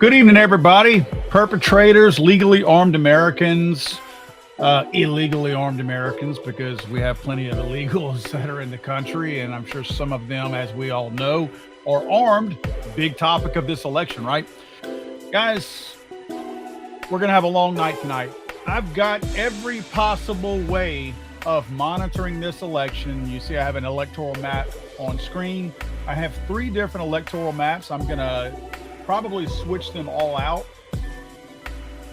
Good evening, everybody. Perpetrators, legally armed Americans, illegally armed Americans, because we have plenty of illegals that are in the country, and I'm sure some of them, as we all know, are armed. Big topic of this election, right? Guys, we're going to have a long night tonight. I've got every possible way of monitoring this election. You see I have an electoral map on screen. I have 3 different electoral maps. I'm going to probably switch them all out.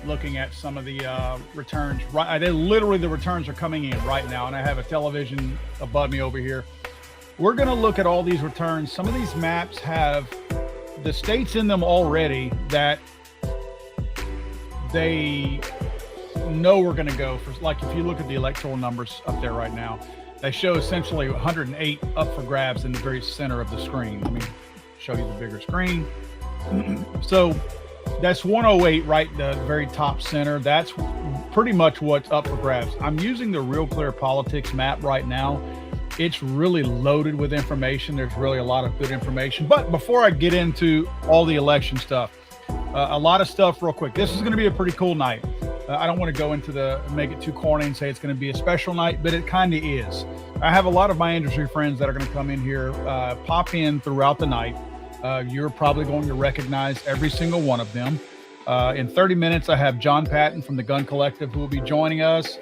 Looking at some of the returns, right? The returns are coming in right now, and I have a television above me over here. We're going to look at all these returns. Some of these maps have the states in them already that they know we're going to go for. Like if you look at the electoral numbers up there right now, they show essentially 108 up for grabs in the very center of the screen. Let me show you the bigger screen. So that's 108 right the very top center. That's pretty much what's up for grabs. I'm using the Real Clear Politics map right now. It's really loaded with information. There's really a lot of good information. But before I get into all the election stuff, a lot of stuff real quick. This is going to be a pretty cool night. I don't want to go into make it too corny and say it's going to be a special night, but it kind of is. I have a lot of my industry friends that are going to come in here, pop in throughout the night. You're probably going to recognize every single one of them. In 30 minutes, I have John Patton from the Gun Collective who will be joining us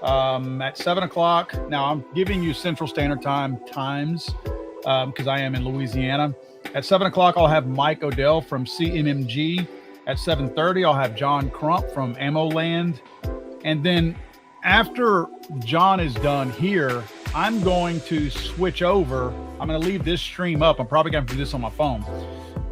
at 7 o'clock. Now, I'm giving you Central Standard Time times because I am in Louisiana. At 7 o'clock, I'll have Mike Odell from CMMG. At 7:30, I'll have John Crump from Ammo Land. And then after John is done here, I'm going to switch over. I'm going to leave this stream up. I'm probably going to do this on my phone,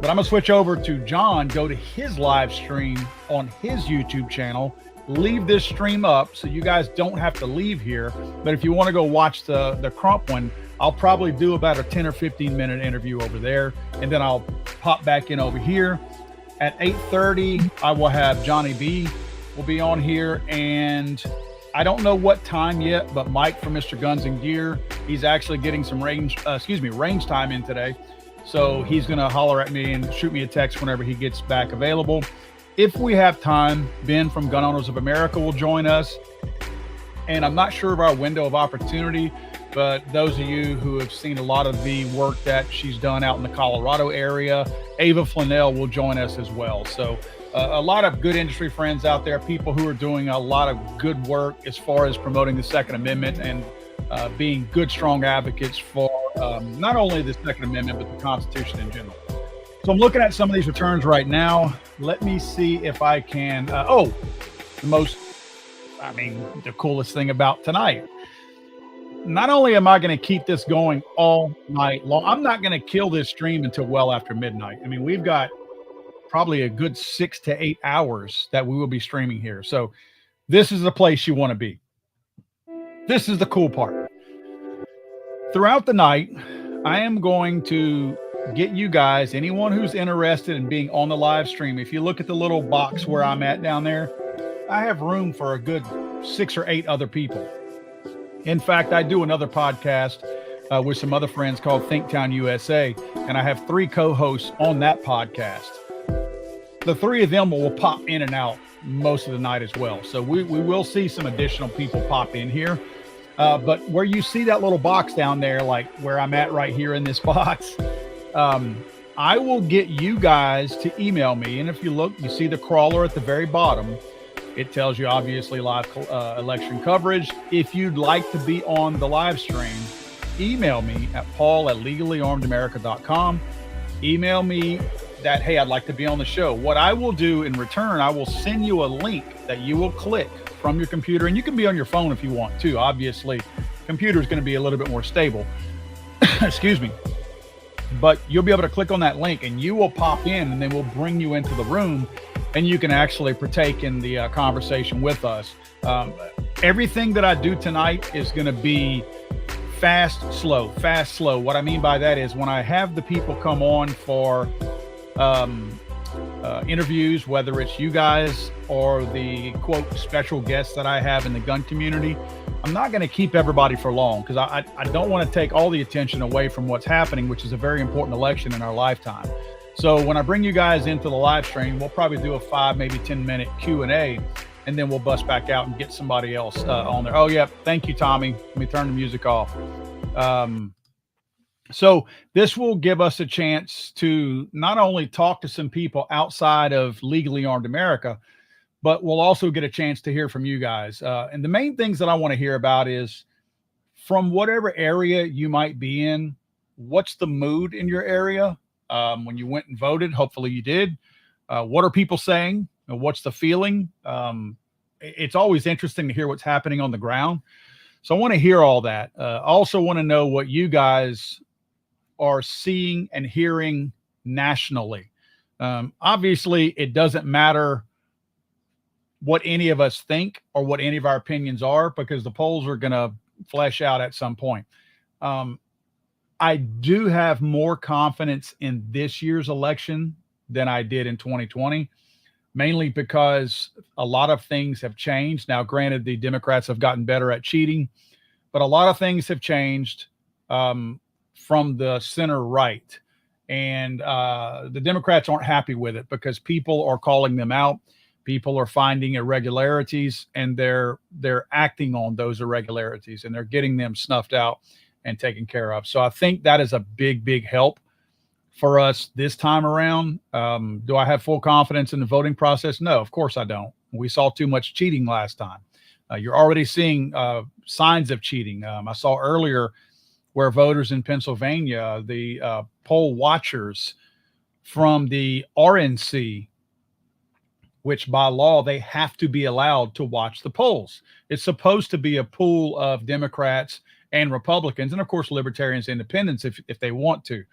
but I'm going to switch over to John, go to his live stream on his YouTube channel, leave this stream up so you guys don't have to leave here. But if you want to go watch the Crump one, I'll probably do about a 10 or 15 minute interview over there. And then I'll pop back in over here. At 8:30, I will have Johnny B will be on here, and I don't know what time yet, but Mike from Mr. Guns and Gear, he's actually getting some range time in today. So he's going to holler at me and shoot me a text whenever he gets back available. If we have time, Ben from Gun Owners of America will join us. And I'm not sure of our window of opportunity, but those of you who have seen a lot of the work that she's done out in the Colorado area, Ava Flanell will join us as well. So a lot of good industry friends out there, people who are doing a lot of good work as far as promoting the Second Amendment and being good, strong advocates for not only the Second Amendment, but the Constitution in general. So I'm looking at some of these returns right now. Let me see if I can. The coolest thing about tonight. Not only am I going to keep this going all night long, I'm not going to kill this stream until well after midnight. I mean, we've got probably a good 6 to 8 hours that we will be streaming here. So this is the place you want to be. This is the cool part. Throughout the night, I am going to get you guys, anyone who's interested in being on the live stream. If you look at the little box where I'm at down there, I have room for a good 6 or 8 other people. In fact, I do another podcast with some other friends called Thinktown USA, and I have 3 co-hosts on that podcast. The 3 of them will pop in and out most of the night as well. So we will see some additional people pop in here. But where you see that little box down there, like where I'm at right here in this box, I will get you guys to email me. And if you look, you see the crawler at the very bottom. It tells you obviously live election coverage. If you'd like to be on the live stream, email me at paul@legallyarmedamerica.com. Email me that, hey, I'd like to be on the show. What I will do in return, I will send you a link that you will click from your computer, and you can be on your phone if you want to. Obviously, computer is going to be a little bit more stable. Excuse me. But you'll be able to click on that link and you will pop in, and then we'll bring you into the room and you can actually partake in the conversation with us. Everything that I do tonight is going to be fast, slow. What I mean by that is when I have the people come on for interviews, whether it's you guys or the quote special guests that I have in the gun community, I'm not going to keep everybody for long because I don't want to take all the attention away from what's happening, which is a very important election in our lifetime. So when I bring you guys into the live stream, we'll probably do a 5, maybe 10-minute Q&A, and then we'll bust back out and get somebody else on there. Oh, yeah. Thank you, Tommy. Let me turn the music off. So this will give us a chance to not only talk to some people outside of Legally Armed America, but we'll also get a chance to hear from you guys. And the main things that I want to hear about is from whatever area you might be in, what's the mood in your area? When you went and voted, hopefully you did. What are people saying? What's the feeling? It's always interesting to hear what's happening on the ground. So I want to hear all that. I also want to know what you guys are seeing and hearing nationally. Obviously, it doesn't matter what any of us think or what any of our opinions are, because the polls are going to flesh out at some point. I do have more confidence in this year's election than I did in 2020, mainly because a lot of things have changed. Now, granted, the Democrats have gotten better at cheating, but a lot of things have changed from the center right. And the Democrats aren't happy with it because people are calling them out. People are finding irregularities, and they're acting on those irregularities, and they're getting them snuffed out and taken care of. So I think that is a big, big help for us this time around. Do I have full confidence in the voting process? No, of course I don't. We saw too much cheating last time. You're already seeing signs of cheating. I saw earlier where voters in Pennsylvania, the poll watchers from the RNC, which by law they have to be allowed to watch the polls. It's supposed to be a pool of Democrats and Republicans, and of course libertarians, independents if they want to.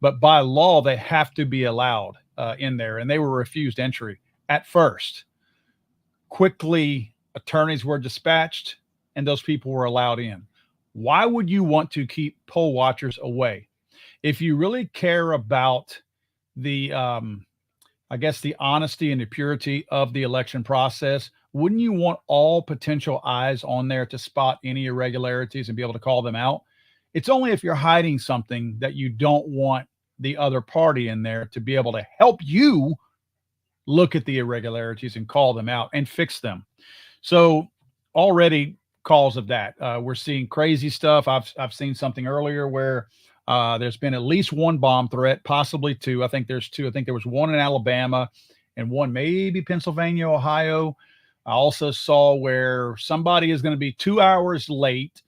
But by law, they have to be allowed in there, and they were refused entry at first. Quickly, attorneys were dispatched, and those people were allowed in. Why would you want to keep poll watchers away? If you really care about the, I guess, the honesty and the purity of the election process, wouldn't you want all potential eyes on there to spot any irregularities and be able to call them out? It's only if you're hiding something that you don't want the other party in there to be able to help you look at the irregularities and call them out and fix them. So already calls of that. We're seeing crazy stuff. I've seen something earlier where there's been at least one bomb threat, possibly two. I think there's two. I think there was one in Alabama and one maybe Pennsylvania, Ohio. I also saw where somebody is going to be 2 hours late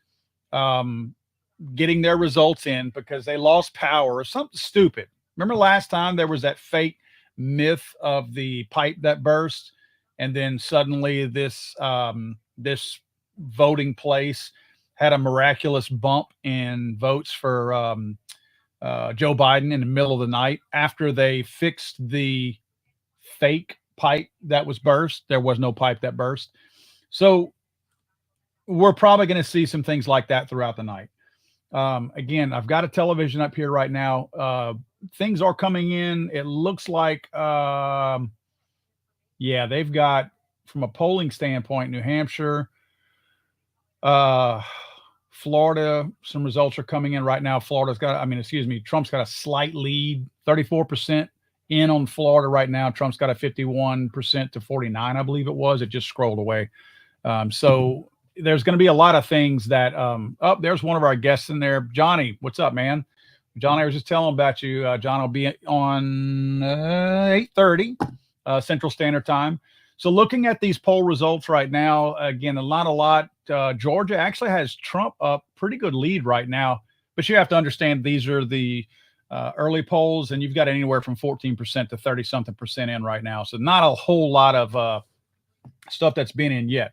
getting their results in because they lost power or something stupid. Remember last time there was that fake myth of the pipe that burst, and then suddenly this voting place had a miraculous bump in votes for Joe Biden in the middle of the night after they fixed the fake pipe that was burst. There was no pipe that burst. So we're probably going to see some things like that throughout the night. Again, I've got a television up here right now. Things are coming in. It looks like, yeah, they've got, from a polling standpoint, New Hampshire, Florida, some results are coming in right now. Trump's got a slight lead, 34% in on Florida right now. Trump's got a 51% to 49, I believe it was. It just scrolled away. So there's going to be a lot of things that, there's one of our guests in there. Johnny, what's up, man? Johnny, I was just telling about you. John will be on 8:30 Central Standard Time. So looking at these poll results right now, again, not a lot. Georgia actually has Trump up pretty good lead right now, but you have to understand these are the early polls, and you've got anywhere from 14% to 30-something% in right now. So not a whole lot of stuff that's been in yet.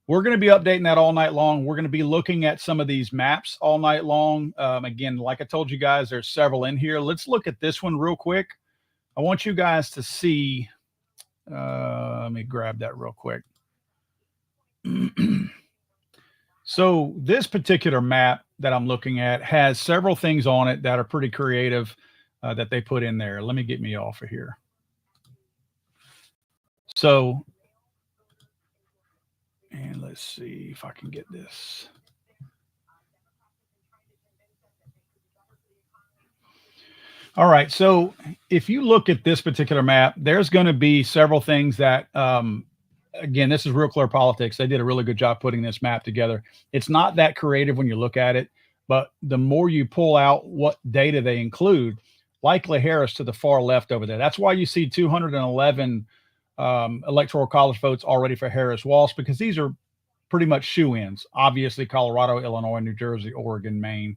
We're going to be updating that all night long. We're going to be looking at some of these maps all night long. Again, like I told you guys, there's several in here. Let's look at this one real quick. I want you guys to see. Let me grab that real quick. So this particular map that I'm looking at has several things on it that are pretty creative that they put in there. Let me get me off of here. So, and let's see if I can get this. All right. So if you look at this particular map, there's going to be several things that, again, this is Real Clear Politics. They did a really good job putting this map together. It's not that creative when you look at it, but the more you pull out what data they include, likely Harris to the far left over there. That's why you see 211 electoral college votes already for Harris Walsh, because these are pretty much shoe-ins. Obviously, Colorado, Illinois, New Jersey, Oregon, Maine.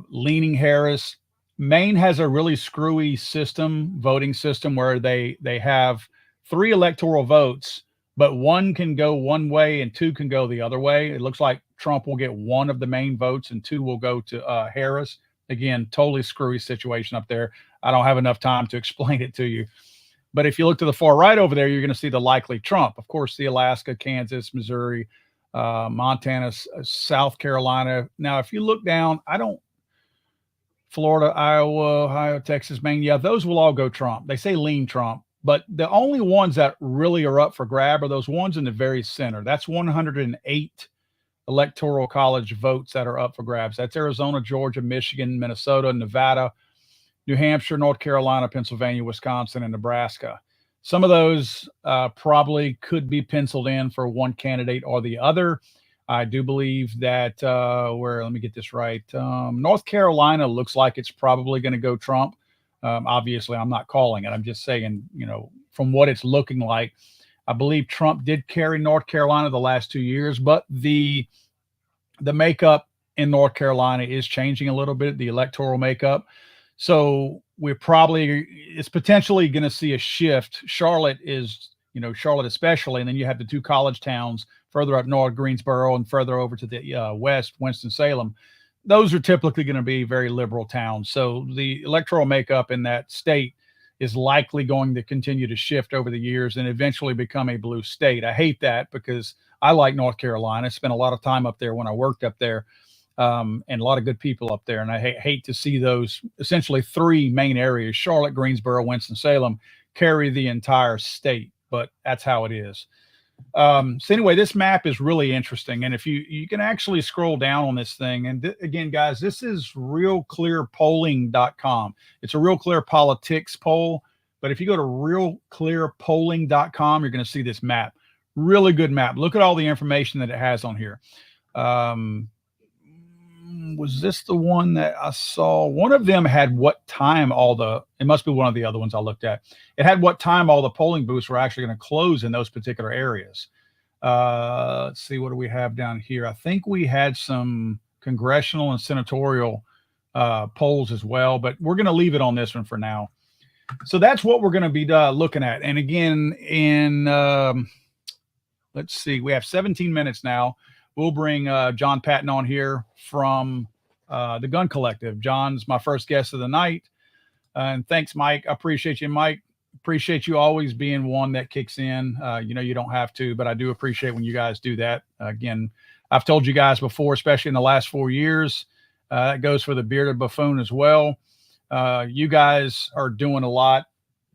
Leaning Harris. Maine has a really screwy voting system, where they have 3 electoral votes, but 1 can go one way and 2 can go the other way. It looks like Trump will get 1 of the Maine votes and 2 will go to Harris. Again, totally screwy situation up there. I don't have enough time to explain it to you. But if you look to the far right over there, you're going to see the likely Trump. Of course, the Alaska, Kansas, Missouri, Montana, South Carolina. Now, if you look down, Florida, Iowa, Ohio, Texas, Maine, yeah, those will all go Trump. They say lean Trump, but the only ones that really are up for grab are those ones in the very center. That's 108 electoral college votes that are up for grabs. That's Arizona, Georgia, Michigan, Minnesota, Nevada, New Hampshire, North Carolina, Pennsylvania, Wisconsin, and Nebraska. Some of those probably could be penciled in for one candidate or the other. I do believe that let me get this right. North Carolina looks like it's probably going to go Trump. Obviously, I'm not calling it. I'm just saying, from what it's looking like, I believe Trump did carry North Carolina the last 2 years, but the makeup in North Carolina is changing a little bit, the electoral makeup. So it's potentially going to see a shift. Charlotte especially, and then you have the 2 college towns further up north, Greensboro, and further over to the west, Winston-Salem. Those are typically going to be very liberal towns. So the electoral makeup in that state is likely going to continue to shift over the years and eventually become a blue state. I hate that because I like North Carolina. I spent a lot of time up there when I worked up there, and a lot of good people up there. And I hate to see those essentially 3 main areas, Charlotte, Greensboro, Winston-Salem, carry the entire state. But that's how it is. So anyway, this map is really interesting. And if you can actually scroll down on this thing, and again, guys, this is realclearpolling.com. It's a Real Clear Politics poll, but if you go to realclearpolling.com, you're going to see this map. Really good map. Look at all the information that it has on here. Was this the one that I saw? One of them had what time it must be one of the other ones I looked at. It had what time all the polling booths were actually going to close in those particular areas. Let's see, what do we have down here? I think we had some congressional and senatorial polls as well, but we're going to leave it on this one for now. So that's what we're going to be looking at. And again, let's see, we have 17 minutes now. We'll bring John Patton on here from the Gun Collective. John's my first guest of the night. And thanks, Mike. I appreciate you, Mike. Appreciate you always being one that kicks in. You don't have to, but I do appreciate when you guys do that. Again, I've told you guys before, especially in the last 4 years, that goes for the Bearded Buffoon as well. You guys are doing a lot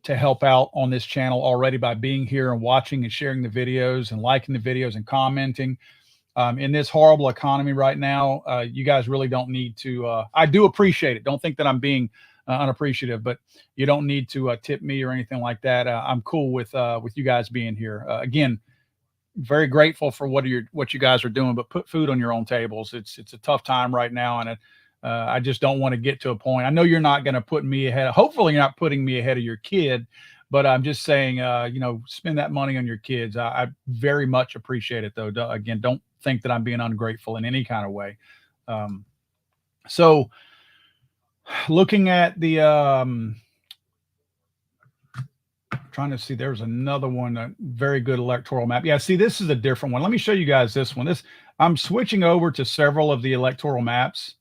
to help out on this channel already by being here and watching and sharing the videos and liking the videos and commenting. In this horrible economy right now, you guys really don't need to. I do appreciate it. Don't think that I'm being unappreciative, but you don't need to tip me or anything like that. I'm cool with you guys being here. Again, very grateful for what you guys are doing, but put food on your own tables. It's a tough time right now, and I just don't want to get to a point. I know you're not going to put me ahead. Hopefully, you're not putting me ahead of your kid. But I'm just saying, spend that money on your kids. I very much appreciate it, though. Again, don't think that I'm being ungrateful in any kind of way. So looking at the, trying to see, there's another one, a very good electoral map. Yeah, see, this is a different one. Let me show you guys this one. I'm switching over to several of the electoral maps.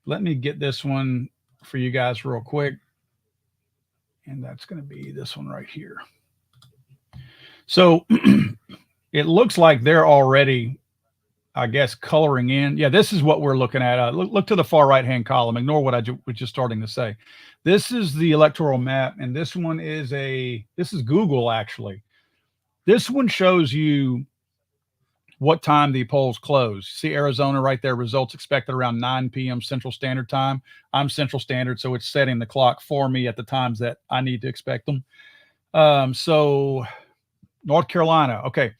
Let me get this one for you guys real quick. And that's going to be this one right here. So it looks like they're already, I guess, coloring in. Yeah, this is what we're looking at. Look to the far right-hand column. Ignore what I was just starting to say. This is the electoral map, and this one is this is Google, actually. This one shows you what time the polls close. See Arizona right there, results expected around 9 p.m. Central Standard Time. I'm Central Standard, so it's setting the clock for me at the times that I need to expect them. So North Carolina, okay,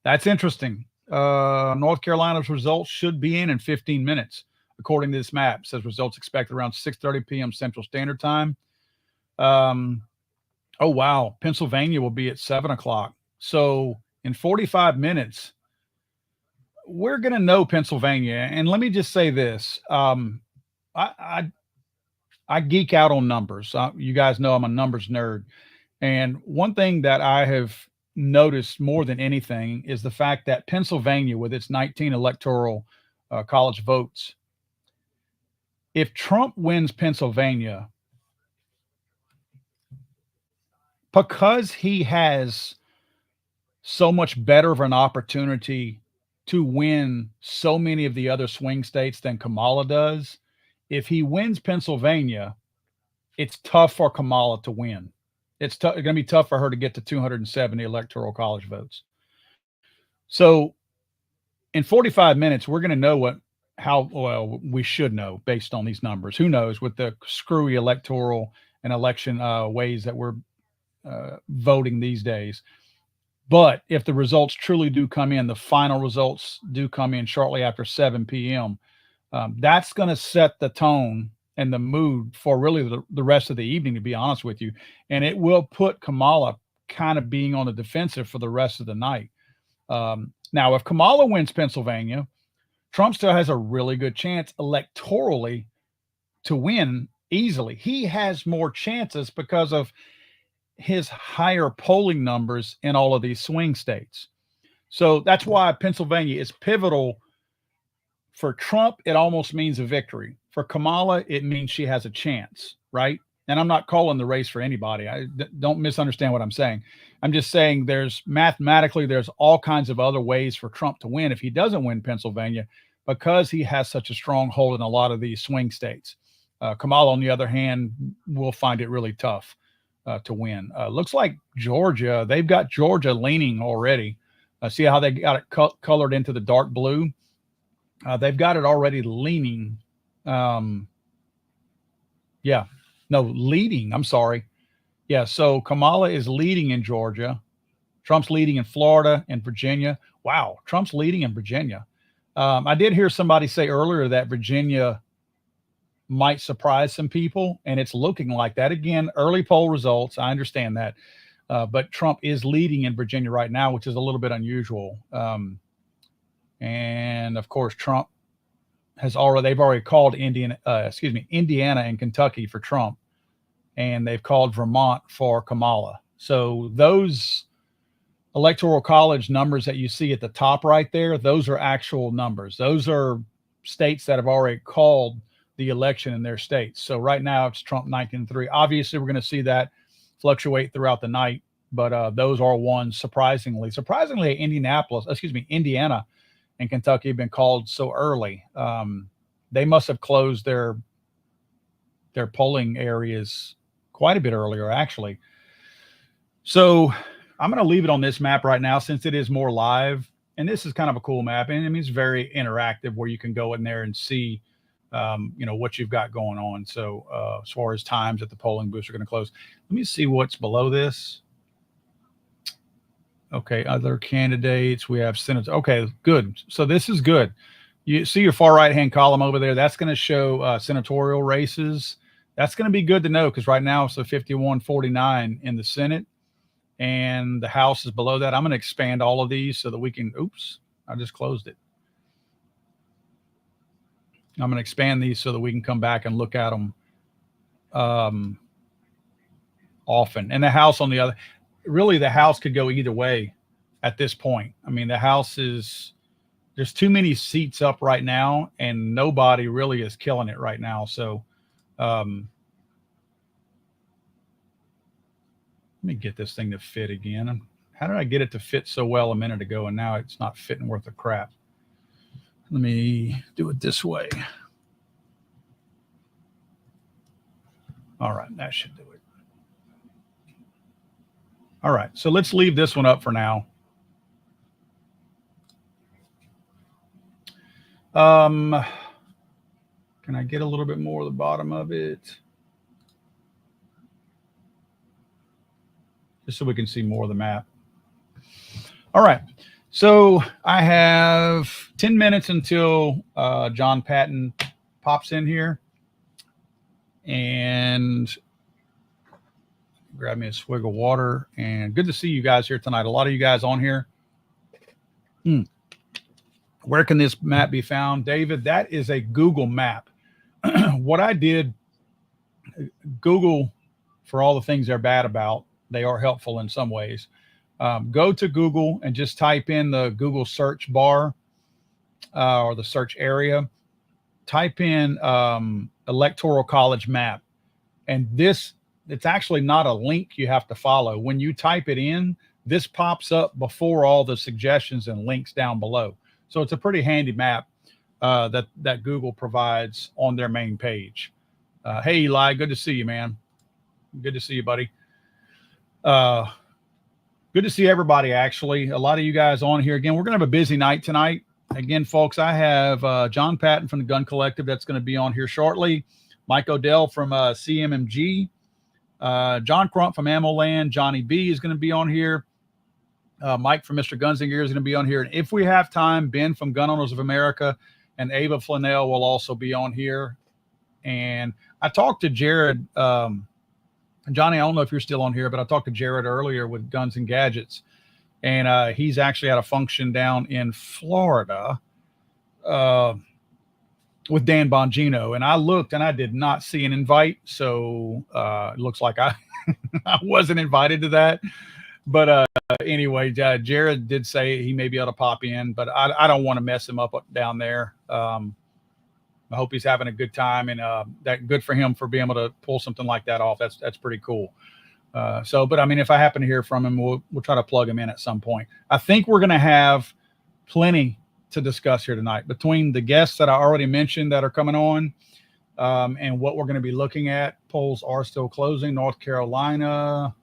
that's interesting. North Carolina's results should be in 15 minutes, according to this map. It says results expected around 6:30 p.m. Central Standard Time. Oh, wow. Pennsylvania will be at 7 o'clock. So in 45 minutes, we're going to know Pennsylvania. And let me just say this. I, I, I geek out on numbers. You guys know I'm a numbers nerd. And one thing that I have noticed more than anything is the fact that Pennsylvania, with its 19 electoral college votes, if Trump wins Pennsylvania, because he has so much better of an opportunity to win so many of the other swing states than Kamala does, if he wins Pennsylvania, it's tough for Kamala to win. It's going to be tough for her to get to 270 electoral college votes. So in 45 minutes, we're going to know we should know based on these numbers. Who knows with the screwy electoral and election ways that we're voting these days. But if the results truly do come in, the final results do come in shortly after 7 p.m., that's going to set the tone and the mood for really the rest of the evening, to be honest with you. And it will put Kamala kind of being on the defensive for the rest of the night. Now, if Kamala wins Pennsylvania, Trump still has a really good chance electorally to win easily. He has more chances because of his higher polling numbers in all of these swing states. So that's why Pennsylvania is pivotal. For Trump, it almost means a victory. For Kamala, it means she has a chance, right? And I'm not calling the race for anybody. Don't misunderstand what I'm saying. I'm just saying there's all kinds of other ways for Trump to win if he doesn't win Pennsylvania, because he has such a strong hold in a lot of these swing states. Kamala, on the other hand, will find it really tough to win. Looks like Georgia, they've got Georgia leaning already. See how they got it colored into the dark blue? They've got it already leaning. Leading. I'm sorry. Yeah, so Kamala is leading in Georgia. Trump's leading in Florida and Virginia. Wow, Trump's leading in Virginia. I did hear somebody say earlier that Virginia might surprise some people, and it's looking like that. Again, early poll results, I understand that. But Trump is leading in Virginia right now, which is a little bit unusual. And of course, Trump they've already called Indiana and Kentucky for Trump, and they've called Vermont for Kamala. So those electoral college numbers that you see at the top right there, those are actual numbers. Those are states that have already called the election in their states. So right now it's Trump 19-3. Obviously, we're going to see that fluctuate throughout the night, but those are ones surprisingly, Indiana and Kentucky have been called so early. They must have closed their polling areas quite a bit earlier, actually. So I'm going to leave it on this map right now since it is more live. And this is kind of a cool map. And I mean, it's very interactive where you can go in there and see, what you've got going on. So as far as times that the polling booths are going to close, let me see what's below this. Okay, other candidates. We have senators. Okay, good. So this is good. You see your far right-hand column over there. That's going to show senatorial races. That's going to be good to know because right now it's a 51-49 in the Senate, and the House is below that. I'm going to expand all of these so that we can. Oops, I just closed it. I'm going to expand these so that we can come back and look at them often. And the House on the other. Really, the House could go either way at this point. I mean, the House there's too many seats up right now, and nobody really is killing it right now. So let me get this thing to fit again. How did I get it to fit so well a minute ago, and now it's not fitting worth a crap? Let me do it this way. All right, that should do it. All right, so let's leave this one up for now. Can I get a little bit more of the bottom of it? Just so we can see more of the map. All right. So I have 10 minutes until John Patton pops in here. And grab me a swig of water. And good to see you guys here tonight. A lot of you guys on here. Where can this map be found? David, that is a Google map. What I did, Google, for all the things they're bad about, they are helpful in some ways. Go to Google and just type in the Google search bar or the search area. Type in Electoral College map. And this, it's actually not a link you have to follow. When you type it in, this pops up before all the suggestions and links down below. So it's a pretty handy map that Google provides on their main page. Hey, Eli, good to see you, man. Good to see you, buddy. Good to see everybody, actually. A lot of you guys on here. Again, we're going to have a busy night tonight. Again, folks, I have John Patton from the Gun Collective that's going to be on here shortly. Mike Odell from CMMG. John Crump from Ammo Land. Johnny B is going to be on here. Mike from Mr. Guns and Gear is going to be on here. And if we have time, Ben from Gun Owners of America and Ava Flanell will also be on here. And I talked to Jared. Johnny, I don't know if you're still on here, but I talked to Jared earlier with Guns and Gadgets. And he's actually at a function down in Florida with Dan Bongino. And I looked and I did not see an invite. So it looks like I wasn't invited to that. But anyway, Jared did say he may be able to pop in, but I don't want to mess him up down there. I hope he's having a good time, and that good for him for being able to pull something like that off. That's pretty cool. But I mean, if I happen to hear from him, we'll try to plug him in at some point. I think we're going to have plenty to discuss here tonight between the guests that I already mentioned that are coming on, and what we're going to be looking at. Polls are still closing. North Carolina,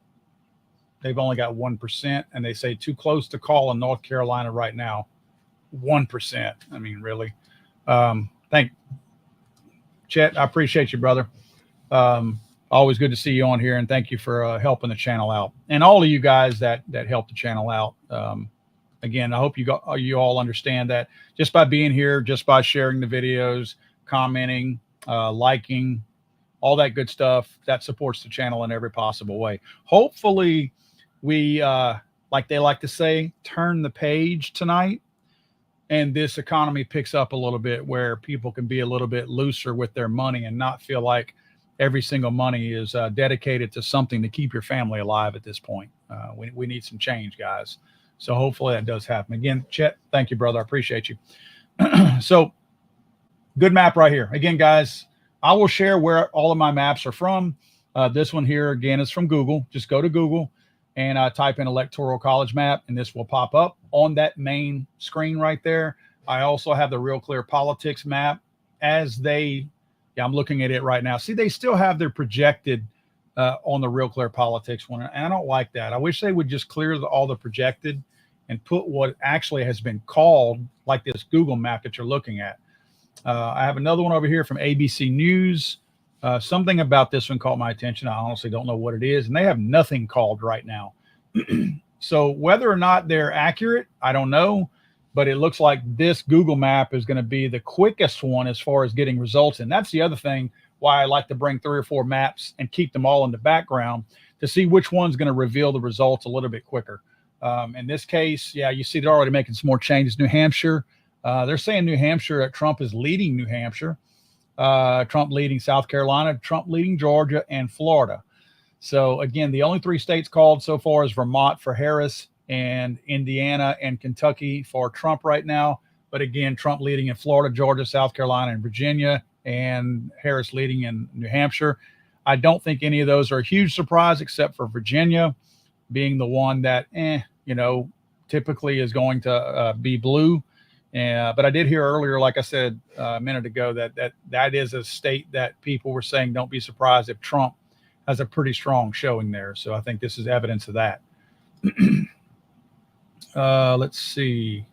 they've only got 1%, and they say too close to call in North Carolina right now. 1%. I mean, really. Chet, I appreciate you, brother. Always good to see you on here, and thank you for helping the channel out, and all of you guys that help the channel out. Again, I hope you all understand that just by being here, just by sharing the videos, commenting, liking, all that good stuff, that supports the channel in every possible way. Hopefully, we, like they like to say, turn the page tonight, and this economy picks up a little bit where people can be a little bit looser with their money and not feel like every single money is dedicated to something to keep your family alive at this point. We need some change, guys. So hopefully that does happen. Again, Chet, thank you, brother. I appreciate you. So good map right here. Again, guys, I will share where all of my maps are from. This one here, again, is from Google. Just go to Google and type in Electoral College map, and this will pop up on that main screen right there. I also have the Real Clear Politics map as they, I'm looking at it right now. See, they still have their projected on the Real Clear Politics one, and I don't like that. I wish they would just clear all the projected and put what actually has been called, like this Google map that you're looking at. I have another one over here from ABC News. Something about this one caught my attention. I honestly don't know what it is, and they have nothing called right now. So whether or not they're accurate, I don't know, but it looks like this Google map is going to be the quickest one as far as getting results. And that's the other thing why I like to bring 3 or 4 maps and keep them all in the background to see which one's going to reveal the results a little bit quicker. In this case, yeah, you see they're already making some more changes. New Hampshire, they're saying New Hampshire, Trump is leading New Hampshire, Trump leading South Carolina, Trump leading Georgia and Florida. So again, the only 3 states called so far is Vermont for Harris and Indiana and Kentucky for Trump right now. But again, Trump leading in Florida, Georgia, South Carolina, and Virginia, and Harris leading in New Hampshire. I don't think any of those are a huge surprise, except for Virginia being the one that, typically is going to be blue. But I did hear earlier, like I said a minute ago, that is a state that people were saying don't be surprised if Trump has a pretty strong showing there. So I think this is evidence of that. Let's see.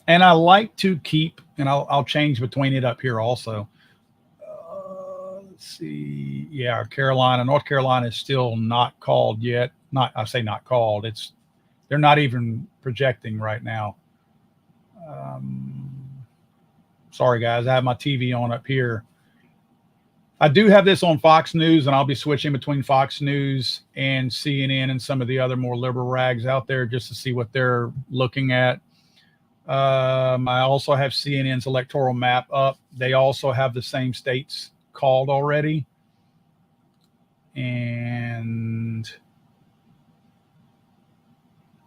And I like to keep, and I'll change between it up here also. Let's see. Yeah, North Carolina is still not called yet. Not, I say not called. They're not even projecting right now. Um, Sorry guys, I have my TV on up here. I do have this on Fox News, and I'll be switching between Fox News and CNN and some of the other more liberal rags out there just to see what they're looking at. I also have CNN's electoral map up. They also have the same states called already. And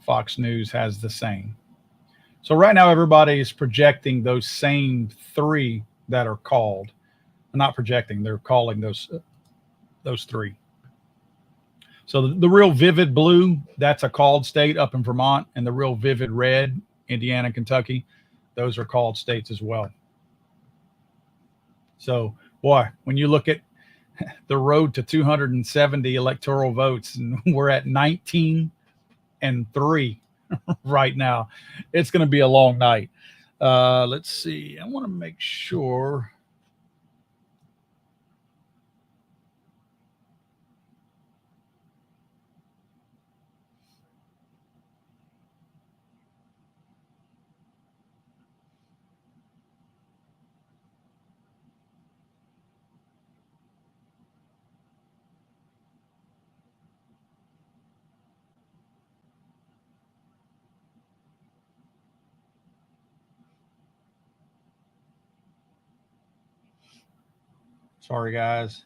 Fox News has the same. So right now, everybody is projecting those same three that are called. Not projecting; they're calling those three. So the real vivid blue, that's a called state up in Vermont, and the real vivid red, Indiana, Kentucky, those are called states as well. So, boy, when you look at the road to 270 electoral votes, and we're at 19 and 3 right now, it's going to be a long night. Let's see. I want to make sure. Sorry, guys.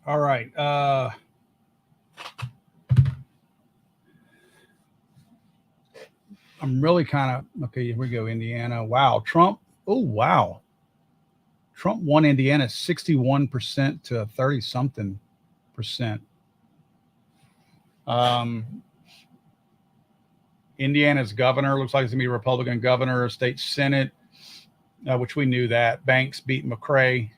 All right. I'm really kind of okay. Here we go. Indiana. Wow. Trump. Oh, wow. Trump won Indiana 61% to 30 something percent. Um, Indiana's governor looks like it's going to be a Republican governor, state Senate, which we knew that. Banks beat McCray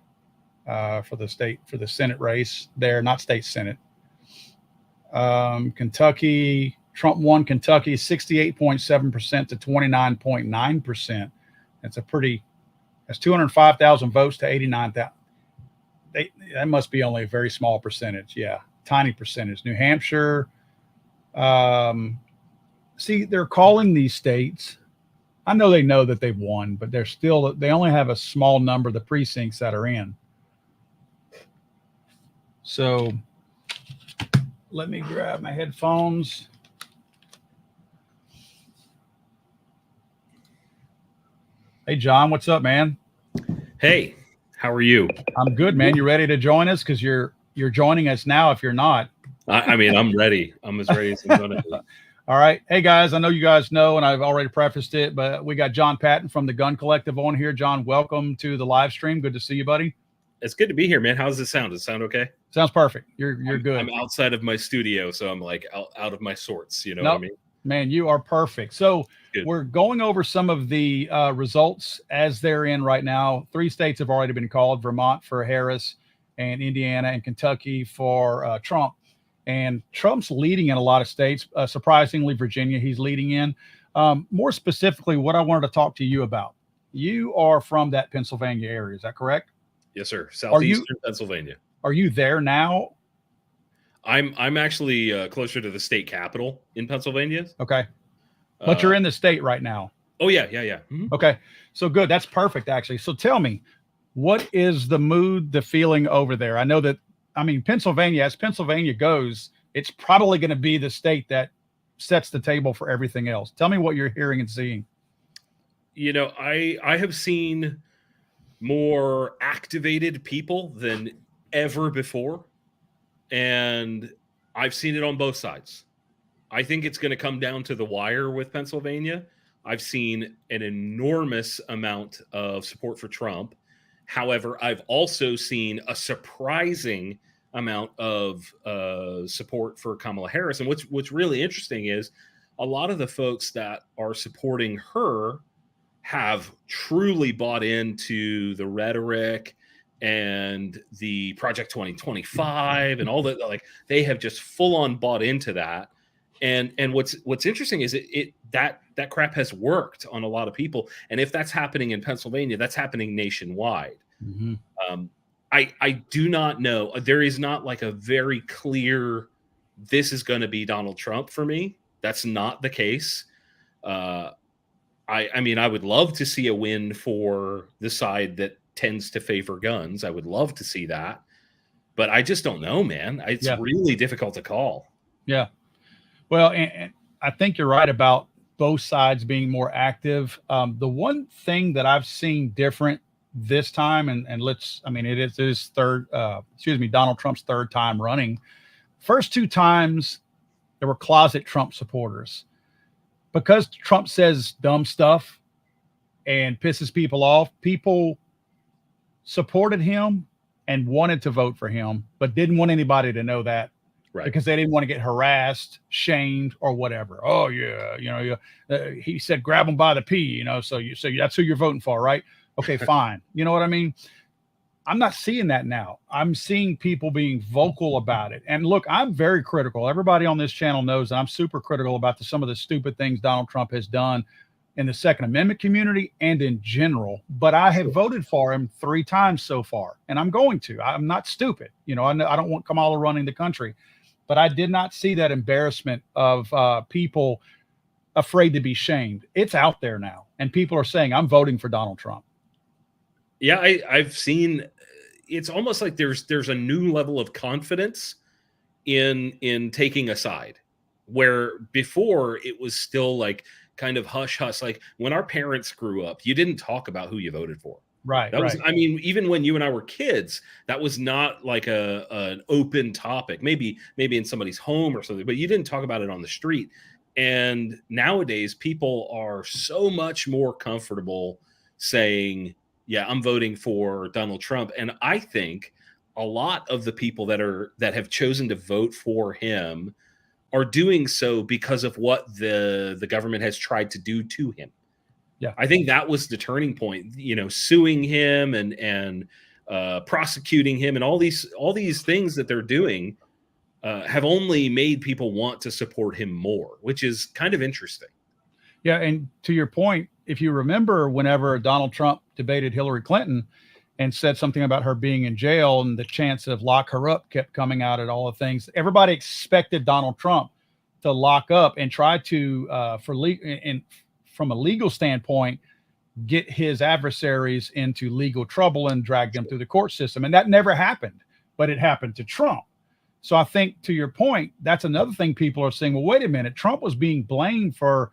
for the Senate race there, not state Senate. Kentucky, Trump won Kentucky 68.7% to 29.9%. That's 205,000 votes to 89,000. That must be only a very small percentage. Yeah, tiny percentage. New Hampshire. See, they're calling these states. I know they know that they've won, but they only have a small number of the precincts that are in. So let me grab my headphones. Hey, John, what's up, man? Hey, how are you? I'm good, man. You ready to join us? Because you're joining us now. If you're not, I mean, I'm ready. I'm as ready as I'm gonna be. All right. Hey, guys, I know you guys know, and I've already prefaced it, but we got John Patton from the Gun Collective on here. John, welcome to the live stream. Good to see you, buddy. It's good to be here, man. How does it sound? Does it sound okay? Sounds perfect. You're good. I'm outside of my studio, so I'm like out of my sorts. You know Nope. what I mean? Man, you are perfect. So Good. we're going over some of the results as they're in right now. 3 states have already been called: Vermont for Harris, and Indiana and Kentucky for Trump. And Trump's leading in a lot of states. Surprisingly, Virginia, he's leading in. More specifically, what I wanted to talk to you about. You are from that Pennsylvania area. Is that correct? Yes, sir. Southeastern Pennsylvania. Are you there now? I'm actually closer to the state capital in Pennsylvania. Okay. But you're in the state right now. Oh, yeah. Mm-hmm. Okay. So good. That's perfect, actually. So tell me, what is the mood, the feeling over there? I know that, Pennsylvania, as Pennsylvania goes, it's probably going to be the state that sets the table for everything else. Tell me what you're hearing and seeing. You know, I have seen more activated people than ever before. And I've seen it on both sides. I think it's going to come down to the wire with Pennsylvania. I've seen an enormous amount of support for Trump. However, I've also seen a surprising amount of support for Kamala Harris. And what's really interesting is a lot of the folks that are supporting her have truly bought into the rhetoric and the Project 2025 and all that. Like, they have just full on bought into that. And what's interesting is that crap has worked on a lot of people. And if that's happening in Pennsylvania, that's happening nationwide. I do not know. There is not like a very clear, this is going to be Donald Trump for me. That's not the case. I mean, I would love to see a win for the side that tends to favor guns. I would love to see that, but I just don't know, man. It's really difficult to call. Yeah. Well, and I think you're right about both sides being more active. The one thing that I've seen different this time, and it is his Donald Trump's third time running. First two times, there were closet Trump supporters. Because Trump says dumb stuff and pisses people off, people supported him and wanted to vote for him, but didn't want anybody to know that. Right. Because they didn't want to get harassed, shamed, or whatever. Oh yeah, he said grab him by the pee, so that's who you're voting for, right? Okay, fine. You know what I mean? I'm not seeing that now. I'm seeing people being vocal about it. And look, I'm very critical. Everybody on this channel knows that I'm super critical about some of the stupid things Donald Trump has done in the Second Amendment community and in general. But I have voted for him 3 times so far, and I'm going to. I'm not stupid. I don't want Kamala running the country. But I did not see that embarrassment of people afraid to be shamed. It's out there now, and people are saying, I'm voting for Donald Trump. Yeah, I've seen, it's almost like there's a new level of confidence in taking a side, where before it was still like kind of hush hush. Like when our parents grew up, you didn't talk about who you voted for. Right. That was, I mean, even when you and I were kids, that was not like an open topic, maybe in somebody's home or something, but you didn't talk about it on the street. And nowadays people are so much more comfortable saying, yeah, I'm voting for Donald Trump. And I think a lot of the people that have chosen to vote for him are doing so because of what the government has tried to do to him. Yeah, I think that was the turning point. Suing him and prosecuting him and all these things that they're doing have only made people want to support him more, which is kind of interesting. Yeah, and to your point, if you remember, whenever Donald Trump debated Hillary Clinton and said something about her being in jail and the chance of lock her up kept coming out at all the things, everybody expected Donald Trump to lock up and try to from a legal standpoint, get his adversaries into legal trouble and drag them through the court system. And that never happened, but it happened to Trump. So I think, to your point, that's another thing people are saying, well, wait a minute, Trump was being blamed for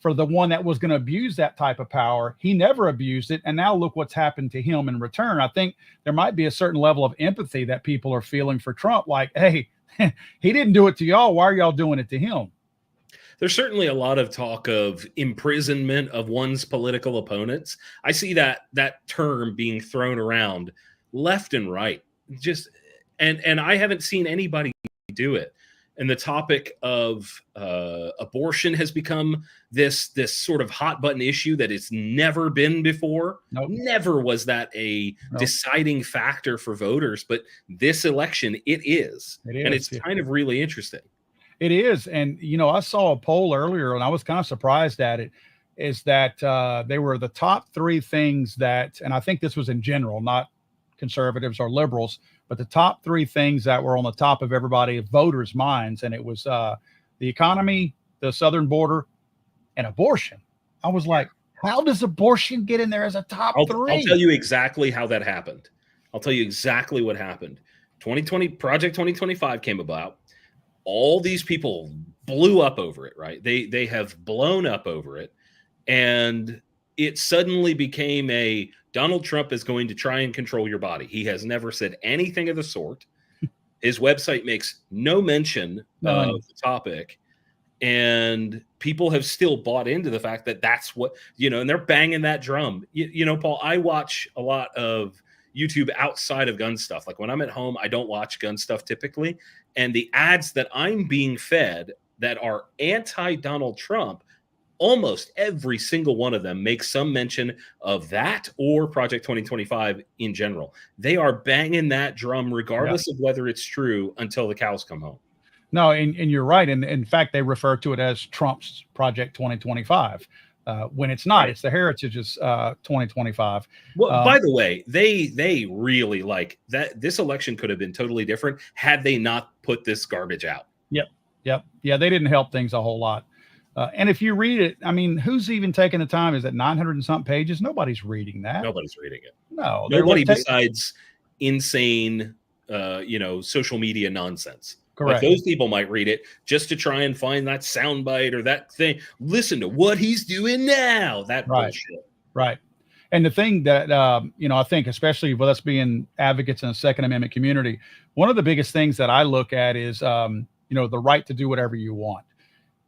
the one that was going to abuse that type of power. He never abused it. And now look what's happened to him in return. I think there might be a certain level of empathy that people are feeling for Trump. Like, hey, he didn't do it to y'all. Why are y'all doing it to him? There's certainly a lot of talk of imprisonment of one's political opponents. I see that term being thrown around left and right. Just and I haven't seen anybody do it. And the topic of abortion has become this sort of hot button issue that it's never been before. Nope. Never was that a deciding factor for voters, but this election it is. And it's kind of really interesting. It is. And, I saw a poll earlier and I was kind of surprised at it, is that they were the top 3 things that, and I think this was in general, not conservatives or liberals, but the top 3 things that were on the top of everybody voters' minds. And it was the economy, the southern border, and abortion. I was like, how does abortion get in there as a top 3? I'll tell you exactly how that happened. I'll tell you exactly what happened. Project 2025 came about. All these people blew up over it, right? They have blown up over it. And it suddenly became a Donald Trump is going to try and control your body. He has never said anything of the sort. His website makes no mention of the topic. and people have still bought into the fact that that's what, and they're banging that drum. Paul, I watch a lot of YouTube outside of gun stuff. Like when I'm at home, I don't watch gun stuff typically. And the ads that I'm being fed that are anti-Donald Trump, almost every single one of them makes some mention of that or Project 2025 in general. They are banging that drum regardless of whether it's true until the cows come home. No, and you're right. And in fact, they refer to it as Trump's Project 2025. When it's not, it's the Heritage's 2025. Well, by the way, they really like that. This election could have been totally different had they not put this garbage out. Yep. Yeah, they didn't help things a whole lot. And if you read it, I mean, who's even taking the time? Is it 900 and something pages? Nobody's reading that. Nobody's reading it. No, nobody besides insane, social media nonsense. Correct. Like those people might read it just to try and find that soundbite or that thing. Listen to what he's doing now. That bullshit. Right. And the thing that, I think, especially with us being advocates in the Second Amendment community, one of the biggest things that I look at is, the right to do whatever you want.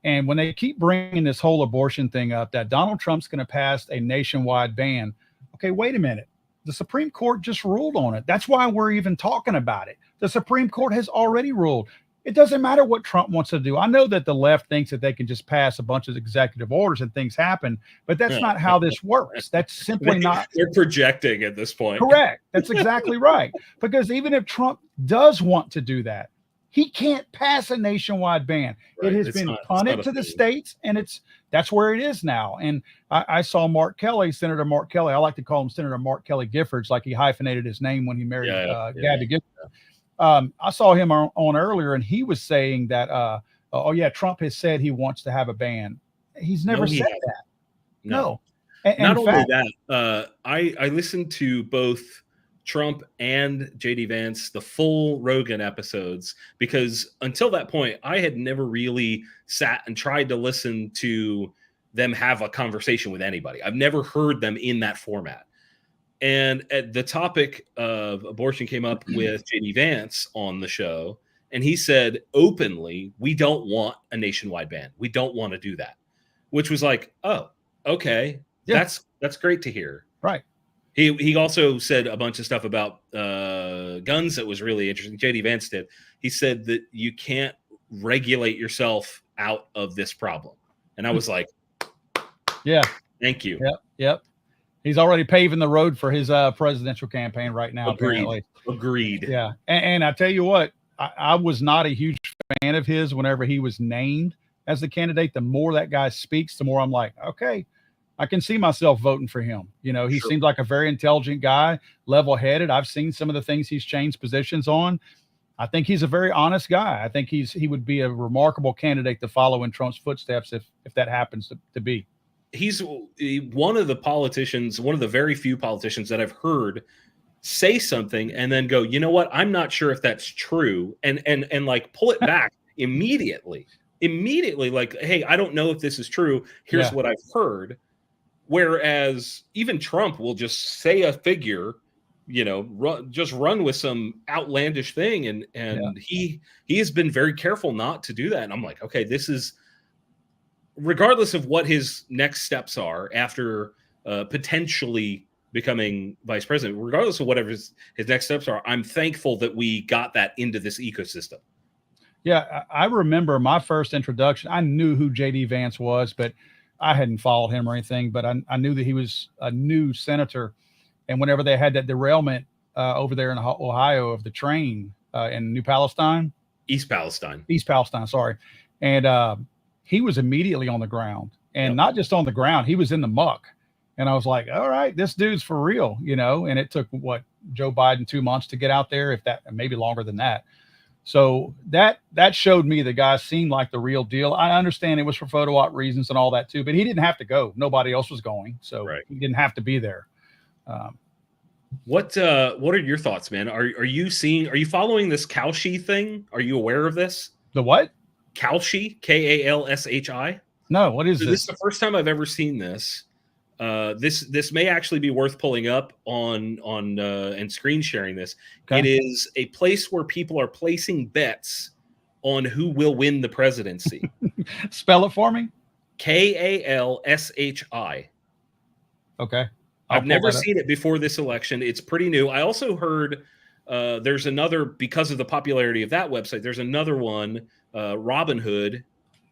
And when they keep bringing this whole abortion thing up, that Donald Trump's going to pass a nationwide ban. Okay, wait a minute. The Supreme Court just ruled on it. That's why we're even talking about it. The Supreme Court has already ruled. It doesn't matter what Trump wants to do. I know that the left thinks that they can just pass a bunch of executive orders and things happen, but that's not how this works. That's simply not. They're projecting at this point. Correct. That's exactly right. Because even if Trump does want to do that, he can't pass a nationwide ban. Right. It has been punted to the states, and that's where it is now. And I saw Senator Mark Kelly. I like to call him Senator Mark Kelly Giffords, like he hyphenated his name when he married Gabby Giffords. I saw him on earlier, and he was saying that, Trump has said he wants to have a ban. He's never said that. No. And not only that, I listened to both Trump and JD Vance, the full Rogan episodes, because until that point, I had never really sat and tried to listen to them have a conversation with anybody. I've never heard them in that format. And the topic of abortion came up with JD Vance on the show, and he said openly, we don't want a nationwide ban. We don't want to do that, which was like, oh, okay. Yeah. That's great to hear. Right. He also said a bunch of stuff about guns that was really interesting. JD Vance did. He said that you can't regulate yourself out of this problem. And I was like, yeah, thank you. Yep. He's already paving the road for his presidential campaign right now. Agreed. Yeah. And I tell you what, I was not a huge fan of his whenever he was named as the candidate. The more that guy speaks, the more I'm like, okay, I can see myself voting for him. He seems like a very intelligent guy, level-headed. I've seen some of the things he's changed positions on. I think he's a very honest guy. I think he would be a remarkable candidate to follow in Trump's footsteps if that happens to be. He's one of the very few politicians that I've heard say something and then go, you know what? I'm not sure if that's true. And like pull it back immediately, like, hey, I don't know if this is true. Here's what I've heard. Whereas even Trump will just say a figure, run with some outlandish thing. And he has been very careful not to do that. And I'm like, okay, this is, regardless of what his next steps are after potentially becoming vice president, regardless of whatever his next steps are, I'm thankful that we got that into this ecosystem. Yeah, I remember my first introduction. I knew who JD Vance was, but I hadn't followed him or anything, but I knew that he was a new senator. And whenever they had that derailment over there in Ohio of the train in East Palestine, sorry. And he was immediately on the ground, and not just on the ground, he was in the muck. And I was like, all right, this dude's for real, and it took Joe Biden 2 months to get out there, if that, maybe longer than that. So that showed me the guy seemed like the real deal. I understand it was for photo op reasons and all that too, but he didn't have to go. Nobody else was going, so he didn't have to be there. What are your thoughts, man? Are you following this Kalshi thing? Are you aware of this? The what? Kalshi, Kalshi. No, what is this? This is the first time I've ever seen this. This may actually be worth pulling up on and screen sharing this. Okay. It is a place where people are placing bets on who will win the presidency. Spell it for me. KALSHI. Okay. I've never seen it before this election. It's pretty new. I also heard there's another, because of the popularity of that website, there's another one, Robinhood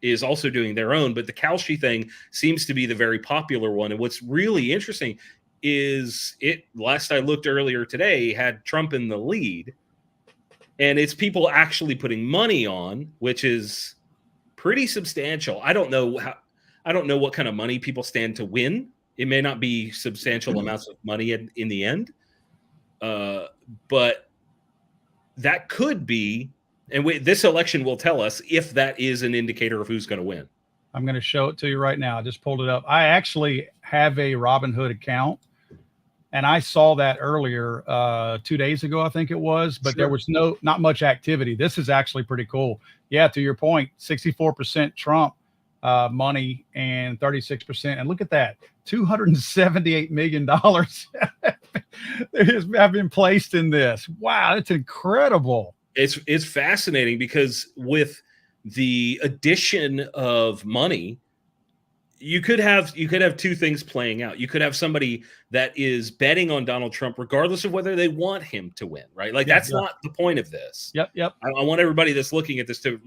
is also doing their own, but the Kalshi thing seems to be the very popular one. And what's really interesting is last I looked earlier today, had Trump in the lead. And it's people actually putting money on, which is pretty substantial. I don't know what kind of money people stand to win. It may not be substantial amounts of money in the end, but that could be. And this election will tell us if that is an indicator of who's going to win. I'm going to show it to you right now. I just pulled it up. I actually have a Robinhood account, and I saw that earlier 2 days ago, I think it was, but there was not much activity. This is actually pretty cool. Yeah, to your point, 64% Trump money and 36%. And look at that, $278 million have been placed in this. Wow, that's incredible. It's fascinating because with the addition of money, you could have two things playing out. You could have somebody that is betting on Donald Trump regardless of whether they want him to win, right? Like that's not the point of this. Yep. I want everybody that's looking at this to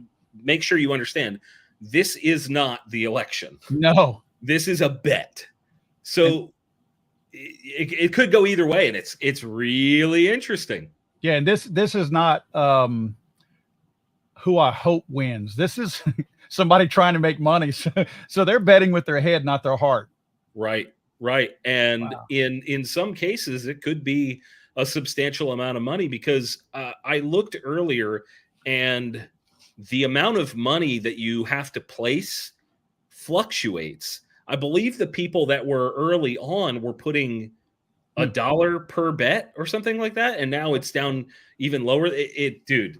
make sure you understand this is not the election. No. This is a bet. So it could go either way, and it's really interesting. Yeah, and this is not who I hope wins. This is somebody trying to make money. So they're betting with their head, not their heart. Right. And in some cases, it could be a substantial amount of money because I looked earlier, and the amount of money that you have to place fluctuates. I believe the people that were early on were putting $1 per bet or something like that, and now it's down even lower. Dude,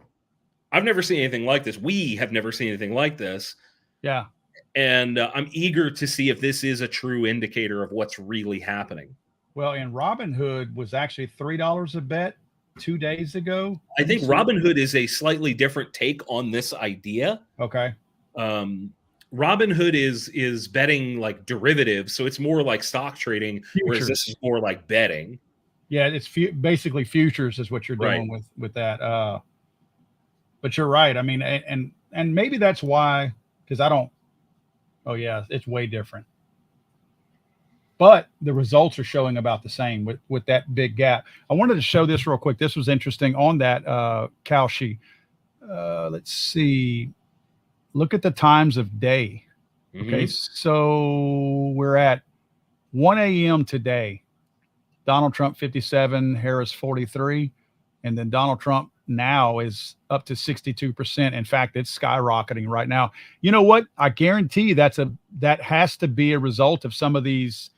I've never seen anything like this. We have never seen anything like this. Yeah. And I'm eager to see if this is a true indicator of what's really happening. Well, and Robinhood was actually $3 a bet 2 days ago. I think Robinhood is a slightly different take on this idea. Okay. Robinhood is betting like derivatives, so it's more like stock trading, whereas this is more like betting. Yeah, it's basically futures is what you're doing with that. But you're right. I mean, and maybe that's why, because I don't. Oh yeah, it's way different. But the results are showing about the same with that big gap. I wanted to show this real quick. This was interesting on that Kalshi. Let's see. Look at the times of day. Okay, so we're at 1 a.m. today. Donald Trump 57, Harris 43, and then Donald Trump now is up to 62%. In fact, it's skyrocketing right now. You know what? I guarantee that has to be a result of some of these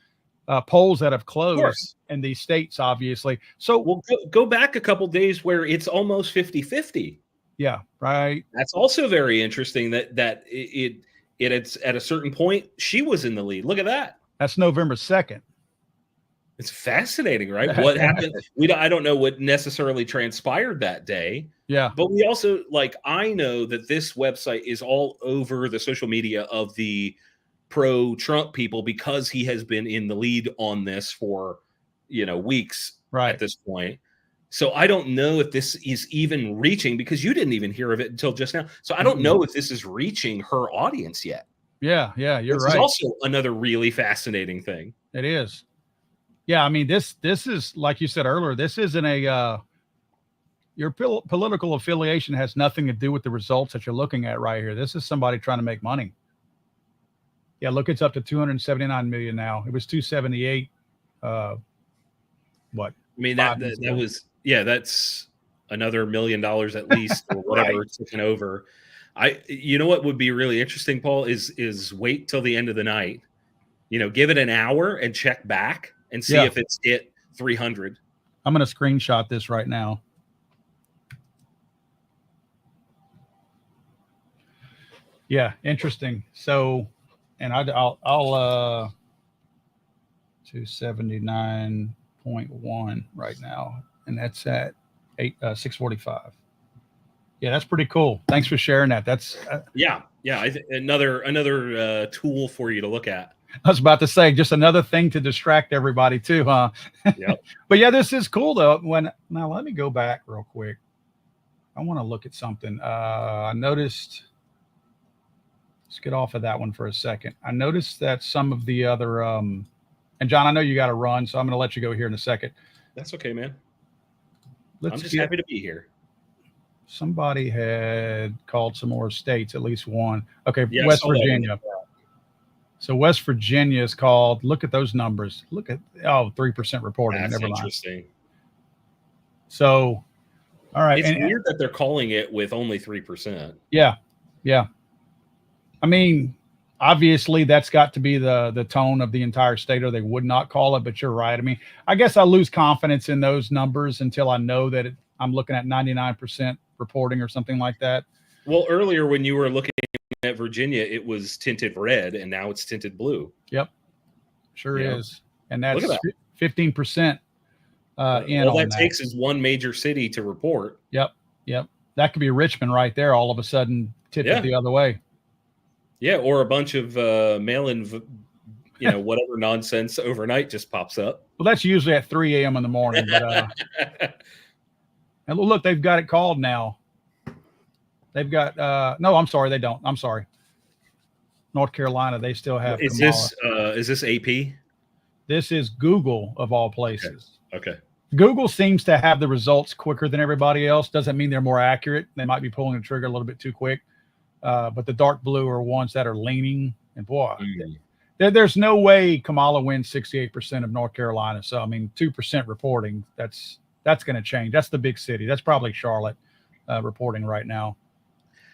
polls that have closed in these states, obviously. So we'll go back a couple days where it's almost 50-50. Yeah, right. That's also very interesting that it's at a certain point she was in the lead. Look at that. That's November 2nd. It's fascinating, right? What happened? I don't know what necessarily transpired that day. Yeah. But we also, I know that this website is all over the social media of the pro-Trump people because he has been in the lead on this for, weeks at this point. So I don't know if this is even reaching, because you didn't even hear of it until just now. So I don't know if this is reaching her audience yet. Yeah, you're right. This is also another really fascinating thing. It is. Yeah, I mean, this is, like you said earlier, this isn't your political affiliation has nothing to do with the results that you're looking at right here. This is somebody trying to make money. Yeah, look, it's up to 279 million now. It was 278. What? I mean, that was, that's another $1 million at least, or whatever it's taken over. You know what would be really interesting, Paul, is wait till the end of the night, give it an hour and check back and see if it's hit 300. I'm going to screenshot this right now. Yeah, interesting. So, and I'll 279.1 right now, and that's at 645. Yeah, that's pretty cool. Thanks for sharing that. That's Yeah. Another tool for you to look at. I was about to say just another thing to distract everybody too, huh? Yep. But yeah, this is cool though. Now let me go back real quick. I want to look at something. I noticed. Let's get off of that one for a second. I noticed that some of the other and John, I know you got to run, so I'm going to let you go here in a second. That's okay, man. I'm just happy to be here. Somebody had called some more states, at least one. Okay, yeah, West Virginia. So West Virginia is called. Look at those numbers. Look at 3% reporting. That's Never mind. Interesting. So, all right. It's weird that they're calling it with only 3%. Yeah, yeah. I mean, obviously that's got to be the tone of the entire state, or they would not call it. But you're right. I mean, I guess I lose confidence in those numbers until I know that I'm looking at 99% reporting or something like that. Well, earlier when you were looking at Virginia, it was tinted red, and now it's tinted blue. Yep, sure is, and that's that. 15%. All that takes is one major city to report. Yep. That could be Richmond right there. All of a sudden, tipped the other way. Yeah, or a bunch of mail-in, whatever nonsense overnight just pops up. Well, that's usually at 3 a.m. in the morning. But and look, they've got it called now. They've got no, I'm sorry, they don't. I'm sorry. North Carolina, they still have. Is this AP? This is Google of all places. Okay. Google seems to have the results quicker than everybody else. Doesn't mean they're more accurate. They might be pulling the trigger a little bit too quick. But the dark blue are ones that are leaning. And boy, there's no way Kamala wins 68% of North Carolina. So I mean, 2% reporting. That's going to change. That's the big city. That's probably Charlotte reporting right now.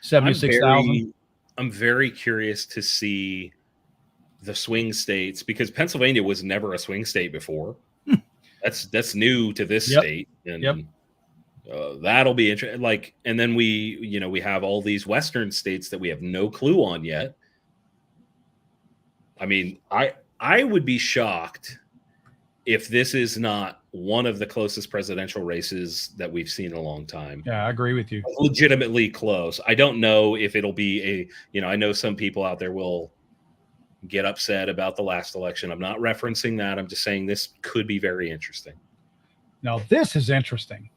76,000. I'm very curious to see the swing states, because Pennsylvania was never a swing state before. That's new to this state, and that'll be interesting. Like, and then we have all these Western states that we have no clue on yet. I mean, I would be shocked if this is not one of the closest presidential races that we've seen in a long time. Yeah, I agree with you. Legitimately close. I don't know if it'll be I know some people out there will get upset about the last election. I'm not referencing that. I'm just saying this could be very interesting. Now, this is interesting.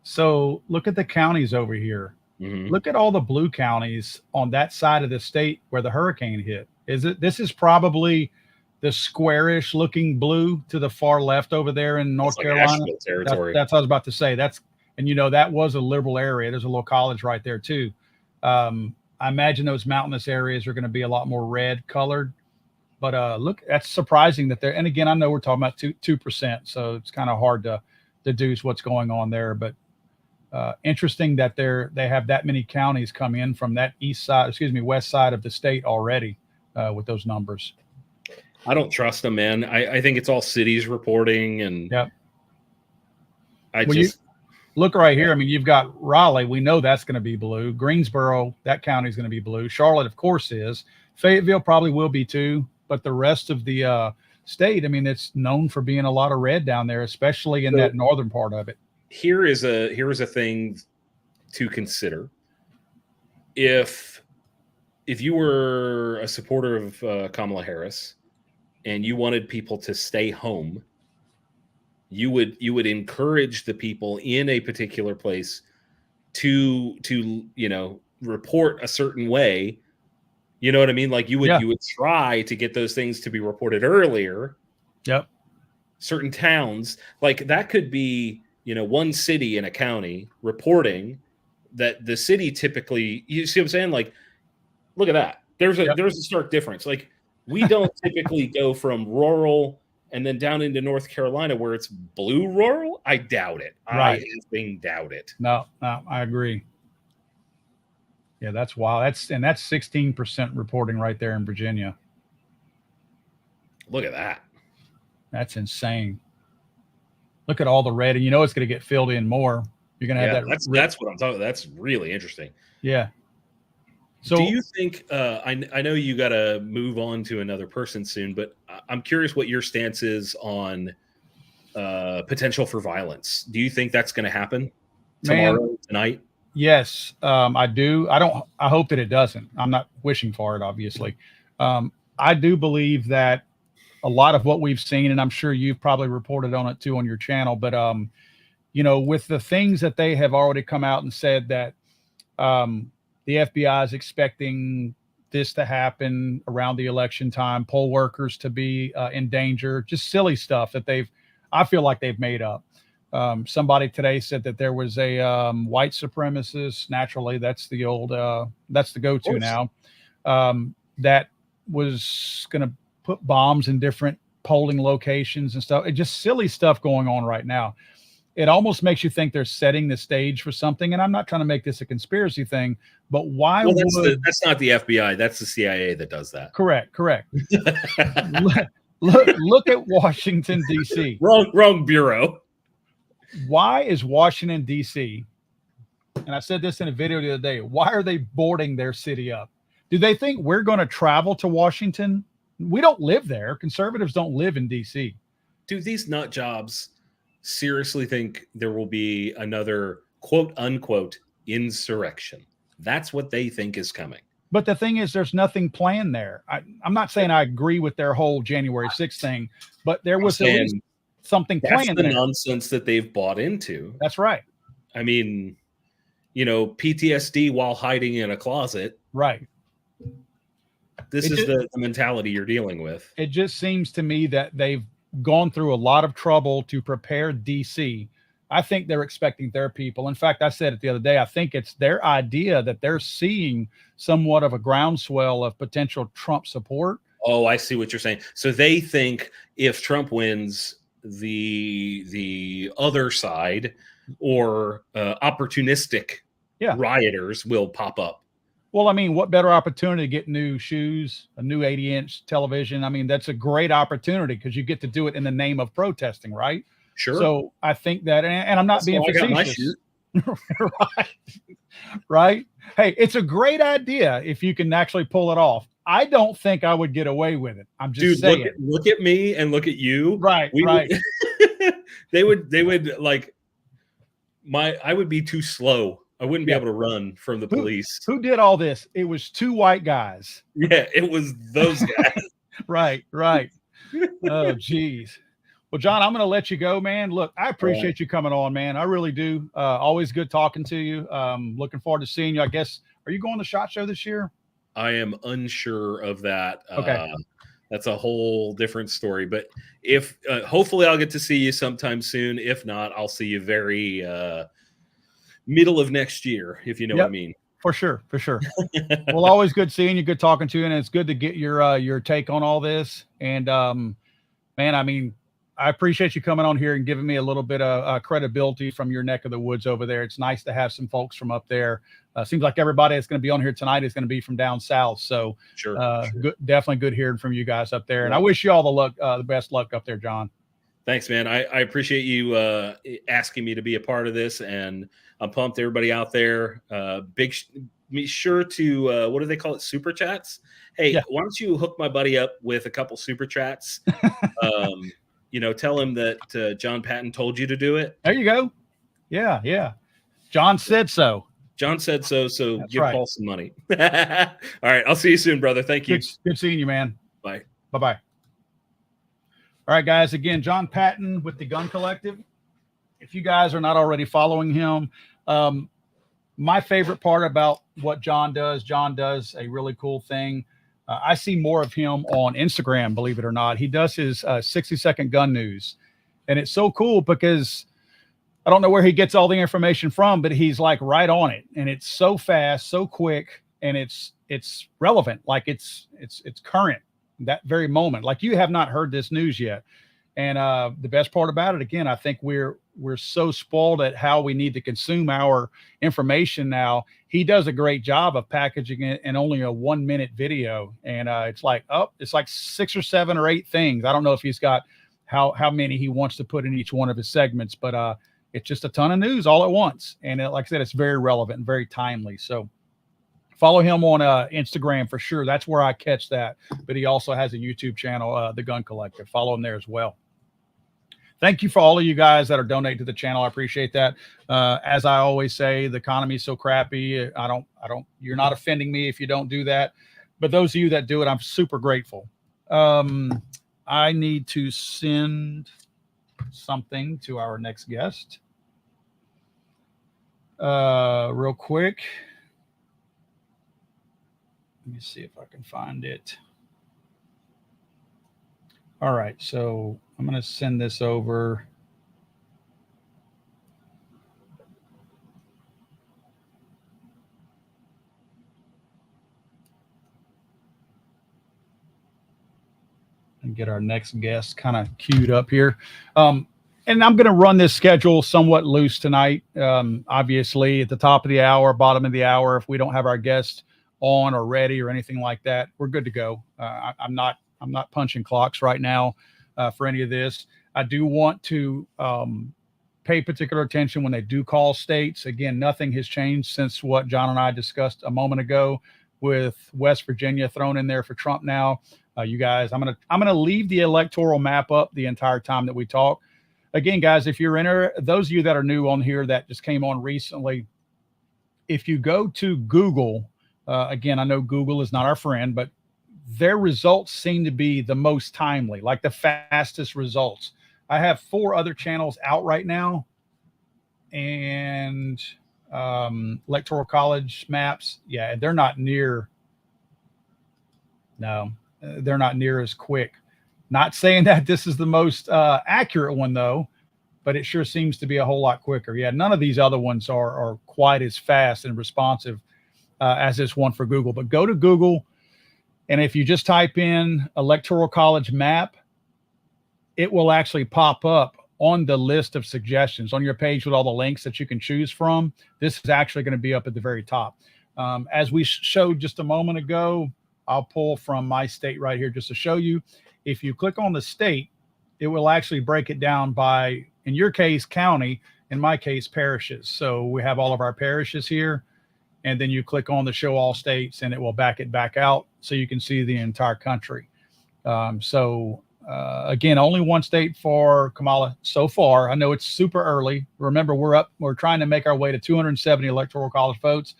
So look at the counties over here. Mm-hmm. Look at all the blue counties on that side of the state where the hurricane hit. This is probably the squarish looking blue to the far left over there in North Carolina. Territory. That's what I was about to say. That was a liberal area. There's a little college right there too. I imagine those mountainous areas are going to be a lot more red colored, but look, that's surprising that they're, and again, I know we're talking about 2%, so it's kind of hard to deduce what's going on there, but interesting that they have that many counties come in from that west side of the state already with those numbers. I don't trust them, man. I think it's all cities reporting, and look right here. I mean, you've got Raleigh. We know that's going to be blue. Greensboro, that county is going to be blue. Charlotte, of course, is. Fayetteville probably will be too. But the rest of the state, I mean, it's known for being a lot of red down there, especially in that northern part of it. Here is a thing to consider. If you were a supporter of Kamala Harris and you wanted people to stay home, you would encourage the people in a particular place to report a certain way. You know what I mean? Like you would try to get those things to be reported earlier. Yep. Certain towns, like that could be, one city in a county reporting that the city typically, you see what I'm saying? Like, look at that. There's a stark difference. Like we don't typically go from rural and then down into North Carolina where it's blue rural. I doubt it. Right. I doubt it. No, I agree. Yeah, that's wild. That's 16% reporting right there in Virginia. Look at that. That's insane. Look at all the red, and it's going to get filled in more. You're going to have that. That's what I'm talking about. That's really interesting. Yeah. So do you think I know you got to move on to another person soon, but I'm curious what your stance is on potential for violence. Do you think that's going to happen tomorrow, tonight? Yes, I do. I hope that it doesn't. I'm not wishing for it, obviously. I do believe that a lot of what we've seen, and I'm sure you've probably reported on it too on your channel, but with the things that they have already come out and said that the FBI is expecting this to happen around the election time, poll workers to be in danger, just silly stuff that I feel like they've made up. Somebody today said that there was a white supremacist. Naturally, that's the go-to now. That was going to put bombs in different polling locations and stuff. It just silly stuff going on right now. It almost makes you think they're setting the stage for something. And I'm not trying to make this a conspiracy thing, but why that's not the FBI. That's the CIA that does that. Correct. Look at Washington, D.C. Wrong bureau. Why is Washington, D.C., and I said this in a video the other day, why are they boarding their city up? Do they think we're going to travel to Washington? We don't live there. Conservatives don't live in D.C. Do these nut jobs seriously think there will be another quote unquote insurrection? That's what they think is coming. But the thing is, there's nothing planned there. I'm not saying I agree with their whole January 6th thing, but there was at least something planned. That's the nonsense that they've bought into. That's right. I mean, PTSD while hiding in a closet. Right. This is the mentality you're dealing with. It just seems to me that they've gone through a lot of trouble to prepare DC. I think they're expecting their people. In fact, I said it the other day, I think it's their idea that they're seeing somewhat of a groundswell of potential Trump support. Oh, I see what you're saying. So they think if Trump wins, the other side or opportunistic rioters will pop up. Well, I mean, what better opportunity to get new shoes, a new 80-inch television? I mean, that's a great opportunity because you get to do it in the name of protesting, right? Sure. So I think that, and I'm not being facetious. Right? Hey, it's a great idea if you can actually pull it off. I don't think I would get away with it. I'm just saying. Look at me and look at you. Right. They would like I would be too slow. I wouldn't be able to run from the police. Who did all this? It was two white guys. Yeah, it was those guys. Right. Oh, geez. Well, John, I'm going to let you go, man. Look, I appreciate you coming on, man. I really do. Always good talking to you. Looking forward to seeing you. I guess, are you going to SHOT Show this year? I am unsure of that. Okay. That's a whole different story. But if hopefully I'll get to see you sometime soon. If not, I'll see you very middle of next year, if you know what I mean. For sure. Well, always good seeing you, good talking to you, and it's good to get your take on all this. And man, I mean, I appreciate you coming on here and giving me a little bit of credibility from your neck of the woods over there. It's nice to have some folks from up there. Seems like everybody that's going to be on here tonight is going to be from down south. So sure. Good, definitely good hearing from you guys up there. And I wish you all the best luck up there, John. Thanks, man. I appreciate you asking me to be a part of this, and I'm pumped. Everybody out there, be sure to what do they call it? Super chats. Hey, why don't you hook my buddy up with a couple super chats? Tell him that John Patton told you to do it. There you go. Yeah. John said so. John said so. So That's give right. Paul some money. All right. I'll see you soon, brother. Thank you. Good seeing you, man. Bye. Bye-bye. All right, guys. Again, John Patton with the Gun Collective. If you guys are not already following him, my favorite part about what John does a really cool thing. I see more of him on Instagram, believe it or not. He does his 60-second gun news. And it's so cool because I don't know where he gets all the information from, but he's like right on it. And it's so fast, so quick, and it's relevant. Like it's current that very moment. Like you have not heard this news yet. And the best part about it, again, I think we're so spoiled at how we need to consume our information now. He does a great job of packaging it in only a 1-minute video. And it's like 6 or 7 or 8 things. I don't know if he's got how many he wants to put in each one of his segments, but it's just a ton of news all at once. And like I said, it's very relevant and very timely. So follow him on Instagram for sure. That's where I catch that. But he also has a YouTube channel, The Gun Collective. Follow him there as well. thank you for all of you guys that are donating to the channel. I appreciate that. As I always say, the economy is so crappy. You're not offending me if you don't do that. But those of you that do it, I'm super grateful. I need to send something to our next guest real quick. Let me see if I can find it. All right, so I'm going to send this over. And get our next guest kind of queued up here. And I'm going to run this schedule somewhat loose tonight. Obviously, at the top of the hour, bottom of the hour, if we don't have our guest on or ready or anything like that, we're good to go. I'm not punching clocks right now for any of this. I do want to pay particular attention when they do call states. Again, nothing has changed since what John and I discussed a moment ago with West Virginia thrown in there for Trump now. You guys, I'm gonna leave the electoral map up the entire time that we talk. Again, guys, if you're in, those of you that are new on here that just came on recently, if you go to Google, again, I know Google is not our friend, but their results seem to be the most timely, like the fastest results. I have 4 other channels out right now, and Electoral College maps, yeah, they're not near. No, they're not near as quick. Not saying that this is the most accurate one though, but it sure seems to be a whole lot quicker. Yeah, none of these other ones are quite as fast and responsive as this one for Google. But go to Google, and if you just type in Electoral College map, it will actually pop up on the list of suggestions on your page with all the links that you can choose from. This is actually going to be up at the very top. As we showed just a moment ago, I'll pull from my state right here just to show you. If you click on the state, it will actually break it down by, in your case, county, in my case, parishes. So we have all of our parishes here, and then you click on the show all states and it will back it back out so you can see the entire country. Again, only one state for Kamala so far. I know it's super early. Remember, we're trying to make our way to 270 electoral college votes.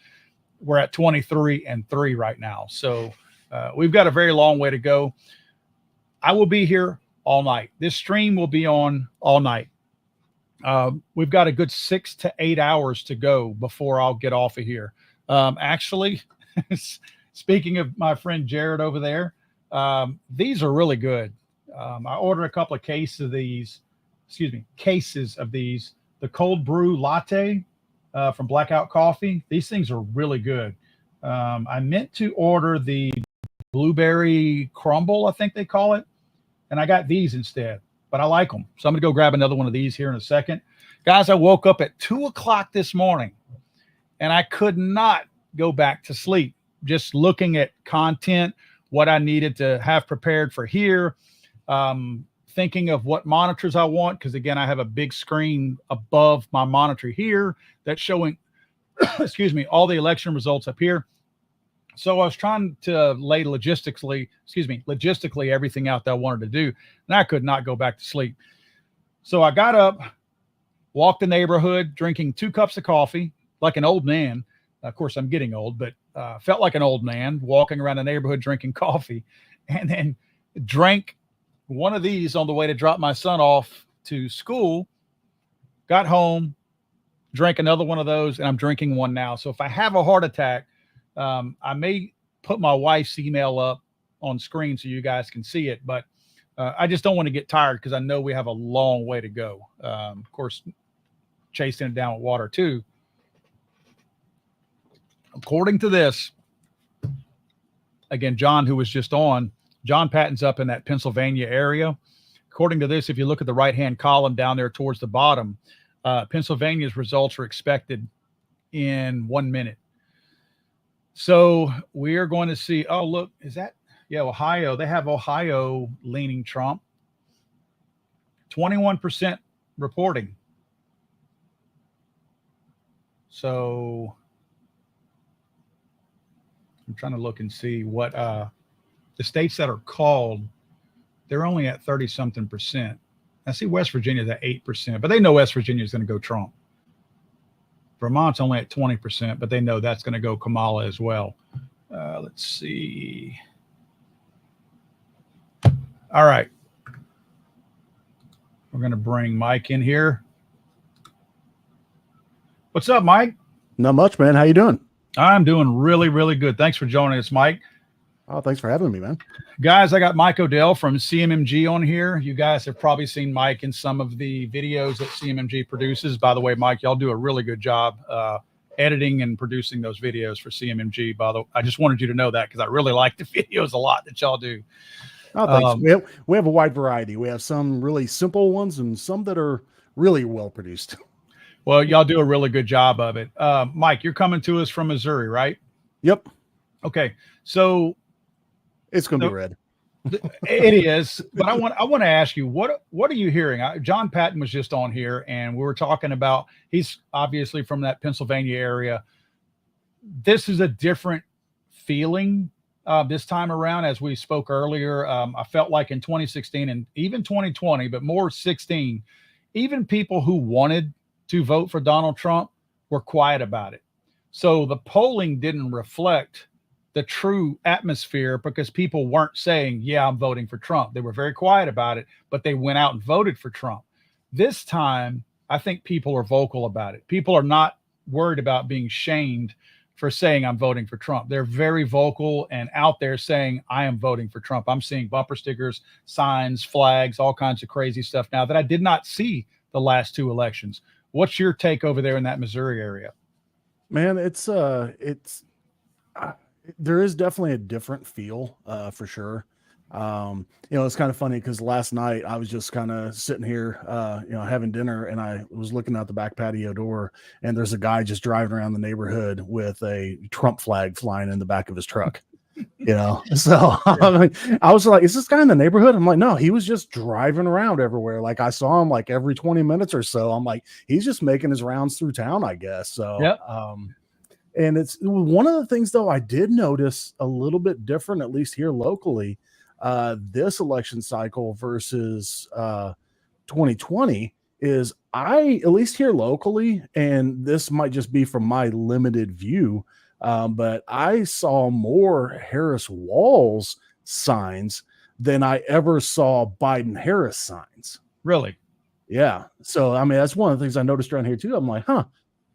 We're at 23-3 right now. So we've got a very long way to go. I will be here all night. This stream will be on all night. We've got a good 6 to 8 hours to go before I'll get off of here. Actually, speaking of my friend Jared over there, these are really good. I ordered a couple of cases of these, the cold brew latte from Blackout Coffee. These things are really good. I meant to order the blueberry crumble, I think they call it, and I got these instead, but I like them. So I'm gonna go grab another one of these here in a second. Guys, I woke up at 2 o'clock this morning and I could not go back to sleep. Just looking at content, what I needed to have prepared for here, thinking of what monitors I want, because again, I have a big screen above my monitor here that's showing, excuse me, all the election results up here. So I was trying to lay logistically everything out that I wanted to do, and I could not go back to sleep. So I got up, walked the neighborhood, drinking 2 cups of coffee like an old man. Of course, I'm getting old, but felt like an old man walking around the neighborhood drinking coffee, and then drank one of these on the way to drop my son off to school. Got home, drank another one of those, and I'm drinking one now. So if I have a heart attack, I may put my wife's email up on screen so you guys can see it, but I just don't want to get tired because I know we have a long way to go. Of course, chasing it down with water too. According to this, again, John, who was just on, John Patton's up in that Pennsylvania area. According to this, if you look at the right-hand column down there towards the bottom, Pennsylvania's results are expected in 1 minute. So we are going to see, oh, look, is that, yeah, Ohio. They have Ohio leaning Trump. 21% reporting. So I'm trying to look and see what the states that are called, they're only at 30-something%. I see West Virginia's at 8%, but they know West Virginia is going to go Trump. Vermont's only at 20%, but they know that's going to go Kamala as well. Let's see. All right. We're going to bring Mike in here. What's up, Mike? Not much, man. How you doing? I'm doing really, really good. Thanks for joining us, Mike. Oh, thanks for having me, man. Guys, I got Mike Odell from CMMG on here. You guys have probably seen Mike in some of the videos that CMMG produces. By the way, Mike, y'all do a really good job editing and producing those videos for CMMG. I just wanted you to know that because I really like the videos a lot that y'all do. Oh, thanks. We have a wide variety. We have some really simple ones and some that are really well produced. Well, y'all do a really good job of it. Mike, you're coming to us from Missouri, right? Yep. Okay. So it's going to be red. It is, but I want to ask you, what are you hearing? John Patton was just on here and we were talking about, he's obviously from that Pennsylvania area. This is a different feeling this time around. As we spoke earlier, I felt like in 2016 and even 2020, but more 16, even people who wanted to vote for Donald Trump were quiet about it. So the polling didn't reflect the true atmosphere because people weren't saying, yeah, I'm voting for Trump. They were very quiet about it, but they went out and voted for Trump. This time, I think people are vocal about it. People are not worried about being shamed for saying I'm voting for Trump. They're very vocal and out there saying, I am voting for Trump. I'm seeing bumper stickers, signs, flags, all kinds of crazy stuff now that I did not see the last two elections. What's your take over there in that Missouri area? Man, there is definitely a different feel for sure. It's kind of funny because last night I was just kind of sitting here, having dinner, and I was looking out the back patio door, and there's a guy just driving around the neighborhood with a Trump flag flying in the back of his truck. So I was like, is this guy in the neighborhood? I'm like, no, he was just driving around everywhere. Like I saw him like every 20 minutes or so. I'm like, he's just making his rounds through town, I guess. So, yep. And it's one of the things, though, I did notice a little bit different, at least here locally, this election cycle versus 2020 is at least here locally, and this might just be from my limited view, but I saw more Harris Walz signs than I ever saw Biden Harris signs. Really? Yeah. So, I mean, that's one of the things I noticed around here, too. I'm like, huh.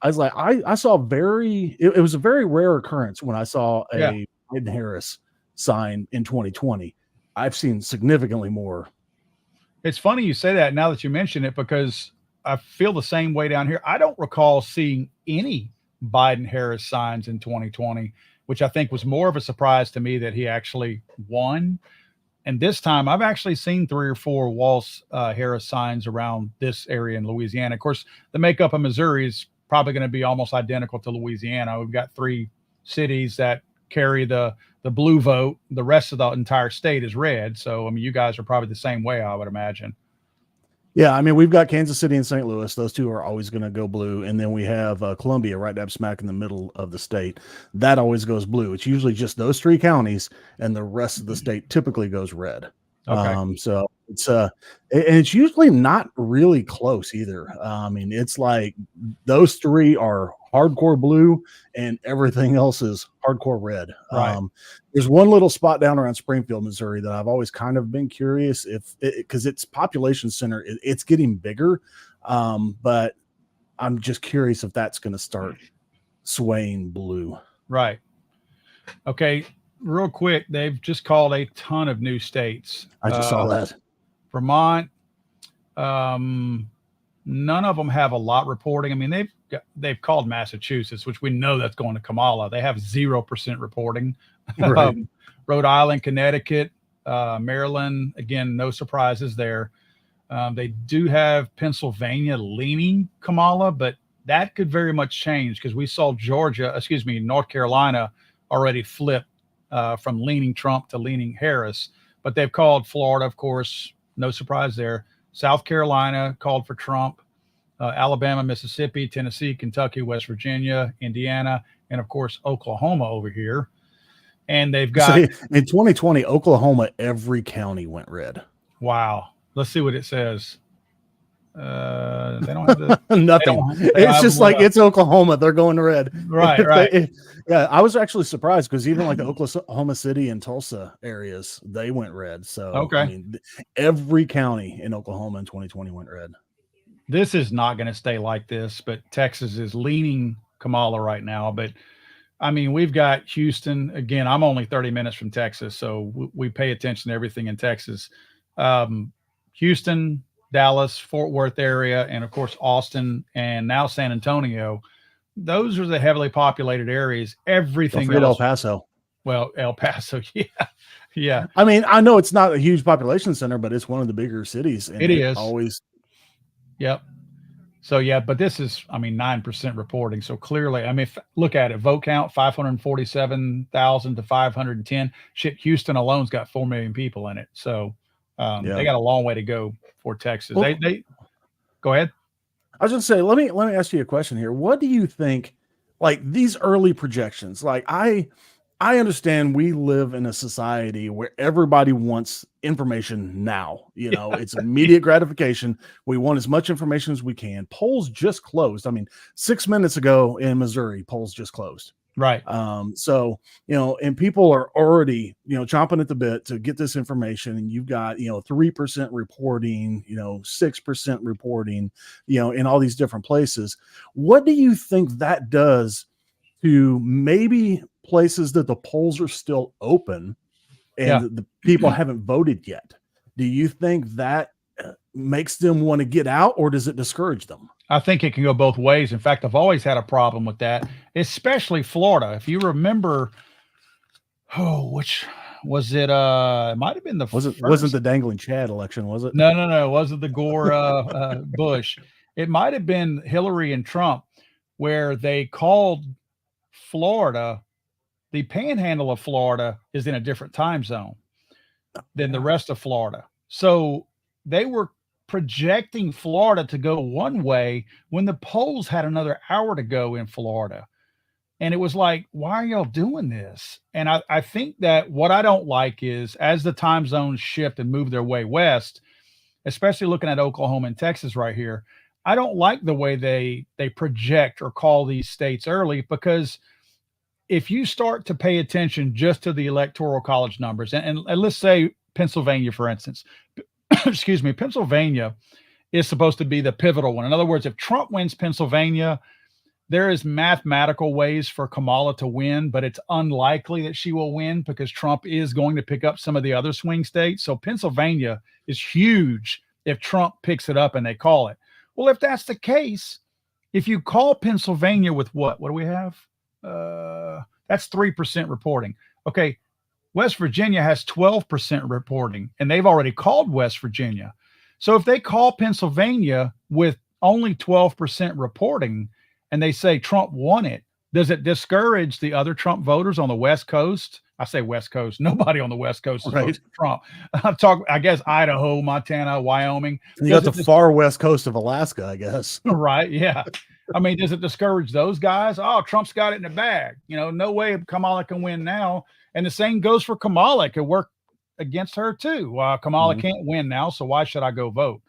I was like, I saw it was a very rare occurrence when I saw a Biden Harris sign in 2020. I've seen significantly more. It's funny you say that now that you mention it, because I feel the same way down here. I don't recall seeing any Biden Harris signs in 2020, which I think was more of a surprise to me that he actually won. And this time I've actually seen 3 or 4 Walz Harris signs around this area in Louisiana. Of course, the makeup of Missouri is probably going to be almost identical to Louisiana. We've got 3 cities that carry the blue vote. The rest of the entire state is red. So, I mean, you guys are probably the same way, I would imagine. Yeah, I mean, we've got Kansas City and St. Louis. Those 2 are always going to go blue. And then we have Columbia right up smack in the middle of the state. That always goes blue. It's usually just those 3 counties, and the rest of the state typically goes red. Okay. So it's usually not really close either. I mean, it's like those 3 are hardcore blue and everything else is hardcore red. Right. There's one little spot down around Springfield, Missouri that I've always kind of been curious because its population center, it's getting bigger. But I'm just curious if that's going to start swaying blue. Right. Okay. Real quick, they've just called a ton of new states. I just saw that. Vermont, none of them have a lot reporting. I mean, they've called Massachusetts, which we know that's going to Kamala. They have 0% reporting. Right. Rhode Island, Connecticut, Maryland, again, no surprises there. They do have Pennsylvania leaning Kamala, but that could very much change because we saw North Carolina already flip from leaning Trump to leaning Harris, but they've called Florida, of course, no surprise there. South Carolina called for Trump, Alabama, Mississippi, Tennessee, Kentucky, West Virginia, Indiana, and of course, Oklahoma over here. And they've got in 2020, Oklahoma, every county went red. Wow. Let's see what it says. They don't have the Nothing. It's just like it's Oklahoma. They're going red. Right, right. Yeah, I was actually surprised because even like the Oklahoma City and Tulsa areas, they went red. So okay. I mean, every county in Oklahoma in 2020 went red. This is not going to stay like this, but Texas is leaning Kamala right now. But I mean, we've got Houston again. I'm only 30 minutes from Texas, so we pay attention to everything in Texas. Houston, Dallas, Fort Worth area, and of course Austin, and now San Antonio. Those are the heavily populated areas. Everything Don't forget else, El Paso. Well, El Paso, yeah. I mean, I know it's not a huge population center, but it's one of the bigger cities. And it is always. Yep. So yeah, but this is, I mean, 9% reporting. So clearly, I mean, look at it. Vote count 547,000 to 510. Shit, Houston alone's got 4 million people in it. So they got a long way to go for Texas. Well, they go ahead. I was going to say, let me ask you a question here. What do you think, like these early projections? Like I understand we live in a society where everybody wants information now. You know, it's immediate gratification. We want as much information as we can. Polls just closed. I mean, 6 minutes ago in Missouri, polls just closed. Right. So, you know, and people are already, you know, chomping at the bit to get this information. And you've got, you know, 3% reporting, you know, 6% reporting, you know, in all these different places. What do you think that does to maybe places that the polls are still open and the people haven't voted yet? Do you think that makes them want to get out, or does it discourage them? I think it can go both ways. In fact, I've always had a problem with that, especially Florida. If you remember, which was it? It might have been wasn't the dangling Chad election, was it? No. It wasn't the Gore Bush. It might have been Hillary and Trump, where they called Florida. The panhandle of Florida is in a different time zone than the rest of Florida. So they were projecting Florida to go one way when the polls had another hour to go in Florida. And it was like, why are y'all doing this? And I think that what I don't like is as the time zones shift and move their way west, especially looking at Oklahoma and Texas right here, I don't like the way they project or call these states early, because if you start to pay attention just to the electoral college numbers, and let's say Pennsylvania, for instance, excuse me, Pennsylvania is supposed to be the pivotal one. In other words, if Trump wins Pennsylvania, there is mathematical ways for Kamala to win, but it's unlikely that she will win because Trump is going to pick up some of the other swing states. So Pennsylvania is huge if Trump picks it up and they call it. Well, if that's the case, if you call Pennsylvania with what do we have? That's 3% reporting. Okay. West Virginia has 12% reporting, and they've already called West Virginia. So if they call Pennsylvania with only 12% reporting and they say Trump won it, does it discourage the other Trump voters on the West Coast? I say West Coast. Nobody on the West Coast is voting for Trump. I'm talking, I guess, Idaho, Montana, Wyoming. You got the far west coast of Alaska, I guess. Right. Yeah. I mean, does it discourage those guys? Oh, Trump's got it in the bag. You know, no way Kamala can win now. And the same goes for Kamala. It could work against her too. Kamala can't win now, so why should I go vote?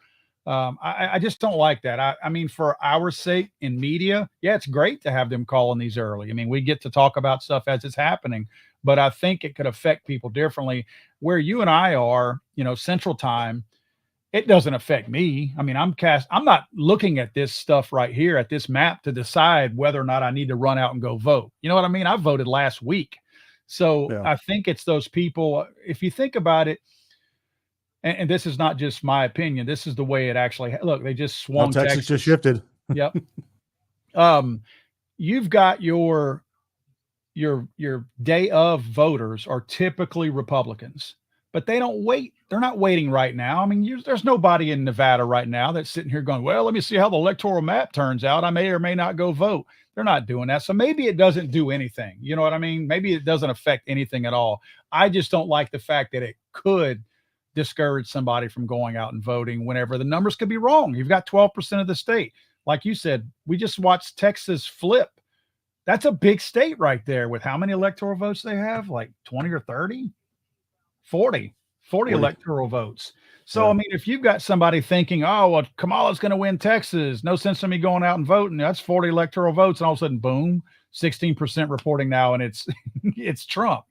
I just don't like that. I mean, for our sake in media, yeah, it's great to have them calling these early. I mean, we get to talk about stuff as it's happening, but I think it could affect people differently. Where you and I are, you know, Central Time, it doesn't affect me. I mean, I'm not looking at this stuff right here at this map to decide whether or not I need to run out and go vote. You know what I mean? I voted last week. So I think it's those people, if you think about it, and this is not just my opinion, this is the way it actually, look, they just swung. Texas just shifted. Yep. You've got your day of voters are typically Republicans, but they don't wait. They're not waiting right now. I mean, there's nobody in Nevada right now that's sitting here going, well, let me see how the electoral map turns out. I may or may not go vote. They're not doing that. So maybe it doesn't do anything. You know what I mean? Maybe it doesn't affect anything at all. I just don't like the fact that it could discourage somebody from going out and voting whenever the numbers could be wrong. You've got 12% of the state. Like you said, we just watched Texas flip. That's a big state right there with how many electoral votes they have, like 20 or 30, 40. 40 40. electoral votes. So, Yeah. I mean, if you've got somebody thinking, oh, well, Kamala's going to win Texas, no sense in me going out and voting. That's 40 electoral votes. And all of a sudden, boom, 16% reporting now. And it's, it's Trump,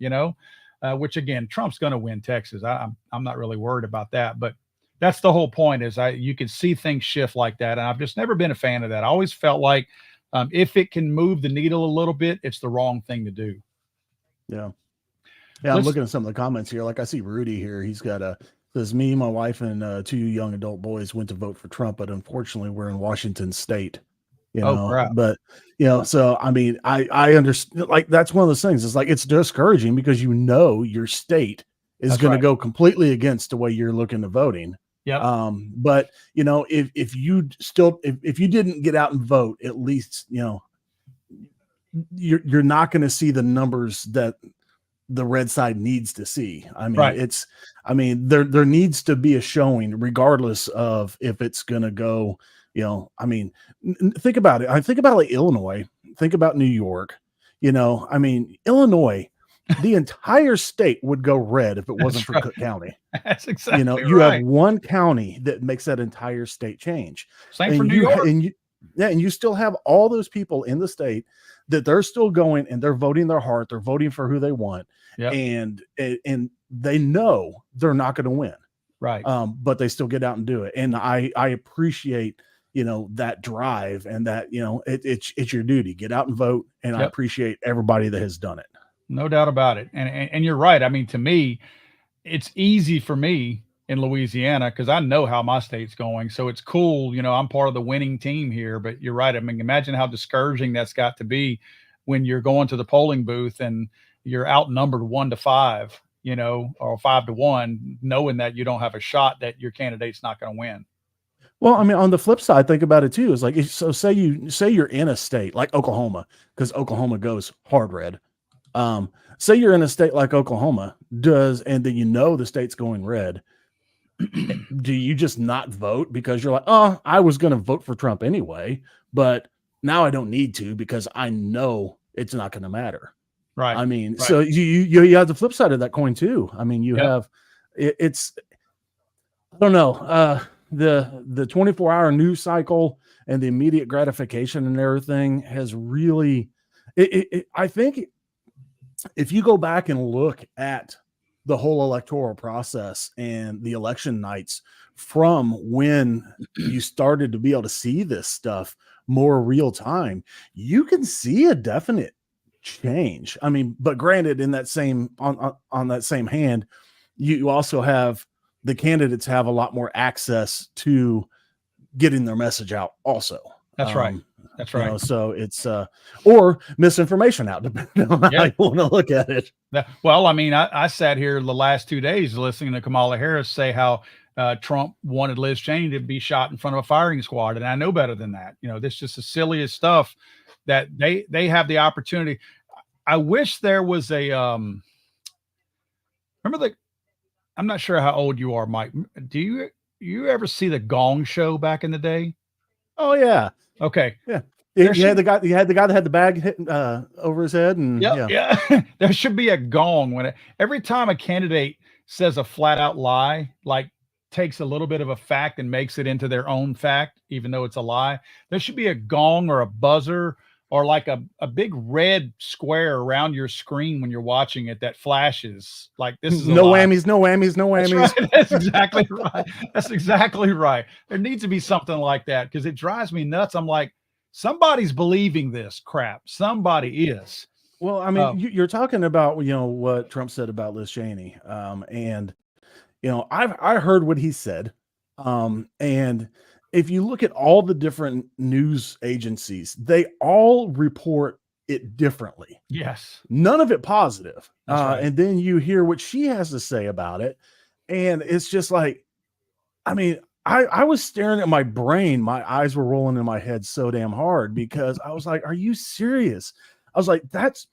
which again, Trump's going to win Texas. I'm not really worried about that, but that's the whole point is you can see things shift like that. And I've just never been a fan of that. I always felt like if it can move the needle a little bit, it's the wrong thing to do. Yeah. Yeah. I'm looking at some of the comments here. Like I see Rudy here. He's got says me, my wife, and 2 young adult boys went to vote for Trump, but unfortunately we're in Washington State, crap. but so, I mean, I understand, like, that's one of those things. It's like, it's discouraging because, your state is going to go completely against the way you're looking to voting. Yeah. But if you didn't get out and vote, at least, you're not going to see the numbers that the red side needs to see. I mean, there needs to be a showing regardless of if it's going to go, I mean, think about it. I think about like Illinois, think about New York, I mean, Illinois, the entire state would go red if it wasn't for Cook County. That's exactly you have one county that makes that entire state change. Same for New York. And you still have all those people in the state that they're still going and they're voting their heart. They're voting for who they want. Yep. And they know they're not going to win. Right. But they still get out and do it. And I appreciate, that drive and that, it's your duty. Get out and vote. And I appreciate everybody that has done it. No doubt about it. And you're right. I mean, to me, it's easy for me in Louisiana because I know how my state's going. So it's cool. I'm part of the winning team here, but you're right. I mean, imagine how discouraging that's got to be when you're going to the polling booth and you're outnumbered 1-5, or 5-1, knowing that you don't have a shot, that your candidate's not going to win. Well, I mean, on the flip side, think about it too. Is like, say you're in a state like Oklahoma, because Oklahoma goes hard red. Say you're in a state like Oklahoma and then the state's going red. Do you just not vote because you're like, oh, I was going to vote for Trump anyway, but now I don't need to because I know it's not going to matter. Right. I mean, so you have the flip side of that coin too. I mean, you have it's, I don't know, the 24-hour news cycle and the immediate gratification and everything has really, I think if you go back and look at the whole electoral process and the election nights from when you started to be able to see this stuff more real time, you can see a definite change. I mean, but granted, in that same on that same hand, you also have the candidates have a lot more access to getting their message out also. That's right. That's right. So it's or misinformation out, depending on how you want to look at it. Well, I mean, I sat here the last 2 days listening to Kamala Harris say how Trump wanted Liz Cheney to be shot in front of a firing squad, and I know better than that. This is just the silliest stuff that they have the opportunity. I wish there was a remember I'm not sure how old you are, Mike. Do you ever see the Gong Show back in the day? Oh yeah. Okay. Yeah. You had the guy that had the bag hitting over his head, and yeah. There should be a gong every time a candidate says a flat out lie, like takes a little bit of a fact and makes it into their own fact, even though it's a lie. There should be a gong or a buzzer or like a big red square around your screen when you're watching it that flashes like this is no whammies, no whammies, no whammies. That's exactly right. That's exactly right. There needs to be something like that because it drives me nuts. I'm like, somebody's believing this crap. Somebody is. Well, I mean, you're talking about, what Trump said about Liz Cheney. And, I heard what he said. And if you look at all the different news agencies, they all report it differently. Yes. None of it positive. Right. And then you hear what she has to say about it. And it's just like, I mean, I was staring at my brain. My eyes were rolling in my head so damn hard because I was like, are you serious? I was like, that's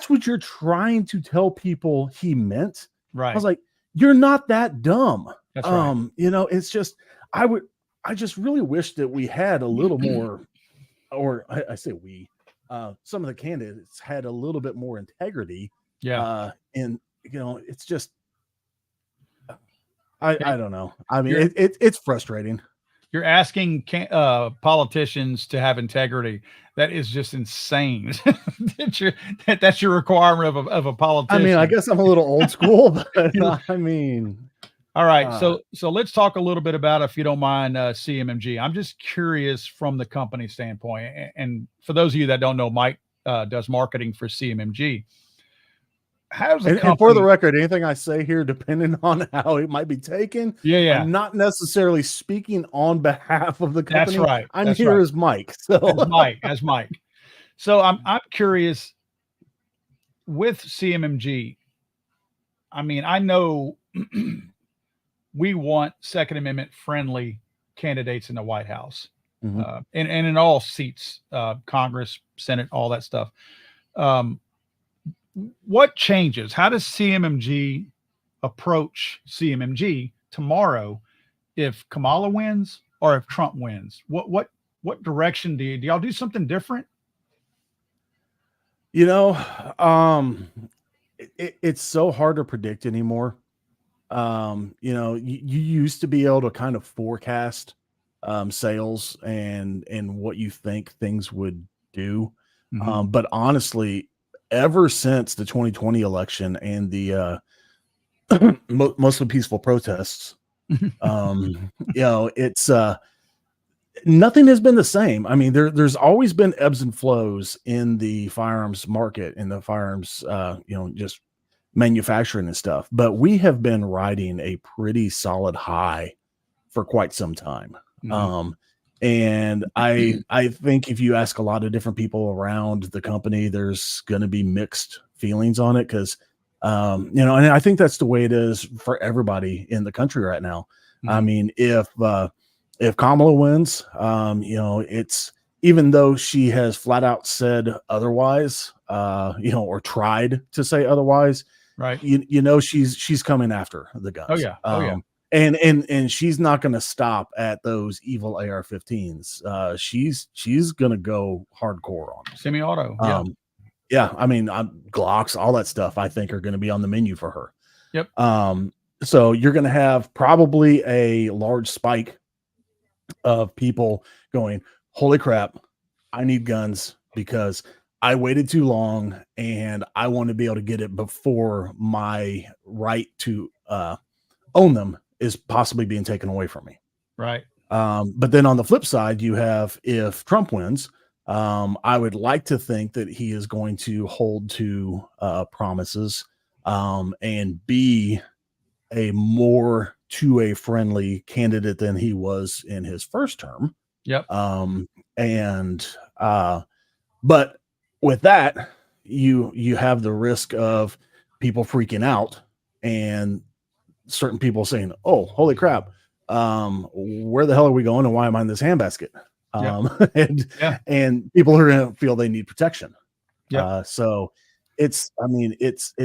what you're trying to tell people he meant. Right. I was like, you're not that dumb. That's right. It's just, I just really wish that we had a little more, or I say we, some of the candidates had a little bit more integrity. Yeah. And it's just, I don't know. I mean, You're- it's frustrating. You're asking politicians to have integrity. That is just insane. That's your requirement of a I politician. mean, I guess I'm a little old school, but I mean, All right, so let's talk a little bit about, if you don't mind, CMMG. I'm just curious from the company standpoint, and for those of you that don't know, Mike does marketing for CMMG. How's the company? and for the record, anything I say here, depending on how it might be taken, Yeah. I'm not necessarily speaking on behalf of the company. That's right. I'm That's here right. as Mike. So as Mike. So I'm curious with CMMG. I mean, I know we want Second Amendment friendly candidates in the White House, Mhm. and in all seats, Congress, Senate, all that stuff. What changes? How does CMMG approach CMMG tomorrow if Kamala wins or if Trump wins? What direction do y'all do something different? You know, it's so hard to predict anymore. You know, you used to be able to kind of forecast sales and what you think things would do. Mhm. But honestly, ever since the 2020 election and the mostly peaceful protests, you know, it's nothing has been the same. I mean, there's always been ebbs and flows in the firearms market, in the firearms, you know, just manufacturing and stuff. But we have been riding a pretty solid high for quite some time. Mhm. And I think if you ask a lot of different people around the company, there's going to be mixed feelings on it because, you know, and I think that's the way it is for everybody in the country right now. I Mhm. mean, if Kamala wins, you know, it's even though she has flat out said otherwise, you know, or tried to say otherwise, Right. you know, she's coming after the guns. Oh yeah. Oh yeah. And she's not going to stop at those evil AR-15s. She's going to go hardcore on them. Semi-auto. Yeah. Yeah, I mean, Glocks, all that stuff, I think are going to be on the menu for her. Yep. So you're going to have probably a large spike of people going, holy crap, I need guns because I waited too long and I want to be able to get it before my right to own them is possibly being taken away from me. Right. But then on the flip side, you have, if Trump wins, I would like to think that he is going to hold to promises and be a more two-way friendly candidate than he was in his first term. Yep. But with that, you have the risk of people freaking out and certain people saying, "Oh, holy crap, where the hell are we going, and why am I in this handbasket?" And people are going to feel they need protection. So it's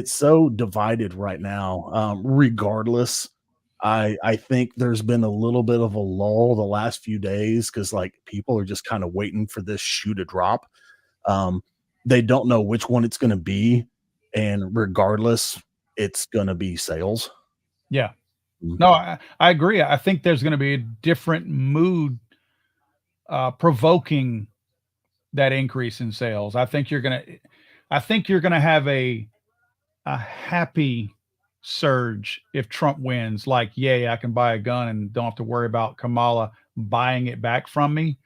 so divided right now. Regardless, I think there's been a little bit of a lull the last few days because like people are just kind of waiting for this shoe to drop. They don't know which one it's going to be, and regardless, it's going to be sales. Yeah. No, I agree. I think there's going to be a different mood provoking that increase in sales. I think you're going to have a happy surge if Trump wins. Like, yay, I can buy a gun and don't have to worry about Kamala buying it back from me.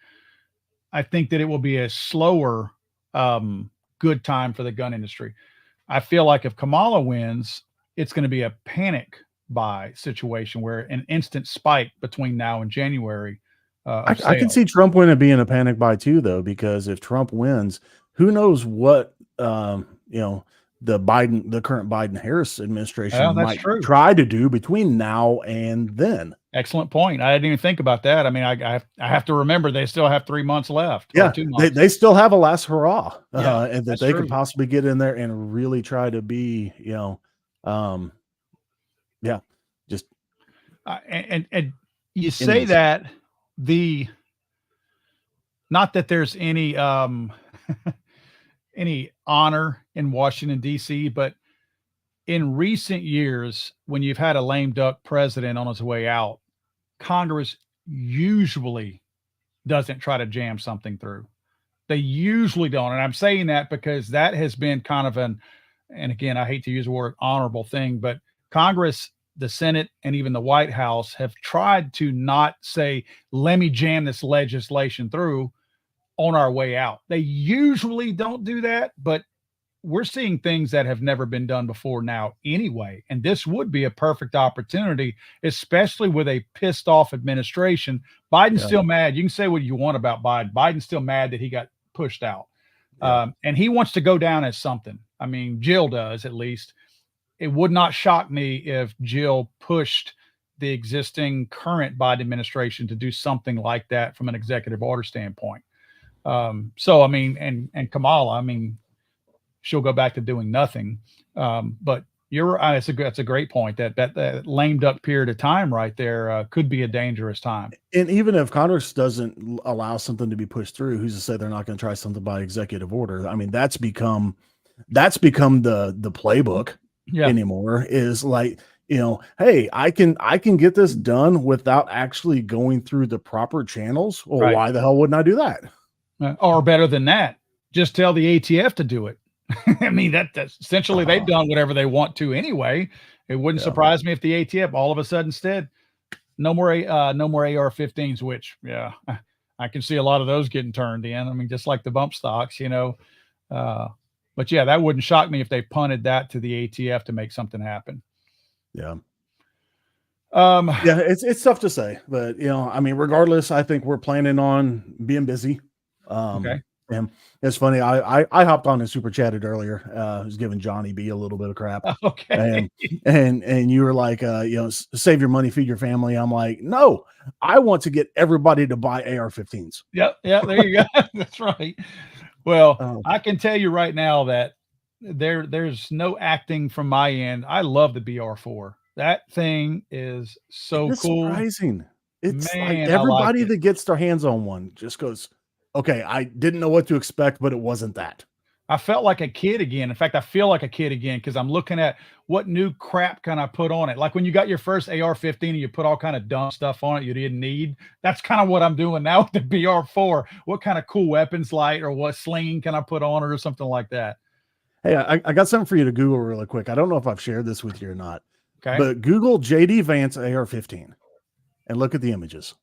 I think that it will be a slower, good time for the gun industry. I feel like if Kamala wins, it's going to be a panic buy situation where an instant spike between now and January. I can see Trump winning being a panic buy too, though, because if Trump wins, who knows what you know, the current Biden-Harris administration might try to do between now and then. Excellent point. I didn't even think about that. I mean, I have to remember they still have 3 months left. Yeah, 2 months. They still have a last hurrah, and that they true. could possibly get in there and really try to be, you know, yeah, just and you say that not that there's any any honor in Washington D.C., but in recent years, when you've had a lame duck president on his way out, Congress usually doesn't try to jam something through. They usually don't. And I'm saying that because that has been kind of and again, I hate to use the word honorable thing, but Congress, the Senate, and even the White House have tried to not say, let me jam this legislation through on our way out. They usually don't do that, but we're seeing things that have never been done before now anyway. And this would be a perfect opportunity, especially with a pissed off administration. Biden's still mad. You can say what you want about Biden. Biden's still mad that he got pushed out. And he wants to go down as something. I mean, Jill does, at least. It would not shock me if Jill pushed the existing current Biden administration to do something like that from an executive order standpoint. So, I mean, and Kamala, I mean, she'll go back to doing nothing. But it's a great point that lame duck period of time right there could be a dangerous time. And even if Congress doesn't allow something to be pushed through, who's to say they're not going to try something by executive order? I mean, that's become the playbook anymore, is like, hey, I can get this done without actually going through the proper channels. Well, why the hell wouldn't I do that? Or better than that, just tell the ATF to do it. I mean, that's essentially they've done whatever they want to anyway. It wouldn't surprise me if the ATF all of a sudden said no more AR-15s, which I can see a lot of those getting turned in. I mean, just like the bump stocks, but yeah, that wouldn't shock me if they punted that to the ATF to make something happen. Yeah. It's tough to say, but I mean, regardless, I think we're planning on being busy. Okay. And it's funny. I hopped on and super chatted earlier. I was giving Johnny B a little bit of crap. Okay. And you were like, save your money, feed your family. I'm like, no, I want to get everybody to buy AR-15s. Yep. Yeah. There you go. That's right. Well, I can tell you right now that there's no acting from my end. I love the BR4. That thing is so cool. Surprising. It's like everybody that gets their hands on one just goes, okay, I didn't know what to expect, but it wasn't that. I felt like a kid again. In fact, I feel like a kid again because I'm looking at what new crap can I put on it. Like when you got your first AR-15 and you put all kind of dumb stuff on it you didn't need. That's kind of what I'm doing now with the BR4. What kind of cool weapons light or what slinging can I put on it or something like that? Hey, I got something for you to Google really quick. I don't know if I've shared this with you or not. Okay. But Google JD Vance AR-15 and look at the images.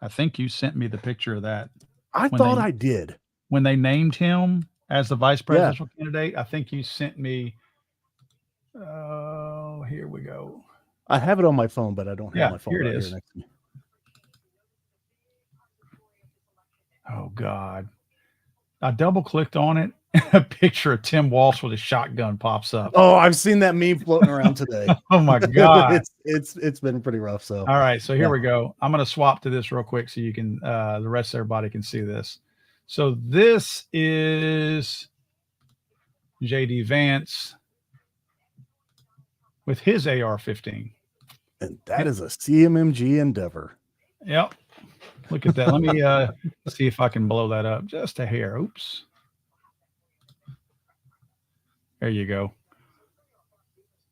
I think you sent me the picture of that. I thought I did. When they named him as the vice presidential candidate, I think you sent me. Oh, here we go. I have it on my phone, but I don't have my phone. Here it right is. Here next to me. Oh God. I double clicked on it. A picture of Tim Walsh with a shotgun pops up. Oh, I've seen that meme floating around today. Oh my God. It's been pretty rough. So all right. So here we go. I'm going to swap to this real quick so you can the rest of everybody can see this. So this is JD Vance with his AR-15. And that is a CMMG Endeavor. Yep. Look at that. Let me see if I can blow that up just a hair. Oops. There you go.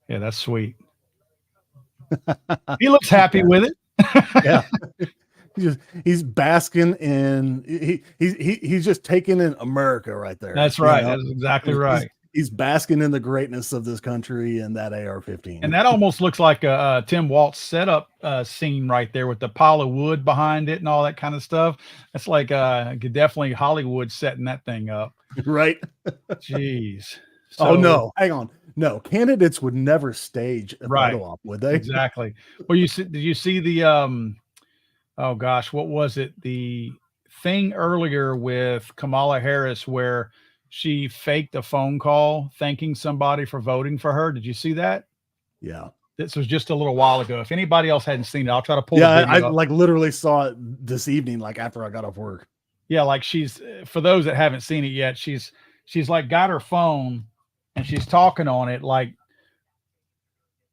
Yeah, that's sweet. He looks happy with it. Yeah. He's basking in he's just taking in America right there. That's right. That's exactly right. He's basking in the greatness of this country and that AR-15. And that almost looks like a Tim Waltz setup scene right there with the pile of wood behind it and all that kind of stuff. That's like definitely Hollywood setting that thing up. Right. Jeez. So, no, hang on. No, candidates would never stage a photo op, would they? Exactly. Well, did you see the oh gosh, what was it? The thing earlier with Kamala Harris where she faked a phone call thanking somebody for voting for her. Did you see that? Yeah. This was just a little while ago. If anybody else hadn't seen it, I'll try to pull the video up. Like literally saw it this evening, like after I got off work. Yeah, like she's, for those that haven't seen it yet, she's like got her phone and she's talking on it like,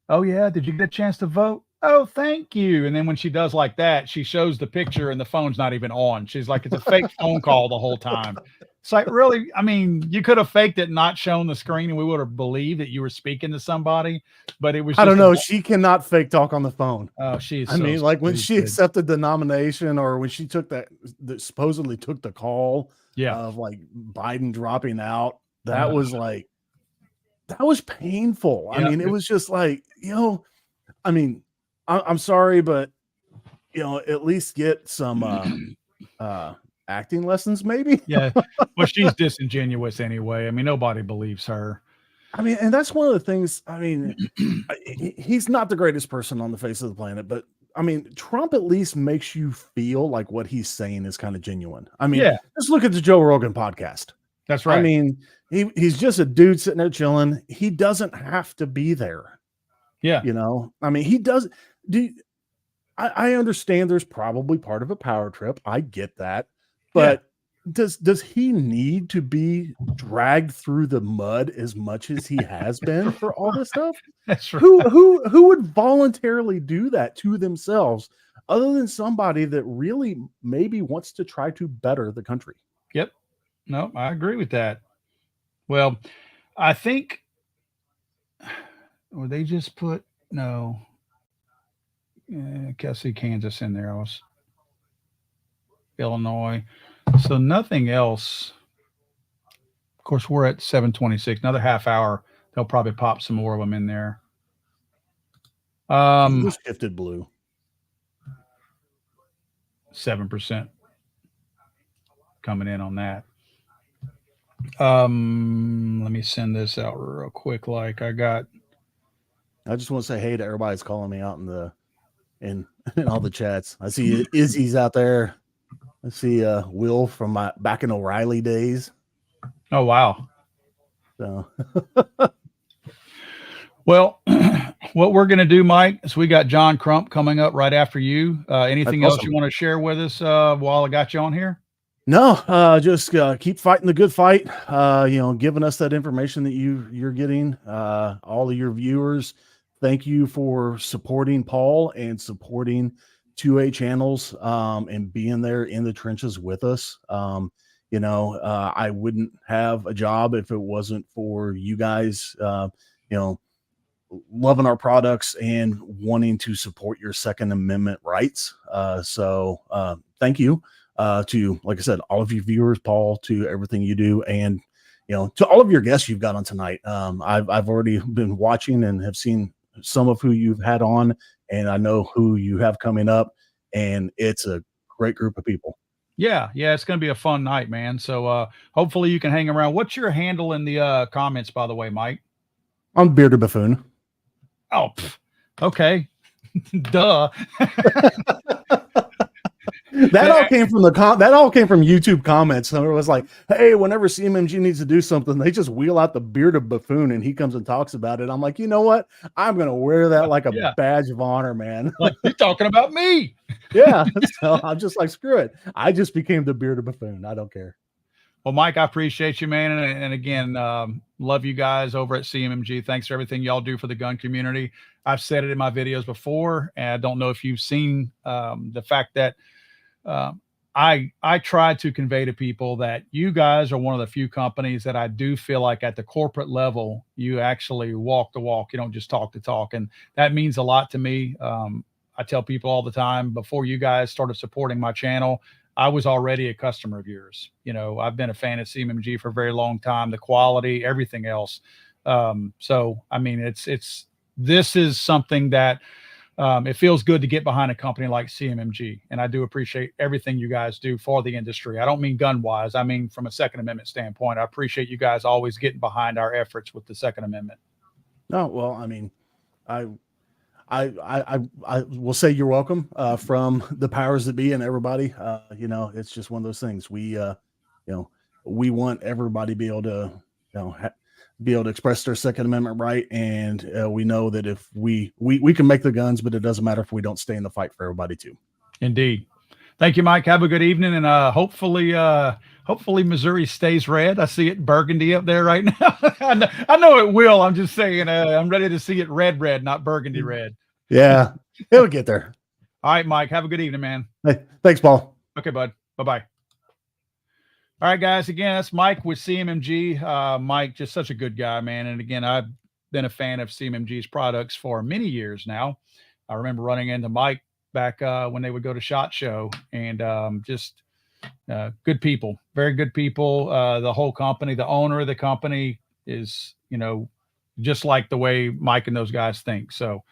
oh yeah, did you get a chance to vote? Oh, thank you. And then when she does like that, she shows the picture and the phone's not even on. She's like, it's a fake phone call the whole time. It's like, really, I mean, you could have faked it, not shown the screen, and we would have believed that you were speaking to somebody, but it was I just don't know. She cannot fake talk on the phone. Oh, she's I mean, like when she accepted the nomination, or when she took that supposedly took the call of like Biden dropping out, that was like, that was painful. I mean, it was just like, I mean, I'm sorry, but at least get some acting lessons, maybe. Yeah, well, she's disingenuous anyway. I mean, nobody believes her. I mean, and that's one of the things. I mean, he's not the greatest person on the face of the planet, but I mean, Trump at least makes you feel like what he's saying is kind of genuine. I mean, just look at the Joe Rogan podcast. That's right. I mean, he's just a dude sitting there chilling. He doesn't have to be there. Yeah. I mean, he does. I understand there's probably part of a power trip. I get that. But does he need to be dragged through the mud as much as he has been for all this stuff? That's right. Who would voluntarily do that to themselves other than somebody that really maybe wants to try to better the country? Yep. No, I agree with that. Well, I think they just put Kelsey, Kansas in there. I was Illinois. So nothing else. Of course, we're at 7:26. Another half hour. They'll probably pop some more of them in there. Just shifted blue. 7% coming in on that. Let me send this out real quick. I just want to say hey to everybody that's calling me out in all the chats. I see Izzy's out there. I see Will from my back in O'Reilly days. Oh, wow. So well, what we're going to do, Mike, is we got John Crump coming up right after you. Anything else you want to share with us while I got you on here? No, just keep fighting the good fight. Giving us that information that you're getting. All of your viewers, thank you for supporting Paul and supporting 2A channels and being there in the trenches with us. I wouldn't have a job if it wasn't for you guys, loving our products and wanting to support your Second Amendment rights. So thank you to, like I said, all of you viewers, Paul, to everything you do, and to all of your guests you've got on tonight. I've already been watching and have seen some of who you've had on, and I know who you have coming up, and it's a great group of people. Yeah, it's going to be a fun night, man. So hopefully you can hang around. What's your handle in the comments, by the way, Mike? I'm Bearded Buffoon. Oh, okay. Duh. That all came from YouTube comments. So it was like, hey, whenever CMMG needs to do something, they just wheel out the Bearded Buffoon and he comes and talks about it. I'm like, you know what? I'm going to wear that like a badge of honor, man. Like, you're talking about me. Yeah. So I'm just like, screw it. I just became the Bearded Buffoon. I don't care. Well, Mike, I appreciate you, man. And again, love you guys over at CMMG. Thanks for everything y'all do for the gun community. I've said it in my videos before, and I don't know if you've seen the fact that I try to convey to people that you guys are one of the few companies that I do feel like at the corporate level, you actually walk the walk. You don't just talk the talk. And that means a lot to me. I tell people all the time, before you guys started supporting my channel, I was already a customer of yours. I've been a fan of CMMG for a very long time, the quality, everything else. So, I mean, this is something that it feels good to get behind a company like CMMG. And I do appreciate everything you guys do for the industry. I don't mean gun wise. I mean, from a Second Amendment standpoint, I appreciate you guys always getting behind our efforts with the Second Amendment. No, well, I mean, I will say you're welcome from the powers that be and everybody. It's just one of those things. We want everybody to be able to, be able to express their Second Amendment right. And we know that if we can make the guns, but it doesn't matter if we don't stay in the fight for everybody too. Indeed. Thank you, Mike. Have a good evening. And hopefully Missouri stays red. I see it burgundy up there right now. I know it will. I'm just saying, I'm ready to see it red, not burgundy red. Yeah, it'll get there. All right, Mike. Have a good evening, man. Hey, thanks, Paul. Okay, bud. Bye-bye. All right, guys. Again, that's Mike with CMMG. Mike, just such a good guy, man. And again, I've been a fan of CMMG's products for many years now. I remember running into Mike back when they would go to SHOT Show, and just good people, very good people. The whole company, the owner of the company is, just like the way Mike and those guys think. So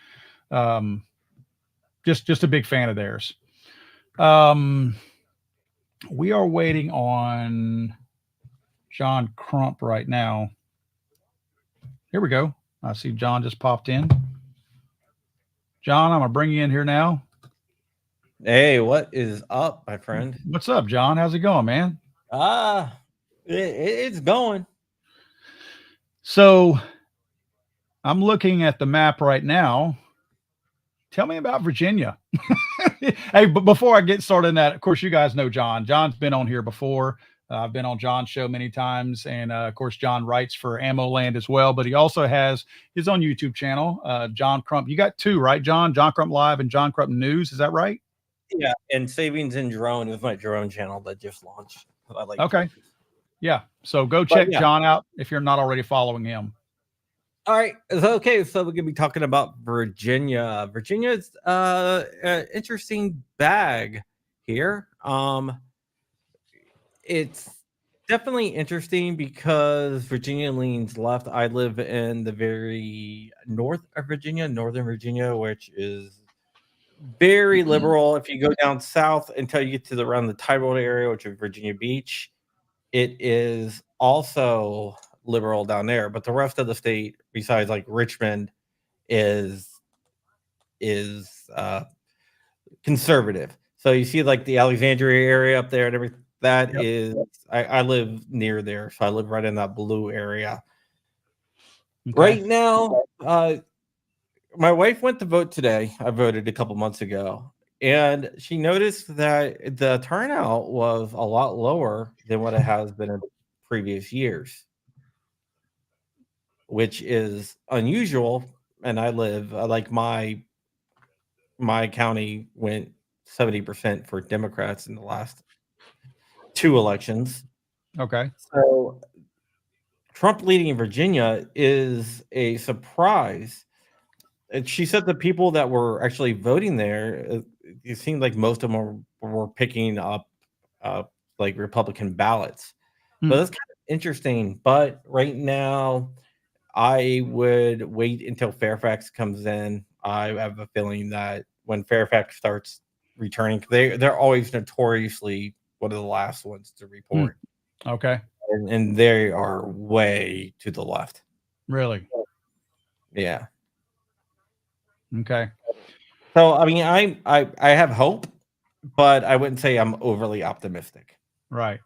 just a big fan of theirs. We are waiting on John Crump right now. Here we go. I see John just popped in. John, I'm going to bring you in here now. Hey, what is up, my friend? What's up, John? How's it going, man? It's going. So I'm looking at the map right now. Tell me about Virginia. Hey, but before I get started in that, of course, you guys know John. John's been on here before. I've been on John's show many times. And of course, John writes for Ammo Land as well, but he also has his own YouTube channel, John Crump. You got two, right, John? John Crump Live and John Crump News. Is that right? Yeah. And Savings in Drone is my drone channel that just launched. I like Okay. drones. Yeah. So go check yeah. John out if you're not already following him. All right. Okay. So we're going to be talking about Virginia. Virginia's an interesting bag here. It's definitely interesting because Virginia leans left. I live in the very north of Virginia, Northern Virginia, which is very liberal. If you go down south until you get to around the Tyrol area, which is Virginia Beach, it is also liberal down there. But the rest of the state, besides like Richmond, is conservative. So you see like the Alexandria area up there and everything. That Yep. is, I live near there, so I live right in that blue area. Okay. Right now, my wife went to vote today. I voted a couple months ago, and she noticed that the turnout was a lot lower than what it has been in previous years, which is unusual. And I live like my county went 70% for Democrats in the last 2 elections. Okay. So Trump leading in Virginia is a surprise. And she said the people that were actually voting there, it seemed like most of them were picking up like Republican ballots. Hmm. So that's kind of interesting. But right now, I would wait until Fairfax comes in. I have a feeling that when Fairfax starts returning, they're always notoriously one of the last ones to report. Okay. And they are way to the left. Really? Yeah. Okay. So I mean, I have hope, but I wouldn't say I'm overly optimistic. Right.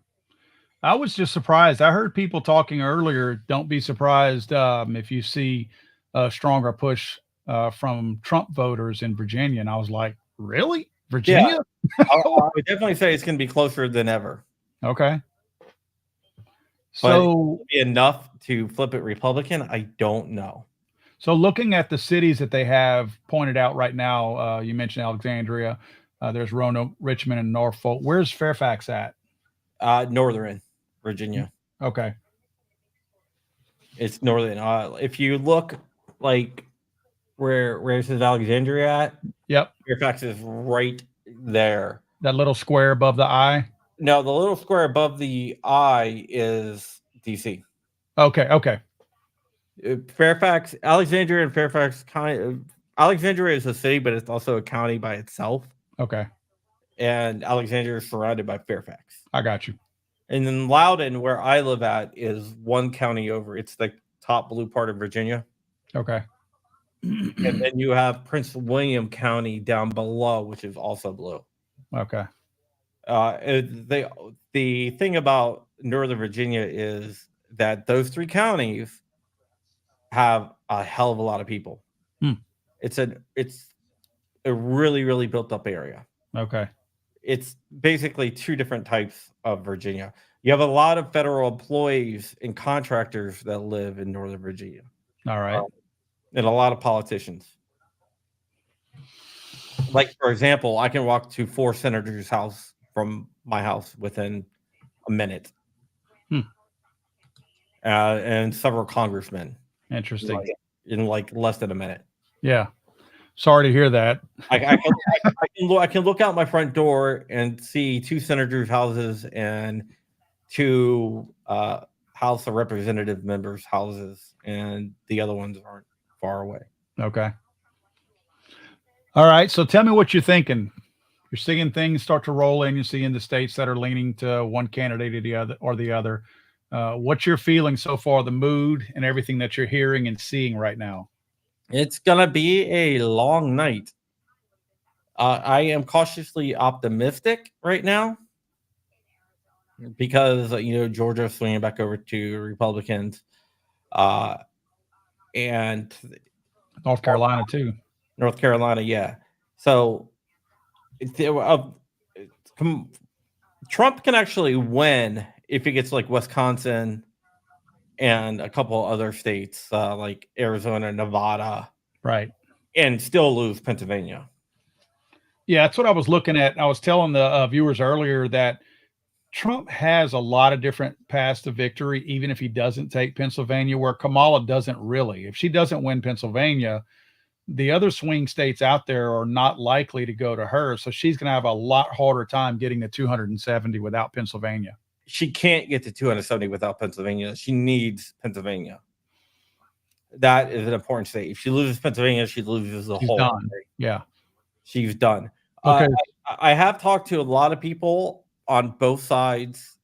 I was just surprised. I heard people talking earlier. Don't be surprised if you see a stronger push from Trump voters in Virginia. And I was like, really? Virginia? I would definitely say it's going to be closer than ever. Okay. But So will it be enough to flip it Republican? I don't know. So looking at the cities that they have pointed out right now, you mentioned Alexandria. There's Roanoke, Richmond, and Norfolk. Where's Fairfax at? Northern Virginia. Okay. It's northern. If you look like where is Alexandria at? Yep. Fairfax is right there. That little square above the I. No, the little square above the I is DC. Okay. Okay. Fairfax, Alexandria, and Fairfax Alexandria is a city, but it's also a county by itself. Okay. And Alexandria is surrounded by Fairfax. I got you. And then Loudoun, where I live at, is one county over. It's the top blue part of Virginia. Okay. And then you have Prince William County down below, which is also blue. Okay. The thing about Northern Virginia is that those 3 counties have a hell of a lot of people. Hmm. It's a really, really built up area. Okay. It's basically 2 different types of Virginia. You have a lot of federal employees and contractors that live in Northern Virginia. All right. And a lot of politicians. Like, for example, I can walk to 4 senators' house from my house within a minute. Hmm. And several congressmen Interesting. in like less than a minute. Yeah. Sorry to hear that. I can look out my front door and see 2 senators' houses and 2 House of Representative members' houses, and the other ones aren't far away. Okay. All right. So tell me what you're thinking. You're seeing things start to roll in. You're seeing the states that are leaning to one candidate or the other. What's your feeling so far, the mood and everything that you're hearing and seeing right now? It's gonna be a long night. I am cautiously optimistic right now because Georgia's swinging back over to Republicans, and North Carolina too. North Carolina, yeah. So Trump can actually win if he gets like Wisconsin and a couple other states like Arizona, Nevada, Right. and still lose Pennsylvania. Yeah, that's what I was looking at. I was telling the viewers earlier that Trump has a lot of different paths to victory, even if he doesn't take Pennsylvania, where Kamala doesn't really. If she doesn't win Pennsylvania, the other swing states out there are not likely to go to her. So she's going to have a lot harder time getting to 270 without Pennsylvania. She can't get to 270 without Pennsylvania. She needs Pennsylvania. That is an important state. If she loses Pennsylvania, she loses the whole state. Yeah. She's done. Okay. I have talked to a lot of people on both sides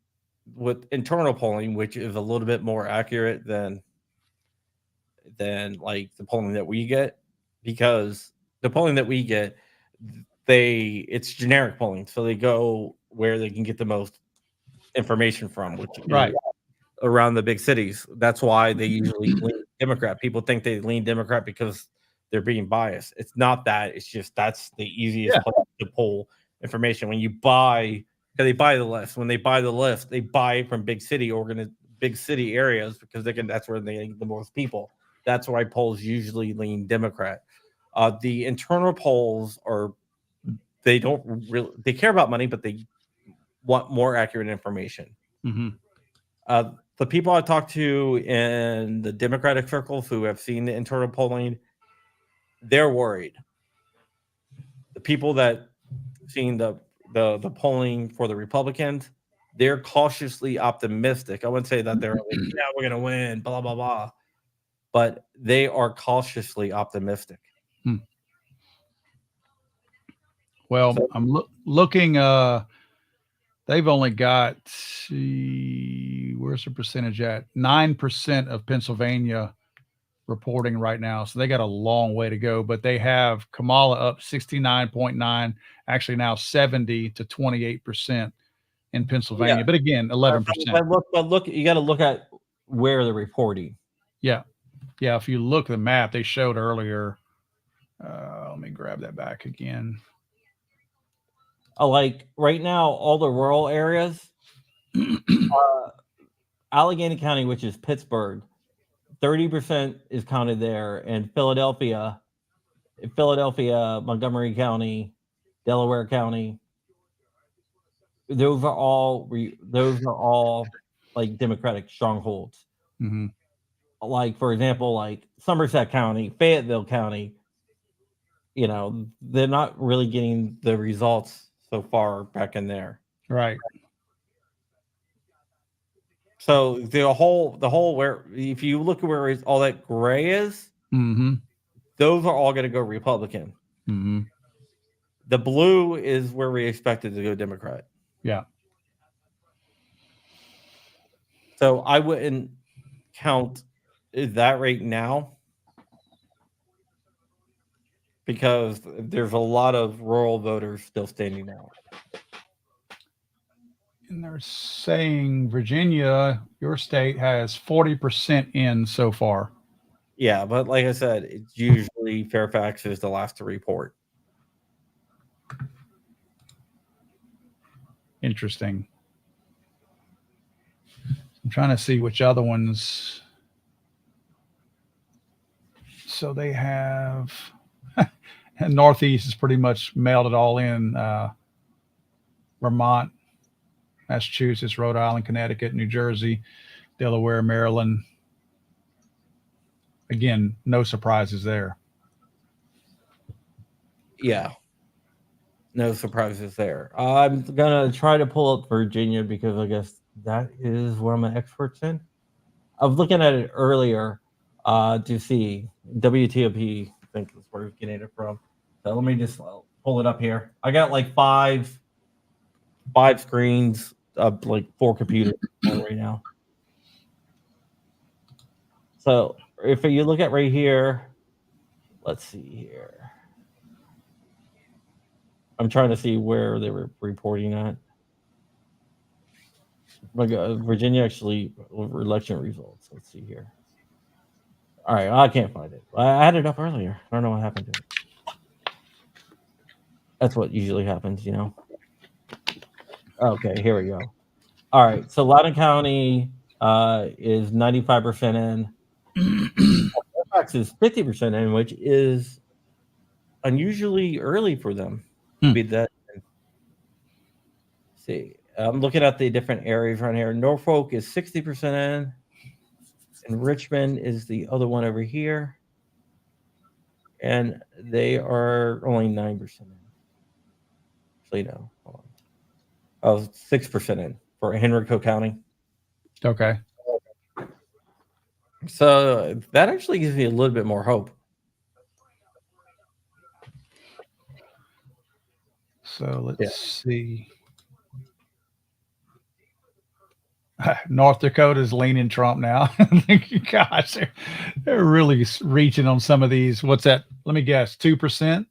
with internal polling, which is a little bit more accurate than like the polling that we get, because the polling that we get, it's generic polling, so they go where they can get the most information from, which right around the big cities. That's why they usually lean Democrat. People think they lean Democrat because they're being biased. It's not that. It's just that's the easiest place to pull information. When you buy, because they buy the list. When they buy the list, they buy from big city areas because that's where they get the most people. That's why polls usually lean Democrat. The internal polls they care about money, but they want more accurate information. Mm-hmm. The people I talked to in the Democratic circles who have seen the internal polling, they're worried. The people that seen the polling for the Republicans, they're cautiously optimistic. I wouldn't say that they're like, yeah, we're gonna win, blah blah blah, but they are cautiously optimistic. Well, so, I'm looking. They've only got, where's the percentage at? 9% of Pennsylvania reporting right now. So they got a long way to go, but they have Kamala up 69.9, actually now 70 to 28% in Pennsylvania. Yeah. But again, 11%. But look, you got to look at where they're reporting. Yeah. Yeah. If you look at the map they showed earlier, let me grab that back again. Like right now, all the rural areas, Allegheny County, which is Pittsburgh, 30% is counted there, and Philadelphia, Montgomery County, Delaware County, those are all like Democratic strongholds. Mm-hmm. Like for example, like Somerset County, Fayetteville County, they're not really getting the results so far back in there. Right. So the whole where if you look at where all that gray is, mm-hmm. those are all going to go Republican. Mm-hmm. The blue is where we expected to go Democrat. Yeah. So I wouldn't count that right now, because there's a lot of rural voters still standing out. And they're saying Virginia, your state, has 40% in so far. Yeah, but like I said, it's usually Fairfax is the last to report. Interesting. I'm trying to see which other ones. So they have... And Northeast has pretty much mailed it all in. Vermont Massachusetts, Rhode Island, Connecticut, New Jersey, Delaware, Maryland. Again, no surprises there. Yeah. No surprises there. I'm gonna try to pull up Virginia because I guess that is where I'm an expert in. I was looking at it earlier to see WTOP. I think that's where we're getting it from. So let me just pull it up here. I got like five screens, like 4 computers right now. So if you look at right here, let's see here. I'm trying to see where they were reporting at. Like Virginia actually election results. Let's see here. All right, I can't find it. I had it up earlier. I don't know what happened to it. That's what usually happens, you know. Okay, here we go. All right, so Loudoun County is 95% in. Fairfax is 50% in, which is unusually early for them to be that. Let's see, I'm looking at the different areas around here. Norfolk is 60% in, and Richmond is the other one over here, and they are only 9% in. Actually, no, hold on. Oh, 6% in for Henrico County. Okay. So that actually gives me a little bit more hope. So let's see. North Dakota's leaning Trump now. Gosh, they're really reaching on some of these. What's that? Let me guess. 2%?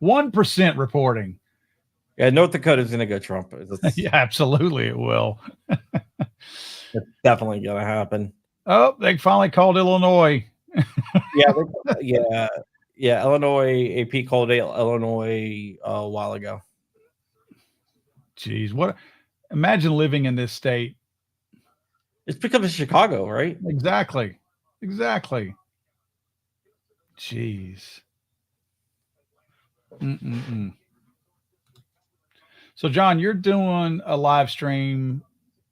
1% reporting. Yeah, North Dakota's going to go Trump. Yeah, absolutely it will. It's definitely going to happen. Oh, they finally called Illinois. Yeah. Illinois, AP called Illinois a while ago. Jeez, what? Imagine living in this state. It's becoming Chicago, right? Exactly. Jeez. So, John, you're doing a live stream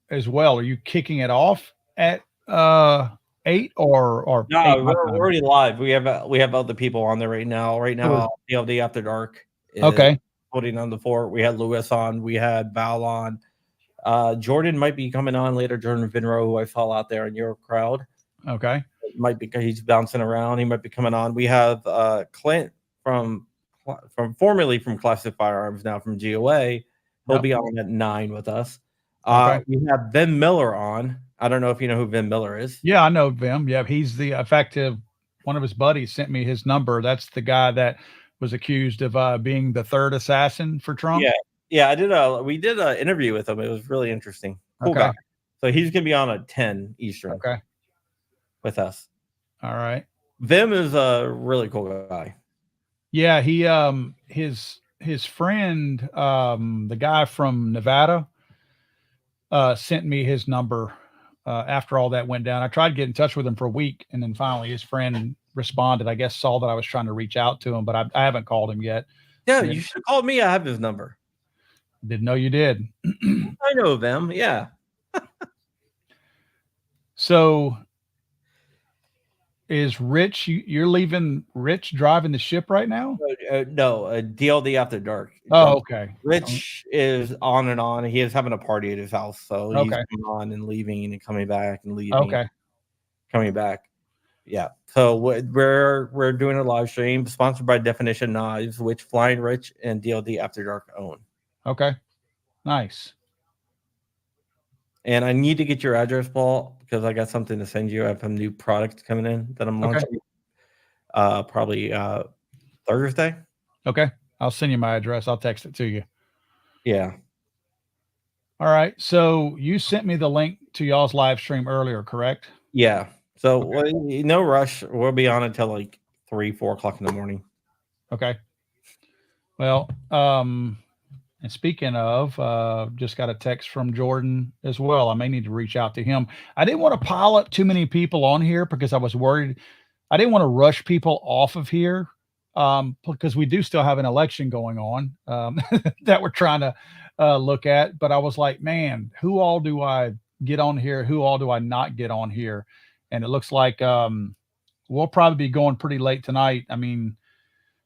as well. Are you kicking it off at 8 or no? 8 We're already live. We have other people on there right now. DLD After Dark. Okay. Putting on the fort. We had Lewis on. We had Val on. Jordan might be coming on later. Jordan Vinro, who I saw out there in your crowd. Okay. It might be he's bouncing around. He might be coming on. We have Clint from formerly from Classic Firearms, now from GOA. He'll be on at 9 with us. Okay. We have Vim Miller on. I don't know if you know who Vim Miller is. Yeah, I know Vim. Yeah, he's the effective. One of his buddies sent me his number. That's the guy that was accused of being the third assassin for Trump. Yeah. We did an interview with him. It was really interesting. Cool guy. So he's gonna be on at 10 Eastern. Okay. With us. All right. Vim is a really cool guy. Yeah, he his friend, the guy from Nevada, sent me his number after all that went down. I tried to get in touch with him for a week, and then finally his friend responded. I guess saw that I was trying to reach out to him, but I haven't called him yet. Yeah, you should have called me. I have his number. Didn't know you did. I know them. Yeah. So is Rich, you're leaving Rich driving the ship right now? No, DLD After Dark. Oh, okay. Rich is on and on. He is having a party at his house. So he's Okay. coming on and leaving and coming back and leaving. Okay. Coming back. Yeah. So we're doing a live stream sponsored by Definition Knives, which Flying Rich and DLD After Dark own. Okay. Nice. And I need to get your address, Paul, because I got something to send you. I have some new products coming in that I'm launching probably Thursday. Okay. I'll send you my address. I'll text it to you. Yeah. All right. So you sent me the link to y'all's live stream earlier, correct? Yeah. So no rush. We'll be on until like 3-4 o'clock in the morning. Okay. Well, and speaking of, just got a text from Jordan as well. I may need to reach out to him. I didn't want to pile up too many people on here because I was worried. I didn't want to rush people off of here because we do still have an election going on that we're trying to look at. But I was like, man, who all do I get on here? Who all do I not get on here? And it looks like we'll probably be going pretty late tonight. I mean,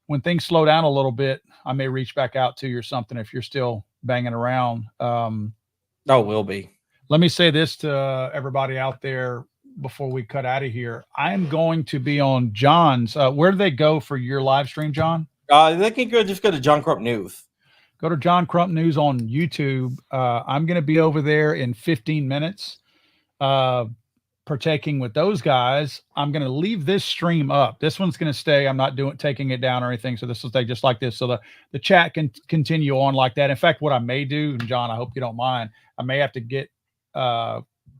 when things slow down a little bit, I may reach back out to you or something if you're still banging around. Will be. Let me say this to everybody out there before we cut out of here. I'm going to be on John's. Where do they go for your live stream, John? They can just go to John Crump News. Go to John Crump News on YouTube. I'm going to be over there in 15 minutes, partaking with those guys. I'm going to leave this stream up. This one's going to stay. I'm not taking it down or anything. So this will stay just like this. So the chat can continue on like that. In fact, what I may do, and John, I hope you don't mind, I may have to get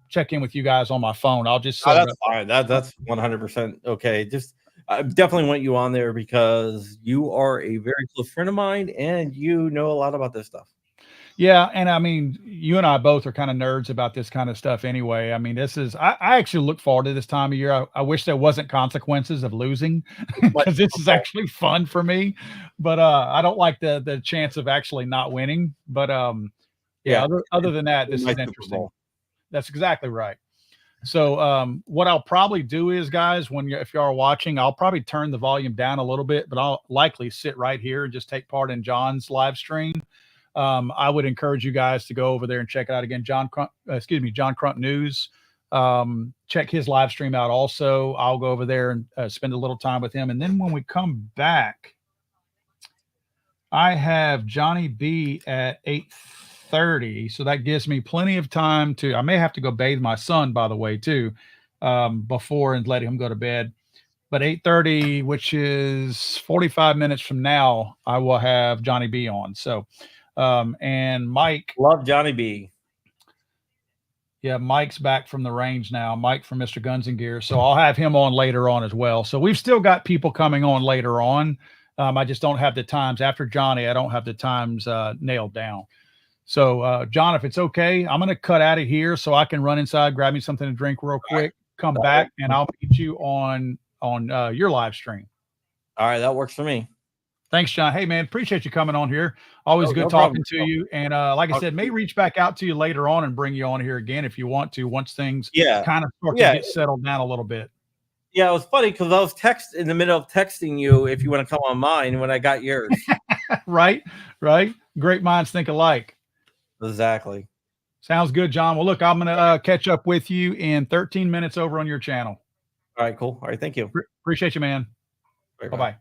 check in with you guys on my phone. I'll just that's fine. That's 100% okay. Just I definitely want you on there because you are a very close friend of mine and you know a lot about this stuff. Yeah, and I mean, you and I both are kind of nerds about this kind of stuff anyway. I mean, I actually look forward to this time of year. I wish there wasn't consequences of losing because this is actually fun for me. But I don't like the chance of actually not winning. But yeah, other than that, this is interesting. That's exactly right. So what I'll probably do is, guys, if you are watching, I'll probably turn the volume down a little bit, but I'll likely sit right here and just take part in John's live stream. I would encourage you guys to go over there and check it out again. John Crump News. Check his live stream out also. I'll go over there and spend a little time with him. And then when we come back, I have Johnny B at 8:30. So that gives me plenty of time I may have to go bathe my son, by the way, too, before and let him go to bed. But 8:30, which is 45 minutes from now, I will have Johnny B on. So, and Mike. Love Johnny B. Yeah, Mike's back from the range now. Mike from Mr. Guns and Gear. So I'll have him on later on as well. So we've still got people coming on later on. I just don't have the times. After Johnny, I don't have the times nailed down. So, John, if it's okay, I'm going to cut out of here so I can run inside, grab me something to drink real quick, come back, and I'll meet you on your live stream. All right, that works for me. Thanks, John. Hey, man, appreciate you coming on here. Always good talking to you. And like I said, may reach back out to you later on and bring you on here again if you want to, once things kind of start to get settled down a little bit. Yeah, it was funny because I was in the middle of texting you if you want to come on mine when I got yours. Right. Great minds think alike. Exactly. Sounds good, John. Well, look, I'm going to catch up with you in 13 minutes over on your channel. All right, cool. All right, thank you. Appreciate you, man. Bye-bye.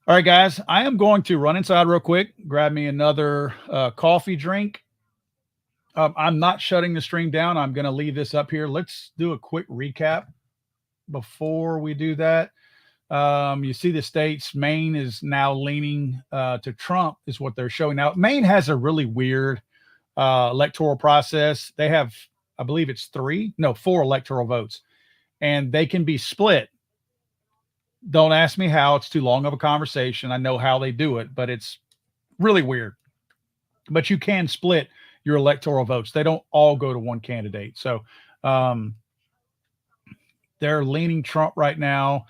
All right, guys, I am going to run inside real quick, grab me another coffee drink. I'm not shutting the stream down. I'm going to leave this up here. Let's do a quick recap before we do that. You see the states. Maine is now leaning to Trump is what they're showing. Now, Maine has a really weird electoral process. They have, I believe it's 4 electoral votes, and they can be split. Don't ask me how. It's too long of a conversation. I know how they do it, but it's really weird. But you can split your electoral votes. They don't all go to one candidate. So they're leaning Trump right now.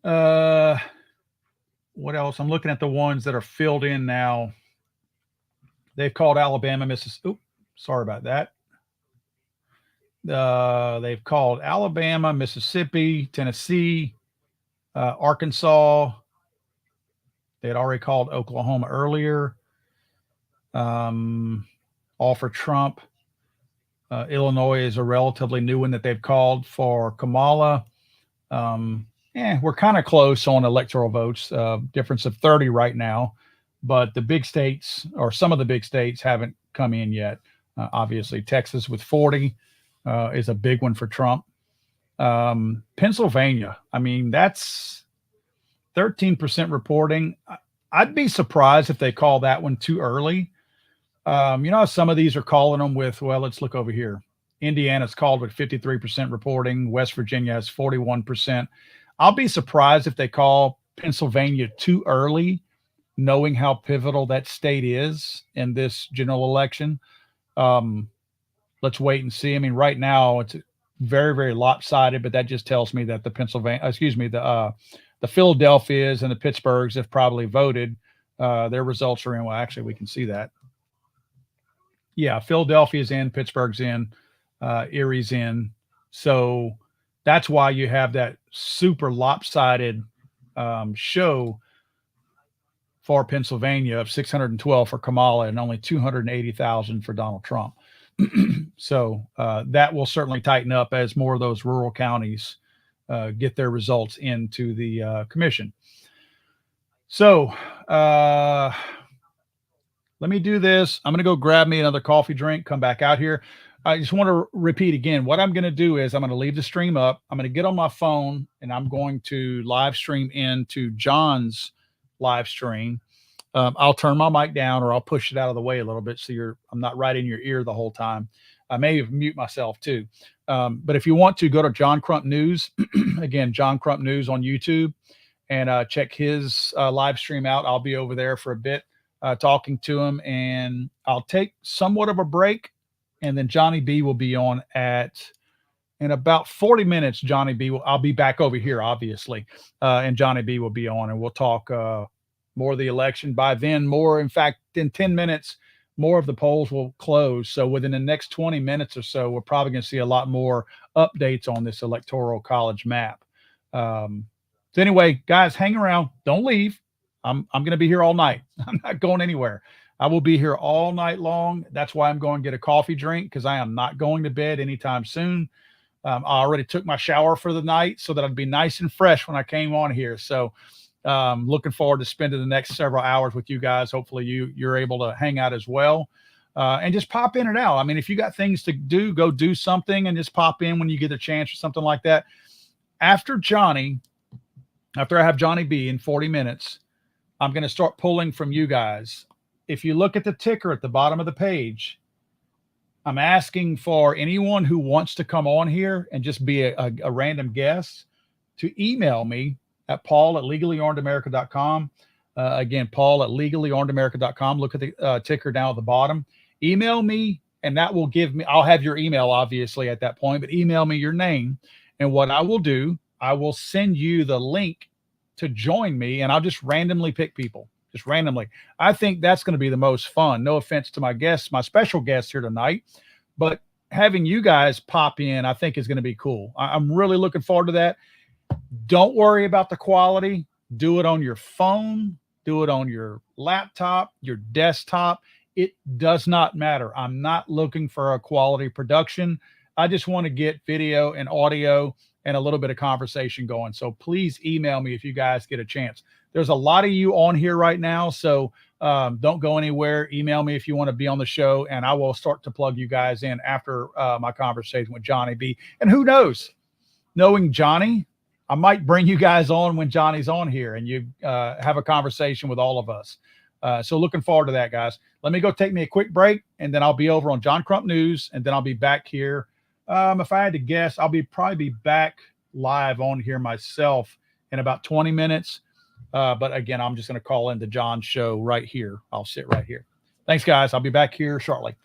What else? I'm looking at the ones that are filled in now. They've called Alabama, Mississippi. Oops, sorry about that. They've called Alabama, Mississippi, Tennessee, Arkansas. They had already called Oklahoma earlier. All for Trump. Illinois is a relatively new one that they've called for Kamala. We're kind of close on electoral votes, difference of 30 right now, but the big states or some of the big states haven't come in yet. Obviously, Texas with 40 is a big one for Trump. Pennsylvania, I mean, that's 13% reporting. I'd be surprised if they call that one too early. Some of these are calling them with, well, let's look over here. Indiana's called with 53% reporting. West Virginia has 41%. I'll be surprised if they call Pennsylvania too early, knowing how pivotal that state is in this general election. Let's wait and see. I mean, right now it's very, very lopsided, but that just tells me that the Philadelphias and the Pittsburghs have probably voted Their results are in. Well, actually, we can see that. Yeah, Philadelphia's in, Pittsburgh's in, Erie's in. So that's why you have that super lopsided show for Pennsylvania of 612 for Kamala and only 280,000 for Donald Trump. So that will certainly tighten up as more of those rural counties get their results into the commission. So let me do this. I'm going to go grab me another coffee drink, come back out here. I just want to repeat again. What I'm going to do is I'm going to leave the stream up. I'm going to get on my phone and I'm going to live stream into John's live stream. I'll turn my mic down or I'll push it out of the way a little bit so I'm not right in your ear the whole time. I may mute myself too. But if you want to, go to John Crump News. Again, John Crump News on YouTube, and check his live stream out. I'll be over there for a bit talking to him, and I'll take somewhat of a break, and then Johnny B will be on in about 40 minutes. I'll be back over here, obviously, and Johnny B will be on, and we'll talk more of the election. By then, in fact, in 10 minutes, more of the polls will close. So within the next 20 minutes or so, we're probably going to see a lot more updates on this electoral college map. So anyway, guys, hang around. Don't leave. I'm going to be here all night. I'm not going anywhere. I will be here all night long. That's why I'm going to get a coffee drink, because I am not going to bed anytime soon. I already took my shower for the night so that I'd be nice and fresh when I came on here. So looking forward to spending the next several hours with you guys. Hopefully you're able to hang out as well, and just pop in and out. I mean, if you got things to do, go do something and just pop in when you get a chance or something like that. After I have Johnny B in 40 minutes, I'm going to start pulling from you guys. If you look at the ticker at the bottom of the page, I'm asking for anyone who wants to come on here and just be a random guest to email me at paul@legallyarmedamerica.com. Again, paul@legallyarmedamerica.com. Look at the ticker down at the bottom. Email me, and that will give me, I'll have your email obviously at that point, but email me your name. And what I will do, I will send you the link to join me, and I'll just randomly pick people, just randomly. I think that's going to be the most fun. No offense to my guests, my special guests here tonight, but having you guys pop in, I think is going to be cool. I'm really looking forward to that. Don't worry about the quality. Do it on your phone. Do it on your laptop, your desktop. It does not matter. I'm not looking for a quality production. I just want to get video and audio and a little bit of conversation going. So please email me if you guys get a chance. There's a lot of you on here right now, so don't go anywhere. Email me if you want to be on the show, and I will start to plug you guys in after my conversation with Johnny B. And who knows, knowing Johnny, I might bring you guys on when Johnny's on here and you have a conversation with all of us. So looking forward to that, guys. Let me go take me a quick break, and then I'll be over on John Crump News, and then I'll be back here. If I had to guess, I'll probably be back live on here myself in about 20 minutes. But again, I'm just going to call into John's show right here. I'll sit right here. Thanks, guys. I'll be back here shortly.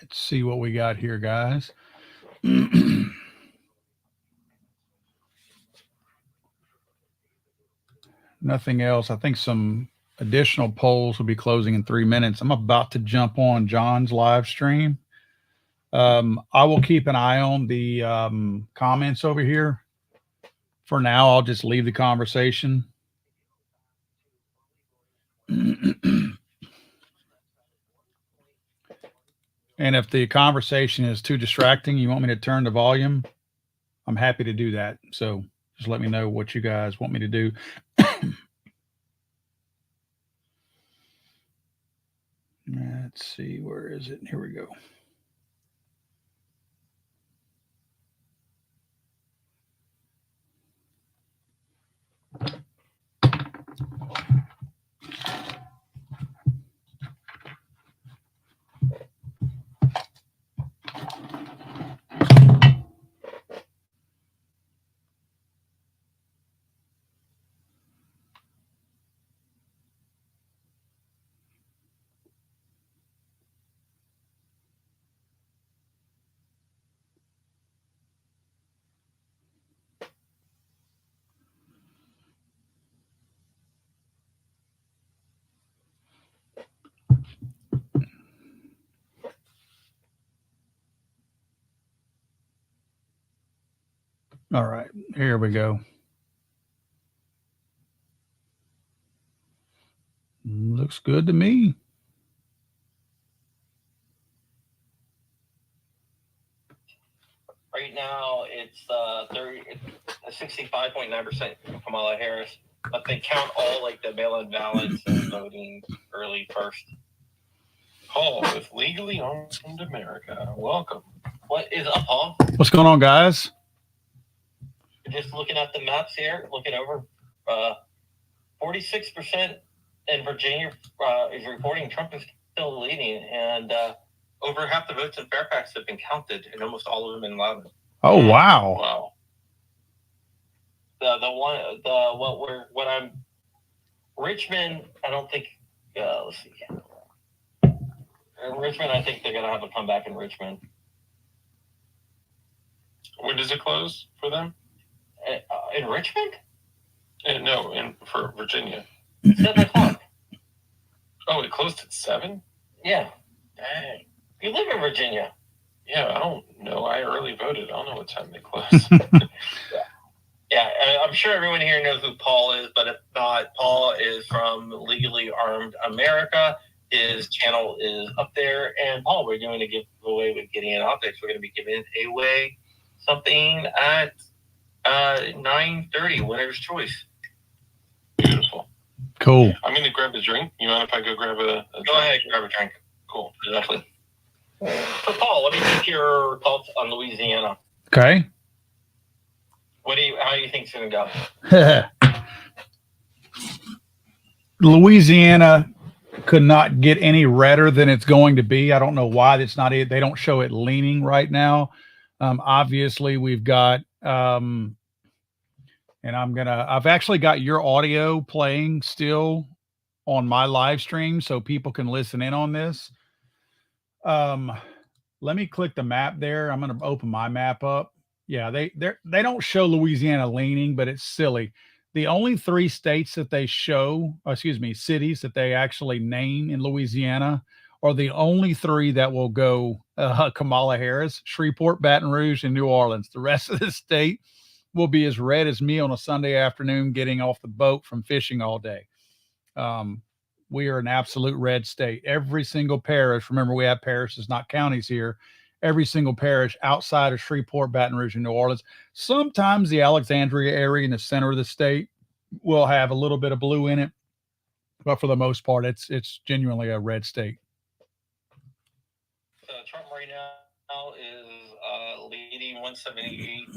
Let's see what we got here, guys. Nothing else. I think some additional polls will be closing in 3 minutes. I'm about to jump on John's live stream. I will keep an eye on the comments over here. For now, I'll just leave the conversation. And if the conversation is too distracting, you want me to turn the volume, I'm happy to do that. So just let me know what you guys want me to do. Let's see, where is it? Here we go. All right, here we go. Looks good to me. Right now, it's 65.9% Kamala Harris, but they count all like the mail-in ballots and voting early first. Paul with Legally Armed America. Welcome. What is up, Paul? What's going on, guys? Just looking at the maps here, looking over, 46% in Virginia is reporting Trump is still leading, and over half the votes in Fairfax have been counted, and almost all of them in Loudoun. Oh, wow. Wow. Richmond, I don't think, let's see. Richmond, I think they're going to have a comeback in Richmond. When does it close for them? In Richmond? No, for Virginia. 7 o'clock. Oh, it closed at 7? Yeah. Dang. You live in Virginia. Yeah, I don't know. I early voted. I don't know what time they close. Yeah, I'm sure everyone here knows who Paul is, but if not, Paul is from Legally Armed America. His channel is up there. And Paul, we're doing a giveaway with Gideon Optics. We're going to be giving away something at 9:30. Winner's choice. Beautiful. Cool. I'm gonna grab a drink. You mind if I go grab a Go ahead, grab a drink. Cool. Exactly. So Paul, let me take your thoughts on Louisiana. Okay. How do you think it's gonna go? Louisiana could not get any redder than it's going to be. I don't know why that's not it. They don't show it leaning right now. Obviously we've got, and I've actually got your audio playing still on my live stream so people can listen in on this. Let me click the map there. I'm going to open my map up. Yeah, they don't show Louisiana leaning, but it's silly. The only 3 states that they show, cities that they actually name in Louisiana are the only 3 that will go Kamala Harris: Shreveport, Baton Rouge, and New Orleans. The rest of the state will be as red as me on a Sunday afternoon getting off the boat from fishing all day. We are an absolute red state. Every single parish, remember we have parishes, not counties here. Every single parish outside of Shreveport, Baton Rouge, and New Orleans. Sometimes the Alexandria area in the center of the state will have a little bit of blue in it, but for the most part, it's genuinely a red state. Trump right now is leading 178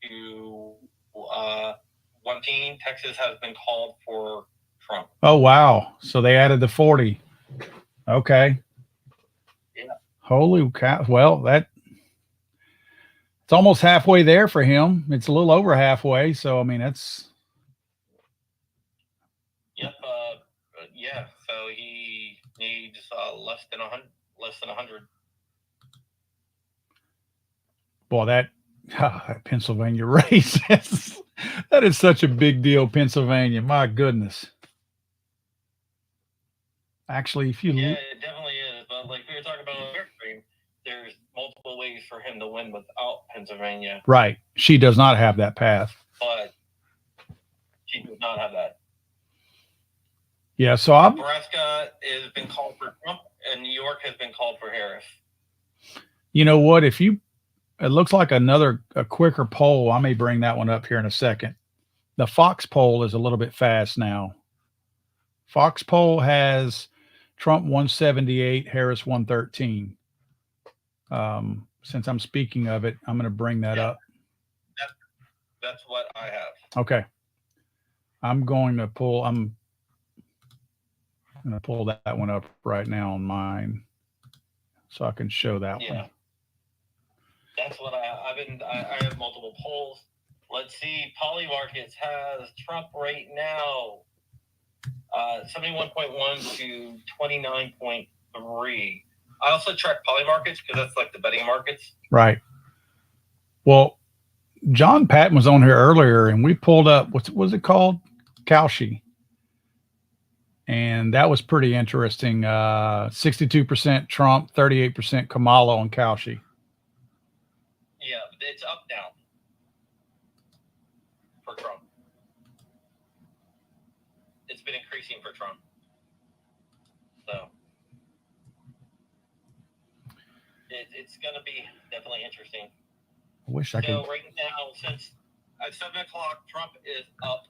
to 1. Texas has been called for Trump. Oh, wow. So they added the 40. Okay. Yeah. Holy cow. Well, it's almost halfway there for him. It's a little over halfway. So, I mean, that's. Yep. Yeah. So he needs less than 100. Boy, that Pennsylvania race. That is such a big deal, Pennsylvania. My goodness. Actually, if you yeah, it definitely is. But like we were talking about on our stream, there's multiple ways for him to win without Pennsylvania. Right. She does not have that path. But she does not have that. Yeah, so Nebraska has been called for Trump, and New York has been called for Harris. You know what? It looks like a quicker poll. I may bring that one up here in a second. The Fox poll is a little bit fast now. Fox poll has Trump 178, Harris 113. Since I'm speaking of it, I'm going to bring that up. That's what I have. Okay. I'm going to pull that one up right now on mine so I can show that one. That's what I have multiple polls. Let's see. Polymarkets has Trump right now 71.1 to 29.3. I also track Polymarkets because that's like the betting markets. Right. Well, John Patton was on here earlier and we pulled up, what was it called? Kalshi. And that was pretty interesting. 62% Trump, 38% Kamala on Kalshi. Yeah, it's up now for Trump. It's been increasing for Trump. So it's going to be definitely interesting. I wish I could. So right now, since at 7 o'clock, Trump is up,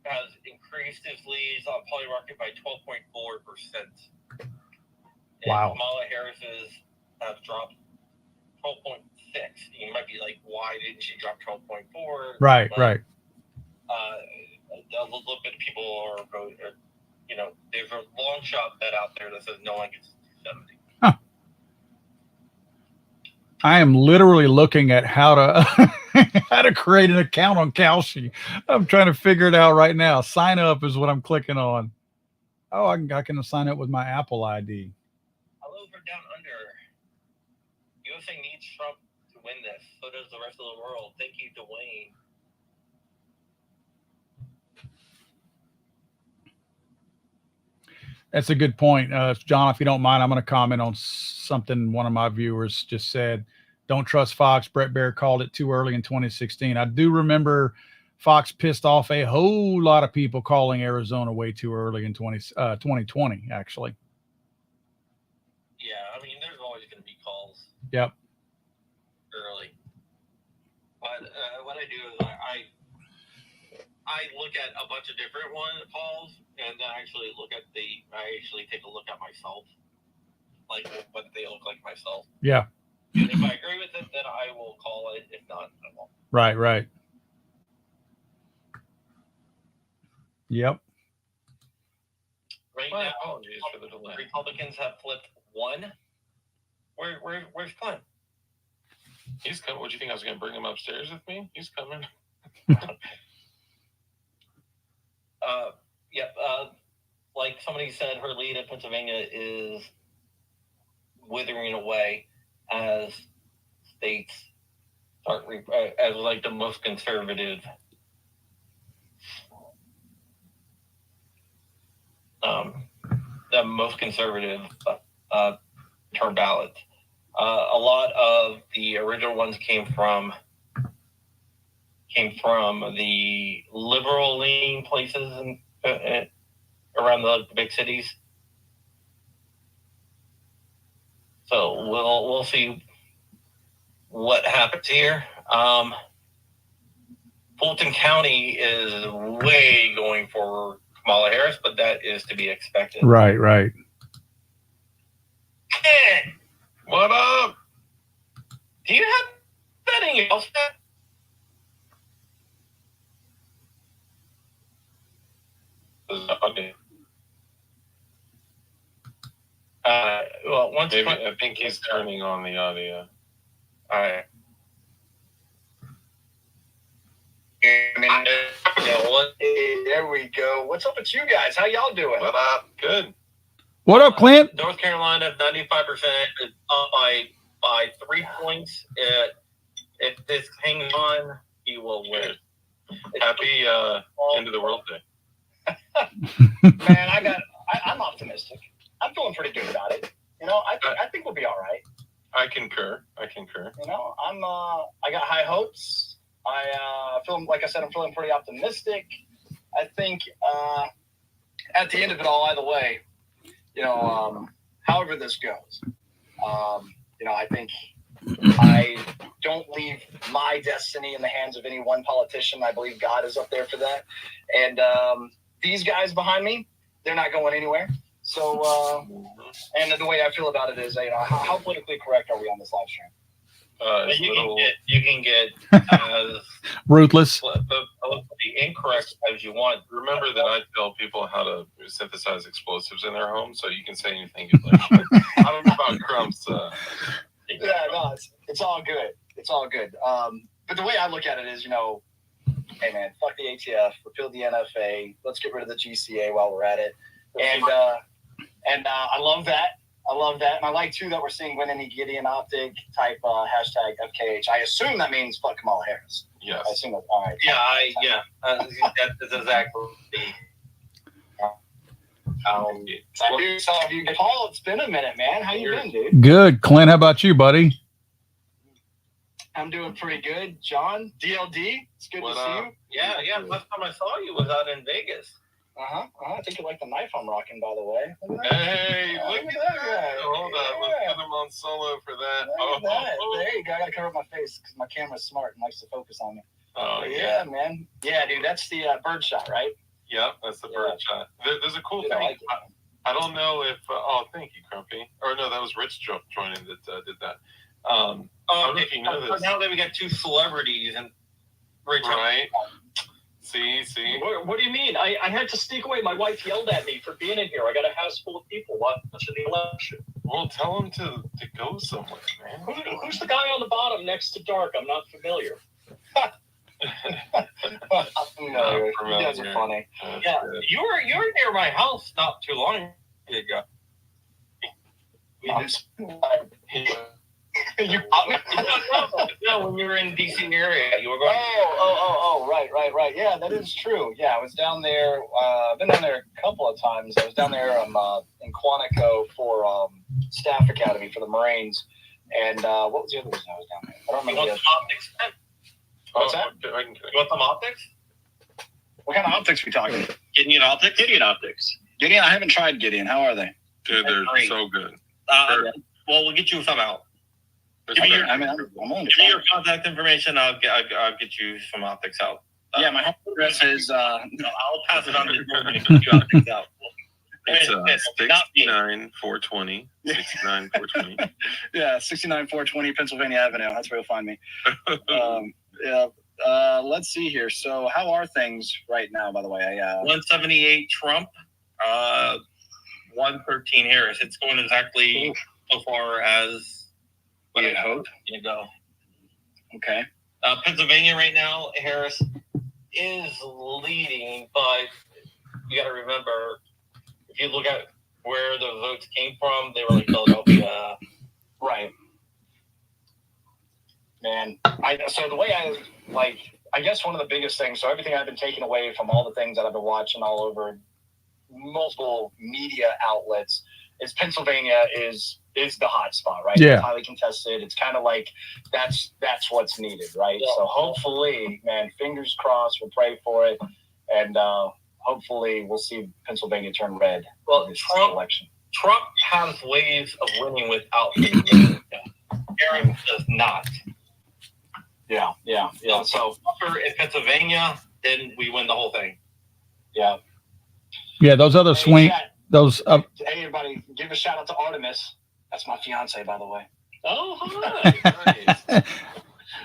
has increased his leads on Polymarket by 12.4%. Wow. Kamala Harris's have dropped 12.6. You might be like, why didn't she drop 12.4? Right, but, right. A little bit of people are voting. There's a long shot bet out there that says no one gets 70. Huh. I am literally looking at how to create an account on Kalshi. I'm trying to figure it out right now. Sign up is what I'm clicking on. Oh, I can sign up with my Apple ID. Hello for Down Under. USA needs Trump to win this. So does the rest of the world. Thank you, Dwayne. That's a good point. John, if you don't mind, I'm going to comment on something one of my viewers just said. Don't trust Fox. Brett Baer called it too early in 2016. I do remember Fox pissed off a whole lot of people calling Arizona way too early in 2020, actually. Yeah, I mean, there's always going to be calls. Yep. Or I look at a bunch of different calls, and then I actually take a look at myself, like what they look like myself. Yeah. And if I agree with it, then I will call it. If not, I won't. Right. Right. Yep. Right My now, apologies for the delay. Republicans have flipped one. Where's Clint? He's coming. What do you think I was going to bring him upstairs with me? He's coming. Like somebody said, her lead in Pennsylvania is withering away as states start as like the most conservative. The most conservative term ballots. A lot of the original ones came from the liberal leaning places and around the big cities. So we'll see what happens here. Fulton County is way going for Kamala Harris, but that is to be expected. Right. Right. Hey, What up? do you have anything else? Okay. Well, once Maybe, I think he's turning on the audio. all right. There we go. What's up with you guys? How y'all doing? What up? Good. What up, Clint? North Carolina, 95% is up by 3 points. If this hangs on, he will win. Happy end of the world day. Man, I'm optimistic. I'm feeling pretty good about it. You know, I think we'll be all right. I concur. You know, I got high hopes. I'm feeling pretty optimistic. I think at the end of it all, either way, you know, however this goes, you know, I think I don't leave my destiny in the hands of any one politician. I believe God is up there for that. And these guys behind me, they're not going anywhere. So, and the way I feel about it is, you know, how politically correct are we on this live stream? You can get as Ruthless. politically incorrect as you want. Remember that I tell people how to synthesize explosives in their home, so you can say anything you like. I don't know about Crump's. Yeah, no, it's all good. It's all good. But the way I look at it is, you know, hey man, fuck the ATF, repeal the NFA, let's get rid of the GCA while we're at it. And I love that. I love that. And I like, too, that we're seeing Win Any Gideon Optic type hashtag FKH. I assume that means fuck Kamala Harris. Yes. I assume that's all right. That's exactly. Paul, it's been a minute, man. How you been, dude? Good. Clint, how about you, buddy? I'm doing pretty good. John, DLD, it's good to see you. Yeah. Last time I saw you was out in Vegas. I think you like the knife I'm rocking, by the way. Look at that. Hey, look at that guy. Hold on. Let's Yeah. put him on solo for that. Look at that. There you go. I got to cover up my face because my camera's smart and likes to focus on me. Oh, Yeah, man. Yeah, dude, that's the bird shot, right? Yeah, that's the bird shot. There's a cool Dude, I thing. like it. I don't know if. Thank you, Crumpy. Or no, that was Rich joining that did that. I don't know if you know this. Now that we got two celebrities and Rachel. Right. See. What do you mean? I had to sneak away. My wife yelled at me for being in here. I got a house full of people watching the election. Well, tell him to go somewhere, man. Who's the guy on the bottom next to Dark? I'm not familiar. I'm familiar. You guys are funny. Yeah, you were near my house not too long ago. You caught me? No, when you were in DC area, you were going. Oh, right. Yeah, that is true. Yeah, I was down there. I've been down there a couple of times. I was down there in Quantico for Staff Academy for the Marines. And what was the other reason I was down there? I don't You remember. want some optics? What's that? You want some optics? What kind of optics are we talking? Gideon optics? Gideon optics. Gideon, I haven't tried Gideon. How are they? Dude, they're Great. so good. Well, we'll get you some out. It's Give me good. I'm willing to Give me try. your contact information. I'll get you some optics out. Yeah, my Chris is. I'll pass it on to Jordan to keep you out things out. It's Not me. 69 420. 69 420. Yeah, 69420 Pennsylvania Avenue. That's where you'll find me. Yeah. Let's see here. So, how are things right now? By the way, 178 Trump, 113 Harris. It's going exactly so far as we had hoped. You go. Okay. Pennsylvania right now, Harris is leading, but you got to remember, if you look at where the votes came from, they were like Philadelphia. Right. Man, so the way I guess one of the biggest things, so everything I've been taking away from all the things that I've been watching all over multiple media outlets is Pennsylvania is the hot spot, right? Yeah. It's highly contested. It's kind of like that's what's needed, right? Yeah. So hopefully, man, fingers crossed, we'll pray for it, and hopefully we'll see Pennsylvania turn red. Well, in this Trump election. Trump has ways of winning without Pennsylvania. Harris does not. Yeah. So In Pennsylvania, then we win the whole thing. yeah. Yeah, those other swing, those Hey, everybody, give a shout out to Artemis. That's my fiance, by the way. Oh, hi. Nice.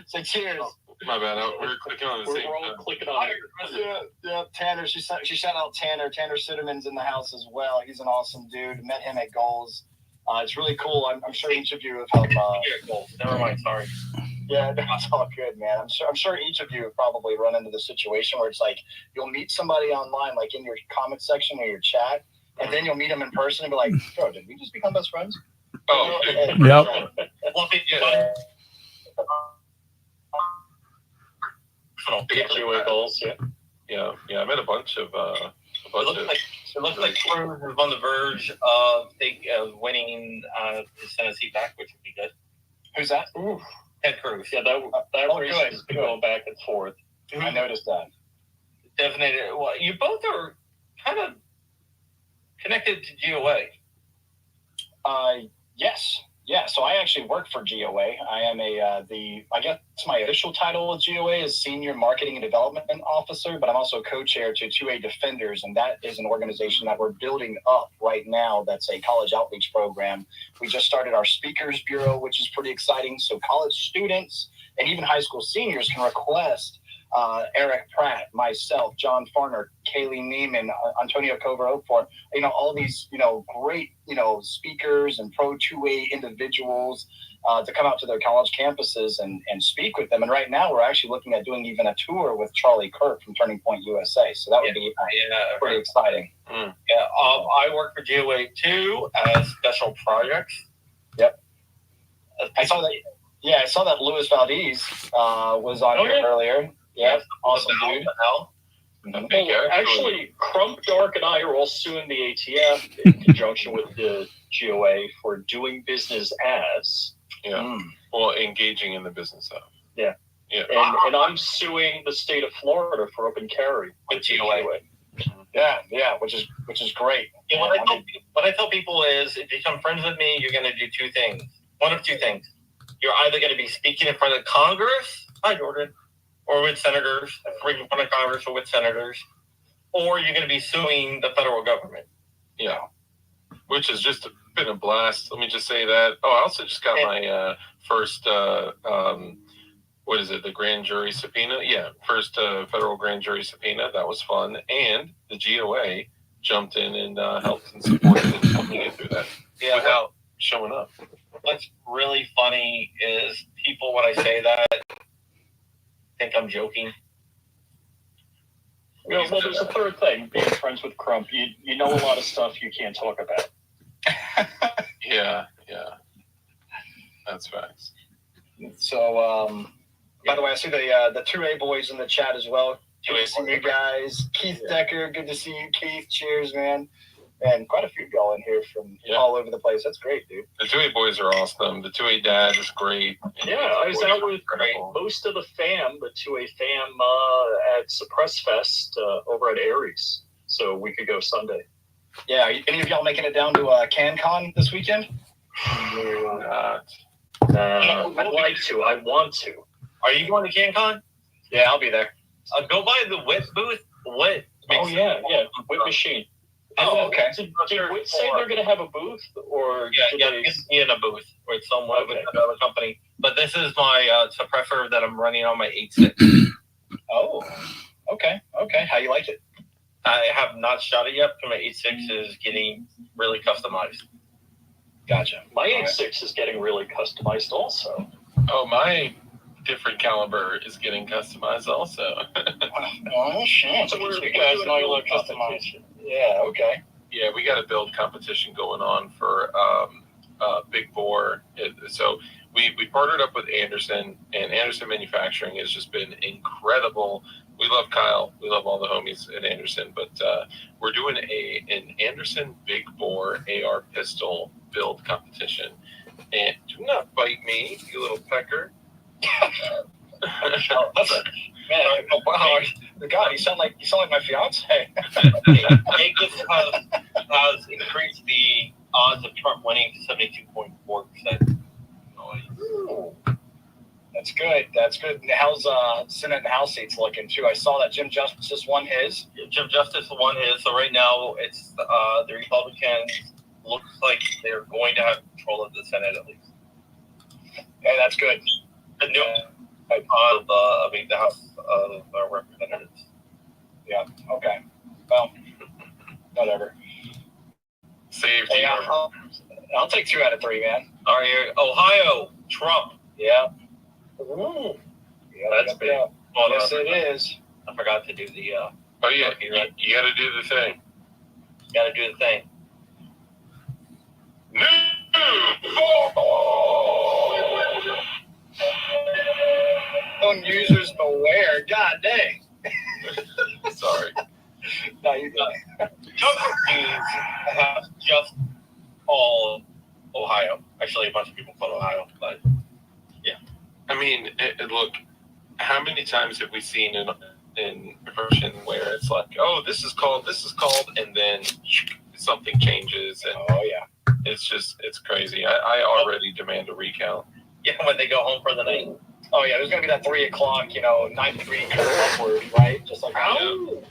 Say cheers. My bad. We're clicking on the same We're all time. clicking on it. Yeah. Tanner. She shout out Tanner. Tanner Sitterman's in the house as well. He's an awesome dude. Met him at Goals. It's really cool. I'm sure each of you have Never mind. Sorry. Yeah, that's all good, man. I'm sure each of you have probably run into the situation where it's like you'll meet somebody online, like in your comment section or your chat, and then you'll meet them in person and be like, "Bro, did we just become best friends?" Oh, Yep. Yeah. Goals. Yeah. I met a bunch of. It looks like Cruz is on the verge of winning his Senate seat back, which would be good. Who's that? Ted Cruz. Yeah, that race good. has been going back and forth. I noticed that. Definitely. Well, you both are kind of connected to GOA. Yes. Yeah. So I actually work for GOA. I am I guess my official title of GOA is Senior Marketing and Development Officer, but I'm also co-chair to 2A Defenders, and that is an organization that we're building up right now. That's a college outreach program. We just started our Speakers Bureau, which is pretty exciting. So college students and even high school seniors can request Eric Pratt, myself, John Farner, Kaylee Neiman, Antonio Cover-Oakford, all these, great, speakers and pro 2A individuals to come out to their college campuses and speak with them. And right now we're actually looking at doing even a tour with Charlie Kirk from Turning Point USA. So that would be pretty exciting. Yeah, I work for GOA too as special projects. Yep. I saw that. Yeah, I saw that Luis Valdez was on here earlier. Yeah, awesome dude. Well, actually, Crump, Dark, and I are all suing the ATF in conjunction with the GOA for doing business as. Yeah. Well, engaging in the business of. Yeah. Yeah. And I'm suing the state of Florida for open carry with GOA. Yeah, which is great. Yeah, what I tell people is, if you become friends with me, you're going to do two things. One of two things. You're either going to be speaking in front of Congress, hi Jordan, or with senators, in front of Congress or with senators, or you're going to be suing the federal government. Yeah. Which has just been a blast. Let me just say that. Oh, I also just got my first, the grand jury subpoena? Yeah, first federal grand jury subpoena. That was fun. And the GOA jumped in and helped and supported and helped me get through that without showing up. What's really funny is people, when I say that, think I'm joking. Well, there's a third thing, being friends with Crump. You know a lot of stuff you can't talk about. Yeah. That's facts. So, by the way, I see the 2A boys in the chat as well. Good to see you guys. Keith Decker, good to see you, Keith. Cheers, man. And quite a few y'all in here from all over the place. That's great, dude. The 2A boys are awesome. The 2A dad is great. Yeah, I was out with most of the fam, the 2A fam, at Suppress Fest over at Aries. So we could go Sunday. Yeah, any of y'all making it down to CanCon this weekend? Not. I'd like to. I want to. Are you going to CanCon? Yeah, I'll be there. Go by the whip booth. What? Yeah, whip machine. Okay. So did Whip say they're going to have a booth, or it's in a booth or somewhere with another company. But this is my suppressor that I'm running on my 8.6. Oh, okay. How you like it? I have not shot it yet, but my 8.6 is getting really customized. Gotcha. My 8.6 is getting really customized also. Oh, my different caliber is getting customized also. Oh, shit. So you guys know you look customized. Yeah, okay. Yeah, we got a build competition going on for Big Bore. So we partnered up with Anderson, and Anderson Manufacturing has just been incredible. We love Kyle. We love all the homies at Anderson, but we're doing an Anderson Big Bore AR pistol build competition. And do not bite me, you little pecker. God, you sound like my fiance. Vegas has increased the odds of Trump winning to 72.4%. That's good. How's Senate and House seats looking too? I saw that Jim Justice won his. Jim Justice won his. So right now it's the Republicans looks like they're going to have control of the Senate at least. Hey, that's good. The new the House of Representatives. Yeah. Okay. Well, whatever. Save Hey, I'll take 2 out of 3, man. All right, Ohio, Trump. Yeah. Ooh, Yeah, that's big. Yes, it is. I forgot to do the. Oh yeah, you got to do the thing. Got to do the thing. Users beware. God dang. Sorry. No, you got News have just all Ohio. Actually, a bunch of people put Ohio, but yeah. I mean, look, how many times have we seen in version where it's like, oh, this is called, and then something changes, and it's crazy. I already demand a recount. Yeah, when they go home for the night. Oh yeah, there's gonna be that 3 o'clock, 9-3 curve upward, right? Just like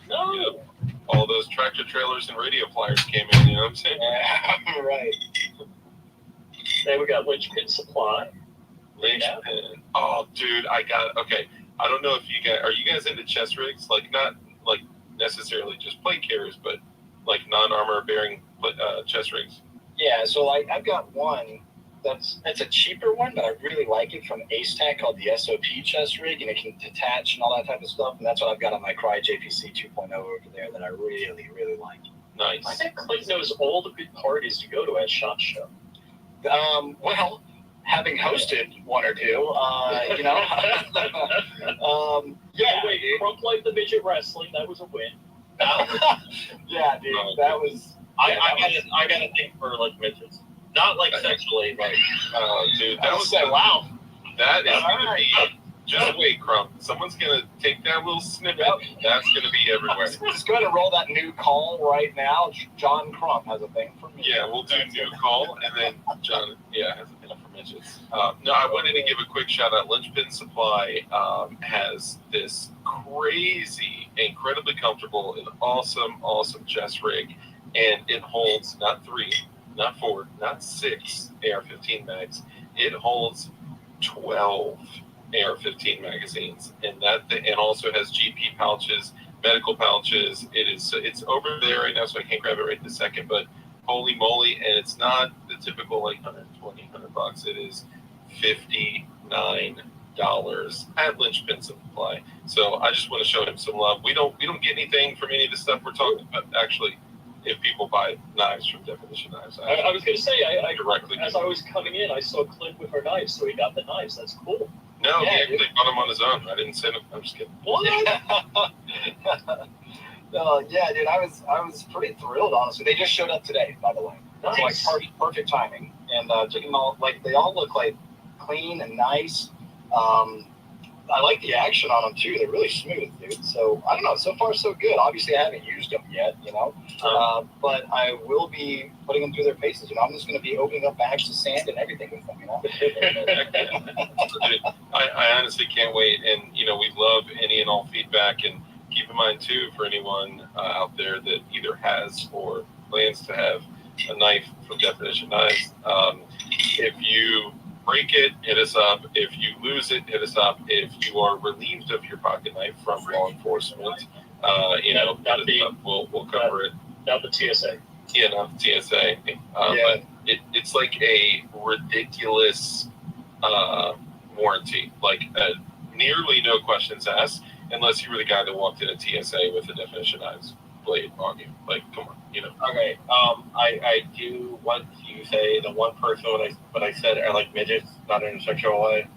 No. All those tractor trailers and radio flyers came in. You know what I'm saying? Yeah, right. Then we got Linchpin Supply. Linchpin. Oh, dude, okay. I don't know if are you guys into chest rigs? Like, not like necessarily just plate carriers, but like non-armor bearing chest rigs. Yeah, so I've got one that's a cheaper one, but I really like it from Ace-Tac called the SOP chest rig, and it can detach and all that type of stuff. And that's what I've got on my Cry JPC 2.0 over there that I really, really like. Nice. I think Clayton knows all the good parties to go to at SHOT Show. Well, having hosted one or two, Yeah, wait, Crump like the midget wrestling, that was a win. Yeah, dude, that was. I got a thing for like midgets. Not like sexually, like. Dude, I was like, wow. That is gonna be. Just wait, Crump. Someone's gonna take that little snippet. That's gonna be everywhere. Just go ahead and roll that new call right now. John Crump has a thing for me. Yeah, we'll do new call, and then John, has a thing for midgets. No, I wanted to give a quick shout out. Linchpin Supply has this crazy, incredibly comfortable, and awesome chest rig, and it holds not 3, not 4, not 6 AR-15 mags. It holds 12 AR-15 magazines, and also has GP pouches, medical pouches. It's over there right now, so I can't grab it right this second. But holy moly! And it's not the typical like $120. It is $59 at Linchpin Supply. So I just want to show him some love. We don't get anything from any of the stuff we're talking about. Actually, if people buy knives from Definition Knives, I was going to say, I directly. As I was coming in, I saw Clint with her knives, so he got the knives. That's cool. No, he actually bought them on his own. I didn't send him. I'm just kidding. What? Yeah, dude, I was pretty thrilled, honestly. They just showed up today, by the way. Nice. Like perfect timing, and chicken they all look like clean and nice. I like the action on them too. They're really smooth, dude. So I don't know. So far, so good. Obviously, I haven't used them yet, but I will be putting them through their paces. I'm just going to be opening up bags of sand and everything with them. I honestly can't wait. And we love any and all feedback, and keep in mind too, for anyone out there that either has or plans to have a knife from Definition Knives, if you break it, hit us up. If you lose it, hit us up. If you are relieved of your pocket knife from law enforcement, we'll cover it. Not the TSA. Yeah, not the TSA. But it's like a ridiculous warranty, like nearly no questions asked, unless you were the guy that walked in a TSA with a Definition Knives blade on you. Like, come on, Okay. I do want to say the one person when I said I like midgets, not in a sexual way.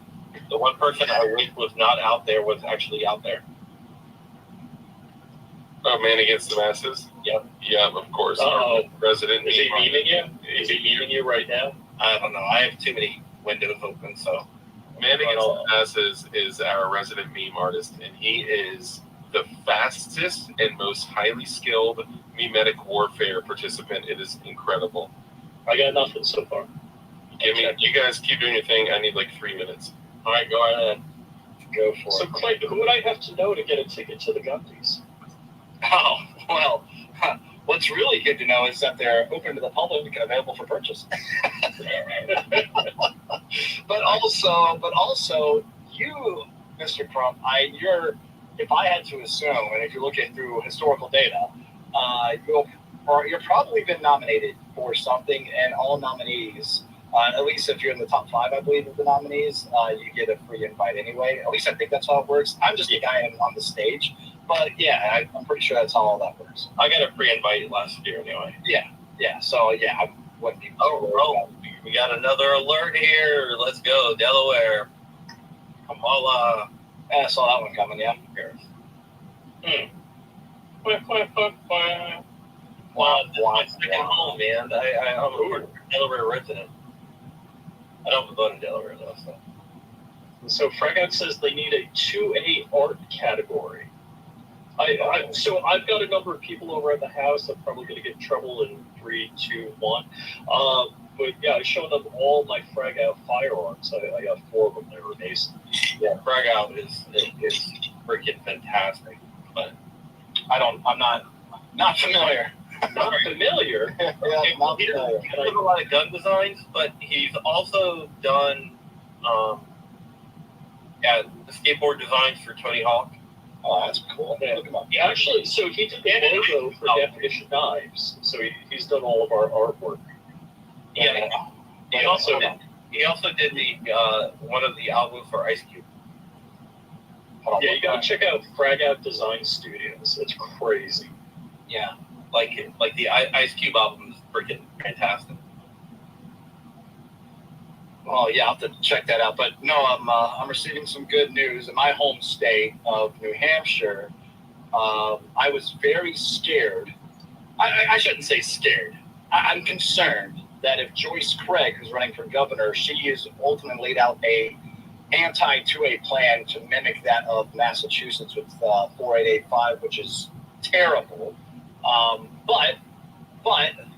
The one person I wish was not out there was actually out there. Oh, Man Against the Masses? Yep. Yeah, of course. Uh-oh. Resident. Is he memeing you? Is he memeing you right now? I don't know. I have too many windows open, so. Man Against the Masses is our resident meme artist, and he is the fastest and most highly skilled memetic warfare participant. It is incredible. I got nothing so far. You guys keep doing your thing. I need like 3 minutes. All right, go ahead. Go for So, it. Clayton, who would I have to know to get a ticket to the Gundies? Oh, well, what's really good to know is that they're open to the public and available for purchase. But also, you, Mr. Crump, if I had to assume, and if you look at through historical data, you're probably been nominated for something, and all nominees, at least if you're in the top 5, I believe, of the nominees, you get a free invite anyway. At least I think that's how it works. I'm just a guy on the stage, but yeah, I'm pretty sure that's how all that works. I got a free invite last year anyway. Yeah. So yeah, I wouldn't be. We got another alert here. Let's go, Delaware. Kamala. I saw that one coming. Yeah. Wow, this is my second home, man. I'm a Delaware resident. I don't vote in Delaware though. So Fregat says they need a 2A art category. So I've got a number of people over at the house. I'm probably going to get in trouble in 3, 2, 1. But yeah, I showed them all my frag out firearms. I got 4 of them. They were amazing. Yeah, frag out is freaking fantastic. But I'm not familiar. Not familiar. Yeah, not he familiar. does a lot of gun designs, but he's also done the skateboard designs for Tony Hawk. Oh, that's cool. Yeah. Look him up. Actually, so he did the logo for Definition Knives. So he's done all of our artwork. Yeah. He also did the one of the albums for Ice Cube. Yeah, you gotta check out Frag Out Design Studios. It's crazy. Yeah, like the Ice Cube album is freaking fantastic. Oh yeah, I'll have to check that out. But no, I'm receiving some good news in my home state of New Hampshire. I was very scared. I shouldn't say scared. I'm concerned that if Joyce Craig, who's running for governor, she has ultimately laid out a anti-2A plan to mimic that of Massachusetts with 4885, which is terrible. But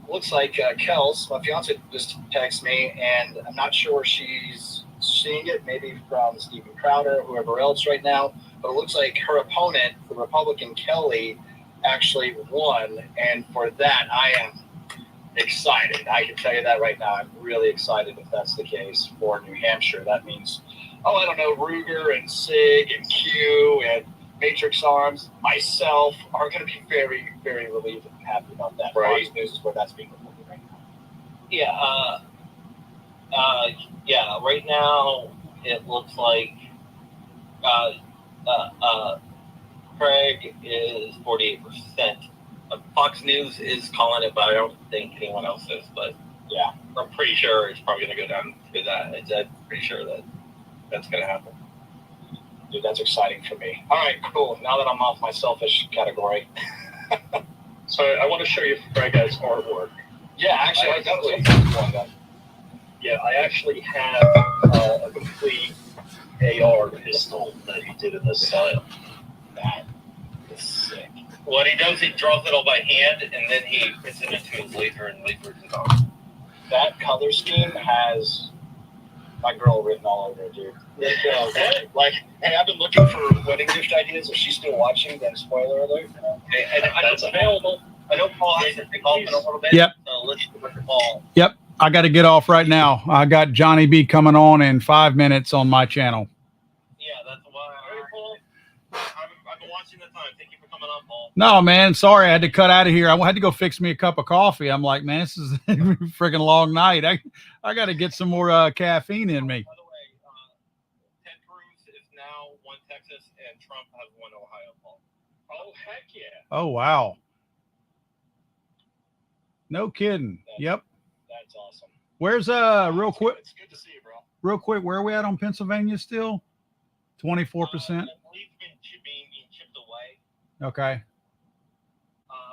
looks like Kels, my fiance, just texted me, and I'm not sure she's seeing it, maybe from Stephen Crowder or whoever else right now, but it looks like her opponent, the Republican Kelly, actually won, and for that, I am excited. I can tell you that right now. I'm really excited if that's the case for New Hampshire. That means, I don't know, Ruger and SIG and Q and Matrix Arms, myself, are going to be very, very relieved and happy about that. Right. Fox News is where that's being reported right now. Yeah, right now it looks like Craig is 48%. Fox News is calling it, but I don't think anyone else is. But yeah, I'm pretty sure it's probably going to go down to that. I'm pretty sure that that's going to happen. Dude, that's exciting for me. All right, cool. Now that I'm off my selfish category. So I want to show you Frag Out's artwork. Yeah, actually, that was one then. Yeah, I actually have a complete AR pistol that he did in this style. That is sick. What he does, he draws it all by hand, and then he puts it into his laser and lasers it on. That color scheme has my girl written all over it, dude. Like, hey, I've been looking for wedding gift ideas. If she's still watching, then spoiler alert. Hey, that's available. I know Paul has to take off in a little bit. Yep. So let's look at Paul. Yep. I got to get off right now. I got Johnny B coming on in 5 minutes on my channel. Yeah, that's why. All right, Paul. I've been watching the time. Thank you for coming on, Paul. No, man. Sorry. I had to cut out of here. I had to go fix me a cup of coffee. I'm like, man, this is a freaking long night. I got to get some more caffeine in me. By the way, Ted Cruz is now won Texas, and Trump has won Ohio, Paul. Oh, heck yeah. Oh, wow. No kidding. Yep. That's awesome. Where's real quick, It's good to see you, bro. real quick, where are we at on Pennsylvania still? 24%. I believe it's been being chipped away. Okay.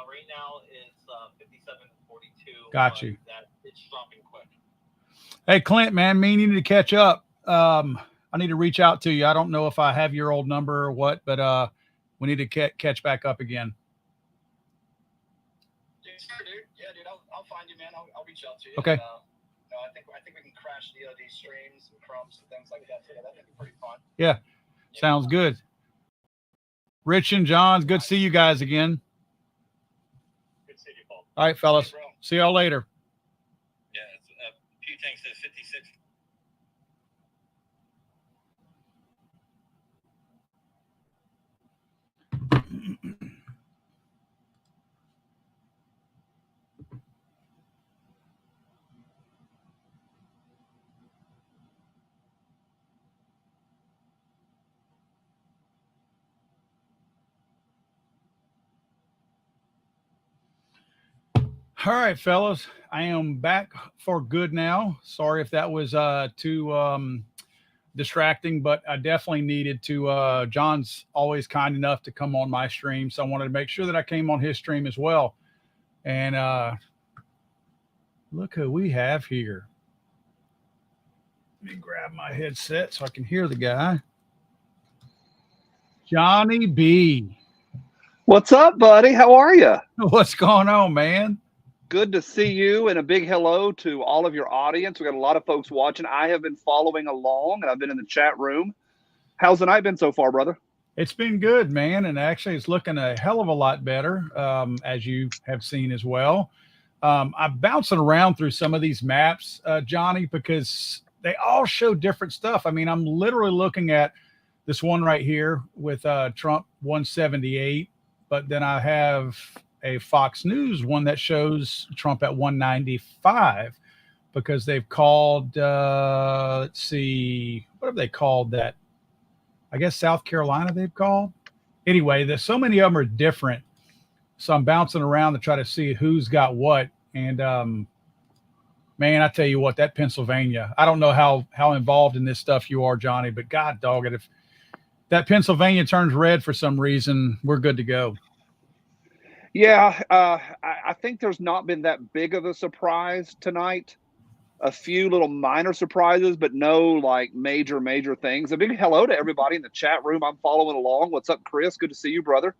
Right now it's 57-42. Got you. That it's dropping quick. Hey, Clint, man, me and you need to catch up. I need to reach out to you. I don't know if I have your old number or what, but we need to catch back up again. Dude, sure, dude. Yeah, dude. I'll find you, man. I'll reach out to you. Okay. And, no, I think we can crash these streams and crumbs and things like that together. That'd be pretty fun. Yeah. Sounds good. Rich and John, good to see you guys again. Good to see you, Paul. All right, fellas. Hey, bro. See y'all later. Yeah, it's, Pew Tank says 56. All right, fellas, I am back for good now. Sorry if that was too distracting, but I definitely needed to. John's always kind enough to come on my stream, so I wanted to make sure that I came on his stream as well. And look who we have here. Let me grab my headset so I can hear the guy. Johnny B. What's up, buddy? How are you? What's going on, man? Good to see you, and a big hello to all of your audience. We got a lot of folks watching. I have been following along, and I've been in the chat room. How's the night been so far, brother? It's been good, man, and actually it's looking a hell of a lot better, as you have seen as well. I'm bouncing around through some of these maps, Johnny, because they all show different stuff. I mean, I'm literally looking at this one right here with Trump 178, but then I have a Fox News one that shows Trump at 195 because they've called, let's see, what have they called that? I guess South Carolina they've called. Anyway, there's so many of them are different. So I'm bouncing around to try to see who's got what. And man, I tell you what, that Pennsylvania, I don't know how involved in this stuff you are, Johnny, but God dog it, if that Pennsylvania turns red for some reason, we're good to go. Yeah, I think there's not been that big of a surprise tonight. A few little minor surprises, but no like major things. A big hello to everybody in the chat room. I'm following along. What's up, Chris? Good to see you, brother.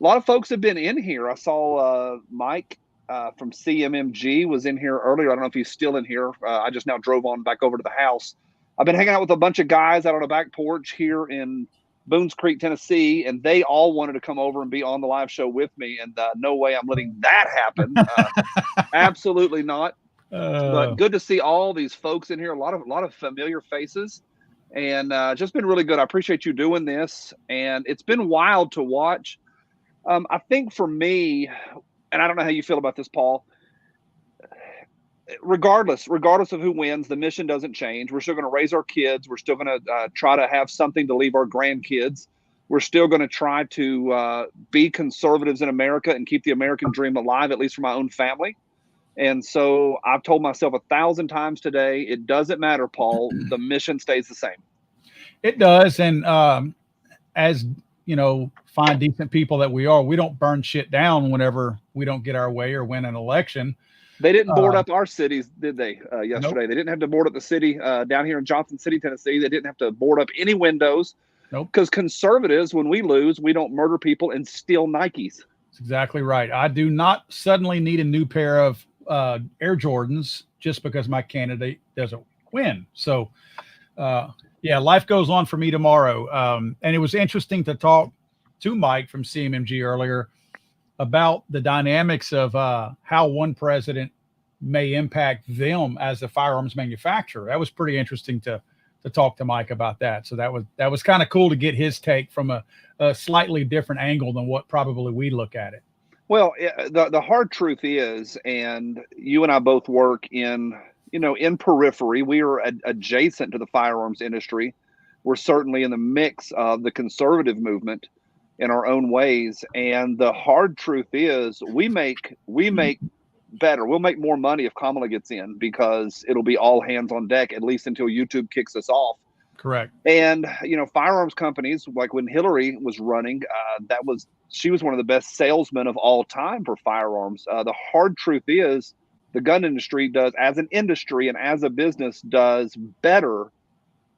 A lot of folks have been in here. I saw Mike from CMMG was in here earlier. I don't know if he's still in here. I just now drove on back over to the house. I've been hanging out with a bunch of guys out on a back porch here in Boones Creek, Tennessee, and they all wanted to come over and be on the live show with me. And no way I'm letting that happen. Absolutely not. But good to see all these folks in here. A lot of familiar faces, and just been really good. I appreciate you doing this, and it's been wild to watch. I think for me, and I don't know how you feel about this, Paul. Regardless of who wins, the mission doesn't change. We're still going to raise our kids. We're still going to try to have something to leave our grandkids. We're still going to try to be conservatives in America and keep the American dream alive, at least for my own family. And so I've told myself 1,000 times today, it doesn't matter, Paul. The mission stays the same. It does. And as you know, fine, decent people that we are, we don't burn shit down whenever we don't get our way or win an election. They didn't board up our cities, did they, yesterday? Nope. They didn't have to board up the city down here in Johnson City, Tennessee. They didn't have to board up any windows. Nope. Because conservatives, when we lose, we don't murder people and steal Nikes. That's exactly right. I do not suddenly need a new pair of Air Jordans just because my candidate doesn't win. So, yeah, life goes on for me tomorrow. And it was interesting to talk to Mike from CMMG earlier about the dynamics of how one president may impact them as a firearms manufacturer. That was pretty interesting to talk to Mike about that. So that was kind of cool to get his take from a slightly different angle than what probably we look at it. Well, the hard truth is, and you and I both work in periphery. We are adjacent to the firearms industry. We're certainly in the mix of the conservative movement in our own ways. And the hard truth is we make better. We'll make more money if Kamala gets in, because it'll be all hands on deck, at least until YouTube kicks us off. Correct. And, firearms companies, like when Hillary was running, she was one of the best salesmen of all time for firearms. The hard truth is the gun industry does, as an industry and as a business, does better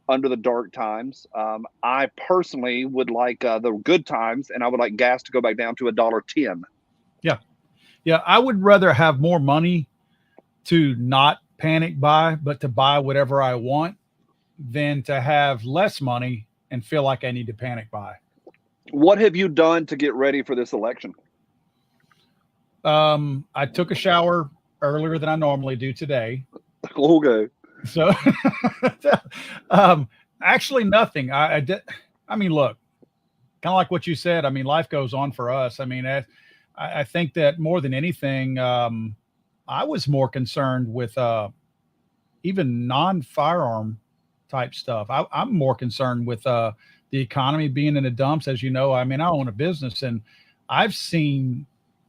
under the dark times. I personally would like the good times, and I would like gas to go back down to $1.10. Yeah, I would rather have more money to not panic buy, but to buy whatever I want, than to have less money and feel like I need to panic buy. What have you done to get ready for this election? I took a shower earlier than I normally do today. Okay. So, actually nothing. I mean, look, kind of like what you said. I mean, life goes on for us. I mean, I think that more than anything, I was more concerned with even non-firearm type stuff. I'm more concerned with the economy being in the dumps. As you know, I mean, I own a business, and I've seen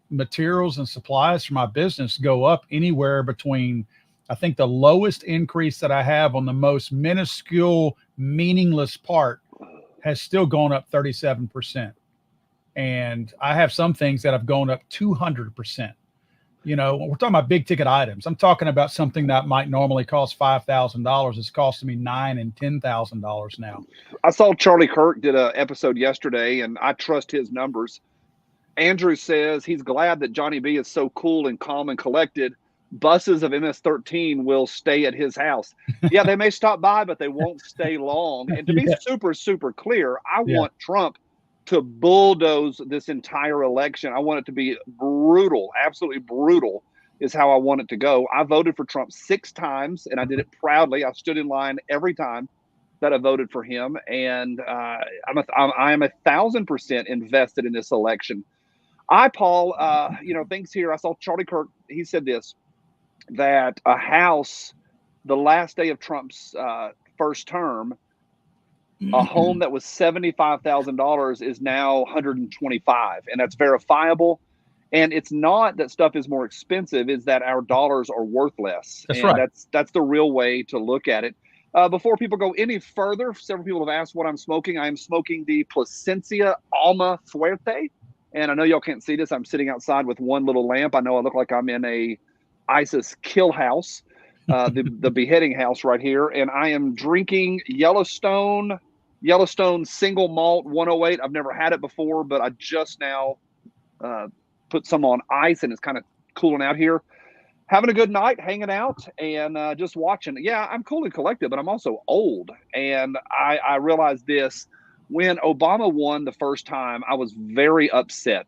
materials and supplies for my business go up anywhere between, I think the lowest increase that I have on the most minuscule, meaningless part has still gone up 37%. And I have some things that have gone up 200%. We're talking about big ticket items. I'm talking about something that might normally cost $5,000. It's costing me $9,000 and $10,000 now. I saw Charlie Kirk did an episode yesterday, and I trust his numbers. Andrew says he's glad that Johnny B is so cool and calm and collected. Buses of MS-13 will stay at his house. Yeah, they may stop by, but they won't stay long. And to be super, super clear, I want Trump to bulldoze this entire election. I want it to be brutal, absolutely brutal is how I want it to go. I voted for Trump 6 times, and I did it proudly. I stood in line every time that I voted for him, and I am 1,000% invested in this election. Paul, things here. I saw Charlie Kirk. He said this, that a house, the last day of Trump's first term, a home that was $75,000 is now $125,000, and that's verifiable. And it's not that stuff is more expensive; it's that our dollars are worth less. That's and right. That's the real way to look at it. Before people go any further, several people have asked what I'm smoking. I am smoking the Plasencia Alma Fuerte, and I know y'all can't see this. I'm sitting outside with one little lamp. I know I look like I'm in a ISIS kill house, the beheading house right here, and I am drinking Yellowstone single malt 108. I've never had it before, but I just now put some on ice, and it's kind of cooling out here. Having a good night, hanging out, and just watching. Yeah, I'm cool and collected, but I'm also old. And I realized this. When Obama won the first time, I was very upset.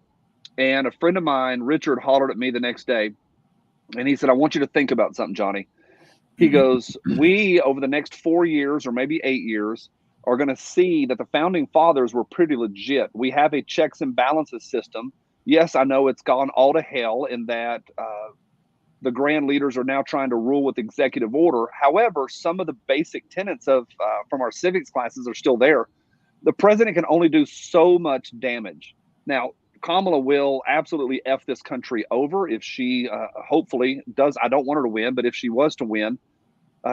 And a friend of mine, Richard, hollered at me the next day, and he said, I want you to think about something, Johnny. He goes, we, over the next 4 years or maybe 8 years, are going to see that the founding fathers were pretty legit. We have a checks and balances system. Yes, I know it's gone all to hell in that the grand leaders are now trying to rule with executive order. However, some of the basic tenets of from our civics classes are still there. The president can only do so much damage. Now, Kamala will absolutely F this country over if she hopefully does. I don't want her to win, but if she was to win,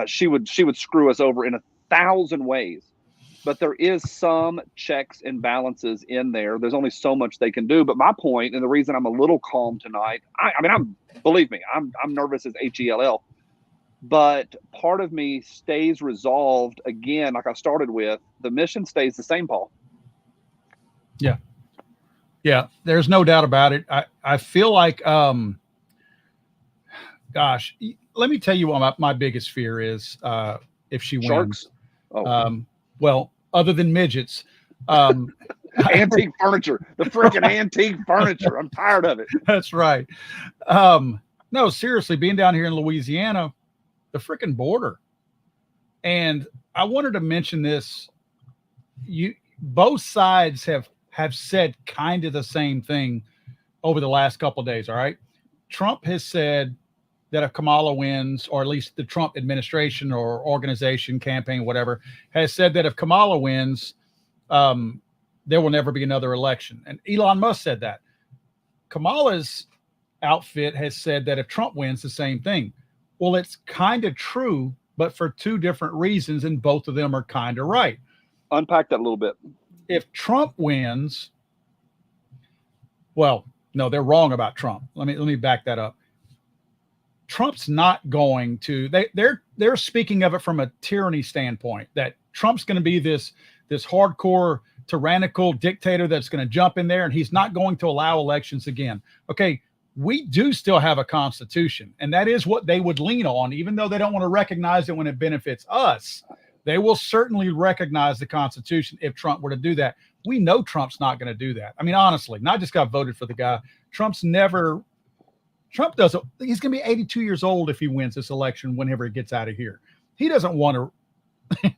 she would screw us over in 1,000 ways. But there is some checks and balances in there. There's only so much they can do. But my point, and the reason I'm a little calm tonight, believe me, I'm nervous as HELL. But part of me stays resolved again, like I started with. The mission stays the same, Paul. Yeah, there's no doubt about it. I feel like, gosh, let me tell you what my biggest fear is. if she Sharks? wins. Oh, Well, other than midgets. antique furniture, the freaking antique furniture. I'm tired of it. That's right. No, seriously, being down here in Louisiana, the freaking border. And I wanted to mention this. Both sides have said kind of the same thing over the last couple of days. All right. Trump has said that if Kamala wins, or at least the Trump administration or organization, campaign, whatever, has said that if Kamala wins, there will never be another election. And Elon Musk said that. Kamala's outfit has said that if Trump wins, the same thing. Well, it's kind of true, but for two different reasons, and both of them are kind of right. Unpack that a little bit. If Trump wins, well, no, they're wrong about Trump. Let me back that up. Trump's not going to. They're speaking of it from a tyranny standpoint, that Trump's going to be this hardcore tyrannical dictator that's going to jump in there, and he's not going to allow elections again. Okay, we do still have a constitution, and that is what they would lean on, even though they don't want to recognize it when it benefits us. They will certainly recognize the Constitution if Trump were to do that. We know Trump's not going to do that. I mean, honestly, not just got voted for the guy. Trump doesn't. He's going to be 82 years old if he wins this election whenever he gets out of here. He doesn't want to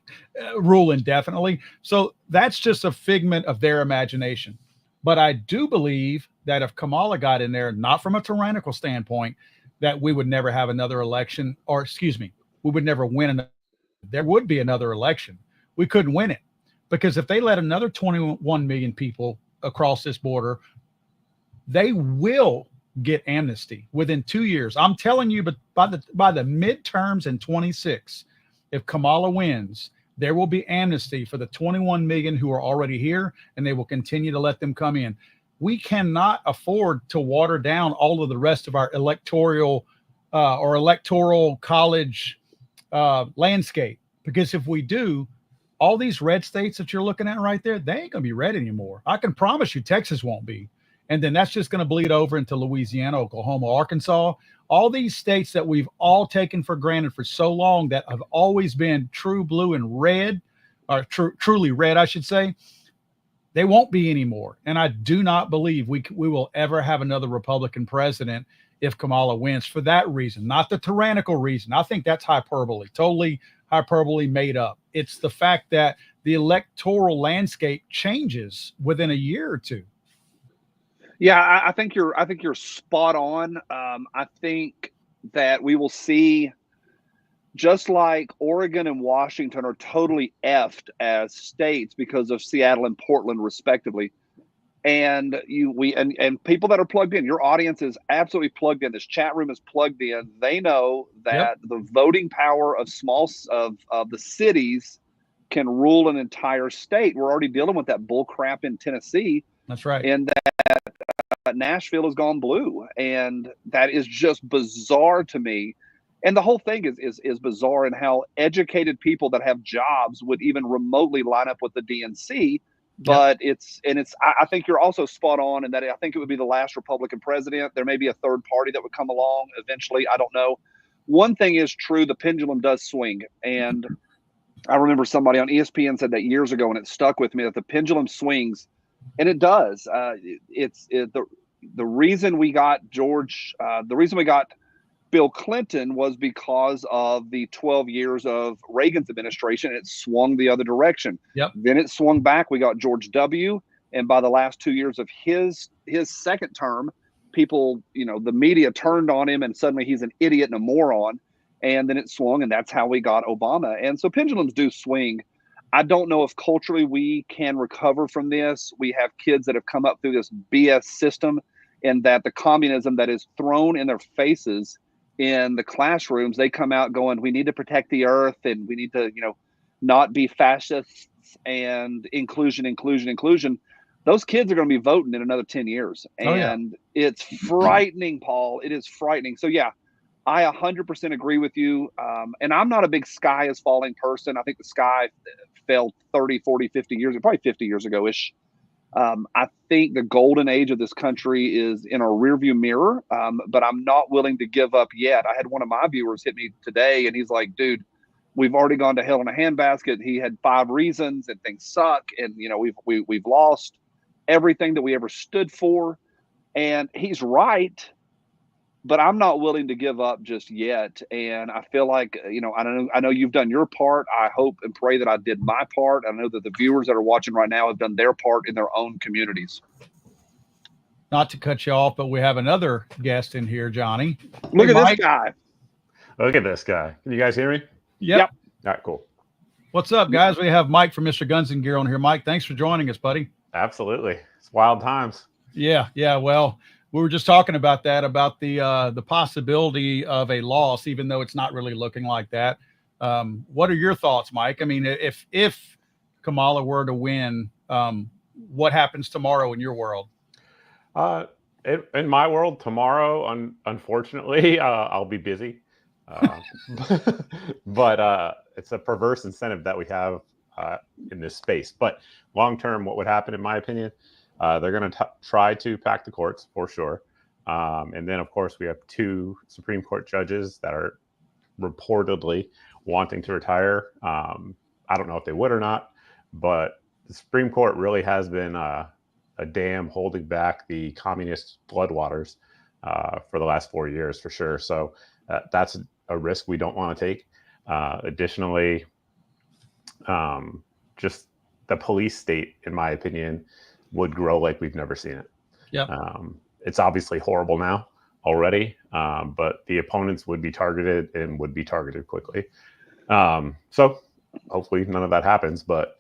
rule indefinitely. So that's just a figment of their imagination. But I do believe that if Kamala got in there, not from a tyrannical standpoint, that we would never have another election, or excuse me, we would never win another. There would be another election. We couldn't win it, because if they let another 21 million people across this border, they will get amnesty within 2 years. I'm telling you, but by the midterms in 26, if Kamala wins, there will be amnesty for the 21 million who are already here, and they will continue to let them come in. We cannot afford to water down all of the rest of our electoral college landscape, because if we do, all these red states that you're looking at right there, they ain't going to be red anymore. I can promise you Texas won't be. And then that's just going to bleed over into Louisiana, Oklahoma, Arkansas, all these states that we've all taken for granted for so long, that have always been true blue and red, or truly red, I should say. They won't be anymore. And I do not believe we will ever have another Republican president if Kamala wins, for that reason, not the tyrannical reason. I think that's hyperbole, totally hyperbole made up. It's the fact that the electoral landscape changes within a year or two. Yeah, I think you're spot on. I think that we will see, just like Oregon and Washington are totally effed as states because of Seattle and Portland, respectively. And and people that are plugged in, your audience is absolutely plugged in. This chat room is plugged in. They know that the voting power of the cities can rule an entire state. We're already dealing with that bull crap in Tennessee. That's right. And that Nashville has gone blue, and that is just bizarre to me. And the whole thing is bizarre in how educated people that have jobs would even remotely line up with the DNC. But I think you're also spot on in that I think it would be the last Republican president. There may be a third party that would come along eventually. I don't know. One thing is true, the pendulum does swing. And I remember somebody on ESPN said that years ago, and it stuck with me, that the pendulum swings, and it does. The reason we got Bill Clinton was because of the 12 years of Reagan's administration. It swung the other direction. Then it swung back. We got George W. And by the last 2 years of his second term, people, the media turned on him, and suddenly he's an idiot and a moron. And then it swung, and that's how we got Obama. And so pendulums do swing. I don't know if culturally we can recover from this. We have kids that have come up through this BS system, and that the communism that is thrown in their faces in the classrooms, they come out going, we need to protect the earth, and we need to, not be fascists, and inclusion. Those kids are going to be voting in another 10 years. And it's frightening, Paul. It is frightening. So yeah, I 100% agree with you. And I'm not a big sky is falling person. I think the sky fell 30, 40, 50 years, probably 50 years ago-ish. I think the golden age of this country is in our rearview mirror, but I'm not willing to give up yet. I had one of my viewers hit me today, and he's like, dude, We've already gone to hell in a handbasket. He had 5 reasons and things suck. And, you know, we've lost everything that we ever stood for. And he's right, but I'm not willing to give up just yet. And I feel like, you know, I know you've done your part. I hope and pray that I did my part. I know that the viewers that are watching right now have done their part in their own communities. Not to cut you off, but we have another guest in here, Johnny. Look Hey, at Mike. this guy. Look at this guy. Can you guys hear me? Yep. All right, cool. What's up, guys? We have Mike from Mr. Guns and Gear on here. Mike, thanks for joining us, buddy. Absolutely. It's wild times. Yeah. Well, we were just talking about that, about the possibility of a loss, even though it's not really looking like that. What are your thoughts, Mike? I mean, if Kamala were to win, what happens tomorrow in your world? In my world tomorrow, unfortunately, I'll be busy. But it's a perverse incentive that we have in this space. But long term, what would happen, in my opinion, they're going to try to pack the courts for sure. And then, of course, we have 2 Supreme Court judges that are reportedly wanting to retire. I don't know if they would or not, but the Supreme Court really has been a dam holding back the communist floodwaters for the last 4 years, for sure. So that's a risk we don't want to take. Additionally, just the police state, in my opinion, would grow like we've never seen it. Yeah. It's obviously horrible now already, but the opponents would be targeted and would be targeted quickly. So hopefully none of that happens. But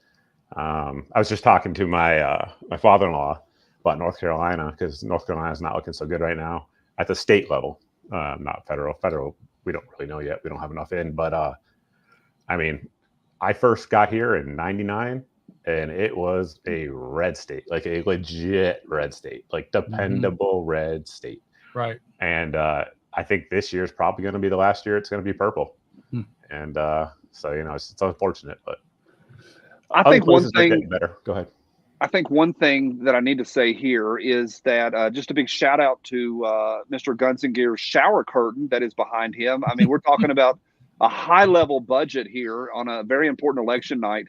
I was just talking to my my father-in-law about North Carolina, because North Carolina is not looking so good right now at the state level, not federal. Federal, we don't really know yet. We don't have enough in. But I mean, I first got here in '99, and it was a red state, like a legit red state, like dependable red state. Right. And I think this year is probably going to be the last year it's going to be purple. And so, you know, it's unfortunate, but I think one thing getting better. Go ahead. I think one thing that I need to say here is that just a big shout out to Mr. Guns and Gear's shower curtain that is behind him. I mean, we're talking about a high level budget here on a very important election night.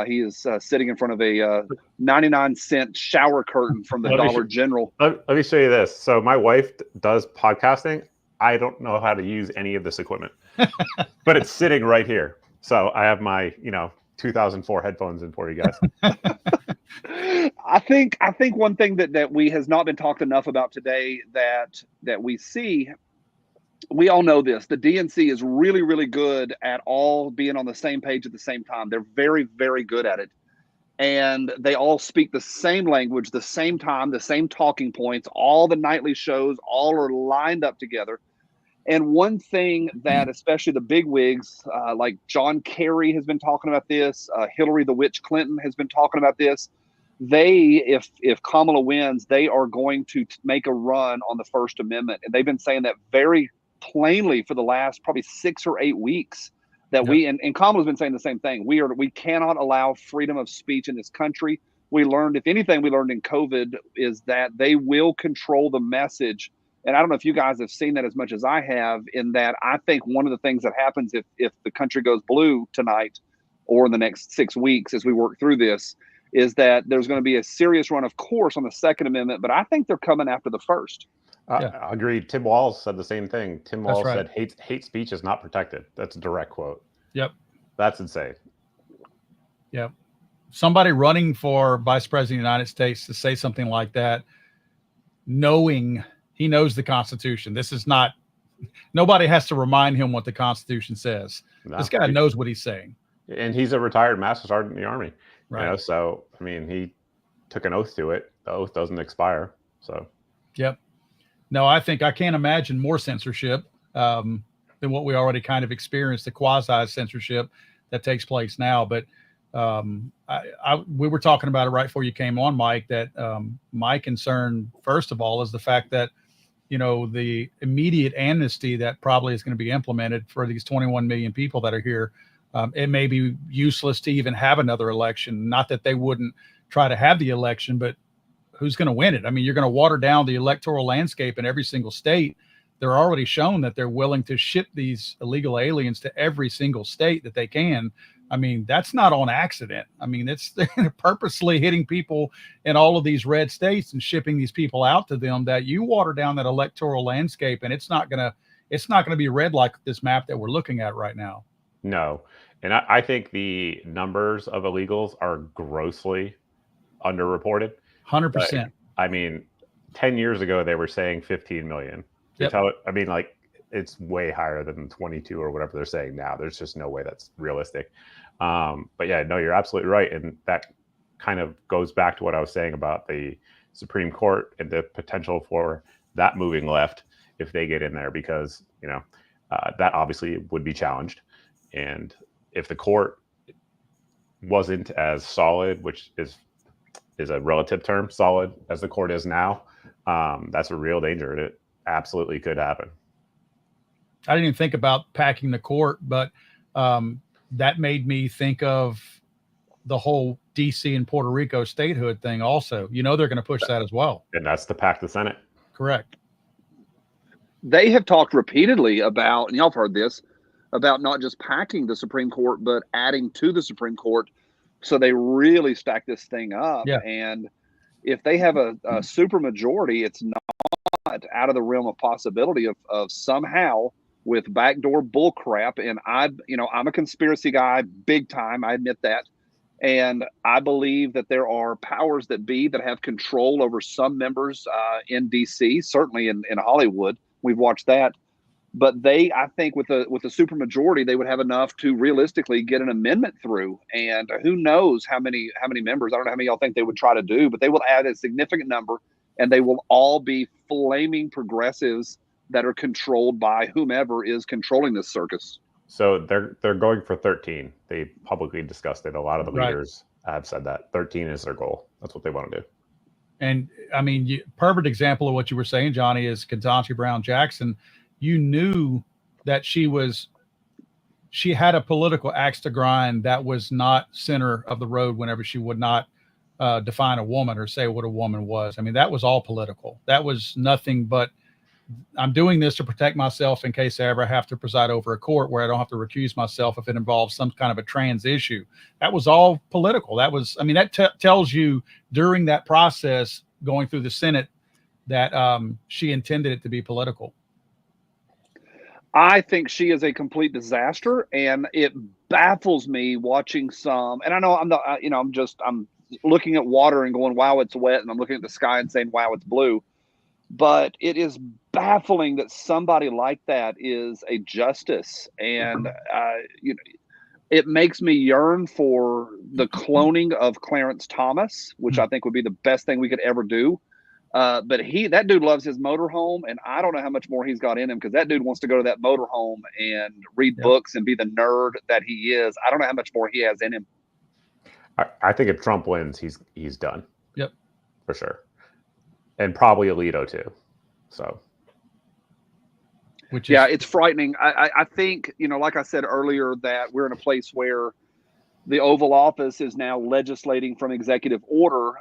He is sitting in front of a 99-cent shower curtain from the Dollar General. Let me show you this. So my wife does podcasting. I don't know how to use any of this equipment, but it's sitting right here. So I have my, 2004 headphones in for you guys. I think one thing that we has not been talked enough about today that we see, we all know this. The DNC is really, really good at all being on the same page at the same time. They're very, very good at it. And they all speak the same language, the same time, the same talking points. All the nightly shows, all are lined up together. And one thing that especially the bigwigs, like John Kerry has been talking about this, Hillary the Witch Clinton has been talking about this. They, if Kamala wins, they are going to make a run on the First Amendment. And they've been saying that very plainly for the last probably 6 or 8 weeks that and Kamala's been saying the same thing. We cannot allow freedom of speech in this country. We learned, if anything, we learned in COVID is that they will control the message. And I don't know if you guys have seen that as much as I have, in that I think one of the things that happens if the country goes blue tonight or in the next 6 weeks as we work through this is that there's going to be a serious run, of course, on the Second Amendment, but I think they're coming after the First. Agreed. Tim Walz said the same thing. Tim Walz right. said hate speech is not protected. That's a direct quote. Yep. That's insane. Yep. Somebody running for vice president of the United States to say something like that, knowing he knows the Constitution. This is not, nobody has to remind him what the Constitution says. No, this guy knows what he's saying. And he's a retired master sergeant in the Army. Right. So, I mean, he took an oath to it. The oath doesn't expire. So, yep. No, I can't imagine more censorship than what we already kind of experienced, the quasi censorship that takes place now. But we were talking about it right before you came on, Mike, that my concern, first of all, is the fact that, the immediate amnesty that probably is going to be implemented for these 21 million people that are here, it may be useless to even have another election. Not that they wouldn't try to have the election, but who's going to win it? I mean, you're going to water down the electoral landscape in every single state. they're already shown that they're willing to ship these illegal aliens to every single state that they can. I mean, that's not on accident. I mean, they're purposely hitting people in all of these red states and shipping these people out to them. That you water down that electoral landscape, and it's not gonna be red like this map that we're looking at right now. No, and I think the numbers of illegals are grossly underreported. 100%. I mean, 10 years ago they were saying 15 million. Yep. I mean, like, it's way higher than 22 or whatever they're saying now. There's just no way that's realistic. But yeah, no, you're absolutely right. And that kind of goes back to what I was saying about the Supreme Court and the potential for that moving left if they get in there, because, you know, that obviously would be challenged. And if the court wasn't as solid, which is a relative term, solid as the court is now, that's a real danger. And it absolutely could happen. I didn't even think about packing the court, but that made me think of the whole DC and Puerto Rico statehood thing also. You know, they're going to push that as well. And that's to pack the Senate. Correct. They have talked repeatedly about, and y'all have heard this, about not just packing the Supreme Court, but adding to the Supreme Court. So they really stack this thing up. Yeah. And if they have a super majority, it's not out of the realm of possibility of somehow with backdoor bull crap. And I'm a conspiracy guy, big time. I admit that. And I believe that there are powers that be that have control over some members in DC, certainly in Hollywood. We've watched that. But I think with a super majority, they would have enough to realistically get an amendment through. And who knows how many members? I don't know how many y'all think they would try to do, but they will add a significant number, and they will all be flaming progressives that are controlled by whomever is controlling this circus. So they're going for 13. They publicly discussed it. A lot of the Right. leaders have said that 13 is their goal. That's what they want to do. And I mean, perfect example of what you were saying, Johnny, is Ketanji Brown Jackson. You knew that she had a political axe to grind that was not center of the road whenever she would not define a woman or say what a woman was. I mean, that was all political. That was nothing but, I'm doing this to protect myself in case I ever have to preside over a court where I don't have to recuse myself if it involves some kind of a trans issue. That was all political. That was, I mean, that tells you during that process going through the Senate that she intended it to be political. I think she is a complete disaster, and it baffles me watching some. And I know I'm not, I'm looking at water and going, "Wow, it's wet," and I'm looking at the sky and saying, "Wow, it's blue." But it is baffling that somebody like that is a justice, and it makes me yearn for the cloning of Clarence Thomas, which I think would be the best thing we could ever do. But that dude loves his motorhome, and I don't know how much more he's got in him, because that dude wants to go to that motorhome and read books and be the nerd that he is. I don't know how much more he has in him. I think if Trump wins, he's done. Yep. For sure. And probably Alito too. So. It's frightening. I think, like I said earlier, that we're in a place where the Oval Office is now legislating from executive order.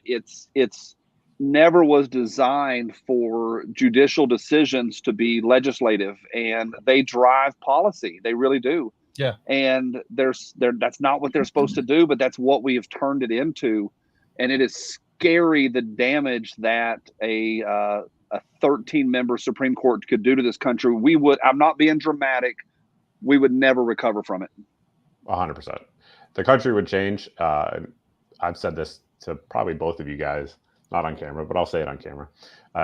It's never was designed for judicial decisions to be legislative, and they drive policy. They really do. Yeah. And that's not what they're supposed to do, but that's what we have turned it into. And it is scary, the damage that a 13-member Supreme Court could do to this country. I'm not being dramatic, we would never recover from it. 100%. The country would change. I've said this to probably both of you guys, not on camera, but I'll say it on camera.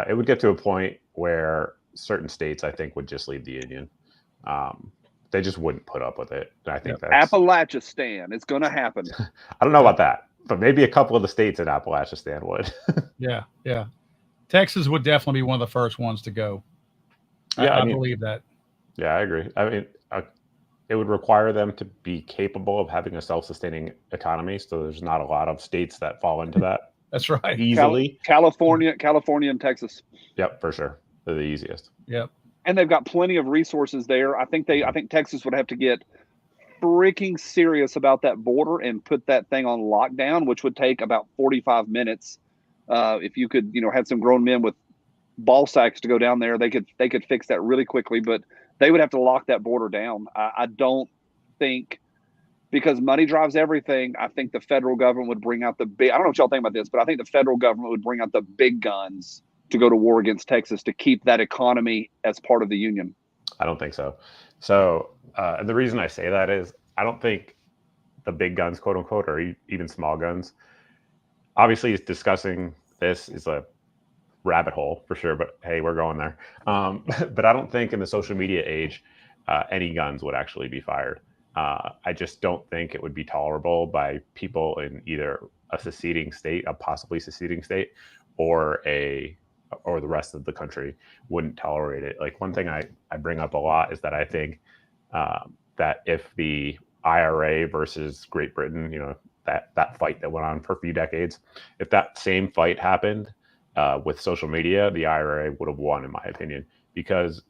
It would get to a point where certain states, I think, would just leave the union. They just wouldn't put up with it. I think that's Appalachian. It's going to happen. I don't know about that, but maybe a couple of the states in Appalachian would. Yeah. Texas would definitely be one of the first ones to go. Yeah, I believe that. Yeah, I agree. I mean, it would require them to be capable of having a self-sustaining economy. So there's not a lot of states that fall into that. That's right. Easily. California and Texas. Yep, for sure. They're the easiest. Yep. And they've got plenty of resources there. I think Texas would have to get freaking serious about that border and put that thing on lockdown, which would take about 45 minutes. If you could, have some grown men with ball sacks to go down there, they could fix that really quickly, but they would have to lock that border down. I don't think, because money drives everything, I think the federal government would bring out the big, I don't know what y'all think about this, but I think the federal government would bring out the big guns to go to war against Texas to keep that economy as part of the union. I don't think so. So the reason I say that is I don't think the big guns, quote unquote, or even small guns, obviously discussing this is a rabbit hole for sure, but hey, we're going there. But I don't think in the social media age, any guns would actually be fired. I just don't think it would be tolerable by people in either a seceding state, a possibly seceding state, or the rest of the country wouldn't tolerate it. Like, one thing I bring up a lot is that I think that if the IRA versus Great Britain, that fight that went on for a few decades, if that same fight happened with social media, the IRA would have won, in my opinion, because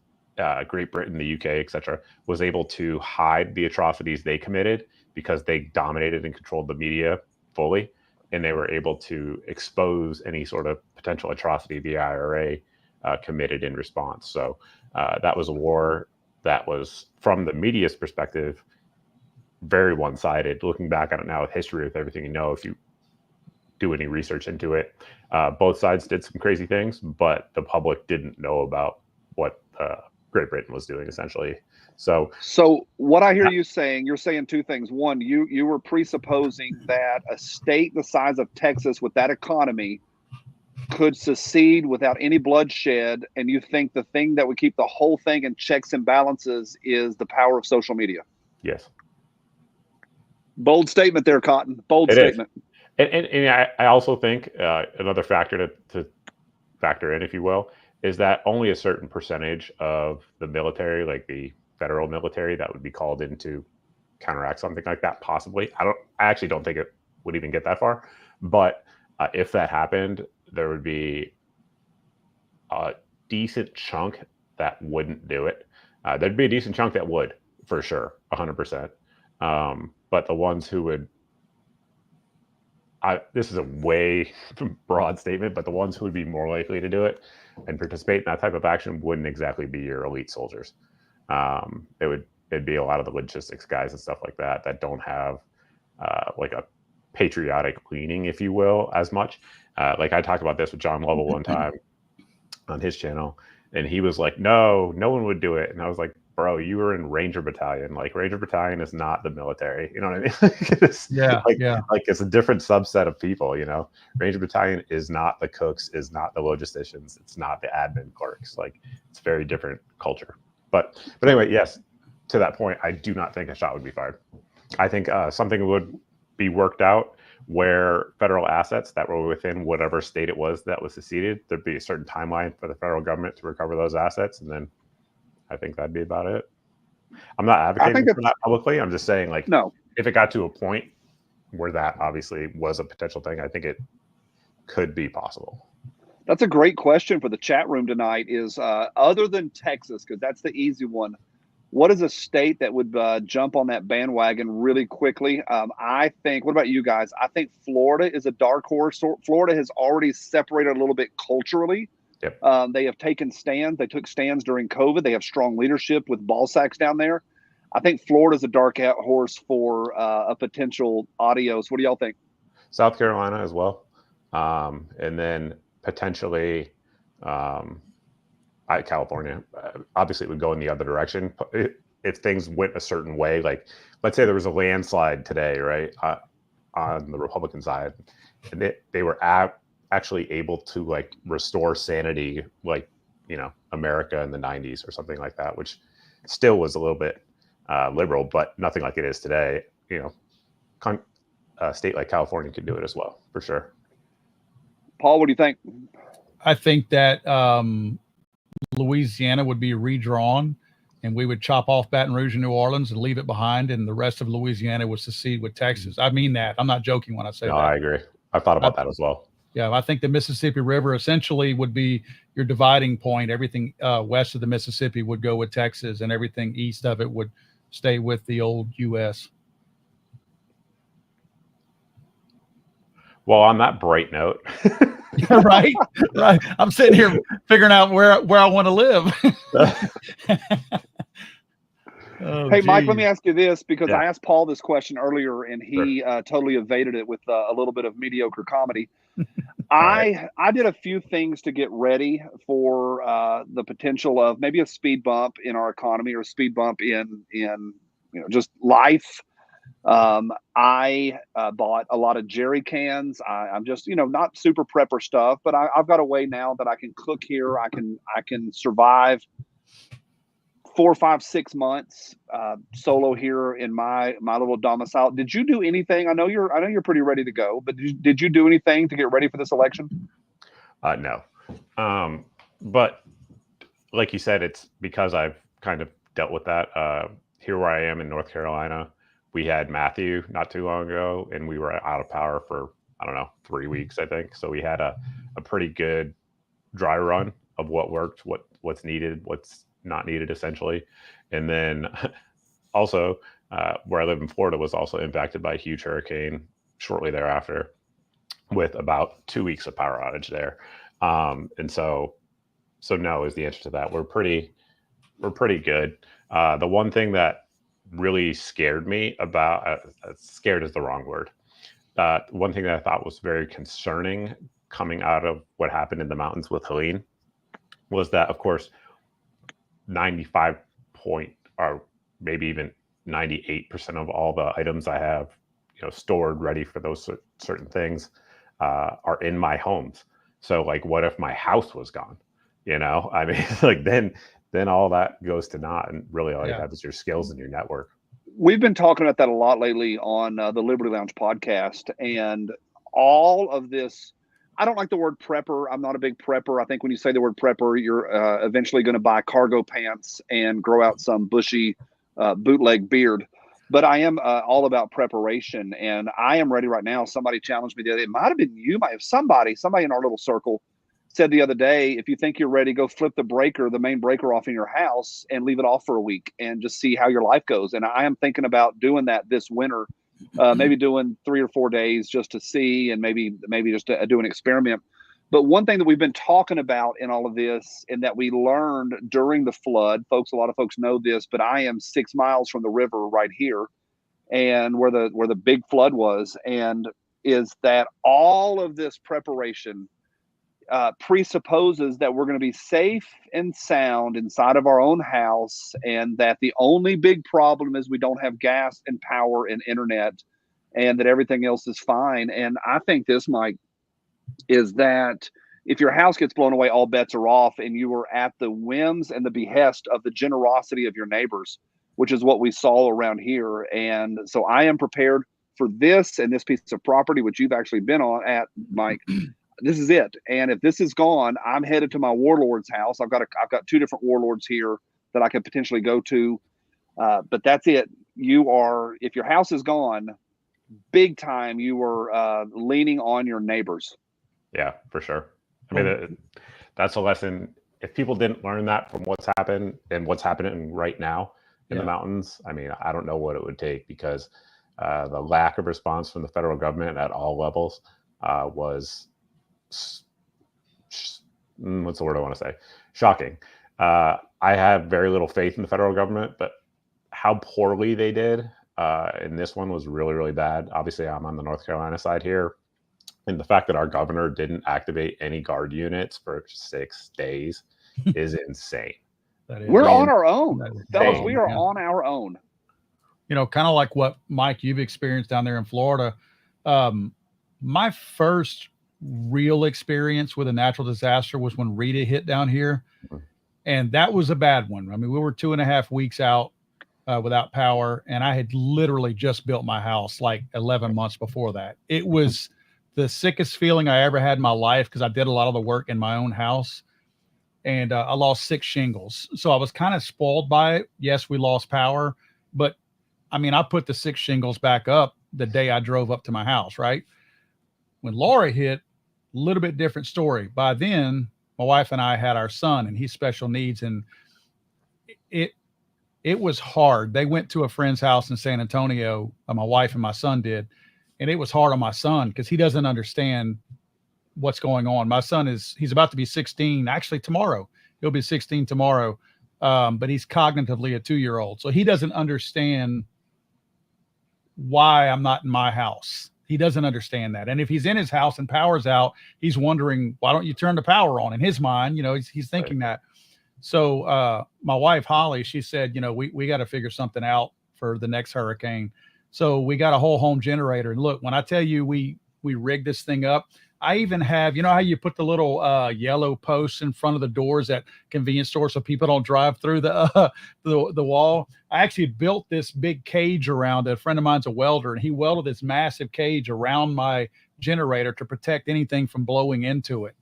Great Britain, the UK, etc., was able to hide the atrocities they committed because they dominated and controlled the media fully, and they were able to expose any sort of potential atrocity the IRA committed in response. So that was a war that was, from the media's perspective, very one-sided. Looking back on it now with history, with everything you know, if you do any research into it, both sides did some crazy things, but the public didn't know about what Great Britain was doing, essentially. So what I hear you saying, you're saying two things. One, you were presupposing that a state the size of Texas with that economy could secede without any bloodshed, and you think the thing that would keep the whole thing in checks and balances is the power of social media. Yes. Bold statement there, Cotton. Bold statement. And I also think another factor to factor in, if you will, is that only a certain percentage of the military, like the federal military, that would be called in to counteract something like that, possibly. I actually don't think it would even get that far. But if that happened, there would be a decent chunk that wouldn't do it. There'd be a decent chunk that would, for sure, 100%. But the ones who would, this is a way broad statement, but the ones who would be more likely to do it and participate in that type of action wouldn't exactly be your elite soldiers. It'd be a lot of the logistics guys and stuff like that don't have like a patriotic leaning, if you will, as much. Like I talked about this with John Lovell one time on his channel, and he was like, no one would do it. And I was like, bro, you were in Ranger Battalion. Like, Ranger Battalion is not the military. You know what I mean? Like it's a different subset of people, Ranger Battalion is not the cooks, is not the logisticians, it's not the admin clerks. Like, it's a very different culture. But anyway, yes, to that point, I do not think a shot would be fired. I think something would be worked out where federal assets that were within whatever state it was that was seceded, there'd be a certain timeline for the federal government to recover those assets, and then I think that'd be about it. I'm not advocating for that publicly. I'm just saying, like, no, if it got to a point where that obviously was a potential thing, I think it could be possible. That's a great question for the chat room tonight is, other than Texas, because that's the easy one, what is a state that would jump on that bandwagon really quickly? I think, what about you guys? I think Florida is a dark horse. Florida has already separated a little bit culturally. Yep. They have taken stands. They took stands during COVID. They have strong leadership with ball sacks down there. I think Florida's a dark horse for a potential adios. What do y'all think? South Carolina as well. And then potentially California. Obviously, it would go in the other direction. If things went a certain way, like let's say there was a landslide today, right, on the Republican side, and they were actually able to like restore sanity, like America in the 90s or something like that, which still was a little bit liberal, but nothing like it is today. A state like California could do it as well, for sure. Paul, what do you think? I think that Louisiana would be redrawn, and we would chop off Baton Rouge and New Orleans and leave it behind, and the rest of Louisiana would secede with Texas. I mean that. I'm not joking when I say that. I agree. I thought about that as well. Yeah, I think the Mississippi River essentially would be your dividing point. Everything west of the Mississippi would go with Texas, and everything east of it would stay with the old U.S. Well, on that bright note, Right. I'm sitting here figuring out where I want to live. Oh, Hey, Mike, geez. let me ask you this, because Yeah. I asked Paul this question earlier and he totally evaded it with a little bit of mediocre comedy. I did a few things to get ready for the potential of maybe a speed bump in our economy, or a speed bump in just life. I bought a lot of jerry cans. I'm just not super prepper stuff, but I've got a way now that I can cook here. I can survive 4, 5, 6 months solo here in my little domicile. Did you do anything? I know you're pretty ready to go, but did you do anything to get ready for this election? No. But like you said, it's because I've kind of dealt with that. Here where I am in North Carolina, we had Matthew not too long ago, and we were out of power for, I don't know, 3 weeks, I think. So we had a pretty good dry run of what worked, what's needed, what's not needed, essentially. And then also where I live in Florida was also impacted by a huge hurricane shortly thereafter, with about 2 weeks of power outage there. And so no is the answer to that. We're pretty good. The one thing that really scared me about scared is the wrong word. One thing that I thought was very concerning coming out of what happened in the mountains with Helene was that, of course, 95 or maybe even 98% of all the items I have, stored ready for those certain things are in my homes. So like, what if my house was gone? I mean, like then all that goes to naught, and really all you have is your skills and your network. We've been talking about that a lot lately on the Liberty Lounge podcast, and all of this. I don't like the word prepper. I'm not a big prepper. I think when you say the word prepper, you're eventually going to buy cargo pants and grow out some bushy bootleg beard. But I am all about preparation, and I am ready right now. Somebody challenged me the other day. It might have been you, might have somebody in our little circle said the other day, if you think you're ready, go flip the main breaker off in your house and leave it off for a week and just see how your life goes. And I am thinking about doing that this winter. Maybe doing 3 or 4 days just to see, and maybe just to do an experiment. But one thing that we've been talking about in all of this, and that we learned during the flood, folks, a lot of folks know this, but I am 6 miles from the river right here, and where the big flood was, and is that all of this preparation presupposes that we're going to be safe and sound inside of our own house, and that the only big problem is we don't have gas and power and internet, and that everything else is fine. And I think this, Mike, is that if your house gets blown away, all bets are off, and you are at the whims and the behest of the generosity of your neighbors, which is what we saw around here. And so I am prepared for this and this piece of property, which you've actually been at, Mike. This is it. And if this is gone, I'm headed to my warlord's house. I've got 2 different warlords here that I could potentially go to. But that's it. If your house is gone, big time, you are leaning on your neighbors. Yeah, for sure. I mean, that's a lesson. If people didn't learn that from what's happened and what's happening right now in the mountains, I mean, I don't know what it would take, because the lack of response from the federal government at all levels was what's the word I want to say? Shocking. I have very little faith in the federal government, but how poorly they did in this one was really, really bad. Obviously, I'm on the North Carolina side here, and the fact that our governor didn't activate any guard units for 6 days is insane. We're on our own, fellas. We are on our own. Kind of like what, Mike, you've experienced down there in Florida. My first real experience with a natural disaster was when Rita hit down here, and that was a bad one. I mean, we were 2.5 weeks out without power, and I had literally just built my house like 11 months before that. It was the sickest feeling I ever had in my life, because I did a lot of the work in my own house, and I lost 6 shingles. So I was kind of spoiled by it. Yes, we lost power, but I mean, I put the 6 shingles back up the day I drove up to my house, right? When Laura hit, a little bit different story. By then, my wife and I had our son, and he's special needs, and it was hard. They went to a friend's house in San Antonio, my wife and my son did, and it was hard on my son because he doesn't understand what's going on. My son he's about to be 16. Actually, tomorrow he'll be 16 tomorrow. But he's cognitively a 2-year-old, so he doesn't understand why I'm not in my house. He doesn't understand that. And if he's in his house and power's out, he's wondering, why don't you turn the power on? In his mind, he's thinking that. So my wife, Holly, she said, we got to figure something out for the next hurricane. So we got a whole home generator. And look, when I tell you we rigged this thing up, I even have, how you put the little yellow posts in front of the doors at convenience stores so people don't drive through the wall. I actually built this big cage around it. A friend of mine's a welder, and he welded this massive cage around my generator to protect anything from blowing into it.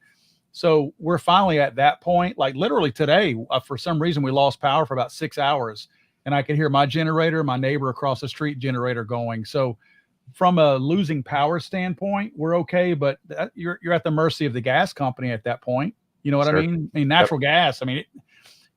So we're finally at that point. Like literally today, for some reason, we lost power for about 6 hours, and I could hear my generator, my neighbor across the street generator going. So from a losing power standpoint, we're okay, but you're at the mercy of the gas company at that point. You know what I mean? I mean, natural gas. I mean,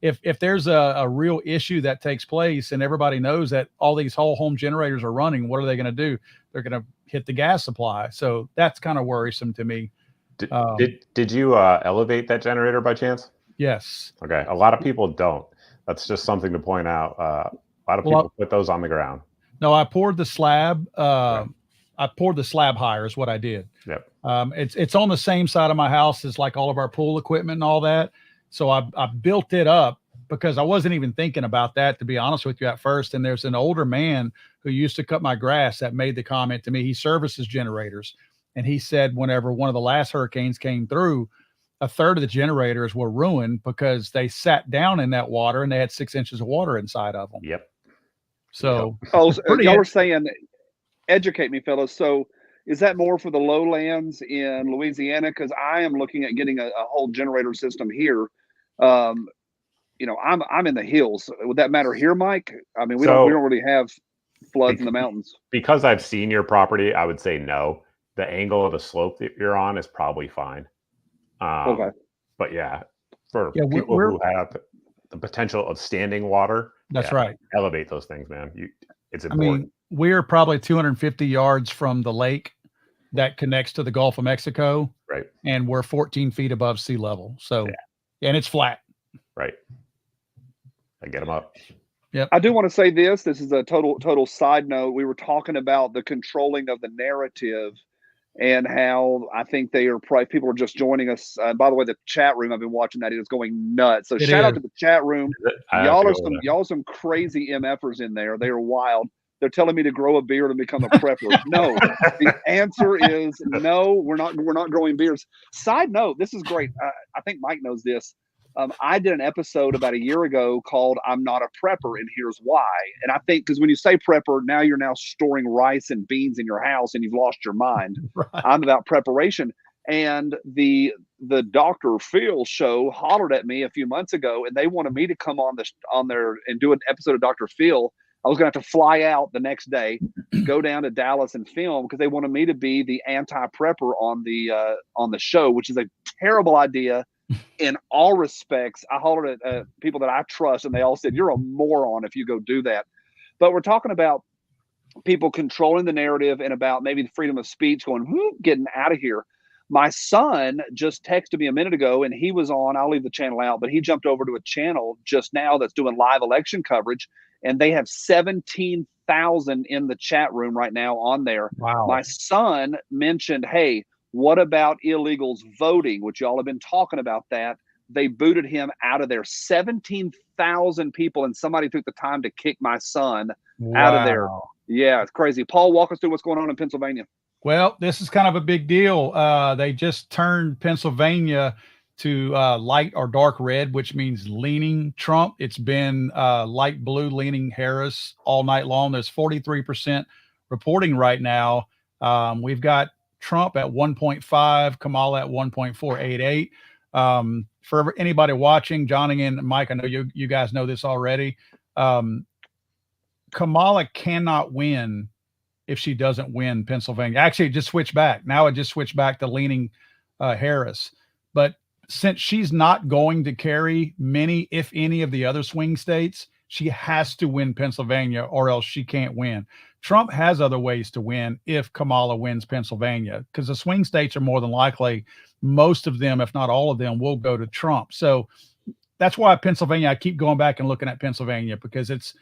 if there's a real issue that takes place and everybody knows that all these whole home generators are running, what are they going to do? They're going to hit the gas supply. So that's kind of worrisome to me. Did you elevate that generator by chance? Yes. Okay. A lot of people don't. That's just something to point out. A lot of people put those on the ground. No, I poured the slab. I poured the slab higher is what I did. Yep. It's on the same side of my house as like all of our pool equipment and all that. So I built it up because I wasn't even thinking about that, to be honest with you, at first. And there's an older man who used to cut my grass that made the comment to me. He services generators. And he said whenever one of the last hurricanes came through, a third of the generators were ruined because they sat down in that water and they had 6 inches of water inside of them. Yep. So, y'all are saying, educate me, fellas. So, is that more for the lowlands in Louisiana? Because I am looking at getting a whole generator system here. I'm in the hills. Would that matter here, Mike? I mean, we don't really have floods in the mountains. Because I've seen your property, I would say no. The angle of the slope that you're on is probably fine. Okay. But yeah, for people who have the potential of standing water. That's right. Elevate those things, man. It's important. I mean, we're probably 250 yards from the lake that connects to the Gulf of Mexico. Right. And we're 14 feet above sea level. So, and it's flat. Right. I get them up. Yep. I do want to say this. This is a total side note. We were talking about the controlling of the narrative and how I think people are just joining us. By the way, the chat room, I've been watching that. It is going nuts. So shout out to the chat room. Y'all are some crazy MFers in there. They are wild. They're telling me to grow a beard and become a prepper. No, the answer is no. We're not growing beards. Side note, this is great. I think Mike knows this. I did an episode about a year ago called "I'm Not a Prepper," and here's why. And I think because when you say prepper, now you're storing rice and beans in your house, and you've lost your mind. Right. I'm about preparation. And the Dr. Phil show hollered at me a few months ago, and they wanted me to come on there and do an episode of Dr. Phil. I was going to have to fly out the next day, go down to Dallas and film because they wanted me to be the anti-prepper on the show, which is a terrible idea. In all respects. I hollered at people that I trust, and they all said, "You're a moron if you go do that." But we're talking about people controlling the narrative and about maybe the freedom of speech going, getting out of here. My son just texted me a minute ago, and he was on, I'll leave the channel out, but he jumped over to a channel just now that's doing live election coverage, and they have 17,000 in the chat room right now on there. Wow. My son mentioned, hey, what about illegals voting, which y'all have been talking about that. They booted him out of there. 17,000 people, and somebody took the time to kick my son out of there. Yeah, it's crazy. Paul, walk us through what's going on in Pennsylvania. Well, this is kind of a big deal. They just turned Pennsylvania to light or dark red, which means leaning Trump. It's been light blue leaning Harris all night long. There's 43% reporting right now. We've got Trump at 1.5, Kamala at 1.488. For anybody watching, Johnny and Mike, I know you guys know this already. Kamala cannot win if she doesn't win Pennsylvania. Actually, it just switched back. Now it just switched back to leaning Harris. But since she's not going to carry many, if any, of the other swing states, she has to win Pennsylvania or else she can't win. Trump has other ways to win if Kamala wins Pennsylvania, because the swing states are more than likely, most of them, if not all of them, will go to Trump. So that's why Pennsylvania, I keep going back and looking at Pennsylvania, because it's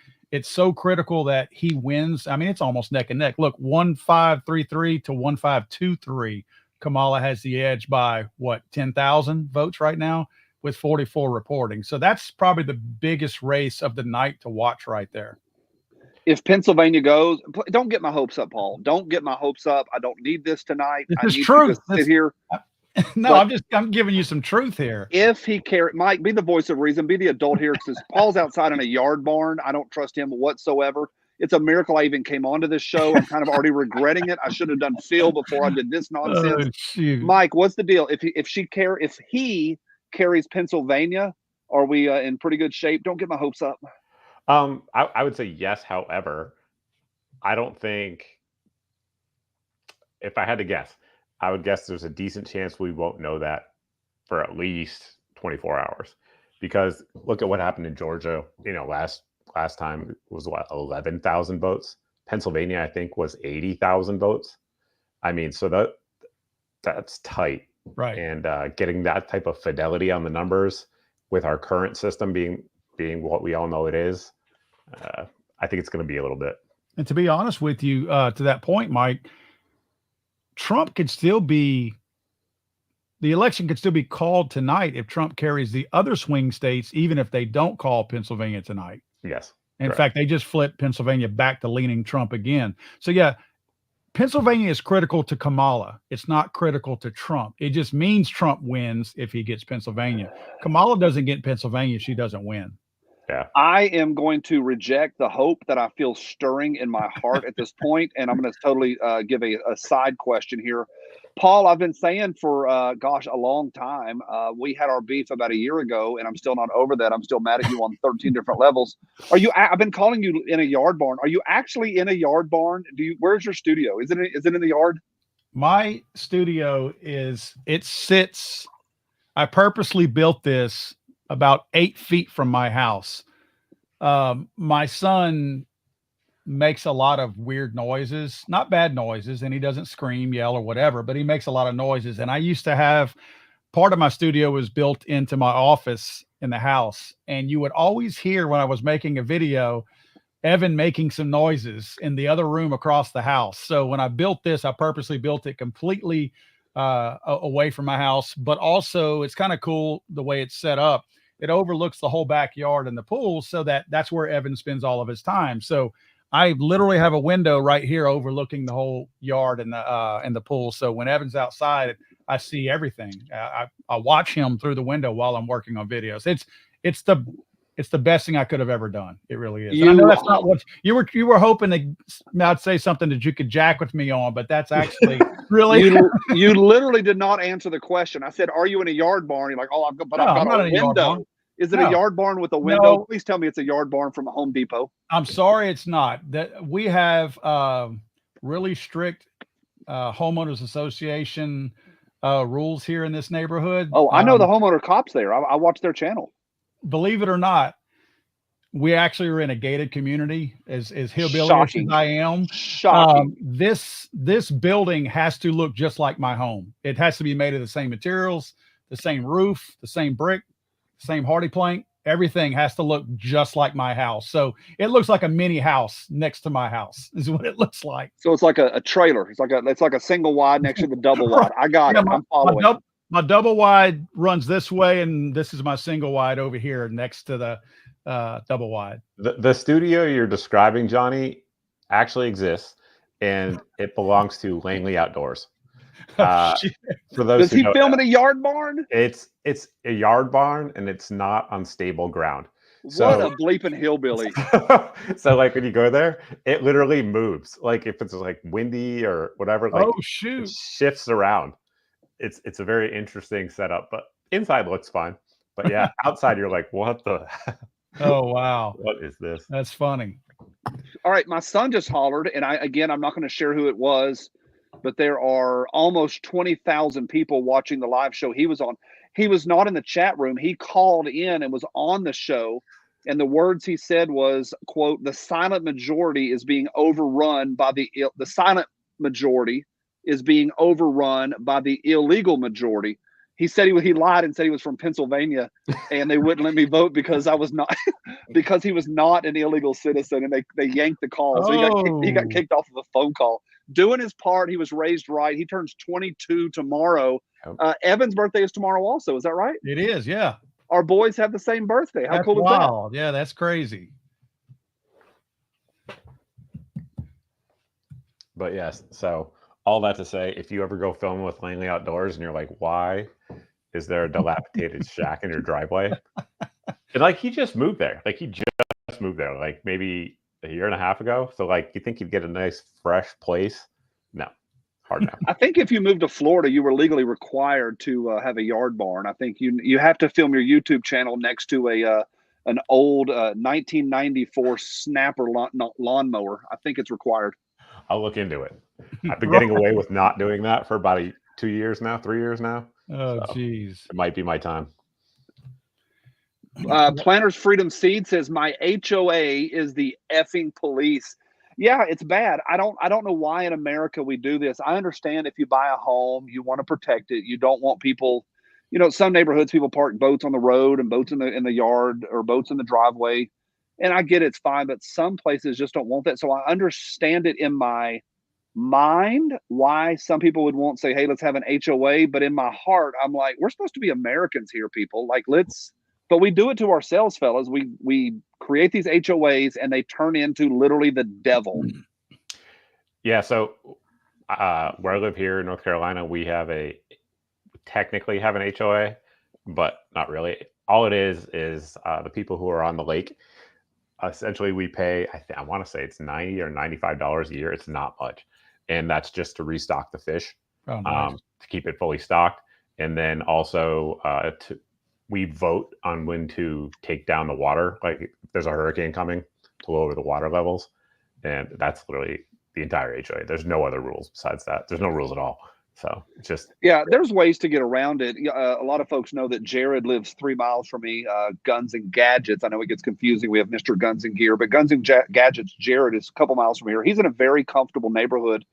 so critical that he wins. I mean, it's almost neck and neck. Look, 1533 to 1523. Kamala has the edge by what, 10,000 votes right now, with 44 reporting. So that's probably the biggest race of the night to watch right there. If Pennsylvania goes, don't get my hopes up, Paul. Don't get my hopes up. I don't need this tonight. I This is need true. to just sit here. No, But I'm giving you some truth here. if he Mike, be the voice of reason, be the adult here, because Paul's outside in a yard barn. I don't trust him whatsoever. It's a miracle I even came onto this show. I'm kind of already regretting it. I should have done Phil before I did this nonsense. Shoot. Mike, what's the deal? If he carries Pennsylvania, are we in pretty good shape? Don't get my hopes up. I would say yes. However, I don't think, if I had to guess, I would guess there's a decent chance we won't know that for at least 24 hours, because look at what happened in Georgia. Last time it was what, 11,000 votes. Pennsylvania, I think, was 80,000 votes. I mean, so that's tight, Right. and getting that type of fidelity on the numbers with our current system being what we all know it is, I think it's going to be a little bit. And to be honest with you, to that point, Mike, Trump could still be, the election could still be called tonight if Trump carries the other swing states, even if they don't call Pennsylvania tonight. Yes. In correct. fact, they just flipped Pennsylvania back to leaning Trump again. So yeah, Pennsylvania is critical to Kamala. It's not critical to Trump. It just means Trump wins if he gets Pennsylvania. Kamala doesn't get Pennsylvania, she doesn't win. Yeah. I am going to reject the hope that I feel stirring in my heart at this point, and I'm going to totally give a side question here. Paul, I've been saying for, a long time, we had our beef about a year ago, and I'm still not over that. I'm still mad at you on 13 different levels. I've been calling you in a yard barn. Are you actually in a yard barn? Where's your studio? Is it in the yard? My studio I purposely built this about 8 feet from my house. My son makes a lot of weird noises, not bad noises, and he doesn't scream, yell, or whatever, but he makes a lot of noises. And I used to have, part of my studio was built into my office in the house, and you would always hear when I was making a video, Evan making some noises in the other room across the house. So when I built this, I purposely built it completely away from my house, but also it's kind of cool the way it's set up. It overlooks the whole backyard and the pool, so that's where Evan spends all of his time. So I literally have a window right here overlooking the whole yard and the pool. So when Evan's outside, I see everything. I watch him through the window while I'm working on videos. It's the best thing I could have ever done. It really is. And I know that's not what you were hoping to. I'd say something that you could jack with me on, but that's actually really. You literally did not answer the question. I said, "Are you in a yard barn?" You're like, "Oh, I've got a window." Is it a yard barn with a window? No. Please tell me it's a yard barn from a Home Depot. I'm sorry, it's not. That we have really strict homeowners association rules here in this neighborhood. Oh, I know the homeowner cops there. I watch their channel. Believe it or not, we actually are in a gated community, as hillbilly as I am. Shocking. This building has to look just like my home. It has to be made of the same materials, the same roof, the same brick, same hardy plank. Everything has to look just like my house. So it looks like a mini house next to my house is what it looks like. So it's like a trailer. It's like a single wide next to the double wide. I got it. I'm following. My double wide runs this way, and this is my single wide over here next to the double wide. The studio you're describing, Johnny, actually exists, and it belongs to Langley Outdoors. For those Does he film in a yard barn? It's a yard barn, and it's not on stable ground. What a bleeping hillbilly. So like when you go there, it literally moves. Like if it's like windy or whatever, like shoot, it shifts around. It's a very interesting setup, but inside looks fine. But yeah, outside you're like, what the? Oh wow, what is this? That's funny. All right, my son just hollered, and I'm not going to share who it was, but there are almost 20,000 people watching the live show he was on. He was not in the chat room. He called in and was on the show. And the words he said was, quote, the silent majority is being overrun by the silent majority is being overrun by the illegal majority. He said he lied and said he was from Pennsylvania, and they wouldn't let me vote because I was not because he was not an illegal citizen, and they yanked the call. So he got kicked off of a phone call. Doing his part, he was raised right. He turns 22 tomorrow. Evan's birthday is tomorrow also. Is that right? It is, yeah. Our boys have the same birthday. How That's cool is wild. Yeah, that's crazy. But yes, so all that to say, if you ever go filming with Langley Outdoors and you're like, why is there a dilapidated shack in your driveway? And like, he just moved there. Like, he just moved there, like maybe a year and a half ago. So like, you think you'd get a nice fresh place? No, hard no. I think if you moved to Florida, you were legally required to have a yard barn. I think you have to film your YouTube channel next to an old 1994 Snapper lawnmower. I think it's required. I'll look into it. I've been getting away with not doing that for about 3 years now. Oh, geez. It might be my time. Planters Freedom Seed says my HOA is the effing police. Yeah, it's bad. I don't know why in America we do this. I understand if you buy a home, you want to protect it. You don't want people, some neighborhoods people park boats on the road and boats in the yard or boats in the driveway. And I get it's fine, but some places just don't want that. So I understand it in my mind why some people would want to say, hey, let's have an HOA. But in my heart, I'm like, we're supposed to be Americans here, people. Like, but we do it to ourselves, fellas. We create these HOAs and they turn into literally the devil. Yeah. So where I live here in North Carolina, we technically have an HOA, but not really. All it is the people who are on the lake. Essentially, we pay, I want to say it's $90 or $95 a year. It's not much. And that's just to restock the fish, to keep it fully stocked. And then also we vote on when to take down the water. Like if there's a hurricane coming to lower the water levels. And that's literally the entire HOA. There's no other rules besides that. There's no rules at all. So it's just. Yeah, there's ways to get around it. A lot of folks know that Jared lives 3 miles from me, Guns and Gadgets. I know it gets confusing. We have Mr. Guns and Gear, but Guns and Gadgets, Jared is a couple miles from here. He's in a very comfortable neighborhood.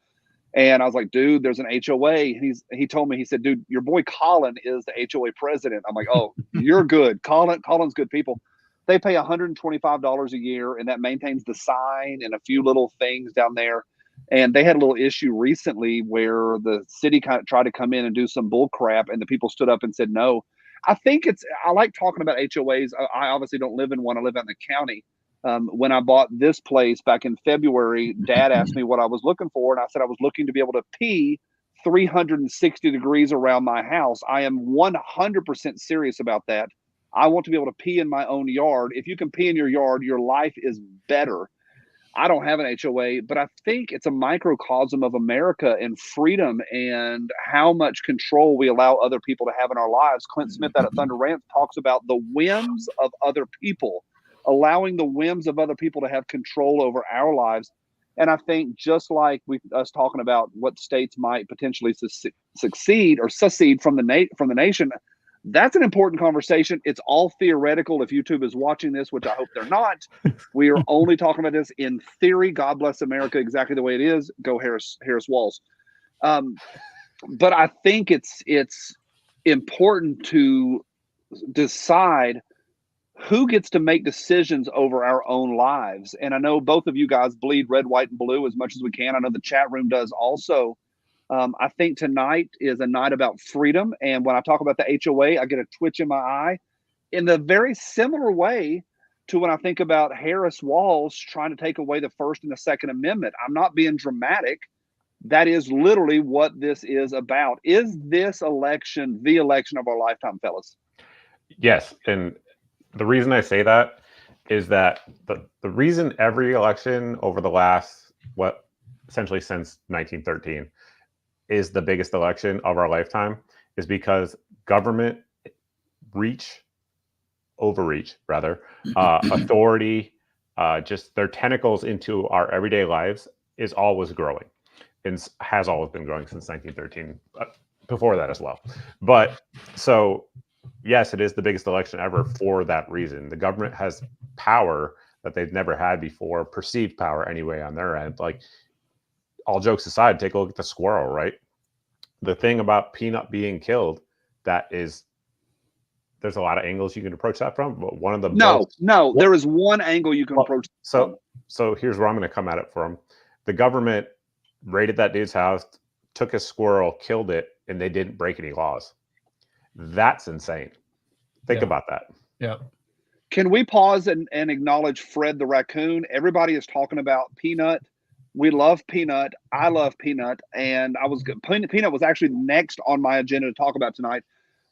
And I was like, dude, there's an HOA. And he told me, he said, dude, your boy Colin is the HOA president. I'm like, oh, you're good. Colin's good people. They pay $125 a year, and that maintains the sign and a few little things down there. And they had a little issue recently where the city kind of tried to come in and do some bull crap, and the people stood up and said no. I like talking about HOAs. I obviously don't live in one. I live out in the county. When I bought this place back in February, Dad asked me what I was looking for, and I said I was looking to be able to pee 360 degrees around my house. I am 100% serious about that. I want to be able to pee in my own yard. If you can pee in your yard, your life is better. I don't have an HOA, but I think it's a microcosm of America and freedom and how much control we allow other people to have in our lives. Clint Smith out at Thunder Ranch talks about the whims of other people, allowing the whims of other people to have control over our lives. And I think just like us talking about what states might potentially succeed or secede from the nation, that's an important conversation. It's all theoretical. If YouTube is watching this, which I hope they're not, we are only talking about this in theory. God bless America exactly the way it is. Go Harris Walls. But I think it's important to decide who gets to make decisions over our own lives. And I know both of you guys bleed red, white, and blue as much as we can. I know the chat room does also. I think tonight is a night about freedom. And when I talk about the HOA, I get a twitch in my eye in the very similar way to when I think about Harris Walls trying to take away the First and the Second Amendment. I'm not being dramatic. That is literally what this is about. Is this election the election of our lifetime, fellas? Yes. And the reason I say that is that the reason every election over the last, essentially since 1913, is the biggest election of our lifetime is because government authority, just their tentacles into our everyday lives is always growing and has always been growing since 1913, before that as well. But so yes, it is the biggest election ever for that reason. The government has power that they've never had before, perceived power anyway on their end. Like, all jokes aside, take a look at the squirrel, right? The thing about Peanut being killed, there's a lot of angles you can approach that from, but one of the there is one angle you can approach. So here's where I'm going to come at it from. The government raided that dude's house, took his squirrel, killed it, and they didn't break any laws. That's insane. Think about that. Yeah. Can we pause and acknowledge Fred the raccoon? Everybody is talking about Peanut. We love Peanut. I love Peanut. And Peanut was actually next on my agenda to talk about tonight.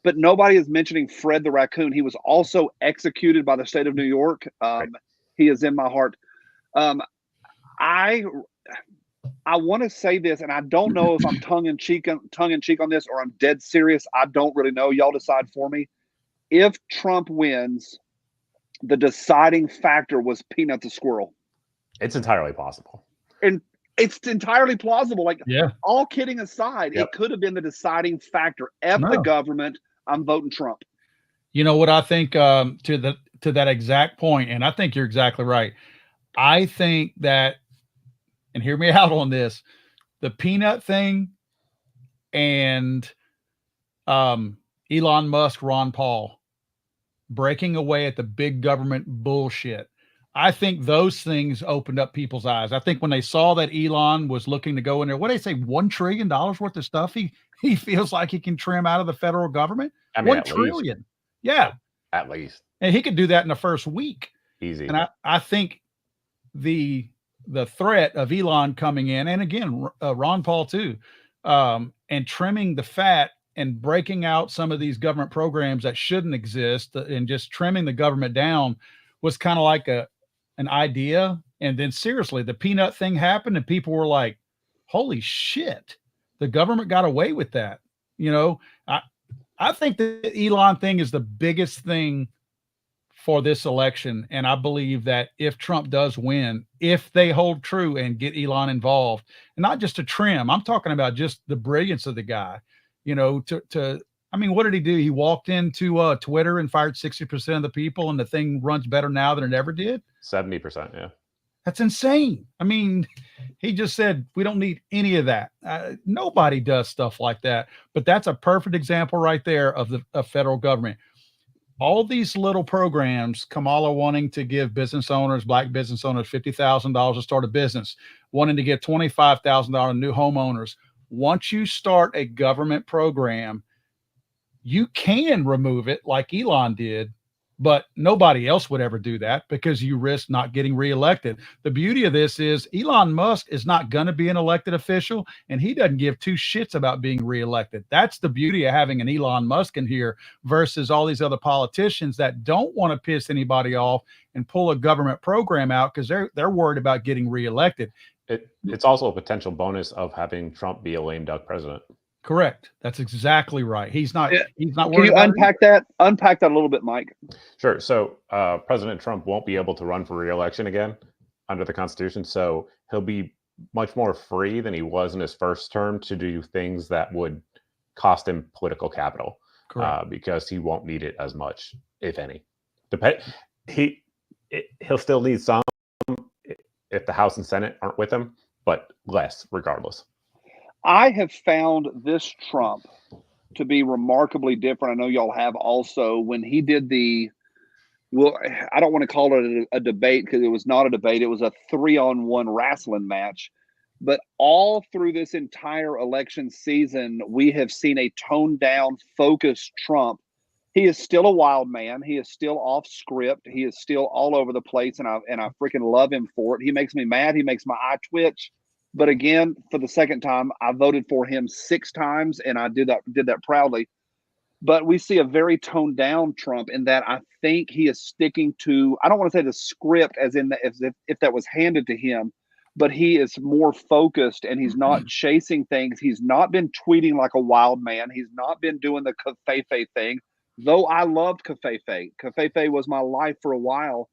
But nobody is mentioning Fred the raccoon. He was also executed by the state of New York. Right. He is in my heart. I want to say this, and I don't know if I'm tongue in cheek on this or I'm dead serious. I don't really know. Y'all decide for me. If Trump wins, the deciding factor was Peanut the squirrel. It's entirely possible. And it's entirely plausible. Like, Yeah. all kidding aside, Yep. it could have been the deciding factor. The government. I'm voting Trump. You know what I think, to that exact point, and I think you're exactly right. I think that, and hear me out on this, the Peanut thing and Elon Musk, Ron Paul breaking away at the big government bullshit. I think those things opened up people's eyes. I think when they saw that Elon was looking to go in there, what did they say, $1 trillion worth of stuff he feels like he can trim out of the federal government? I mean, $1 trillion. Yeah. At least. And he could do that in the first week. Easy. And I think the threat of Elon coming in, and again, Ron Paul too, and trimming the fat and breaking out some of these government programs that shouldn't exist and just trimming the government down was kind of like an idea. And then seriously, the Peanut thing happened and people were like, holy shit, the government got away with that. You know, I think the Elon thing is the biggest thing for this election. And I believe that if Trump does win, if they hold true and get Elon involved, and not just to trim, I'm talking about just the brilliance of the guy, you know, I mean, what did he do? He walked into Twitter and fired 60% of the people, and the thing runs better now than it ever did. 70%. Yeah. That's insane. I mean, he just said, we don't need any of that. Nobody does stuff like that, but that's a perfect example right there of the federal government. All these little programs, Kamala wanting to give business owners, black business owners, $50,000 to start a business, wanting to give $25,000 to new homeowners. Once you start a government program, you can remove it like Elon did, but nobody else would ever do that because you risk not getting reelected. The beauty of this is Elon Musk is not going to be an elected official, and he doesn't give two shits about being reelected. That's the beauty of having an Elon Musk in here versus all these other politicians that don't want to piss anybody off and pull a government program out because they're worried about getting reelected. It's also a potential bonus of having Trump be a lame duck president. Correct. That's exactly right. He's not Can worried you about unpack that a little bit, Mike? Sure. So President Trump won't be able to run for re-election again under the Constitution. So he'll be much more free than he was in his first term to do things that would cost him political capital, because he won't need it as much, if any. He'll still need some if the House and Senate aren't with him, but less regardless. I have found this Trump to be remarkably different. I know y'all have also. When he did I don't want to call it a debate because it was not a debate. It was a 3-on-1 wrestling match. But all through this entire election season, we have seen a toned down, focused Trump. He is still a wild man. He is still off script. He is still all over the place, and I freaking love him for it. He makes me mad. He makes my eye twitch. But again, for the second time, I voted for him 6 times, and I did that proudly. But we see a very toned down Trump in that I think he is sticking to, I don't want to say the script as if that was handed to him, but he is more focused and he's not chasing things. He's not been tweeting like a wild man. He's not been doing the Covfefe thing, though I loved Covfefe. Covfefe was my life for a while.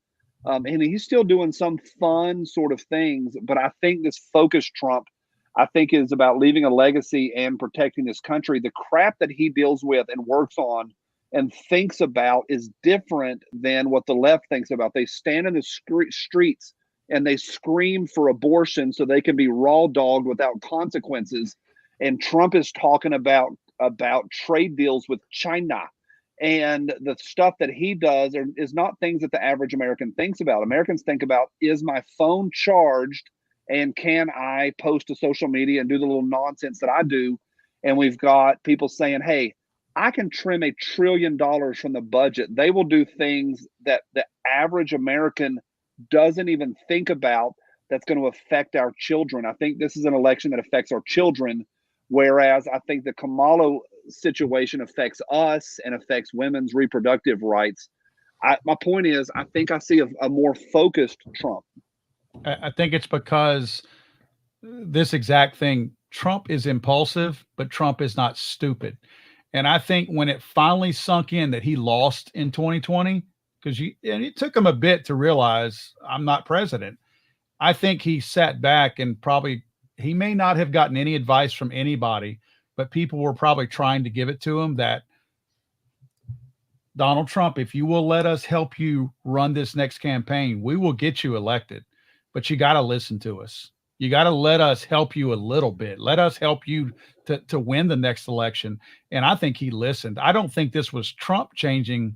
And he's still doing some fun sort of things, but I think this focused Trump, I think, is about leaving a legacy and protecting this country. The crap that he deals with and works on and thinks about is different than what the left thinks about. They stand in the streets and they scream for abortion so they can be raw dogged without consequences. And Trump is talking about trade deals with China. And the stuff that he does is not things that the average American thinks about. Americans think about, is my phone charged and can I post to social media and do the little nonsense that I do? And we've got people saying, hey, I can trim $1 trillion from the budget. They will do things that the average American doesn't even think about that's going to affect our children. I think this is an election that affects our children, whereas I think the Kamala situation affects us and affects women's reproductive rights. My point is, I think I see a more focused Trump. I think it's because this exact thing, Trump is impulsive, but Trump is not stupid. And I think when it finally sunk in that he lost in 2020, because it took him a bit to realize I'm not president. I think he sat back and he may not have gotten any advice from anybody, but people were probably trying to give it to him that, Donald Trump, if you will let us help you run this next campaign, we will get you elected, but you got to listen to us. You got to let us help you a little bit. Let us help you to win the next election. And I think he listened. I don't think this was Trump changing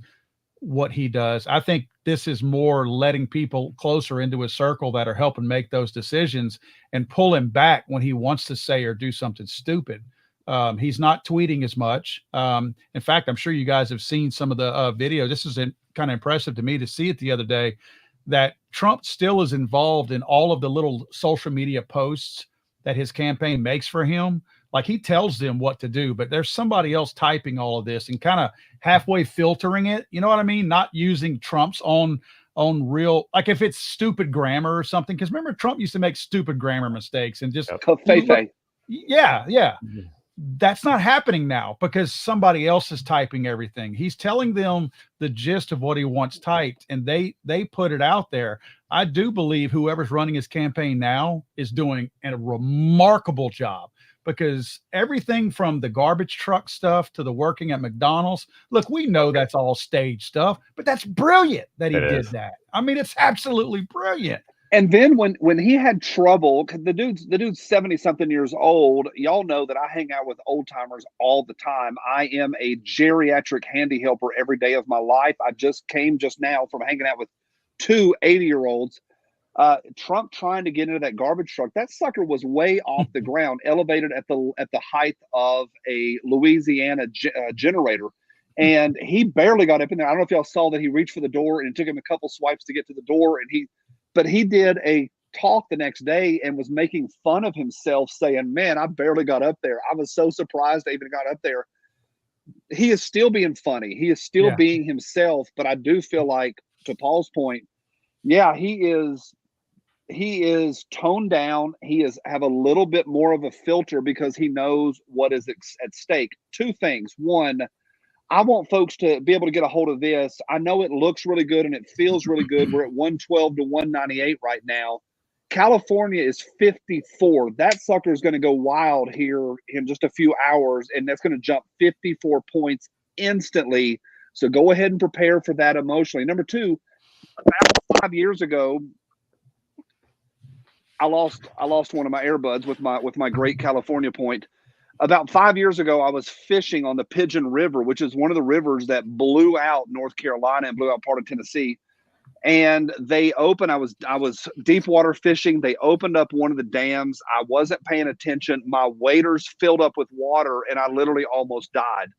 what he does. I think this is more letting people closer into his circle that are helping make those decisions and pull him back when he wants to say or do something stupid. He's not tweeting as much. In fact, I'm sure you guys have seen some of the video. This is kind of impressive to me to see it the other day, that Trump still is involved in all of the little social media posts that his campaign makes for him. Like, he tells them what to do, but there's somebody else typing all of this and kind of halfway filtering it. You know what I mean? Not using Trump's own real, like if it's stupid grammar or something. Because remember, Trump used to make stupid grammar mistakes and just yeah. Mm-hmm. That's not happening now because somebody else is typing everything. He's telling them the gist of what he wants typed, and they put it out there. I do believe whoever's running his campaign now is doing a remarkable job, because everything from the garbage truck stuff to the working at McDonald's, look, we know that's all stage stuff, but that's brilliant that he did that. I mean, it's absolutely brilliant. And then when he had trouble, because the dude's 70-something years old, y'all know that I hang out with old timers all the time. I am a geriatric handy helper every day of my life. I just came now from hanging out with 2 80-year-olds. Trump trying to get into that garbage truck, that sucker was way off the ground, elevated at the height of a Louisiana generator. And he barely got up in there. I don't know if y'all saw that he reached for the door and it took him a couple swipes to get to the door. But he did a talk the next day and was making fun of himself, saying, man, I barely got up there. I was so surprised I even got up there. He is still being funny. He is still being himself. But I do feel like, to Paul's point, yeah, he is toned down. He have a little bit more of a filter because he knows what is at stake. 2 things. One, I want folks to be able to get a hold of this. I know it looks really good and it feels really good. We're at 112 to 198 right now. California is 54. That sucker is going to go wild here in just a few hours, and that's going to jump 54 points instantly. So go ahead and prepare for that emotionally. Number 2, about 5 years ago, I lost one of my earbuds with my great California point. About 5 years ago, I was fishing on the Pigeon River, which is one of the rivers that blew out North Carolina and blew out part of Tennessee. And they opened, I was deep water fishing. They opened up one of the dams. I wasn't paying attention. My waders filled up with water and I literally almost died.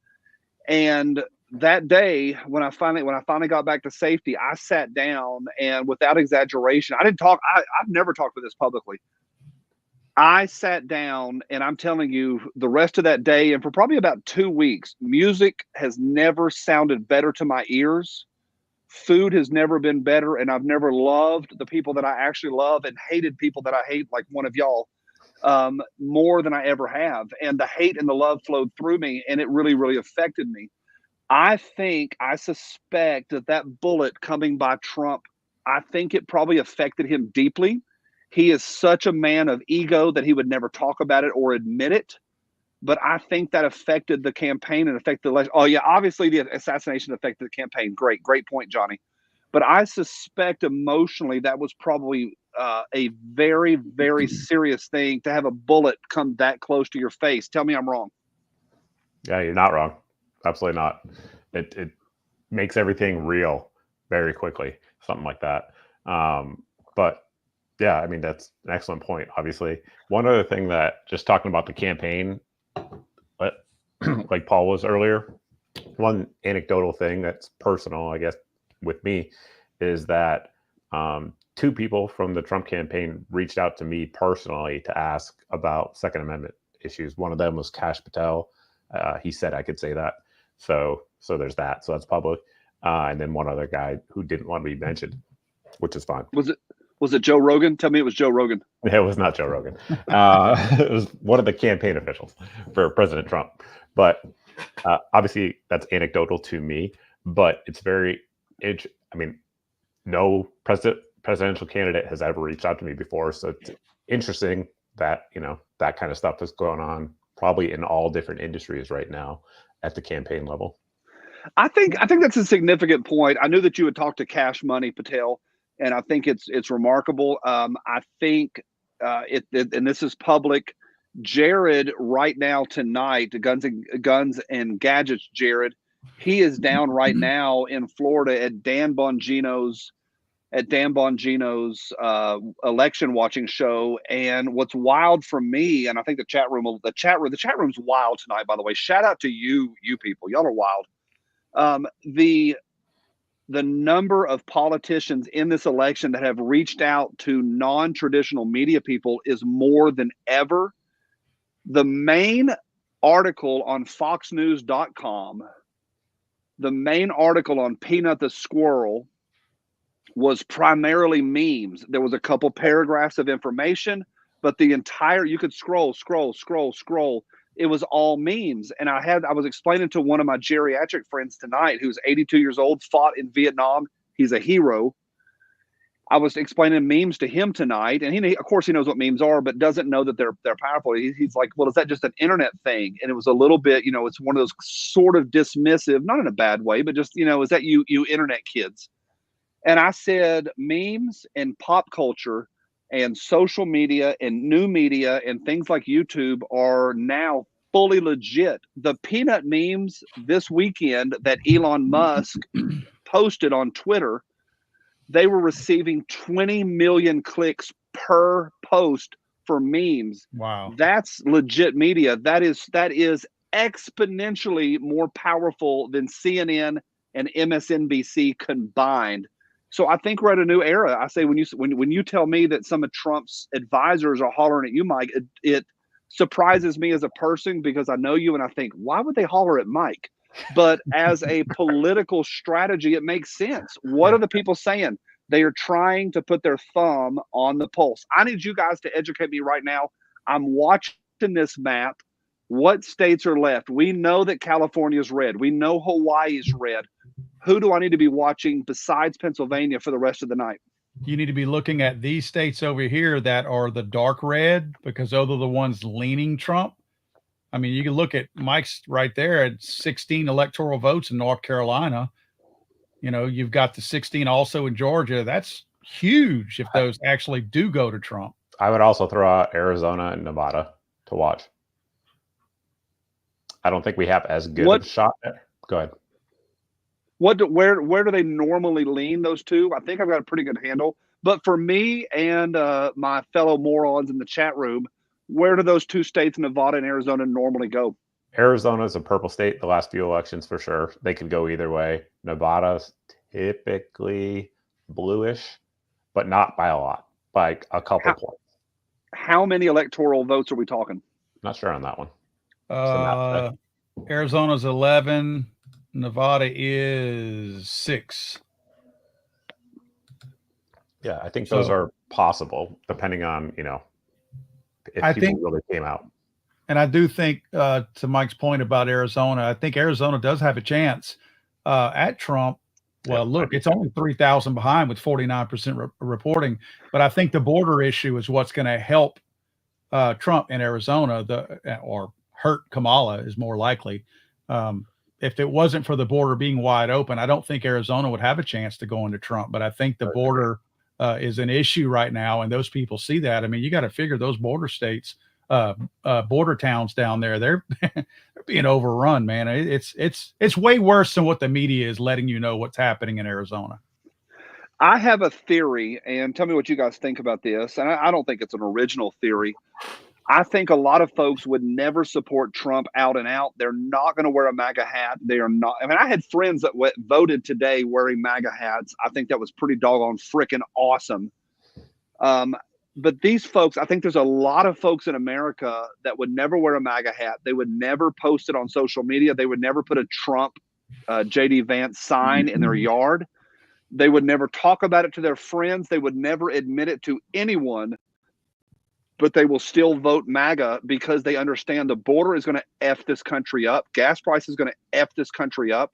And that day, when I finally got back to safety, I sat down and, without exaggeration, I didn't talk. I've never talked about this publicly. I sat down, and I'm telling you, the rest of that day and for probably about 2 weeks, music has never sounded better to my ears. Food has never been better, and I've never loved the people that I actually love and hated people that I hate, like one of y'all, more than I ever have. And the hate and the love flowed through me, and it really, really affected me. I suspect that bullet coming by Trump, I think it probably affected him deeply. He is such a man of ego that he would never talk about it or admit it. but I think that affected the campaign and affected the election. Oh yeah, obviously the assassination affected the campaign. Great point, Johnny. But I suspect emotionally that was probably a very, very serious thing to have a bullet come that close to your face. Tell me I'm wrong. Yeah, you're not wrong. Absolutely not. It makes everything real very quickly, something like that. But yeah, I mean, that's an excellent point, obviously. One other thing that, just talking about the campaign, but like Paul was earlier, one anecdotal thing that's personal, I guess, with me is that two people from the Trump campaign reached out to me personally to ask about Second Amendment issues. One of them was Kash Patel. He said I could say that. So there's that. So that's public. And then one other guy who didn't want to be mentioned, which is fine. Was it Joe Rogan? Tell me it was Joe Rogan. It was not Joe Rogan. It was one of the campaign officials for President Trump. But obviously that's anecdotal to me, but it's very, I mean, no presidential candidate has ever reached out to me before. So it's interesting that, that kind of stuff is going on probably in all different industries right now at the campaign level. I think that's a significant point. I knew that you had talked to Cash Money Patel, and I think it's remarkable. I think and this is public. Jared right now tonight, Guns and Gadgets. Jared, he is down right now in Florida at Dan Bongino's election watching show. And what's wild for me, and I think the chat room's wild tonight, by the way. Shout out to you people. Y'all are wild. The number of politicians in this election that have reached out to non-traditional media people is more than ever. The main article on foxnews.com, the main article on Peanut the Squirrel, was primarily memes. There was a couple paragraphs of information, but the entire, you could scroll. It was all memes. And I was explaining to one of my geriatric friends tonight, who's 82 years old, fought in Vietnam. He's a hero. I was explaining memes to him tonight, and he, of course, he knows what memes are, but doesn't know that they're powerful. He's like, well, is that just an internet thing? And it was a little bit, it's one of those sort of dismissive, not in a bad way, but just, is that you internet kids? And I said, memes and pop culture and social media and new media and things like YouTube are now fully legit. The peanut memes this weekend that Elon Musk posted on Twitter, they were receiving 20 million clicks per post for memes. Wow. That's legit media. That is exponentially more powerful than CNN and MSNBC combined. So I think we're at a new era. I say when you tell me that some of Trump's advisors are hollering at you, Mike, it surprises me as a person because I know you and I think, why would they holler at Mike? But as a political strategy, it makes sense. What are the people saying? They are trying to put their thumb on the pulse. I need you guys to educate me right now. I'm watching this map. What states are left? We know that California is red. We know Hawaii is red. Who do I need to be watching besides Pennsylvania for the rest of the night? You need to be looking at these states over here that are the dark red, because those are the ones leaning Trump. I mean, you can look at Mike's right there at 16 electoral votes in North Carolina. You've got the 16 also in Georgia. That's huge if those actually do go to Trump. I would also throw out Arizona and Nevada to watch. I don't think we have as good a shot there. Go ahead. Where do they normally lean, those two? I think I've got a pretty good handle. But for me and my fellow morons in the chat room, where do those two states, Nevada and Arizona, normally go? Arizona is a purple state the last few elections for sure. They could go either way. Nevada's typically bluish, but not by a lot, by a couple points. How many electoral votes are we talking? Not sure on that one. Arizona's 11. Nevada is 6. Yeah, I think those are possible, depending on, if people really came out. And I do think, to Mike's point about Arizona, I think Arizona does have a chance at Trump. Well, look, it's only 3,000 behind with 49% reporting. But I think the border issue is what's going to help Trump in Arizona, or hurt Kamala is more likely. If it wasn't for the border being wide open, I don't think Arizona would have a chance to go into Trump. But I think the border is an issue right now, and those people see that. I mean, you got to figure those border states, border towns down there, they're being overrun, man. It's way worse than what the media is letting you know what's happening in Arizona. I have a theory, and tell me what you guys think about this. And I don't think it's an original theory. I think a lot of folks would never support Trump out and out. They're not going to wear a MAGA hat. They are not. I mean, I had friends that voted today wearing MAGA hats. I think that was pretty doggone freaking awesome. But these folks, I think there's a lot of folks in America that would never wear a MAGA hat. They would never post it on social media. They would never put a Trump J.D. Vance sign in their yard. They would never talk about it to their friends. They would never admit it to anyone. But they will still vote MAGA because they understand the border is going to F this country up. Gas price is going to F this country up.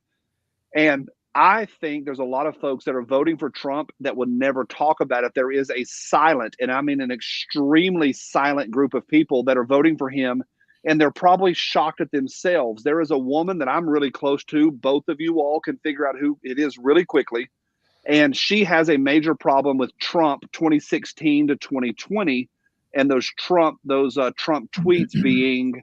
And I think there's a lot of folks that are voting for Trump that will never talk about it. There is a silent, and I mean an extremely silent group of people that are voting for him, and they're probably shocked at themselves. There is a woman that I'm really close to. Both of you all can figure out who it is really quickly. And she has a major problem with Trump 2016 to 2020. And those Trump tweets being,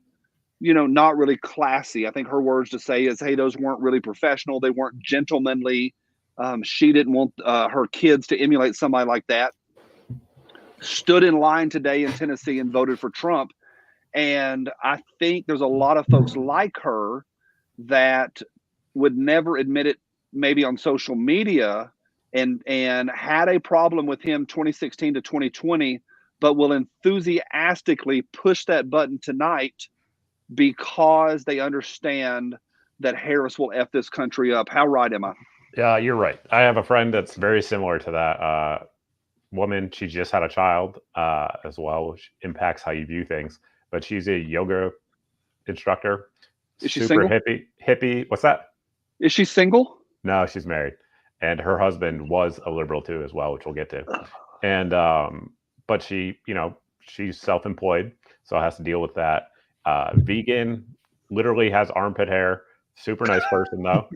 not really classy. I think her words to say is, hey, those weren't really professional. They weren't gentlemanly. She didn't want her kids to emulate somebody like that. Stood in line today in Tennessee and voted for Trump. And I think there's a lot of folks like her that would never admit it maybe on social media and had a problem with him 2016 to 2020, but will enthusiastically push that button tonight because they understand that Harris will F this country up. How right am I? Yeah, you're right. I have a friend that's very similar to that woman. She just had a child as well, which impacts how you view things. But she's a yoga instructor. Is she super single? hippie. What's that? Is she single? No, she's married. And her husband was a liberal too as well, which we'll get to. And but she, she's self-employed, so has to deal with that. Vegan, literally has armpit hair. Super nice person though.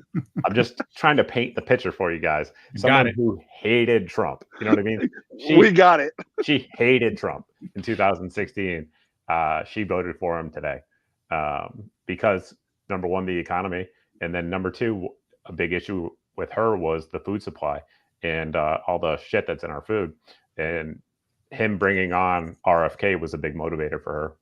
I'm just trying to paint the picture for you guys. Someone who hated Trump. You know what I mean? We got it. She hated Trump in 2016. She voted for him today because number one, the economy, and then number two, a big issue with her was the food supply and all the shit that's in our food. And him bringing on RFK was a big motivator for her.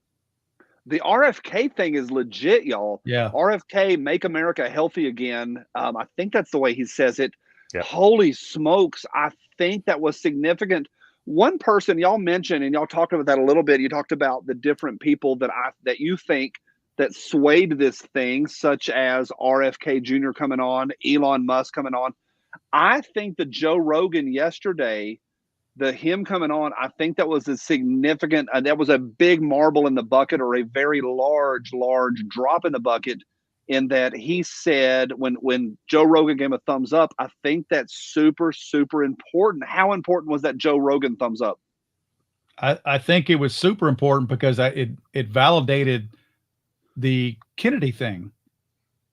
The RFK thing is legit, y'all. Yeah. RFK, Make America Healthy Again. I think that's the way he says it. Yep. Holy smokes. I think that was significant. One person y'all mentioned, and y'all talked about that a little bit. You talked about the different people that you think that swayed this thing, such as RFK Jr. coming on, Elon Musk coming on. I think the Joe Rogan yesterday, him coming on, I think that was a significant, that was a big marble in the bucket, or a very large drop in the bucket, in that he said when Joe Rogan gave him a thumbs up, I think that's super, super important. How important was that Joe Rogan thumbs up? I think it was super important because it validated the Kennedy thing,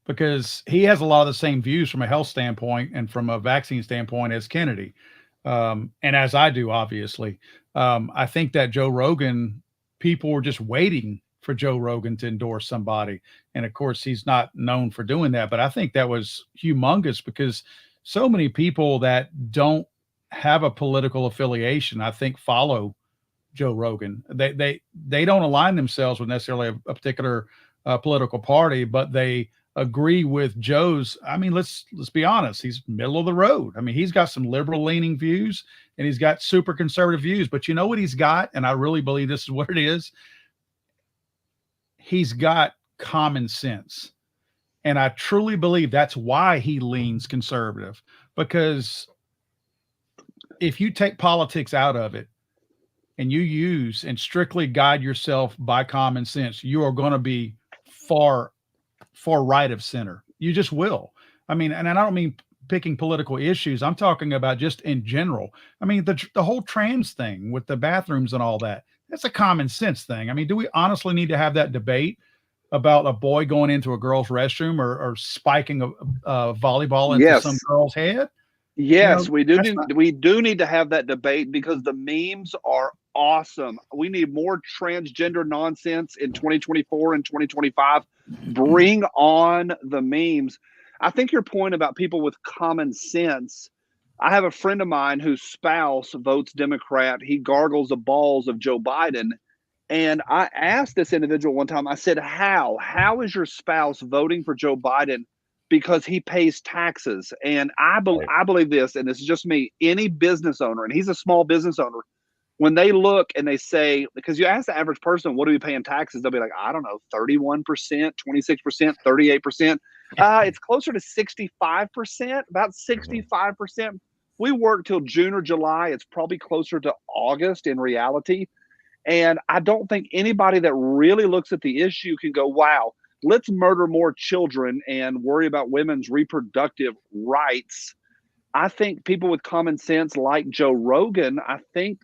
because he has a lot of the same views from a health standpoint and from a vaccine standpoint as Kennedy. And as I do, obviously. I think that Joe Rogan, people were just waiting for Joe Rogan to endorse somebody. And of course, he's not known for doing that. But I think that was humongous because so many people that don't have a political affiliation, I think, follow Joe Rogan. They don't align themselves with necessarily a particular political party, but they agree with Joe's. I mean, let's be honest. He's middle of the road. I mean, he's got some liberal leaning views and he's got super conservative views, but you know what he's got? And I really believe this is what it is. He's got common sense. And I truly believe that's why he leans conservative, because if you take politics out of it and you use and strictly guide yourself by common sense, you are going to be far right of center. You just will. I mean, and I don't mean picking political issues. I'm talking about just in general. I mean, the whole trans thing with the bathrooms and all that, that's a common sense thing. I mean, do we honestly need to have that debate? about a boy going into a girl's restroom or spiking a volleyball into Yes. some girl's head. Yes, No, we do. that's not- We do need to have that debate because the memes are awesome. We need more transgender nonsense in 2024 and 2025. Bring on the memes. I think your point about people with common sense. I have a friend of mine whose spouse votes Democrat. He gargles the balls of Joe Biden. And I asked this individual one time, I said, How is your spouse voting for Joe Biden? Because he pays taxes. And I believe this, and this is just me, any business owner, and he's a small business owner, when they look and they say, because you ask the average person, what are we paying taxes? They'll be like, I don't know, 31%, 26%, 38%. It's closer to 65%, about 65%. We work till June or July. It's probably closer to August in reality. And I don't think anybody that really looks at the issue can go, wow, let's murder more children and worry about women's reproductive rights. I think people with common sense like Joe Rogan, I think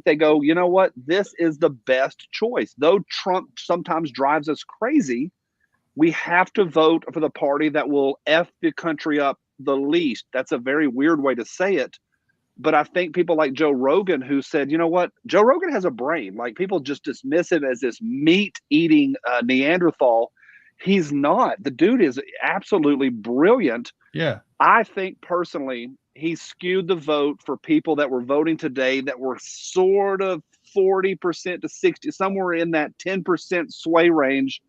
they go, you know what? This is the best choice. Though Trump sometimes drives us crazy, we have to vote for the party that will F the country up the least. That's a very weird way to say it. But I think people like Joe Rogan who said, you know what? Joe Rogan has a brain. Like people just dismiss him as this meat-eating Neanderthal. He's not. The dude is absolutely brilliant. Yeah. I think personally, he skewed the vote for people that were voting today that were sort of 40% to 60, somewhere in that 10% sway range.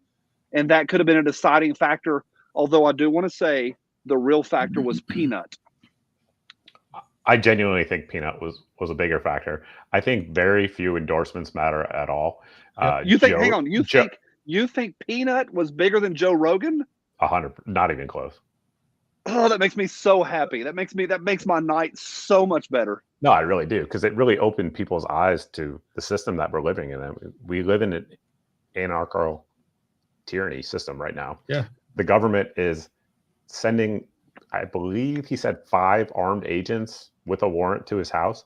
And that could have been a deciding factor. Although I do want to say the real factor was Peanut. I genuinely think Peanut was a bigger factor. I think very few endorsements matter at all. You think? Hang on. You think Peanut was bigger than Joe Rogan? 100, not even close. Oh, that makes me so happy. That makes my night so much better. No, I really do, because it really opened people's eyes to the system that we're living in. I mean, we live in an anarchical tyranny system right now. Yeah. The government is sending, I believe he said 5 armed agents with a warrant to his house.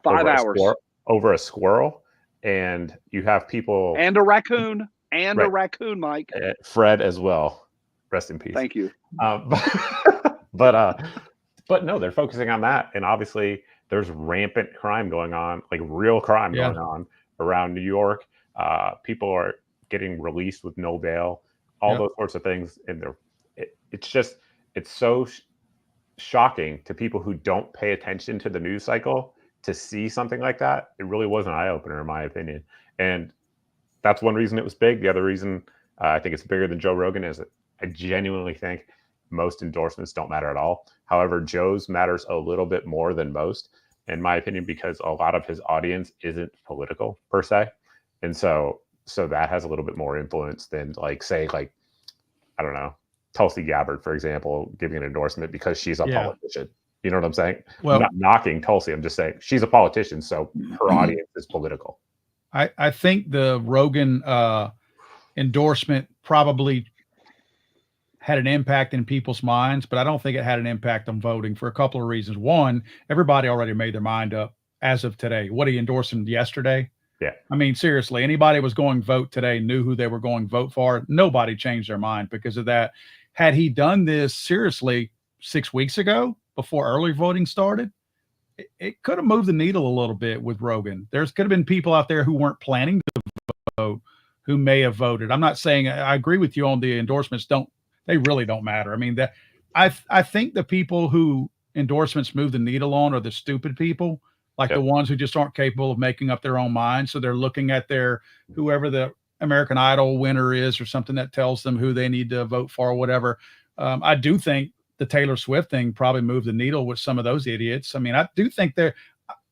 5 hours. Over a squirrel. And you have people. And a raccoon. And Right. a raccoon, Mike. Fred as well. Rest in peace. Thank you. But no, they're focusing on that. And obviously there's rampant crime going on, like real crime going on around New York. People are getting released with no bail, all those sorts of things. And it's so shocking to people who don't pay attention to the news cycle to see something like that. It really was an eye opener in my opinion. And that's one reason it was big. The other reason I think it's bigger than Joe Rogan is that I genuinely think most endorsements don't matter at all. However, Joe's matters a little bit more than most, in my opinion, because a lot of his audience isn't political per se. And so that has a little bit more influence than I don't know, Tulsi Gabbard, for example, giving an endorsement because she's a politician. You know what I'm saying? Well, I'm not knocking Tulsi. I'm just saying she's a politician, so her audience is political. I think the Rogan endorsement probably had an impact in people's minds, but I don't think it had an impact on voting for a couple of reasons. One, everybody already made their mind up as of today. What he endorsed him yesterday? Yeah. I mean, seriously, anybody was going vote today knew who they were going vote for. Nobody changed their mind because of that. Had he done this seriously 6 weeks ago before early voting started, it could have moved the needle a little bit with Rogan. There's could have been people out there who weren't planning to vote who may have voted. I'm not saying I agree with you on the endorsements. They really don't matter. I mean, that I think the people who endorsements move the needle on are the stupid people, like the ones who just aren't capable of making up their own minds. So they're looking at whoever the American Idol winner is or something that tells them who they need to vote for or whatever. I do think the Taylor Swift thing probably moved the needle with some of those idiots. I mean, I do think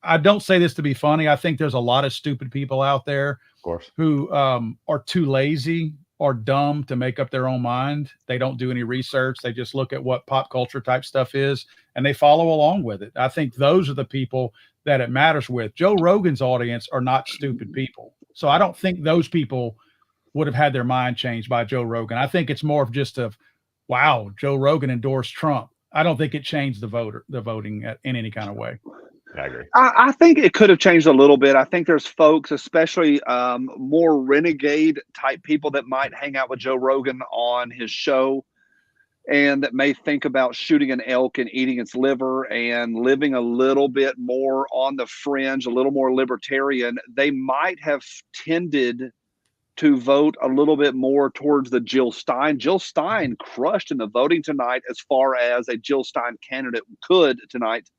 I don't say this to be funny. I think there's a lot of stupid people out there, of course, who are too lazy or dumb to make up their own mind. They don't do any research. They just look at what pop culture type stuff is and they follow along with it. I think those are the people that it matters with. Joe Rogan's audience are not stupid people. So I don't think those people would have had their mind changed by Joe Rogan. I think it's more of just wow, Joe Rogan endorsed Trump. I don't think it changed the voting in any kind of way. I agree. I think it could have changed a little bit. I think there's folks, especially more renegade type people, that might hang out with Joe Rogan on his show and that may think about shooting an elk and eating its liver and living a little bit more on the fringe, a little more libertarian. They might have tended to vote a little bit more towards the Jill Stein. Jill Stein crushed in the voting tonight as far as a Jill Stein candidate could tonight.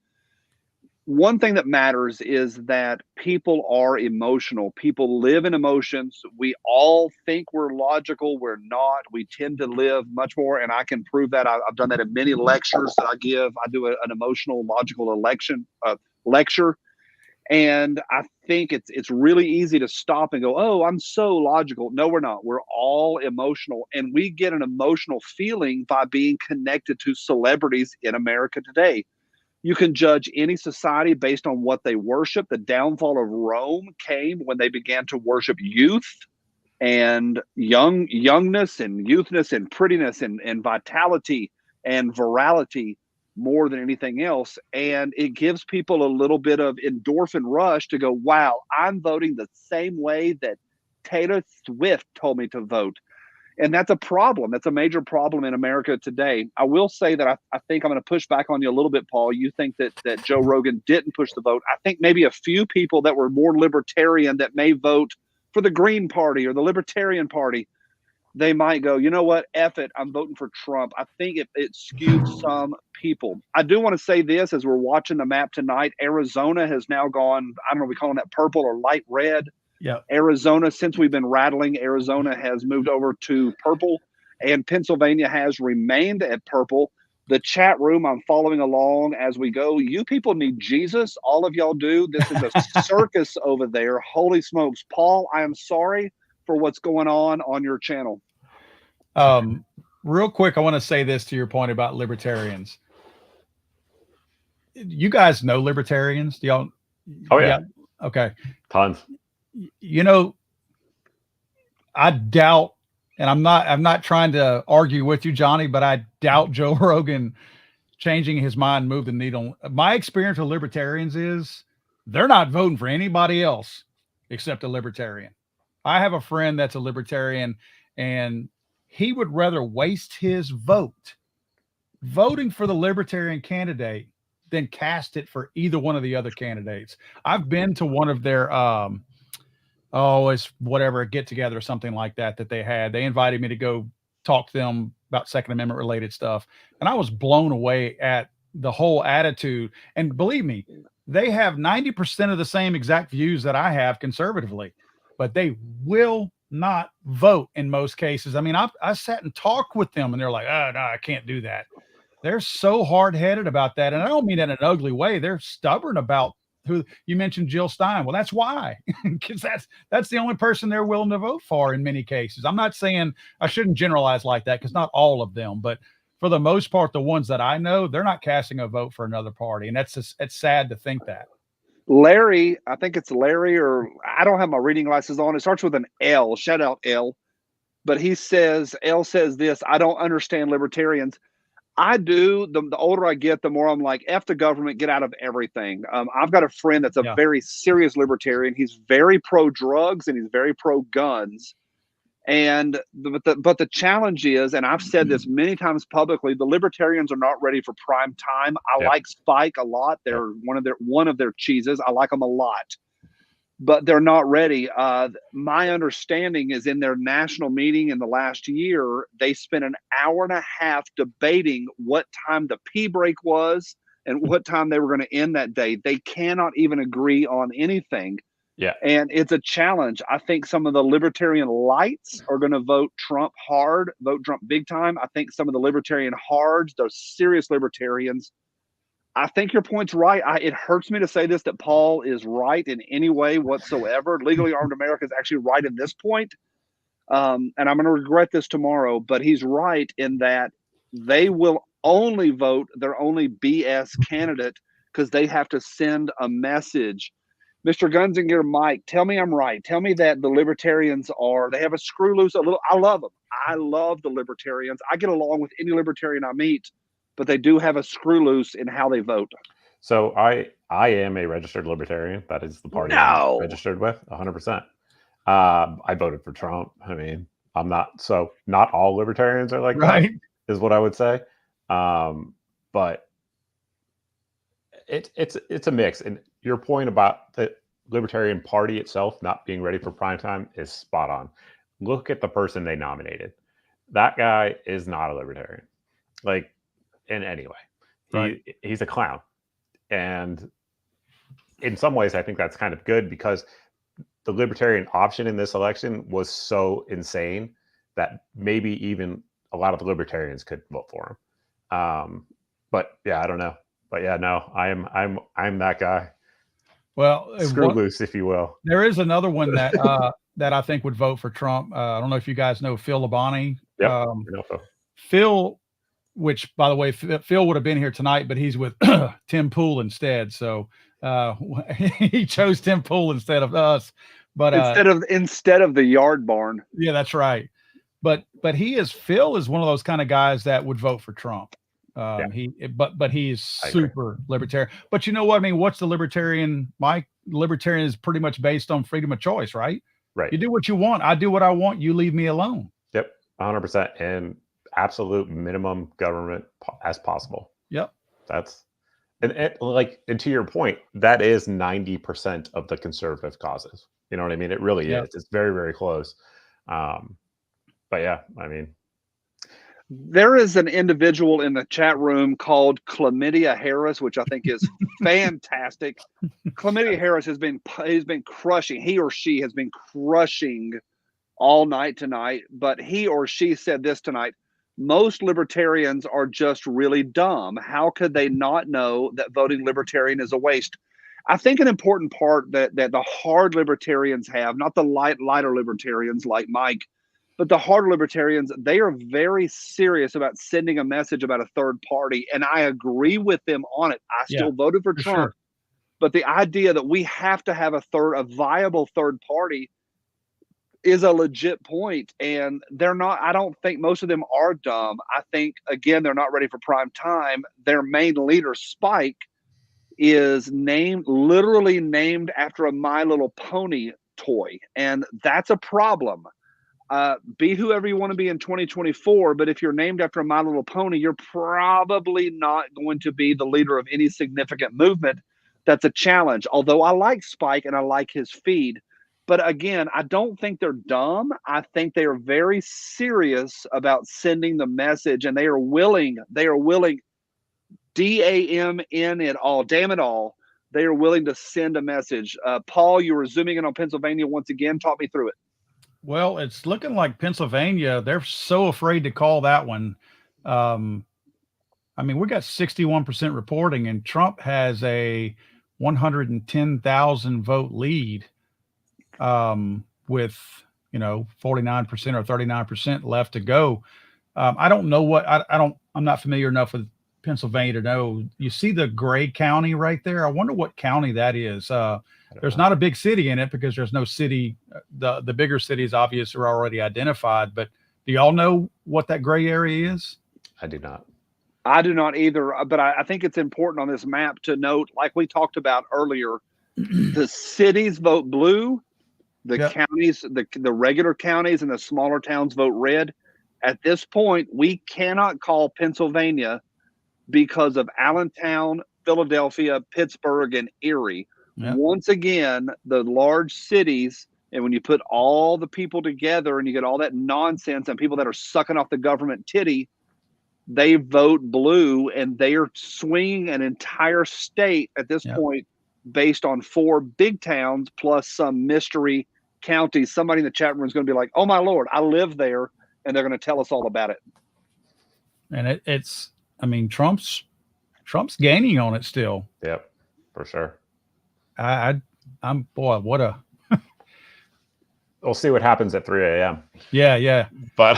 One thing that matters is that people are emotional. People live in emotions. We all think we're logical. We're not. We tend to live much more, and I can prove that. I've done that in many lectures that I give. I do an emotional, logical lecture, and I think it's really easy to stop and go, "Oh, I'm so logical." No, we're not. We're all emotional, and we get an emotional feeling by being connected to celebrities in America today. You can judge any society based on what they worship. The downfall of Rome came when they began to worship youth and youngness and youthness and prettiness and vitality and virality more than anything else. And it gives people a little bit of endorphin rush to go, wow, I'm voting the same way that Taylor Swift told me to vote. And that's a problem. That's a major problem in America today. I will say that I think I'm going to push back on you a little bit, Paul. You think that Joe Rogan didn't push the vote. I think maybe a few people that were more libertarian that may vote for the Green Party or the Libertarian Party, they might go, you know what, F it, I'm voting for Trump. I think it skewed some people. I do want to say this as we're watching the map tonight. Arizona has now gone, I don't know, we calling that purple or light red. Yeah. Arizona, since we've been rattling, Arizona has moved over to purple, and Pennsylvania has remained at purple. The chat room, I'm following along as we go. You people need Jesus. All of y'all do. This is a circus over there. Holy smokes. Paul, I am sorry for what's going on your channel. Real quick, I want to say this to your point about libertarians. You guys know libertarians? Do y'all? Oh, yeah. Okay. Tons. You know, I doubt, and I'm not trying to argue with you, Johnny, but I doubt Joe Rogan changing his mind moved the needle. My experience with libertarians is they're not voting for anybody else except a libertarian. I have a friend that's a libertarian, and he would rather waste his vote voting for the libertarian candidate than cast it for either one of the other candidates. I've been to one of their it's whatever, a get together or something like that they had. They invited me to go talk to them about Second Amendment related stuff. And I was blown away at the whole attitude. And believe me, they have 90% of the same exact views that I have conservatively, but they will not vote in most cases. I mean, I sat and talked with them and they're like, oh, no, I can't do that. They're so hard-headed about that. And I don't mean that in an ugly way. They're stubborn about who you mentioned, Jill Stein. Well, that's why, because that's the only person they're willing to vote for in many cases. I'm not saying I shouldn't generalize like that, because not all of them, but for the most part, the ones that I know, they're not casting a vote for another party. And it's sad to think that. Larry, I think it's Larry, or I don't have my reading glasses on. It starts with an L. Shout out L. But L says this: I don't understand libertarians. I do. The older I get, the more I'm like, F the government, get out of everything. I've got a friend that's a very serious libertarian. He's very pro drugs and he's very pro guns. And but the challenge is, and I've said this many times publicly, the libertarians are not ready for prime time. I like Spike a lot. They're one of their cheeses. I like them a lot, but they're not ready. My understanding is in their national meeting in the last year, they spent an hour and a half debating what time the pee break was and what time they were going to end that day. They cannot even agree on anything. Yeah. And it's a challenge. I think some of the libertarian lights are going to vote Trump hard, vote Trump big time. I think some of the libertarian hards, those serious libertarians, I think your point's right. It hurts me to say this, that Paul is right in any way whatsoever. Legally Armed America is actually right in this point. And I'm going to regret this tomorrow, but he's right in that they will only vote their only BS candidate because they have to send a message. Mr. Gunzinger, Mike, tell me I'm right. Tell me that the libertarians they have a screw loose a little. I love them. I love the libertarians. I get along with any libertarian I meet, but they do have a screw loose in how they vote. So I I am a registered libertarian. That is the party No. I'm registered with, 100%. I voted for Trump. I mean, I'm not, so not all libertarians are like Right. that, is what I would say. But it's a mix. And your point about the Libertarian Party itself not being ready for prime time is spot on. Look at the person they nominated. That guy is not a libertarian, like in any way. Right. He's a clown. And in some ways, I think that's kind of good because the libertarian option in this election was so insane that maybe even a lot of the libertarians could vote for him. But yeah, I don't know. But yeah, no, I'm that guy. Well, Screw loose, if you will. there is another one that that I think would vote for Trump. I don't know if you guys know Phil Labonte. Yep. I know Phil. Phil, which by the way, Phil would have been here tonight, but he's with Tim Pool instead. So he chose Tim Pool instead of us. But instead of the yard barn. yeah, that's right. But Phil is one of those kind of guys that would vote for Trump. But he is super libertarian. But you know what I mean? What's the libertarian? Mike, libertarian is pretty much based on freedom of choice, right? Right. You do what you want. I do what I want. You leave me alone. Yep. 100%. And absolute minimum government as possible. Yep. That's and to your point, that is 90% of the conservative causes. You know what I mean? It really is. It's very, very close. But yeah, I mean, there is an individual in the chat room called Chlamydia Harris, which I think is fantastic. Chlamydia Harris has been crushing. He or she has been crushing all night tonight. But he or she said this tonight: most libertarians are just really dumb. How could they not know that voting libertarian is a waste? I think an important part that the hard libertarians have, not the lighter libertarians like Mike, but the harder libertarians, they are very serious about sending a message about a third party. And I agree with them on it. I still voted for Trump. Sure. But the idea that we have to have a viable third party is a legit point. And they're not, I don't think most of them are dumb. I think, again, they're not ready for prime time. Their main leader, Spike, is literally named after a My Little Pony toy. And that's a problem. Be whoever you want to be in 2024, but if you're named after a My Little Pony, you're probably not going to be the leader of any significant movement. That's a challenge. Although I like Spike and I like his feed, but again, I don't think they're dumb. I think they are very serious about sending the message, and they are willing, DAMN it all, damn it all. They are willing to send a message. Paul, you were zooming in on Pennsylvania once again. Talk me through it. Well, it's looking like Pennsylvania, they're so afraid to call that one. I mean, we got 61% reporting, and Trump has a 110,000 vote lead with, 49% or 39% left to go. I don't know I'm not familiar enough with Pennsylvania to know. You see the gray county right there? I wonder what county that is. There's not a big city in it because there's no city. The bigger cities obviously are already identified, but do y'all know what that gray area is? I do not. I do not either, but I think it's important on this map to note, like we talked about earlier, the cities vote blue, the counties, the regular counties and the smaller towns vote red. At this point, we cannot call Pennsylvania because of Allentown, Philadelphia, Pittsburgh, and Erie. Yep. Once again, the large cities, and when you put all the people together and you get all that nonsense and people that are sucking off the government titty, they vote blue, and they are swinging an entire state at this point based on 4 big towns plus some mystery counties. Somebody in the chat room is going to be like, oh my Lord, I live there, and they're going to tell us all about it. And it's, I mean, Trump's gaining on it still. Yep, for sure. I'm boy, what a. We'll see what happens at 3 a.m. Yeah. But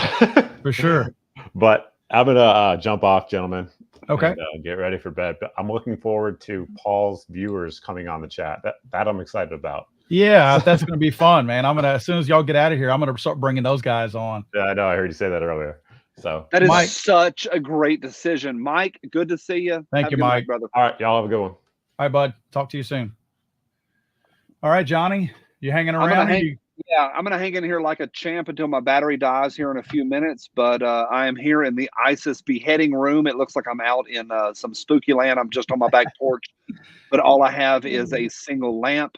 for sure. But I'm gonna jump off, gentlemen. Okay. And, get ready for bed. But I'm looking forward to Paul's viewers coming on the chat. That I'm excited about. Yeah, that's gonna be fun, man. As soon as y'all get out of here, I'm gonna start bringing those guys on. Yeah, I know. I heard you say that earlier. So that is Mike, such a great decision, Mike. Good to see you. Thank you, Mike, brother. All right, y'all have a good one. All right, bud. Talk to you soon. All right, Johnny, you hanging I'm gonna around? hang- Yeah, I'm going to hang in here like a champ until my battery dies here in a few minutes. But I am here in the ISIS beheading room. It looks like I'm out in some spooky land. I'm just on my back porch, but all I have is a single lamp.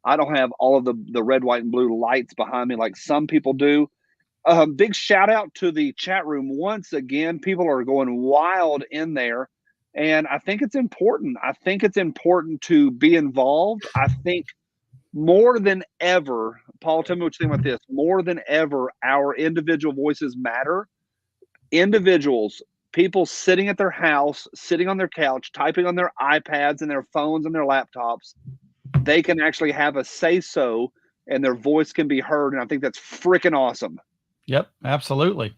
I don't have all of the red, white, and blue lights behind me like some people do. Big shout out to the chat room. Once again, people are going wild in there. And I think it's important. I think it's important to be involved. I think more than ever, Paul, tell me what you think about this. More than ever, our individual voices matter. Individuals, people sitting at their house, sitting on their couch, typing on their iPads and their phones and their laptops, they can actually have a say-so and their voice can be heard. And I think that's freaking awesome. Yep, absolutely.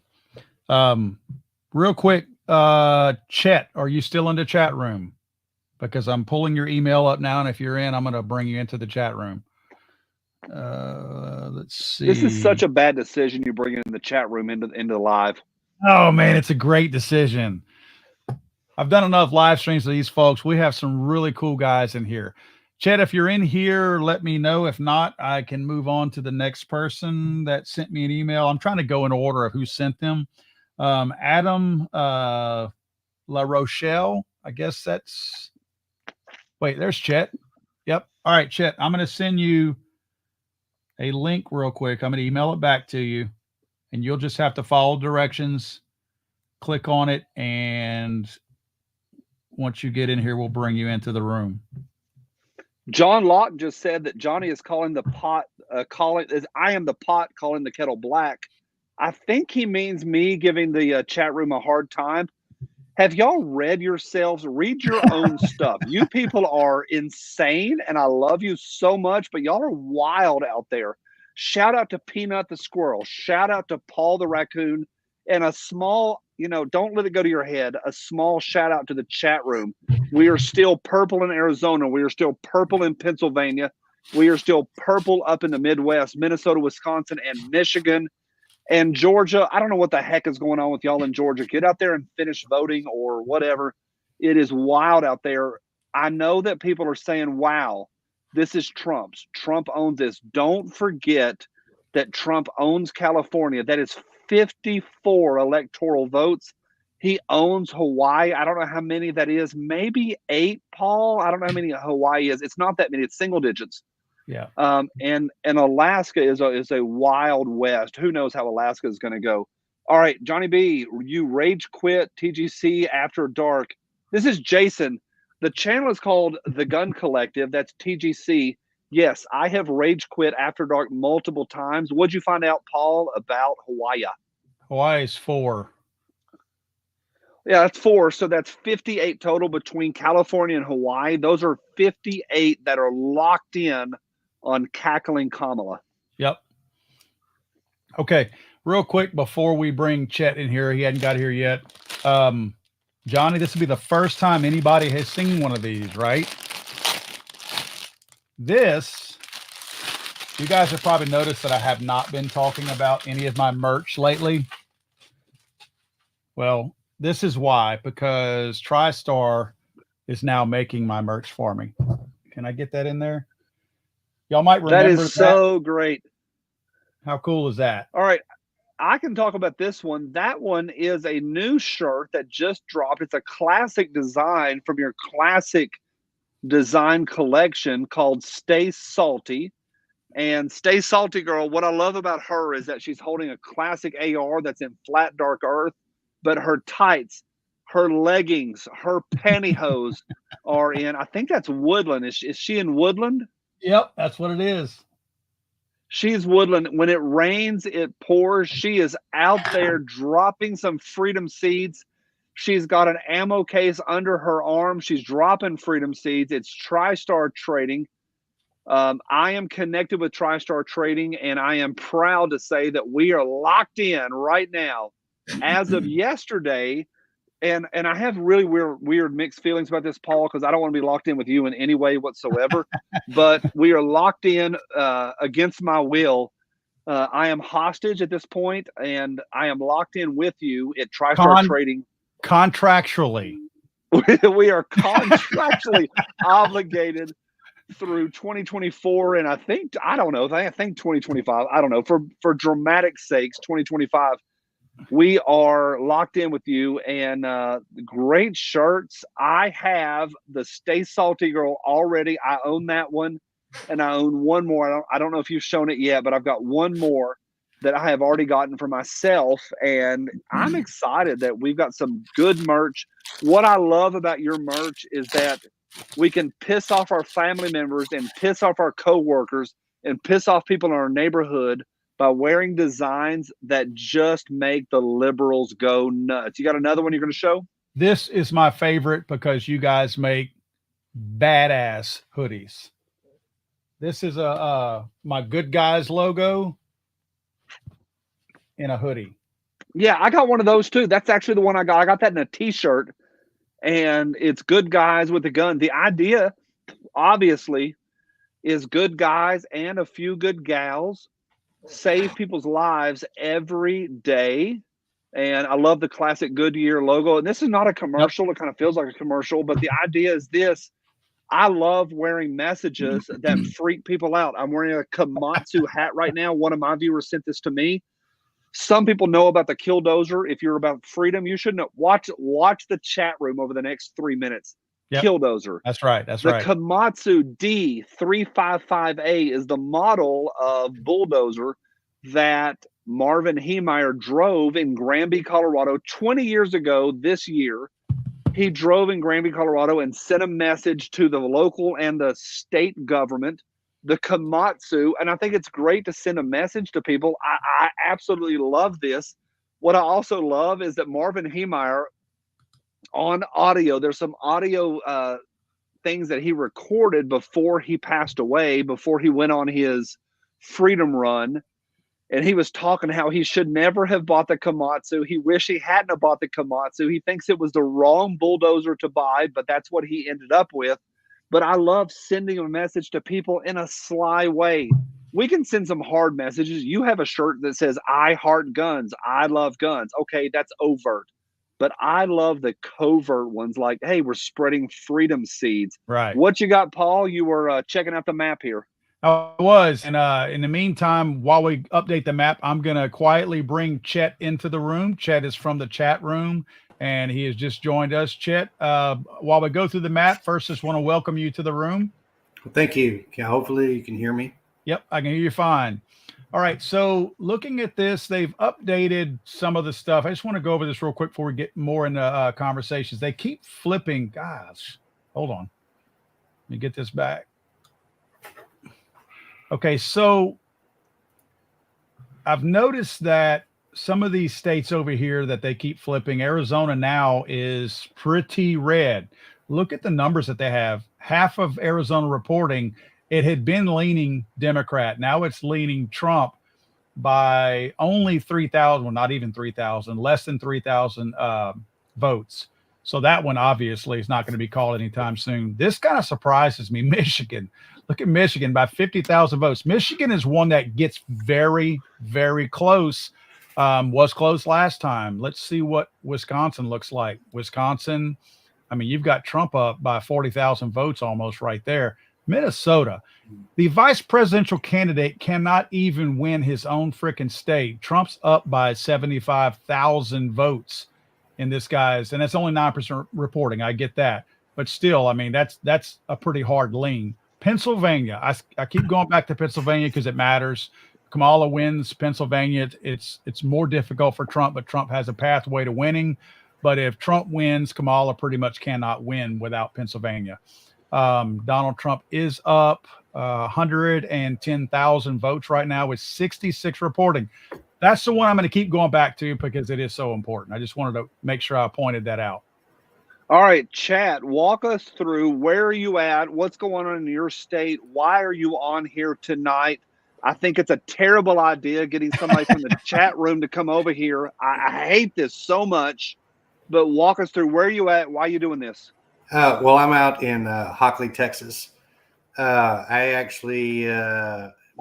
Real quick, Chet, are you still in the chat room? Because I'm pulling your email up now, and if you're in, I'm going to bring you into the chat room. Let's see. This is such a bad decision you bring in the chat room into the live. Oh man, it's a great decision. I've done enough live streams with these folks. We have some really cool guys in here. Chet, if you're in here, let me know. If not, I can move on to the next person that sent me an email. I'm trying to go in order of who sent them. Adam La Rochelle. I guess that's. Wait, there's Chet. Yep. All right, Chet. I'm going to send you a link real quick. I'm going to email it back to you, and you'll just have to follow directions, click on it, and once you get in here, we'll bring you into the room. John Locke just said that Johnny is calling the pot, I am the pot calling the kettle black. I think he means me giving the chat room a hard time. Have y'all read yourselves? Read your own stuff. You people are insane, and I love you so much, but y'all are wild out there. Shout out to Peanut the Squirrel. Shout out to Paul the Raccoon. And a small, don't let it go to your head, a small shout out to the chat room. We are still purple in Arizona. We are still purple in Pennsylvania. We are still purple up in the Midwest, Minnesota, Wisconsin, and Michigan. And Georgia, I don't know what the heck is going on with y'all in Georgia. Get out there and finish voting or whatever. It is wild out there. I know that people are saying, wow, this is Trump's. Trump owns this. Don't forget that Trump owns California. That is 54 electoral votes. He owns Hawaii. I don't know how many that is. Maybe 8, Paul. I don't know how many Hawaii is. It's not that many. It's single digits. Yeah. And Alaska is a wild west. Who knows how Alaska is going to go? All right, Johnny B, you rage quit TGC After Dark. This is Jason. The channel is called The Gun Collective. That's TGC. Yes, I have rage quit After Dark multiple times. What'd you find out, Paul, about Hawaii? Hawaii's 4. Yeah, that's 4. So that's 58 total between California and Hawaii. Those are 58 that are locked in on cackling Kamala. Yep. Okay. Real quick before we bring Chet in here, he hadn't got here yet. Johnny, this will be the first time anybody has seen one of these, right? This, you guys have probably noticed that I have not been talking about any of my merch lately. Well, this is why, because TriStar is now making my merch for me. Can I get that in there? Y'all might remember that is so great. How cool is that? All right. I can talk about this one. That one is a new shirt that just dropped. It's a classic design from your classic design collection called Stay Salty. And Stay Salty Girl, what I love about her is that she's holding a classic AR that's in flat dark earth, but her tights, her leggings, her pantyhose are in, I think that's woodland. Is she in woodland? Yep, that's what it is. She's woodland. When it rains, it pours. She is out there dropping some freedom seeds. She's got an ammo case under her arm. She's dropping freedom seeds. It's TriStar Trading. I am connected with TriStar Trading, and I am proud to say that we are locked in right now as of yesterday. And I have really weird mixed feelings about this, Paul, because I don't want to be locked in with you in any way whatsoever. But we are locked in against my will. I am hostage at this point, and I am locked in with you at TriStar Trading. Contractually. We are contractually obligated through 2024, and I think 2025. I don't know. For dramatic sakes, 2025. We are locked in with you, and great shirts. I have the Stay Salty Girl already. I own that one, and I own one more. I don't know if you've shown it yet, but I've got one more that I have already gotten for myself, and I'm excited that we've got some good merch. What I love about your merch is that we can piss off our family members and piss off our coworkers and piss off people in our neighborhood by wearing designs that just make the liberals go nuts. You got another one you're going to show? This is my favorite because you guys make badass hoodies. This is my Good Guys logo in a hoodie. Yeah, I got one of those too. That's actually the one I got. I got that in a t-shirt, and it's Good Guys with a gun. The idea, obviously, is good guys and a few good gals save people's lives every day. And I love the classic Goodyear logo. And this is not a commercial. It kind of feels like a commercial, but the idea is this. I love wearing messages that freak people out. I'm wearing a Komatsu hat right now. One of my viewers sent this to me. Some people know about the Killdozer. If you're about freedom, you should know. Watch the chat room over the next 3 minutes. Yep. Killdozer. That's right. The Komatsu D355A is the model of bulldozer that Marvin Heemeyer drove in Granby, Colorado 20 years ago this year. He drove in Granby, Colorado and sent a message to the local and the state government, the Komatsu. And I think it's great to send a message to people. I absolutely love this. What I also love is that Marvin Heemeyer, on audio, there's some audio things that he recorded before he passed away, before he went on his freedom run. And he was talking how he should never have bought the Komatsu. He wished he hadn't have bought the Komatsu. He thinks it was the wrong bulldozer to buy, but that's what he ended up with. But I love sending a message to people in a sly way. We can send some hard messages. You have a shirt that says, I heart guns. I love guns. Okay, that's overt. But I love the covert ones like, hey, we're spreading freedom seeds. Right. What you got, Paul? You were checking out the map here. I was. And in the meantime, while we update the map, I'm going to quietly bring Chet into the room. Chet is from the chat room, and he has just joined us. Chet, while we go through the map, first, just want to welcome you to the room. Well, thank you. Hopefully you can hear me. Yep, I can hear you fine. All right, so looking at this, they've updated some of the stuff. I just want to go over this real quick before we get more into conversations. They keep flipping. Gosh, hold on. Let me get this back. Okay, so I've noticed that some of these states over here that they keep flipping, Arizona now is pretty red. Look at the numbers that they have. Half of Arizona reporting, it had been leaning Democrat. Now it's leaning Trump by only 3,000, well, not even 3,000, less than 3,000 votes. So that one obviously is not going to be called anytime soon. This kind of surprises me. Michigan. Look at Michigan by 50,000 votes. Michigan is one that gets very, very close. Was close last time. Let's see what Wisconsin looks like. Wisconsin, I mean, you've got Trump up by 40,000 votes almost right there. Minnesota, the vice presidential candidate cannot even win his own freaking state. Trump's up by 75,000 votes in this guy's, and that's only 9% reporting. I get that, but still, I mean, that's a pretty hard lean. Pennsylvania, I keep going back to Pennsylvania because it matters. Kamala wins Pennsylvania. It's more difficult for Trump, but Trump has a pathway to winning. But if Trump wins, Kamala pretty much cannot win without Pennsylvania. Donald Trump is up 110,000 votes right now with 66 reporting. That's the one I'm going to keep going back to because it is so important. I just wanted to make sure I pointed that out. All right, chat, walk us through where are you at? What's going on in your state? Why are you on here tonight? I think it's a terrible idea getting somebody from the chat room to come over here. I hate this so much, but walk us through where are you at? Why are you doing this? Well, I'm out in Hockley, Texas. I actually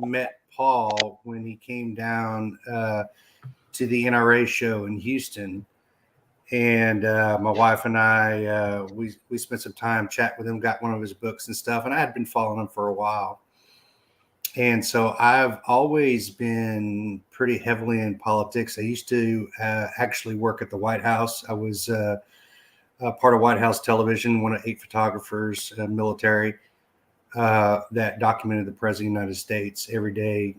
met Paul when he came down to the NRA show in Houston. and my wife and I we spent some time chatting with him, got one of his books and stuff, and I had been following him for a while. And so I've always been pretty heavily in politics. I used to actually work at the White House. I was part of White House Television, one of 8 photographers, military, that documented the President of the United States every day,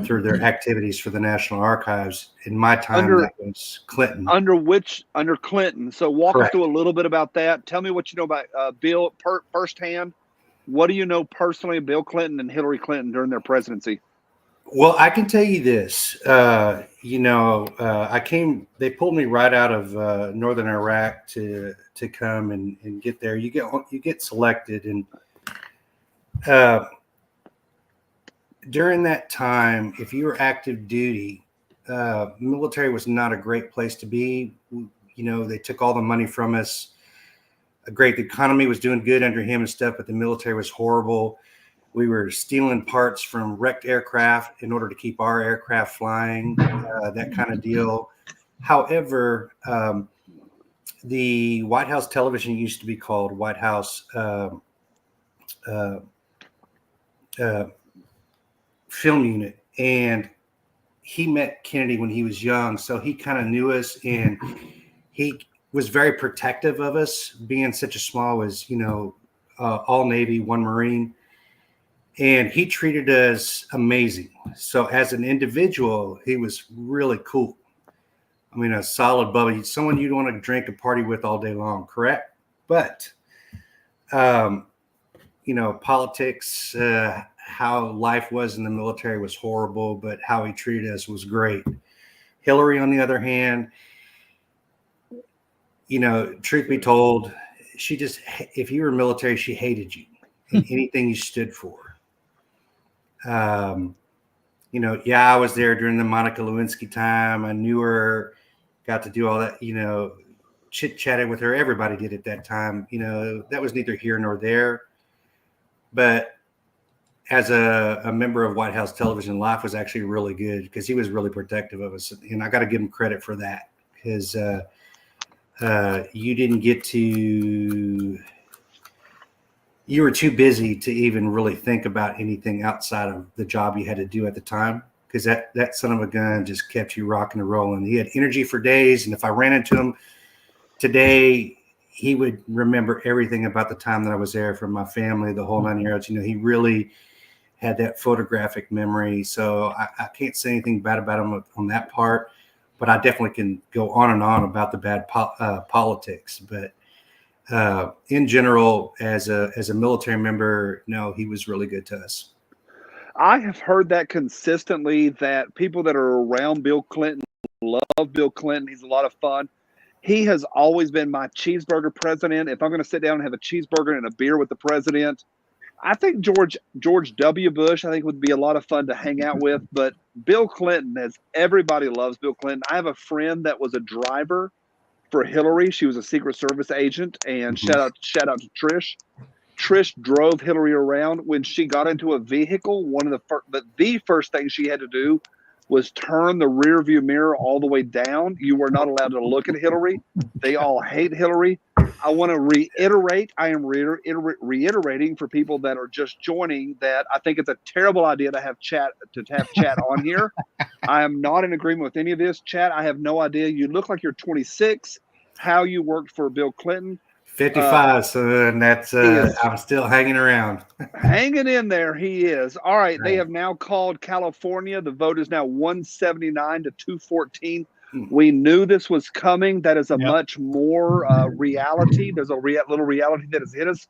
through their activities for the National Archives. In my time, that was Clinton. Under Clinton. So walk Correct. us through a little bit about that. Tell me what you know about Bill firsthand. What do you know personally of Bill Clinton and Hillary Clinton during their presidency? Well, I can tell you this. They pulled me right out of northern Iraq to come and get there. You get selected, and during that time, if you were active duty, military was not a great place to be. They took all the money from us. The economy was doing good under him and stuff, but the military was horrible. We were stealing parts from wrecked aircraft in order to keep our aircraft flying, that kind of deal. However, the White House Television used to be called White House Film Unit, and he met Kennedy when he was young, so he kind of knew us, and he was very protective of us, being such a small as all Navy, 1 Marine. And he treated us amazing. So as an individual, he was really cool. I mean, a solid buddy, someone you'd want to drink and party with all day long, correct? But, politics, how life was in the military was horrible, but how he treated us was great. Hillary, on the other hand, truth be told, she just, if you were military, she hated you and anything you stood for. I was there during the Monica Lewinsky time. I knew her, got to do all that, chit-chatted with her. Everybody did at that time. That was neither here nor there. But as a member of White House Television, life was actually really good because he was really protective of us. And I got to give him credit for that because you were too busy to even really think about anything outside of the job you had to do at the time, because that son of a gun just kept you rocking and rolling. He had energy for days, and if I ran into him today, he would remember everything about the time that I was there, from my family, the whole 9 yards. He really had that photographic memory. So I can't say anything bad about him on that part, but I definitely can go on and on about the bad politics. But in general, as a military member, no, he was really good to us. I have heard that consistently, that people that are around Bill Clinton love Bill Clinton. He's a lot of fun. He has always been my cheeseburger president. If I'm going to sit down and have a cheeseburger and a beer with the president, I think George W. Bush, I think, would be a lot of fun to hang out with. But Bill Clinton, everybody loves Bill Clinton. I have a friend that was a driver for Hillary. She was a Secret Service agent, and shout out to Trish. Trish drove Hillary around. When she got into a vehicle, the first thing she had to do was turn the rear view mirror all the way down. You were not allowed to look at Hillary. They all hate Hillary. I want to reiterate, I am reiterating for people that are just joining, that I think it's a terrible idea to have chat on here. I am not in agreement with any of this. Chat, I have no idea. You look like you're 26, how you worked for Bill Clinton. 55, so that's I'm still hanging around. Hanging in there, he is. All right, they have now called California. The vote is now 179 to 214. We knew this was coming. That is a much more reality. There's a little reality that has hit us.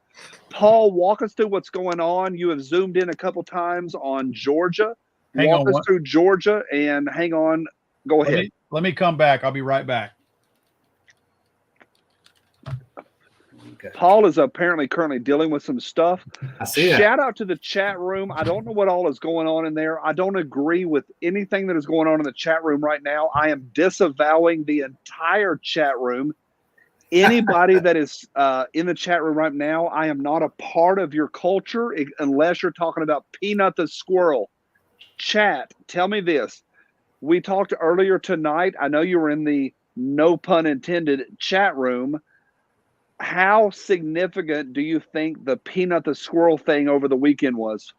Paul, walk us through what's going on. You have zoomed in a couple times on Georgia. Walk us through Georgia, and hang on. Go ahead. Let me come back. I'll be right back. Okay. Paul is apparently currently dealing with some stuff. I see that. Shout out to the chat room. I don't know what all is going on in there. I don't agree with anything that is going on in the chat room right now. I am disavowing the entire chat room. Anybody that is in the chat room right now, I am not a part of your culture unless you're talking about Peanut the Squirrel. Chat, tell me this. We talked earlier tonight. I know you were in the no pun intended, chat room. How significant do you think the Peanut the Squirrel thing over the weekend was?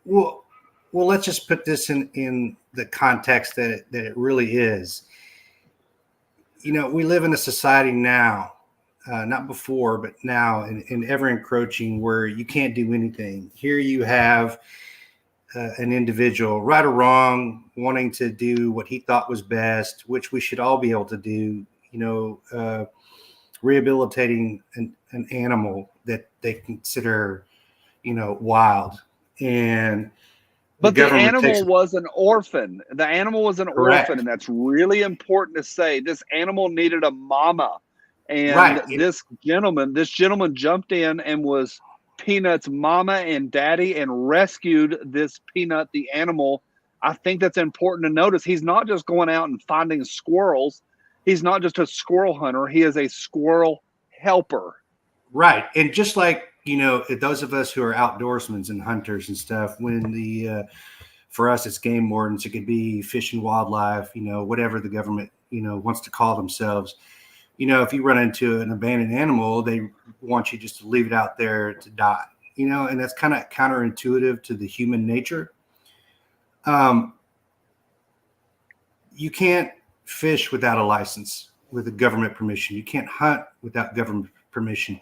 Well, let's just put this in the context that it really is. You know, we live in a society now, not before, but now, and ever encroaching, where you can't do anything. Here you have an individual, right or wrong, wanting to do what he thought was best, which we should all be able to do. You know, rehabilitating an animal that they consider, you know, wild. But the animal was an orphan. The animal was an orphan, and that's really important to say. This animal needed a mama, and this gentleman jumped in and was Peanut's mama and daddy and rescued this Peanut, the animal. I think that's important to notice. He's not just going out and finding squirrels. He's not just a squirrel hunter. He is a squirrel helper. Right. And just like, you know, those of us who are outdoorsmen and hunters and stuff, when for us, it's game wardens, it could be fish and wildlife, you know, whatever the government, you know, wants to call themselves. You know, if you run into an abandoned animal, they want you just to leave it out there to die, you know, and that's kind of counterintuitive to the human nature. You can't fish without a license with a government permission. You can't hunt without government permission. You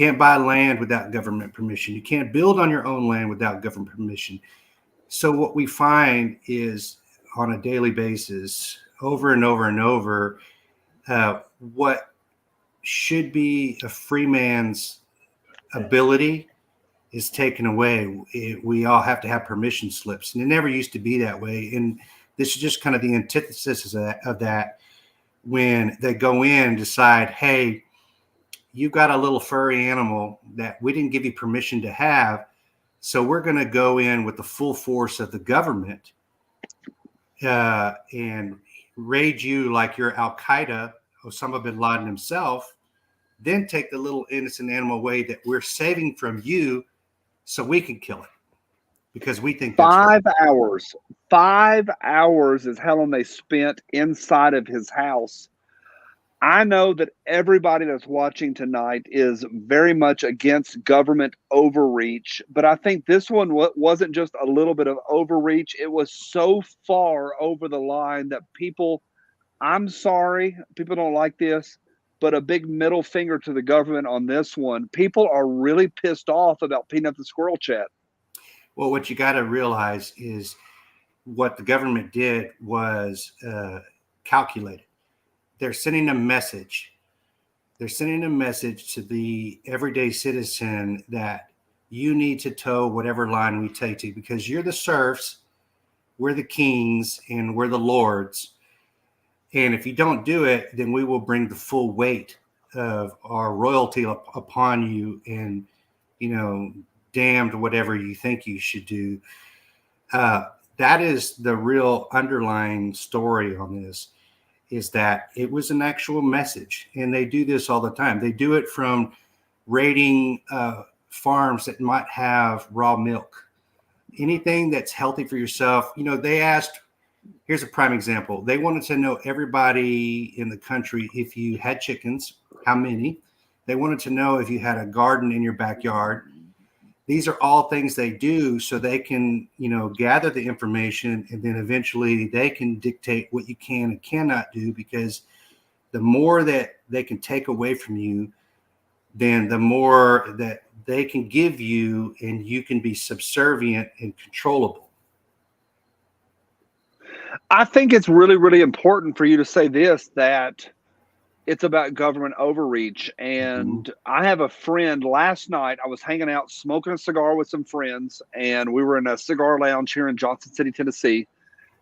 can't buy land without government permission. You can't build on your own land without government permission. So what we find is on a daily basis, over and over and over, what should be a free man's ability is taken away. We all have to have permission slips, and it never used to be that way. And this is just kind of the antithesis of that, when they go in and decide, hey, you've got a little furry animal that we didn't give you permission to have, so we're going to go in with the full force of the government and raid you like you're Al-Qaeda, Osama bin Laden himself, then take the little innocent animal away that we're saving from you so we can kill it. Because we think that's 5 hours. 5 hours is how long they spent inside of his house. I know that everybody that's watching tonight is very much against government overreach, but I think this one wasn't just a little bit of overreach. It was so far over the line that people, I'm sorry, people don't like this, but a big middle finger to the government on this one. People are really pissed off about Peanut the Squirrel chat. Well, what you got to realize is what the government did was calculated. They're sending a message. They're sending a message to the everyday citizen that you need to toe whatever line we take to, because you're the serfs, we're the kings, and we're the lords. And if you don't do it, then we will bring the full weight of our royalty upon you, and, you know, damned whatever you think you should do. That is the real underlying story on this, is that it was an actual message. And they do this all the time. They do it from raiding farms that might have raw milk. Anything that's healthy for yourself. You know, they asked, here's a prime example. They wanted to know, everybody in the country, if you had chickens, how many. They wanted to know if you had a garden in your backyard. These are all things they do so they can, you know, gather the information, and then eventually they can dictate what you can and cannot do, because the more that they can take away from you, then the more that they can give you, and you can be subservient and controllable. I think it's really, really important for you to say this, that it's about government overreach. And I have a friend, last night I was hanging out smoking a cigar with some friends, and we were in a cigar lounge here in Johnson City, Tennessee.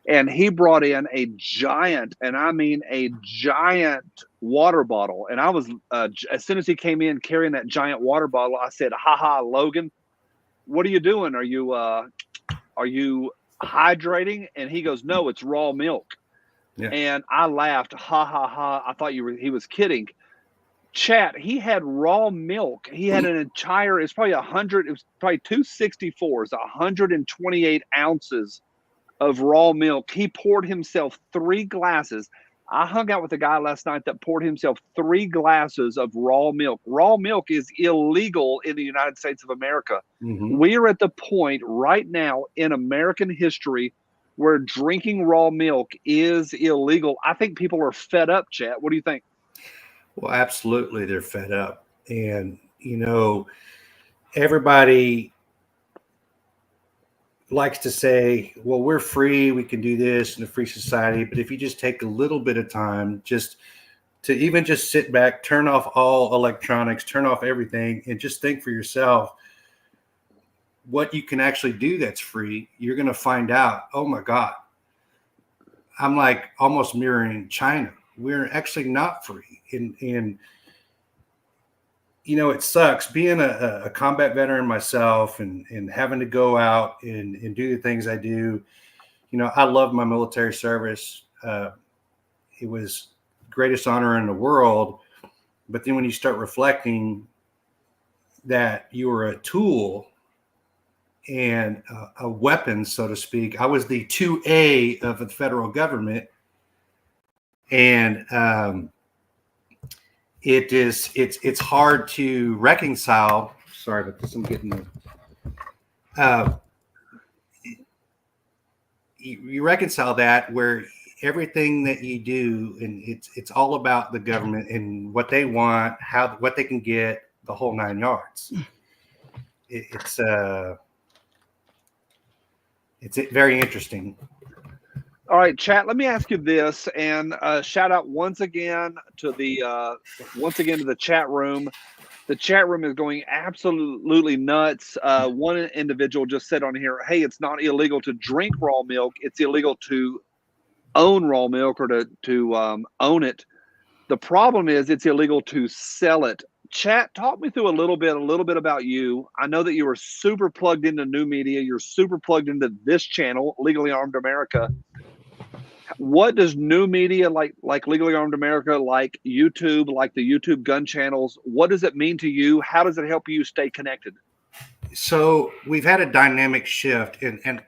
And he brought in a giant, and I mean a giant water bottle. And I was, as soon as he came in carrying that giant water bottle, I said, "Ha, Logan, what are you doing? Are you hydrating?" And he goes, "No, it's raw milk." Yeah. And I laughed, ha. I thought he was kidding. Chat, he had raw milk. He had an entire, it's probably 100, it was probably 264, it's 128 ounces of raw milk. He poured himself 3 glasses. I hung out with a guy last night that poured himself 3 glasses of raw milk. Raw milk is illegal in the United States of America. Mhm. We are at the point right now in American history where drinking raw milk is illegal. I think people are fed up, Chat. What do you think? Well, absolutely, they're fed up, and everybody likes to say, well, we're free, we can do this in a free society. But if you just take a little bit of time just to even just sit back, turn off all electronics, turn off everything, and just think for yourself what you can actually do that's free, you're going to find out, oh my God, I'm like almost mirroring China. We're actually not free. And it sucks being a combat veteran myself and having to go out and do the things I do. I love my military service. It was the greatest honor in the world. But then when you start reflecting that you were a tool and a weapon, so to speak, I was the 2A of the federal government. And it's hard to reconcile. Sorry about this. I'm getting you reconcile that where everything that you do, and it's all about the government and what they want, what they can get, the whole 9 yards. It's very interesting. All right, chat. Let me ask you this, and shout out once again to the chat room. The chat room is going absolutely nuts. One individual just said on here, "Hey, it's not illegal to drink raw milk. It's illegal to own raw milk or to own it. The problem is it's illegal to sell it." Chat, talk me through a little bit about you. I know that you are super plugged into new media. You're super plugged into this channel, Legally Armed America. What does new media like Legally Armed America, like YouTube, like the YouTube gun channels, what does it mean to you? How does it help you stay connected? So we've had a dynamic shift, and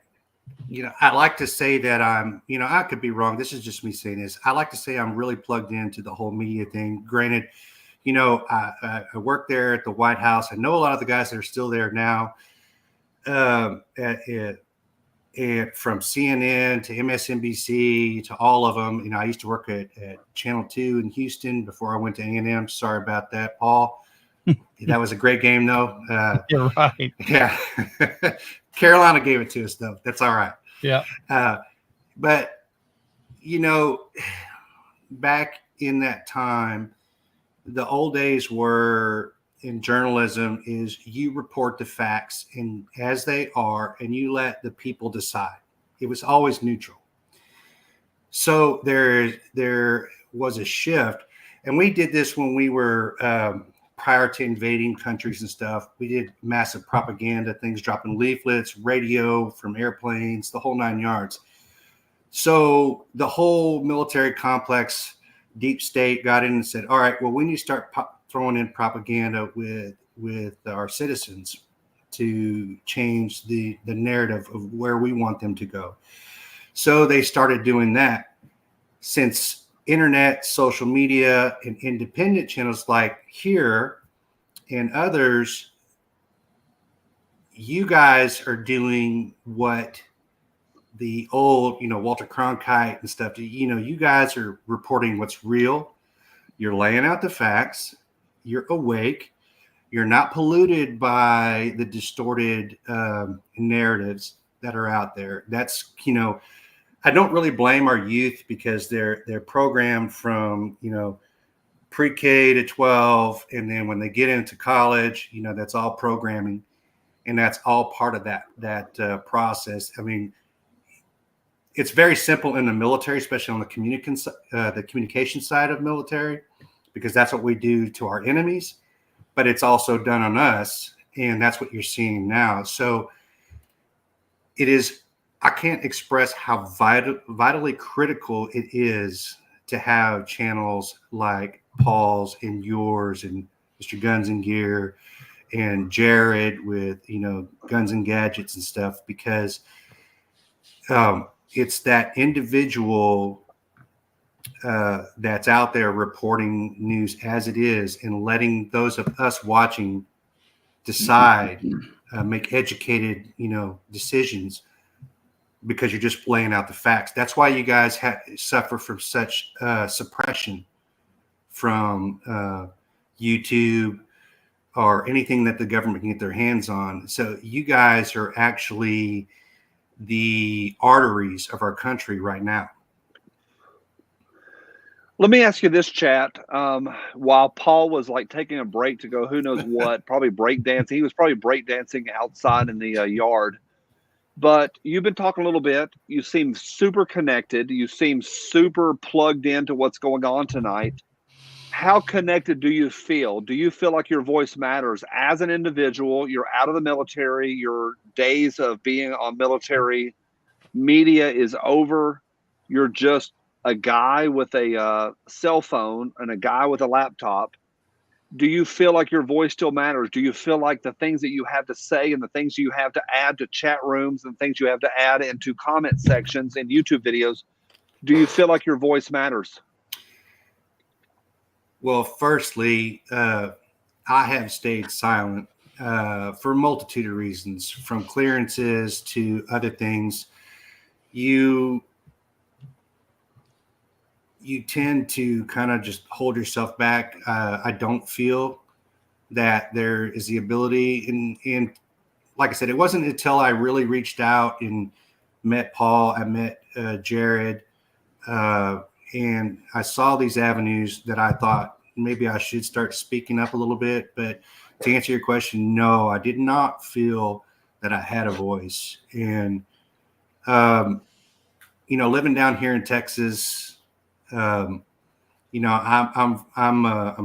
I like to say that I'm, I could be wrong. This is just me saying this. I like to say I'm really plugged into the whole media thing. Granted, I work there at the White House. I know a lot of the guys that are still there now. And from CNN to MSNBC to all of them, I used to work at Channel 2 in Houston before I went to A&M. Sorry about that, Paul. That was a great game, though. You're right. Yeah. Carolina gave it to us, though. That's all right. Yeah. But, back in that time, the old days were in journalism is you report the facts and as they are, and you let the people decide. It was always neutral. So there was a shift, and we did this when we were prior to invading countries and stuff. We did massive propaganda, things dropping leaflets, radio from airplanes, the whole 9 yards. So the whole military complex, deep state, got in and said, all right, well, we need to start throwing in propaganda with our citizens to change the narrative of where we want them to go. So they started doing that. Since internet, social media, and independent channels like here and others, you guys are doing what the old, Walter Cronkite and stuff, you guys are reporting what's real. You're laying out the facts. You're awake. You're not polluted by the distorted narratives that are out there. That's, I don't really blame our youth because they're programmed from, pre-K to 12. And then when they get into college, that's all programming, and that's all part of that process. I mean, it's very simple in the military, especially on the communication side of military, because that's what we do to our enemies, but it's also done on us. And that's what you're seeing now. So I can't express how vitally critical it is to have channels like Paul's and yours and Mr. Guns and Gear and Jared with, Guns and Gadgets and stuff, because it's that individual that's out there reporting news as it is and letting those of us watching decide, make educated, decisions, because you're just laying out the facts. That's why you guys suffer from such suppression from YouTube or anything that the government can get their hands on. So you guys are actually the arteries of our country right now. Let me ask you this, chat. While Paul was like taking a break to go, who knows what, probably breakdancing. He was probably breakdancing outside in the yard. But you've been talking a little bit. You seem super connected. You seem super plugged into what's going on tonight. How connected do you feel? Do you feel like your voice matters as an individual? You're out of the military. Your days of being on military media is over. You're just a guy with a cell phone and a guy with a laptop. Do you feel like your voice still matters? Do you feel like the things that you have to say and the things you have to add to chat rooms and things you have to add into comment sections and YouTube videos, do you feel like your voice matters? Well, firstly, I have stayed silent for a multitude of reasons, from clearances to other things. You tend to kind of just hold yourself back. I don't feel that there is the ability. And like I said, it wasn't until I really reached out and met Paul, I met Jared, and I saw these avenues that I thought maybe I should start speaking up a little bit. But to answer your question, no, I did not feel that I had a voice. And, living down here in Texas, I'm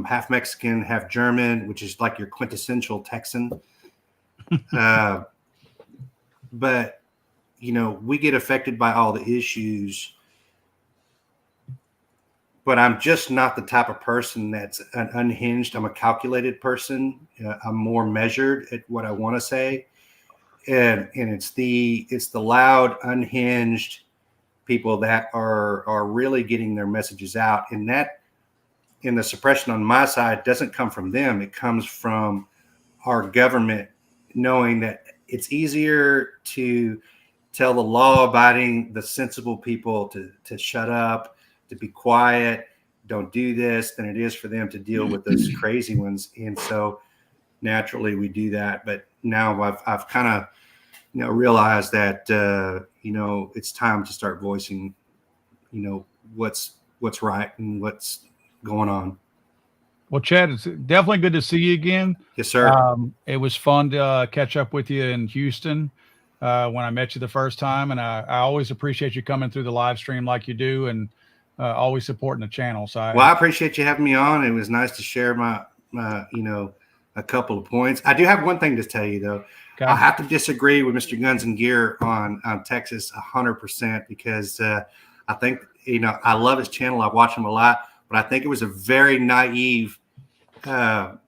half Mexican, half German, which is like your quintessential Texan. But we get affected by all the issues, but I'm just not the type of person that's an unhinged. I'm a calculated person. I'm more measured at what I want to say. And it's the loud, unhinged people that are really getting their messages out. And that, in the suppression on my side, doesn't come from them. It comes from our government knowing that it's easier to tell the law-abiding, the sensible people to shut up, to be quiet, don't do this, than it is for them to deal with those crazy ones. And so naturally we do that. But now I've kind of realized that it's time to start voicing what's right and what's going on. Well, Chad, it's definitely good to see you again. Yes, sir. It was fun to catch up with you in Houston when I met you the first time, and I always appreciate you coming through the live stream like you do, and always supporting the channel. So I appreciate you having me on. It was nice to share my a couple of points. I do have one thing to tell you though. Okay. I have to disagree with Mr. Guns and Gear on Texas 100%, because I think I love his channel. I watch him a lot, but I think it was a very naive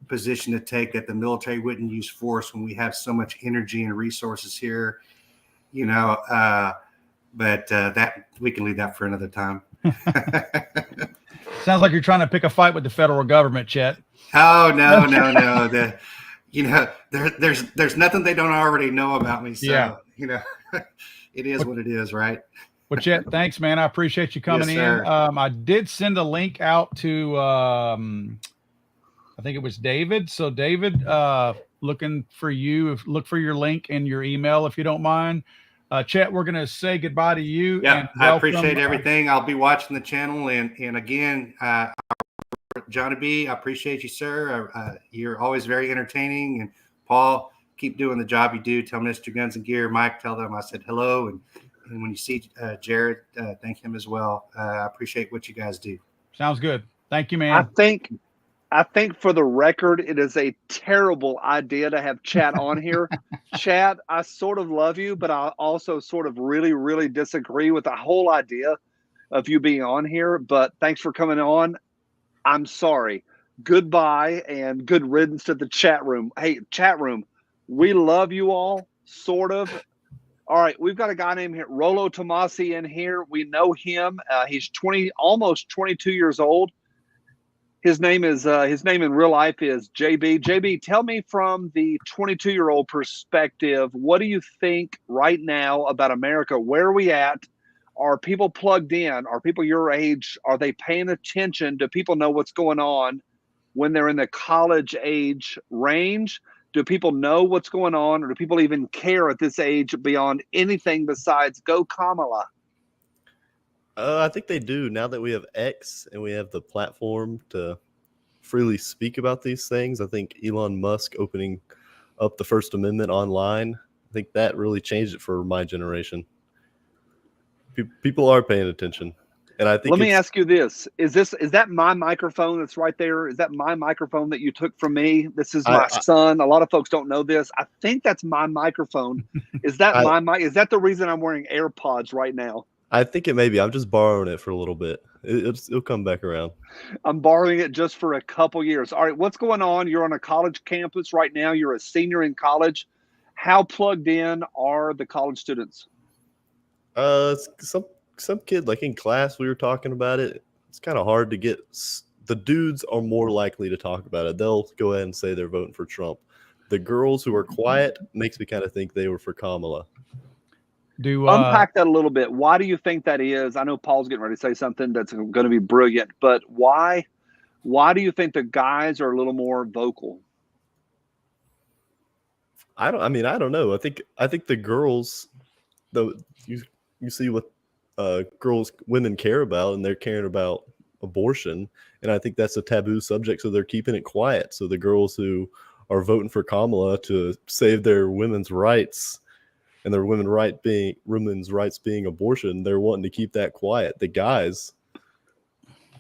position to take, that the military wouldn't use force when we have so much energy and resources here. But that we can leave that for another time. Sounds like you're trying to pick a fight with the federal government, Chet. Oh, no. There's nothing they don't already know about me. So, yeah. It is what it is, right? Well, Chet, thanks, man. I appreciate you coming in. I did send a link out to, I think it was David. So David, looking for you, look for your link in your email, if you don't mind. Chet, we're going to say goodbye to you. Yeah, I appreciate everything. I'll be watching the channel. And again, Johnny B, I appreciate you, sir. You're always very entertaining. And Paul, keep doing the job you do. Tell Mr. Guns and Gear, Mike, tell them I said hello. And when you see Jared, thank him as well. I appreciate what you guys do. Sounds good. Thank you, man. I think for the record, it is a terrible idea to have Chat on here. Chat, I sort of love you, but I also sort of really, really disagree with the whole idea of you being on here. But thanks for coming on. I'm sorry. Goodbye and good riddance to the chat room. Hey, chat room, we love you all, sort of. All right, we've got a guy named here, Rolo Tomasi in here. We know him. He's almost 22 years old. His name in real life is JB. JB, tell me from the 22-year-old perspective, what do you think right now about America? Where are we at? Are people plugged in? Are people your age? Are they paying attention? Do people know what's going on when they're in the college age range? Do people know what's going on, or do people even care at this age beyond anything besides go Kamala? I think they do now that we have X and we have the platform to freely speak about these things. I think Elon Musk opening up the First Amendment online, I think that really changed it for my generation. People are paying attention. And I think Let me ask you this. Is that my microphone that's right there? Is that my microphone that you took from me? This is my son. A lot of folks don't know this. I think that's my microphone. Is that my mic? Is that the reason I'm wearing AirPods right now? I think it may be. I'm just borrowing it for a little bit. It'll come back around. I'm borrowing it just for a couple years. All right, what's going on? You're on a college campus right now. You're a senior in college. How plugged in are the college students? Some kid, like in class, we were talking about it. It's kind of hard to get. The dudes are more likely to talk about it. They'll go ahead and say they're voting for Trump. The girls who are quiet makes me kind of think they were for Kamala. Unpack that a little bit. Why do you think that is? I know Paul's getting ready to say something that's going to be brilliant, but why do you think the guys are a little more vocal? I don't know. I think the girls, though, you see what women care about, and they're caring about abortion, and I think that's a taboo subject, so they're keeping it quiet. So the girls who are voting for Kamala to save their women's rights and their women's rights being abortion, they're wanting to keep that quiet. The guys,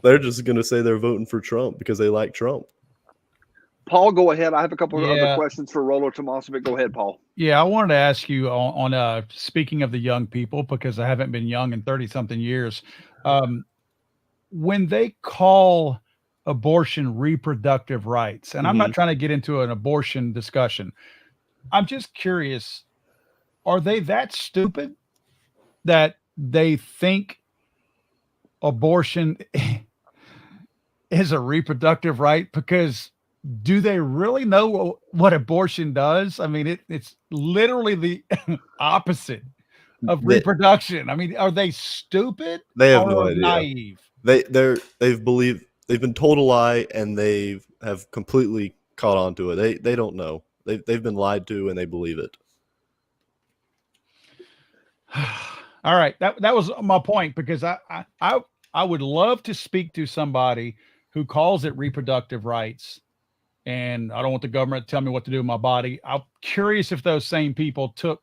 they're just going to say they're voting for Trump because they like Trump. Paul, go ahead. I have a couple of other questions for Rolo Tomasi, but go ahead, Paul. Yeah, I wanted to ask you on speaking of the young people, because I haven't been young in 30-something years. When they call abortion reproductive rights, and I'm not trying to get into an abortion discussion, I'm just curious, are they that stupid that they think abortion is a reproductive right? Because do they really know what abortion does? I mean, it's literally the opposite of reproduction. I mean, are they stupid? They have no idea. Naive. They've been told a lie, and they have completely caught on to it. They don't know. They've been lied to, and they believe it. All right, that was my point, because I would love to speak to somebody who calls it reproductive rights, and I don't want the government to tell me what to do with my body. I'm curious if those same people took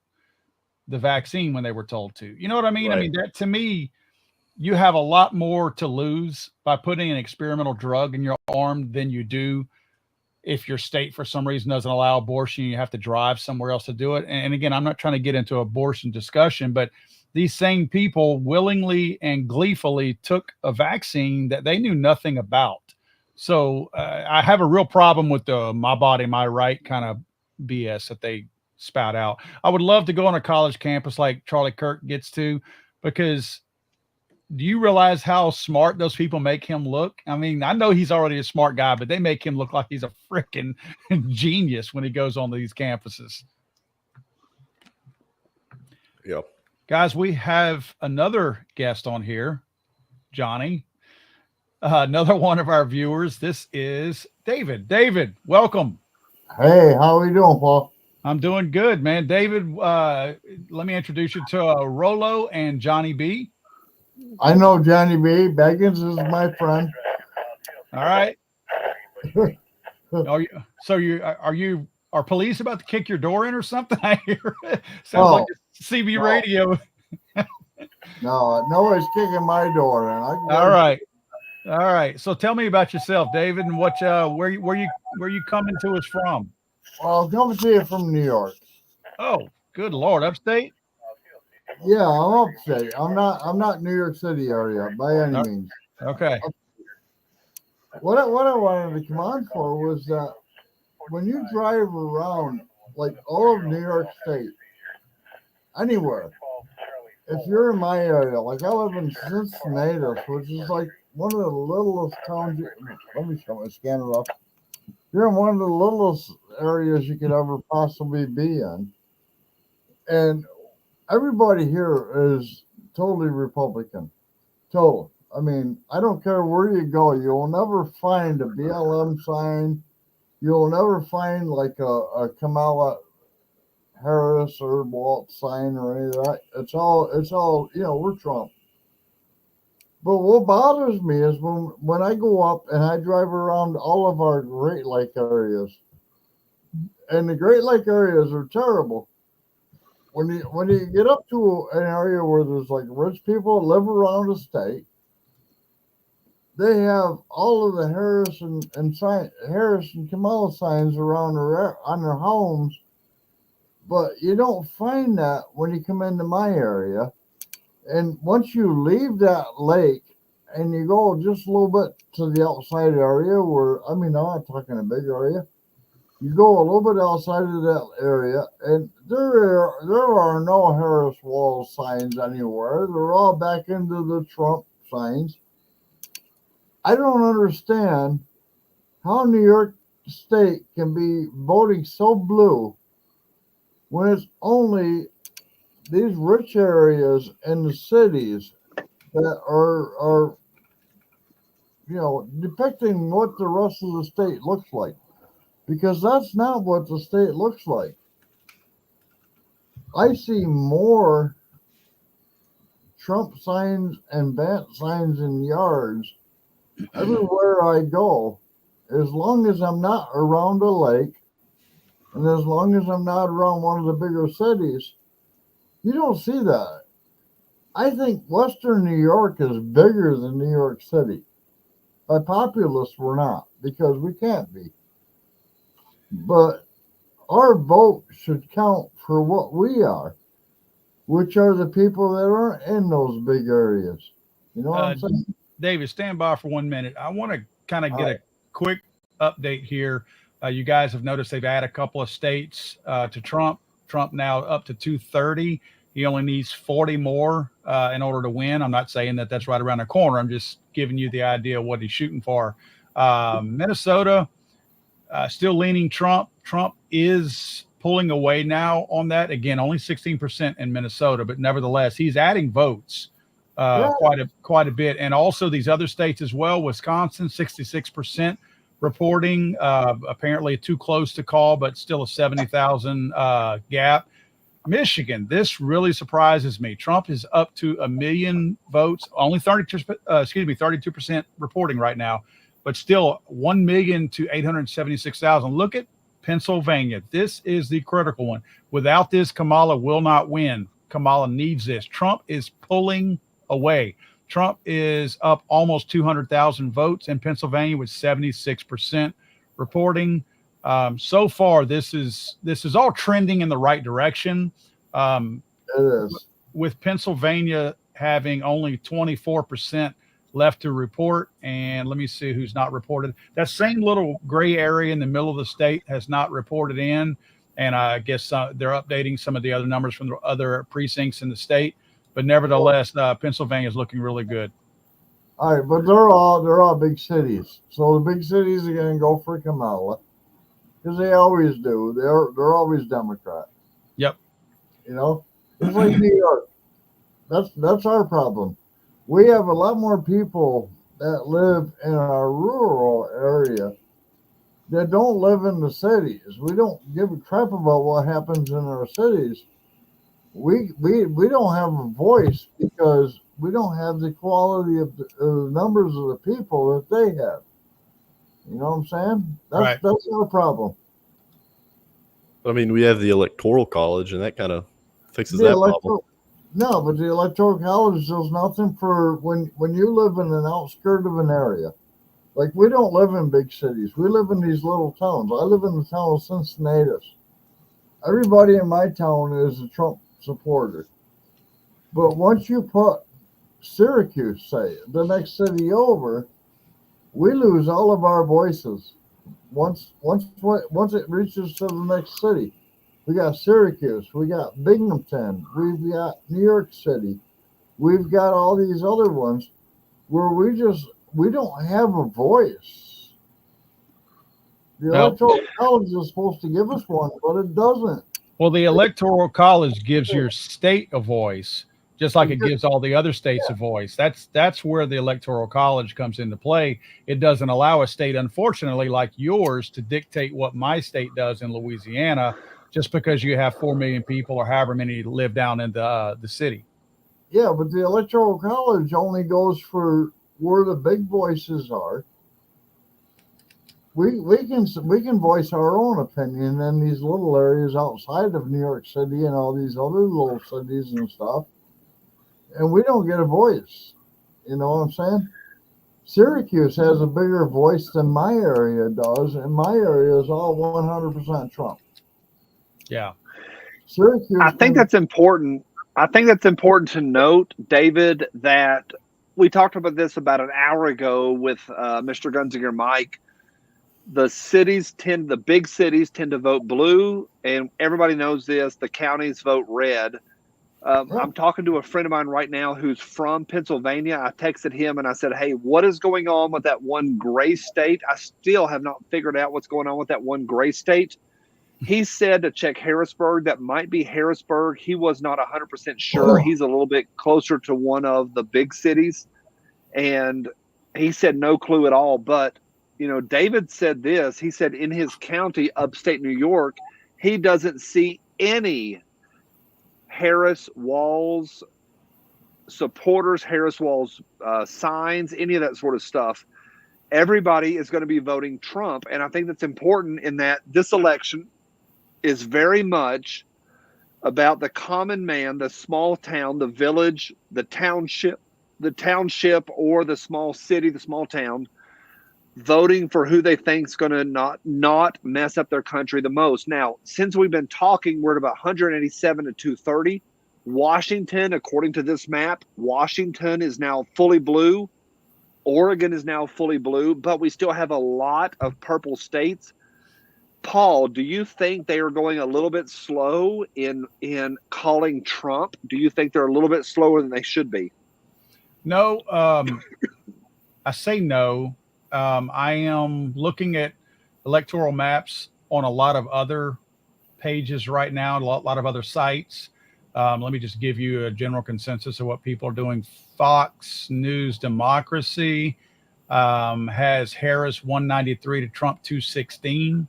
the vaccine when they were told to. You know what I mean? Right. I mean, that to me, you have a lot more to lose by putting an experimental drug in your arm than you do if your state for some reason doesn't allow abortion. You have to drive somewhere else to do it. And again, I'm not trying to get into abortion discussion, but these same people willingly and gleefully took a vaccine that they knew nothing about. So I have a real problem with the my body, my right kind of BS that they spout out. I would love to go on a college campus like Charlie Kirk gets to, because do you realize how smart those people make him look? I mean, I know he's already a smart guy, but they make him look like he's a freaking genius when he goes on these campuses. Yep. Guys, we have another guest on here, Johnny. Another one of our viewers. This is David. David, welcome. Hey, how are you doing, Paul? I'm doing good, man. David, let me introduce you to Rolo and Johnny B. I know Johnny B. Beggins is my friend. All right. Are police about to kick your door in or something? I hear it. Sounds like CB radio. No, nobody's kicking my door in. All right. So tell me about yourself, David, and what where you coming to us from? Well, I'm coming to you from New York. Oh, good Lord, upstate? Yeah, I'm upstate. I'm not New York City area by any means. Okay. What I wanted to come on for was that when you drive around like all of New York State, anywhere. If you're in my area, like I live in Cincinnati, which is like one of the littlest towns. Let me show my scanner up. You're in one of the littlest areas you could ever possibly be in, and everybody here is totally Republican. Total. I mean, I don't care where you go, you'll never find a BLM sign. You'll never find like a Kamala Harris or Walt sign or any of that. It's all, we're Trump. But what bothers me is when I go up and I drive around all of our Great Lake areas, and the Great Lake areas are terrible. When you get up to an area where there's like rich people that live around the state, they have all of the Harris and Kamala signs around on their homes, but you don't find that when you come into my area. And once you leave that lake and you go just a little bit to the outside area I'm not talking a big area. You go a little bit outside of that area, and there are no Harris Wall signs anywhere. They're all back into the Trump signs. I don't understand how New York State can be voting so blue when it's only these rich areas in the cities that are depicting what the rest of the state looks like. Because that's not what the state looks like. I see more Trump signs and Vance signs in yards everywhere I go, as long as I'm not around a lake and as long as I'm not around one of the bigger cities. You don't see that. I think Western New York is bigger than New York City. By populace, we're not, because we can't be. But our vote should count for what we are, which are the people that aren't in those big areas. You know what I'm saying? David, stand by for 1 minute. I want to kind of get a quick update here. You guys have noticed they've added a couple of states to Trump. Trump now up to 230. He only needs 40 more in order to win. I'm not saying that that's right around the corner. I'm just giving you the idea of what he's shooting for. Minnesota, still leaning Trump. Trump is pulling away now on that. Again, only 16% in Minnesota, but nevertheless, he's adding votes quite a bit. And also these other states as well. Wisconsin, 66% reporting, apparently too close to call, but still a 70,000 gap. Michigan, this really surprises me. Trump is up to 1 million votes, only 32% reporting right now, but still 1 million to 876,000. Look at Pennsylvania. This is the critical one. Without this, Kamala will not win. Kamala needs this. Trump is pulling away. Trump is up almost 200,000 votes in Pennsylvania with 76% reporting. So far, this is all trending in the right direction. It is. With Pennsylvania having only 24% left to report, and let me see who's not reported. That same little gray area in the middle of the state has not reported in, and I guess they're updating some of the other numbers from the other precincts in the state. But nevertheless, Pennsylvania is looking really good. All right, but they're all big cities, so the big cities are going to go for Kamala. Because they always do. They're always Democrat. Yep. You know, it's like New York. That's our problem. We have a lot more people that live in our rural area that don't live in the cities. We don't give a crap about what happens in our cities. We don't have a voice because we don't have the quality of the numbers of the people that they have. You know what I'm saying? That's our problem. I mean, we have the Electoral College, and that kind of fixes that problem. No, but the Electoral College does nothing for when you live in an outskirt of an area. Like, we don't live in big cities. We live in these little towns. I live in the town of Cincinnati. Everybody in my town is a Trump supporter. But once you put Syracuse, say, the next city over, we lose all of our voices once it reaches to the next city. We got Syracuse. We got Binghamton. We've got New York City. We've got all these other ones where we don't have a voice. The Well- Electoral College is supposed to give us one, but it doesn't. Well, the Electoral College gives your state a voice, just like it gives all the other states a voice. That's where the Electoral College comes into play. It doesn't allow a state, unfortunately, like yours, to dictate what my state does in Louisiana, just because you have 4 million people or however many live down in the city. Yeah, but the Electoral College only goes for where the big voices are. We can voice our own opinion in these little areas outside of New York City and all these other little cities and stuff, and we don't get a voice. You know what I'm saying? Syracuse has a bigger voice than my area does, and my area is all 100% Trump. Yeah. Syracuse. I think that's important. I think that's important to note, David, that we talked about this about an hour ago with Mr. Gunziger Mike. The big cities tend to vote blue, and everybody knows this. The counties vote red. I'm talking to a friend of mine right now who's from Pennsylvania. I texted him and I said, hey, what is going on with that one gray state? I still have not figured out what's going on with that one gray state. He said to check Harrisburg. That might be Harrisburg. He was not 100% sure. He's a little bit closer to one of the big cities. And he said no clue at all. But, you know, David said this. He said in his county, upstate New York, he doesn't see any Harris Walls supporters, Harris Walls signs, any of that sort of stuff. Everybody is going to be voting Trump. And I think that's important in that this election is very much about the common man, the small town, the village, the township or the small city, the small town, voting for who they think is going to not mess up their country the most. Now, since we've been talking, we're at about 187 to 230. Washington, according to this map, Washington is now fully blue. Oregon is now fully blue, but we still have a lot of purple states. Paul, do you think they are going a little bit slow in calling Trump? Do you think they're a little bit slower than they should be? No, I say no. I am looking at electoral maps on a lot of other pages right now, a lot of other sites. Let me just give you a general consensus of what people are doing. Fox News Democracy has Harris 193 to Trump 216.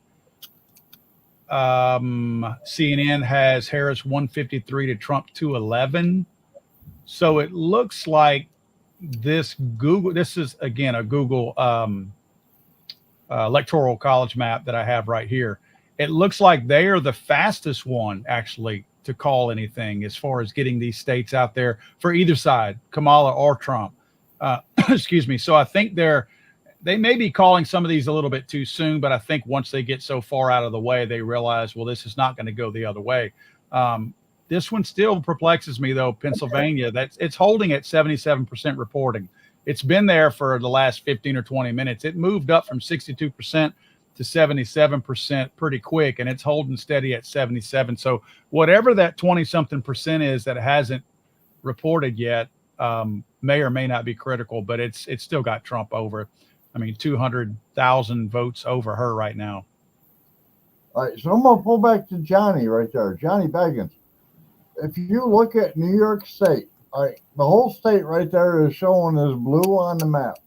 CNN has Harris 153 to Trump 211. So it looks like this is again a Google Electoral College map that I have right here. It looks like they are the fastest one actually to call anything as far as getting these states out there for either side, Kamala or Trump. Excuse me. So I think they may be calling some of these a little bit too soon, but I think once they get so far out of the way, they realize, well, this is not going to go the other way. This one still perplexes me, though. Pennsylvania, it's holding at 77% reporting. It's been there for the last 15 or 20 minutes. It moved up from 62% to 77% pretty quick, and it's holding steady at 77. So whatever that 20-something% is that hasn't reported yet may or may not be critical, but it's still got Trump over. I mean, 200,000 votes over her right now. All right, so I'm going to pull back to Johnny right there, Johnny Baggins. If you look at New York State, all right, the whole state right there is showing as blue on the map.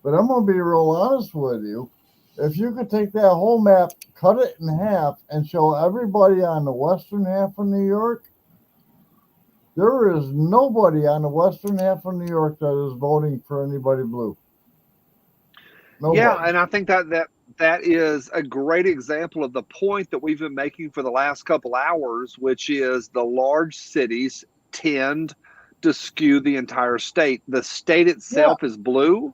But I'm going to be real honest with you. If you could take that whole map, cut it in half, and show everybody on the western half of New York, there is nobody on the western half of New York that is voting for anybody blue. Nobody. Yeah, and I think that is a great example of the point that we've been making for the last couple hours, which is the large cities tend to skew the entire state. The state itself is blue,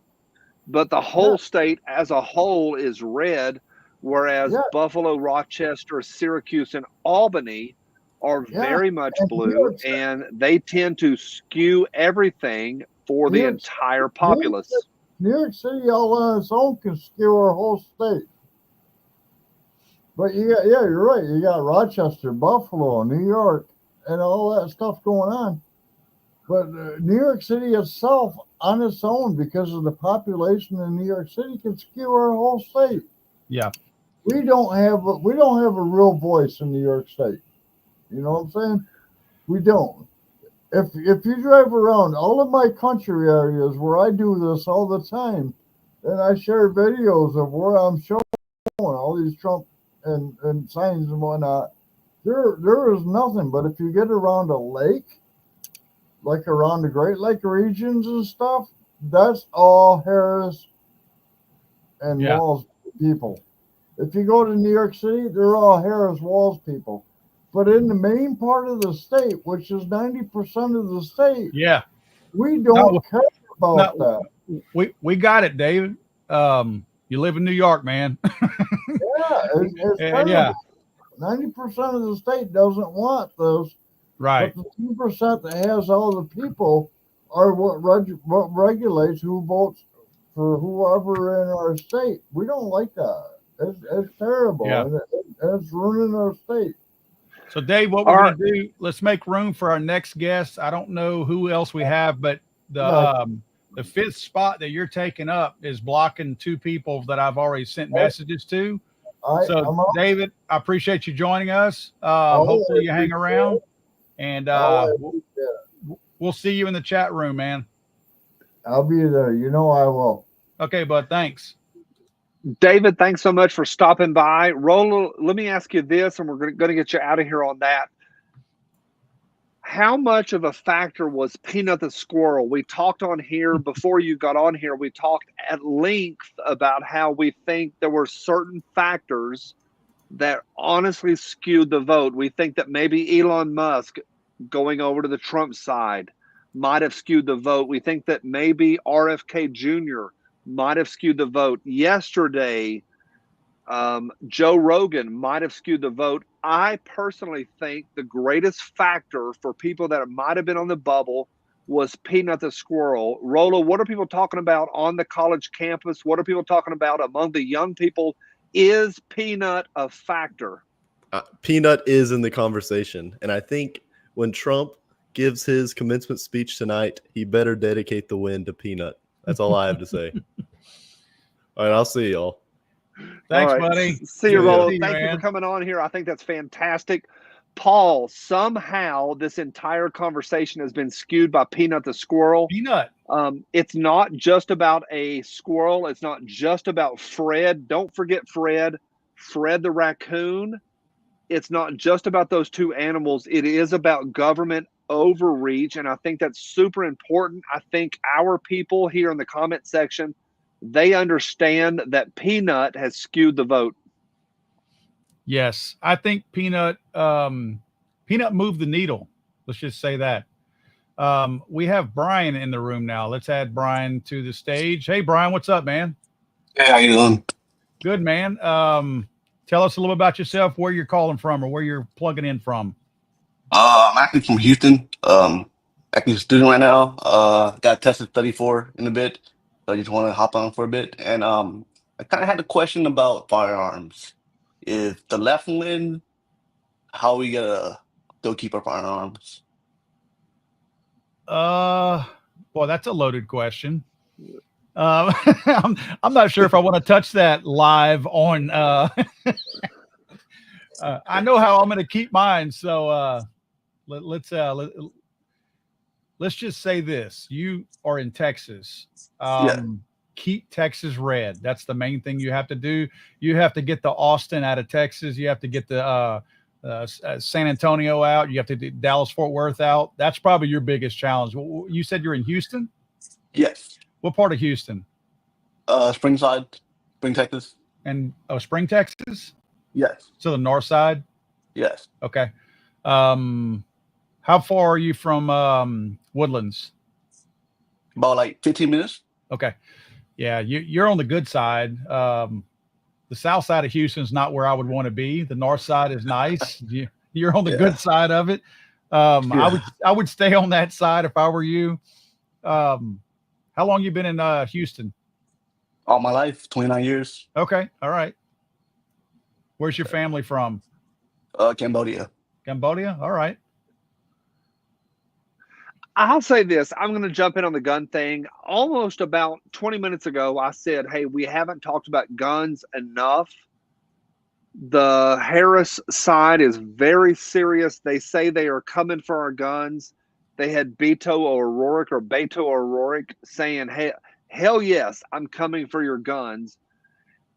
but the whole state as a whole is red, whereas Buffalo, Rochester, Syracuse, and Albany are very much blue, and they tend to skew everything for the entire populace. New York City all on its own can skew our whole state. But you're right. You got Rochester, Buffalo, New York, and all that stuff going on. But New York City itself, on its own, because of the population in New York City, can skew our whole state. Yeah. We don't have a real voice in New York State. You know what I'm saying? We don't. If you drive around all of my country areas where I do this all the time, and I share videos of where I'm showing all these Trump and signs and whatnot, there is nothing. But if you get around a lake, like around the Great Lake regions and stuff, that's all Harris and Walz people. If you go to New York City, they're all Harris Walz people. But in the main part of the state, which is 90% of the state, we don't care about that. We got it, David. You live in New York, man. It's terrible. 90% of the state doesn't want this. Right. But the 2% that has all the people are what regulates who votes for whoever in our state. We don't like that. It's terrible. Yeah. And it's ruining our state. So, Dave, what we're going to do, let's make room for our next guest. I don't know who else we have, but the fifth spot that you're taking up is blocking two people that I've already sent messages to. David, I appreciate you joining us. Hopefully you hang around, and we'll see you in the chat room, man. I'll be there. You know I will. Okay, bud. Thanks. David, thanks so much for stopping by. Roland, let me ask you this, and we're going to get you out of here on that. How much of a factor was Peanut the squirrel? We talked on here before you got on here. We talked at length about how we think there were certain factors that honestly skewed the vote. We think that maybe Elon Musk going over to the Trump side might have skewed the vote. We think that maybe RFK Jr. might have skewed the vote. Yesterday, Joe Rogan might have skewed the vote. I personally think the greatest factor for people that might have been on the bubble was Peanut the squirrel. Rolo, what are people talking about on the college campus? What are people talking about among the young people? Is Peanut a factor? Peanut is in the conversation. And I think when Trump gives his commencement speech tonight, he better dedicate the win to Peanut. That's all I have to say. All right, I'll see y'all. Thanks, buddy. See you, Rolo. Thank you for coming on here. I think that's fantastic. Paul, somehow this entire conversation has been skewed by Peanut the squirrel. Peanut. It's not just about a squirrel. It's not just about Fred. Don't forget Fred the raccoon. It's not just about those two animals. It is about government overreach, and I think that's super important. I think our people here in the comment section, they understand that Peanut has skewed the vote. Yes, I think Peanut moved the needle. Let's just say that. We have Brian in the room now. Let's add Brian to the stage. Hey, Brian, what's up, man? Hey, how you doing? Good, man. Tell us a little about yourself, where you're calling from or where you're plugging in from. I'm actually from Houston. Actually a student right now. Got tested 34 in a bit. So I just want to hop on for a bit. And I kind of had a question about firearms. If the left win, how are we gonna still keep our firearms? Well, that's a loaded question. I'm not sure if I want to touch that live on. I know how I'm going to keep mine. So let's just say this: you are in Texas. Keep Texas red. That's the main thing you have to do. You have to get the Austin out of Texas. You have to get the San Antonio out. You have to get Dallas Fort Worth out. That's probably your biggest challenge. You said you're in Houston? Yes. What part of Houston? Spring, Texas. And Spring, Texas? Yes. So the north side? Yes. Okay. How far are you from Woodlands? About like 15 minutes. Okay. Yeah, you're on the good side. The south side of Houston is not where I would want to be. The north side is nice. You're on the good side of it. I would stay on that side if I were you. How long you been in Houston? All my life, 29 years. Okay. All right. Where's your family from? Cambodia. Cambodia? All right. I'll say this. I'm going to jump in on the gun thing. Almost about 20 minutes ago, I said, hey, we haven't talked about guns enough. The Harris side is very serious. They say they are coming for our guns. They had Beto O'Rourke saying, hey, hell yes, I'm coming for your guns.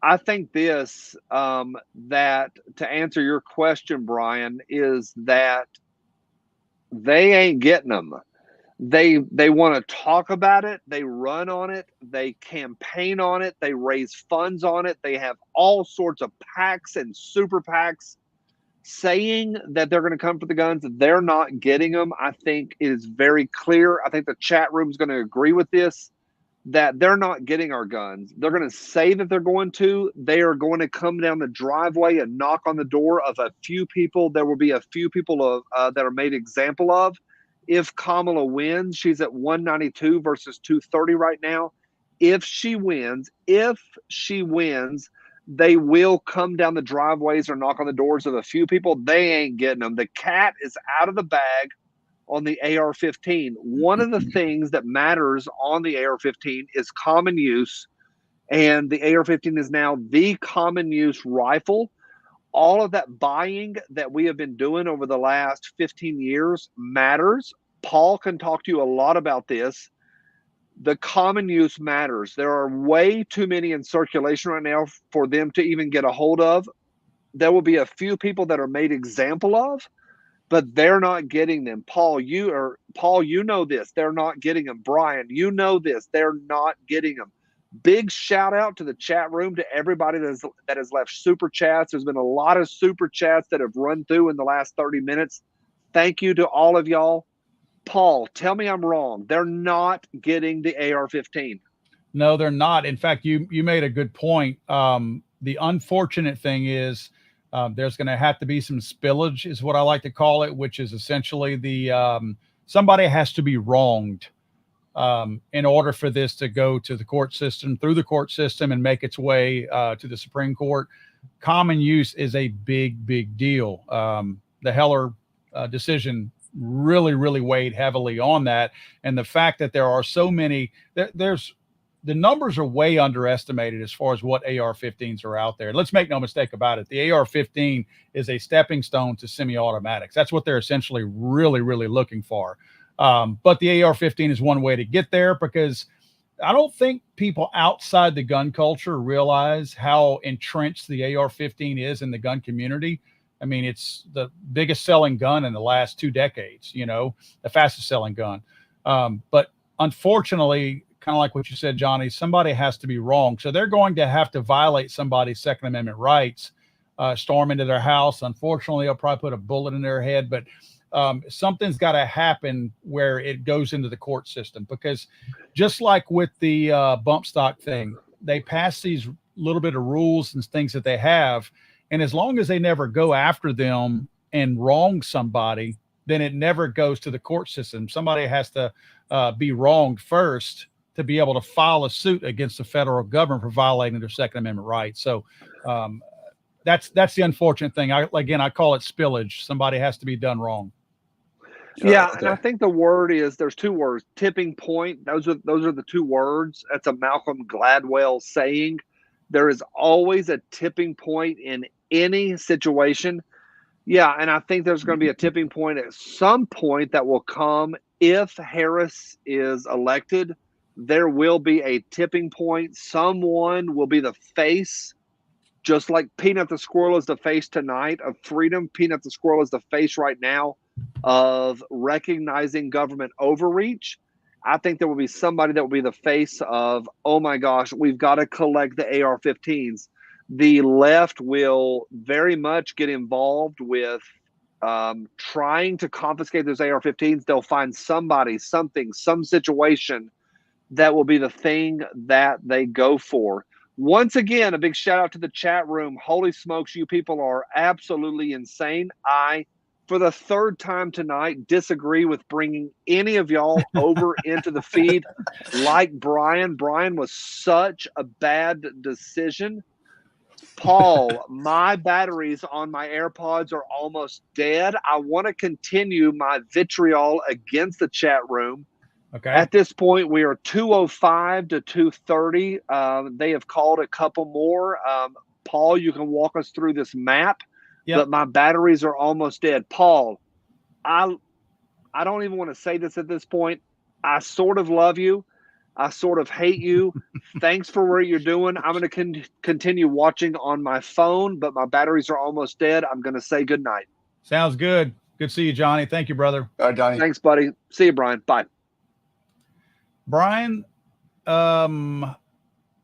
I think this, that to answer your question, Brian, is that they ain't getting them. They want to talk about it. They run on it. They campaign on it. They raise funds on it. They have all sorts of PACs and super PACs saying that they're going to come for the guns. They're not getting them. I think it is very clear. I think the chat room is going to agree with this, that they're not getting our guns. They're going to say that they're going to. They are going to come down the driveway and knock on the door of a few people. There will be a few people that are made example of. If Kamala wins, she's at 192 versus 230 right now. If she wins, they will come down the driveways or knock on the doors of a few people. They ain't getting them. The cat is out of the bag on the AR-15. One of the things that matters on the AR-15 is common use, and the AR-15 is now the common use rifle. All of that buying that we have been doing over the last 15 years matters. Paul can talk to you a lot about this. The common use matters. There are way too many in circulation right now for them to even get a hold of. There will be a few people that are made example of, but they're not getting them. Paul, you know this. They're not getting them. Brian, you know this. They're not getting them. Big shout out to the chat room, to everybody that has left super chats. There's been a lot of super chats that have run through in the last 30 minutes. Thank you to all of y'all. Paul, tell me I'm wrong. They're not getting the AR-15. No, they're not. In fact, you made a good point. The unfortunate thing is there's going to have to be some spillage, is what I like to call it, which is essentially somebody has to be wronged in order for this to go to the court system, through the court system, and make its way to the Supreme Court. Common use is a big, big deal. The Heller decision really, really weighed heavily on that. And the fact that there are so many, the numbers are way underestimated as far as what AR-15s are out there. Let's make no mistake about it. The AR-15 is a stepping stone to semi-automatics. That's what they're essentially really, really looking for. But the AR-15 is one way to get there, because I don't think people outside the gun culture realize how entrenched the AR-15 is in the gun community. I mean, it's the biggest selling gun in the last 2 decades, the fastest selling gun. But unfortunately, kind of like what you said, Johnny, somebody has to be wrong. So they're going to have to violate somebody's Second Amendment rights, storm into their house. Unfortunately, they'll probably put a bullet in their head, but something's got to happen where it goes into the court system, because just like with the bump stock thing, they pass these little bit of rules and things that they have. And as long as they never go after them and wrong somebody, then it never goes to the court system. Somebody has to be wronged first to be able to file a suit against the federal government for violating their Second Amendment rights. So that's the unfortunate thing. I call it spillage. Somebody has to be done wrong. Yeah, and I think the word is, there's 2 words: tipping point. Those are the 2 words. That's a Malcolm Gladwell saying. There is always a tipping point in any situation. Yeah, and I think there's going to be a tipping point at some point that will come if Harris is elected. There will be a tipping point. Someone will be the face, just like Peanut the Squirrel is the face tonight of freedom. Peanut the Squirrel is the face right now of recognizing government overreach. I think there will be somebody that will be the face of, oh my gosh, we've got to collect the AR-15s. The left will very much get involved with trying to confiscate those AR-15s. They'll find somebody, something, some situation that will be the thing that they go for. Once again, a big shout out to the chat room. Holy smokes, you people are absolutely insane. I, for the 3rd time tonight, disagree with bringing any of y'all over into the feed like Brian. Brian was such a bad decision. Paul, my batteries on my AirPods are almost dead. I want to continue my vitriol against the chat room. Okay. At this point, we are 205 to 230. They have called a couple more. Paul, you can walk us through this map, but my batteries are almost dead. Paul, I don't even want to say this at this point. I sort of love you. I sort of hate you. Thanks for what you're doing. I'm going to continue watching on my phone, but my batteries are almost dead. I'm going to say good night. Sounds good. Good to see you, Johnny. Thank you, brother. All right, Johnny. Thanks, buddy. See you, Brian. Bye. Brian,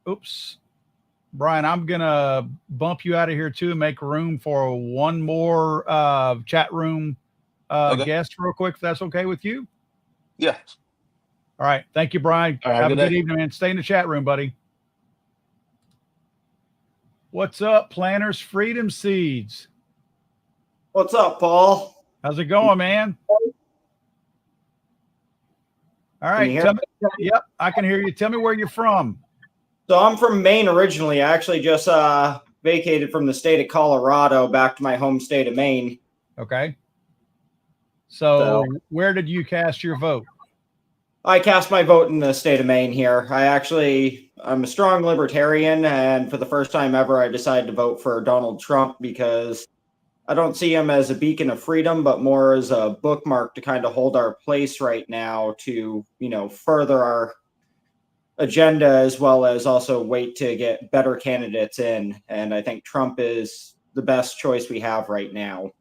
oops. Brian, I'm going to bump you out of here too and make room for one more chat room guest real quick, if that's okay with you. Yeah. All right. Thank you, Brian. All right, have a good good day. evening, man. Stay in the chat room, buddy. What's up, Planters Freedom Seeds? What's up, Paul? How's it going, man? All right. you hear Tell me, yep, I can hear you. Tell me where you're from. So I'm from Maine originally. I actually just vacated from the state of Colorado back to my home state of Maine. Okay. So where did you cast your vote? I cast my vote in the state of Maine here. I'm a strong libertarian, and for the first time ever, I decided to vote for Donald Trump because I don't see him as a beacon of freedom, but more as a bookmark to kind of hold our place right now to, further our agenda, as well as also wait to get better candidates in. And I think Trump is the best choice we have right now.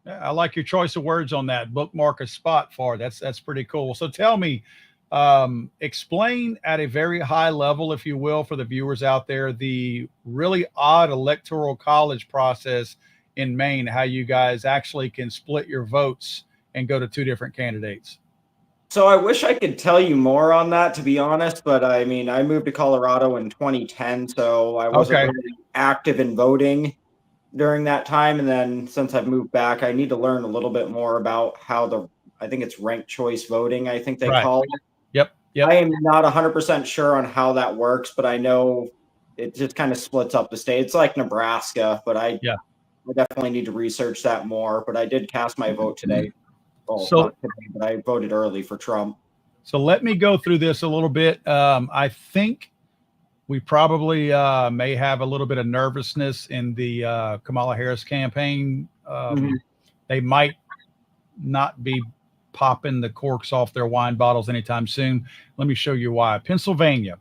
I like your choice of words on that. Bookmark a spot for. That's pretty cool. So tell me, explain at a very high level, if you will, for the viewers out there, the really odd electoral college process in Maine, how you guys actually can split your votes and go to two different candidates. So I wish I could tell you more on that, to be honest, but I mean, I moved to Colorado in 2010, so I wasn't really active in voting during that time. And then since I've moved back, I need to learn a little bit more about how I think it's ranked choice voting, I think they call it. Yep. I am not 100% sure on how that works, but I know it just kind of splits up the state. It's like Nebraska, but I definitely need to research that more. But I did cast my vote today. Well, not today, but I voted early for Trump. So let me go through this a little bit. I think we probably may have a little bit of nervousness in the Kamala Harris campaign. They might not be popping the corks off their wine bottles anytime soon. Let me show you why. Pennsylvania,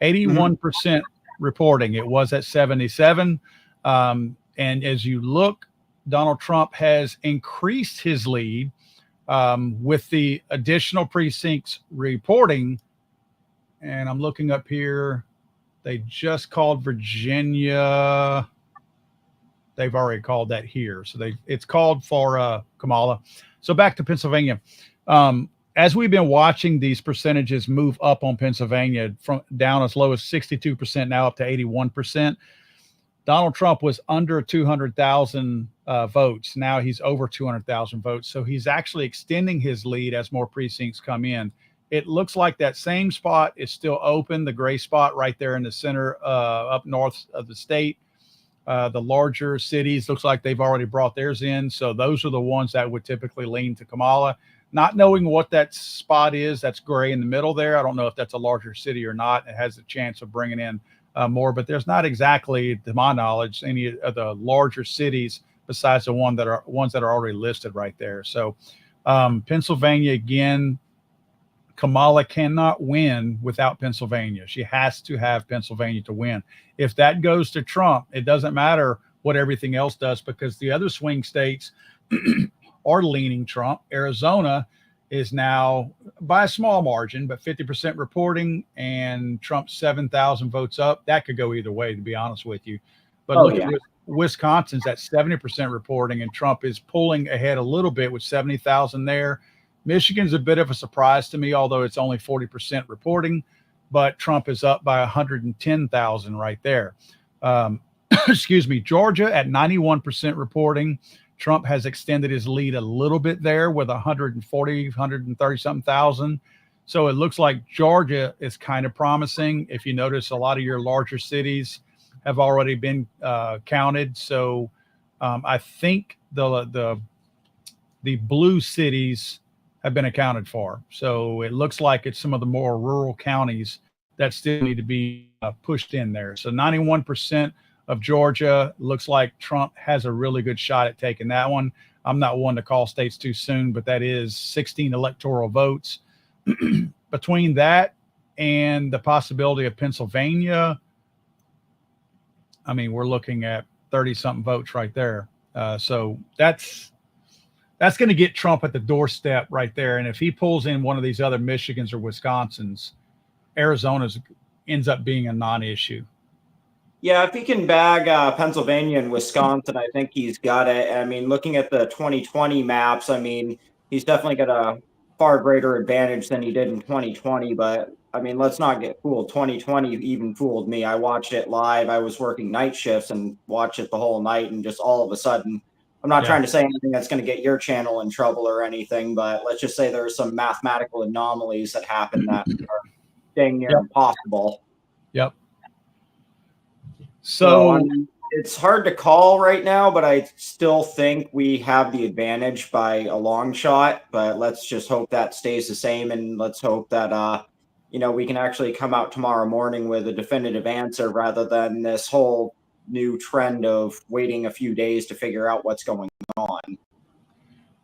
81% reporting. It was at 77. And as you look, Donald Trump has increased his lead with the additional precincts reporting. And I'm looking up here. They just called Virginia. They've already called that here. So it's called for Kamala. So back to Pennsylvania. As we've been watching these percentages move up on Pennsylvania from down as low as 62% now up to 81%, Donald Trump was under 200,000 votes. Now he's over 200,000 votes. So he's actually extending his lead as more precincts come in. It looks like that same spot is still open, the gray spot right there in the center up north of the state. The larger cities, looks like they've already brought theirs in. So those are the ones that would typically lean to Kamala. Not knowing what that spot is, that's gray in the middle there. I don't know if that's a larger city or not. It has a chance of bringing in more, but there's not exactly, to my knowledge, any of the larger cities besides the ones that are already listed right there. So Pennsylvania, again, Kamala cannot win without Pennsylvania. She has to have Pennsylvania to win. If that goes to Trump, it doesn't matter what everything else does because the other swing states are leaning Trump. Arizona is now by a small margin, but 50% reporting and Trump 7,000 votes up. That could go either way, to be honest with you. But look at Wisconsin's at 70% reporting and Trump is pulling ahead a little bit with 70,000 there. Michigan's a bit of a surprise to me, although it's only 40% reporting, but Trump is up by 110,000 right there. Excuse me. Georgia at 91% reporting. Trump has extended his lead a little bit there with 140, 130 something thousand. So it looks like Georgia is kind of promising. If you notice, a lot of your larger cities have already been counted. So I think the blue cities have been accounted for. So it looks like it's some of the more rural counties that still need to be pushed in there. So 91% of Georgia looks like Trump has a really good shot at taking that one. I'm not one to call states too soon, but that is 16 electoral votes. Between that and the possibility of Pennsylvania, I mean, we're looking at 30-something votes right there. So that's going to get Trump at the doorstep right there. And if he pulls in one of these other Michigans or Wisconsins, Arizona ends up being a non-issue. Yeah, if he can bag Pennsylvania and Wisconsin, I think he's got it. I mean, looking at the 2020 maps, I mean, he's definitely got a far greater advantage than he did in 2020. But I mean, let's not get fooled. 2020 even fooled me. I watched it live. I was working night shifts and watched it the whole night, and just all of a sudden, I'm not trying to say anything that's going to get your channel in trouble or anything, but let's just say there are some mathematical anomalies that happen that are dang near impossible. Yep. So I mean, it's hard to call right now, but I still think we have the advantage by a long shot. But let's just hope that stays the same, and let's hope that we can actually come out tomorrow morning with a definitive answer rather than this whole new trend of waiting a few days to figure out what's going on.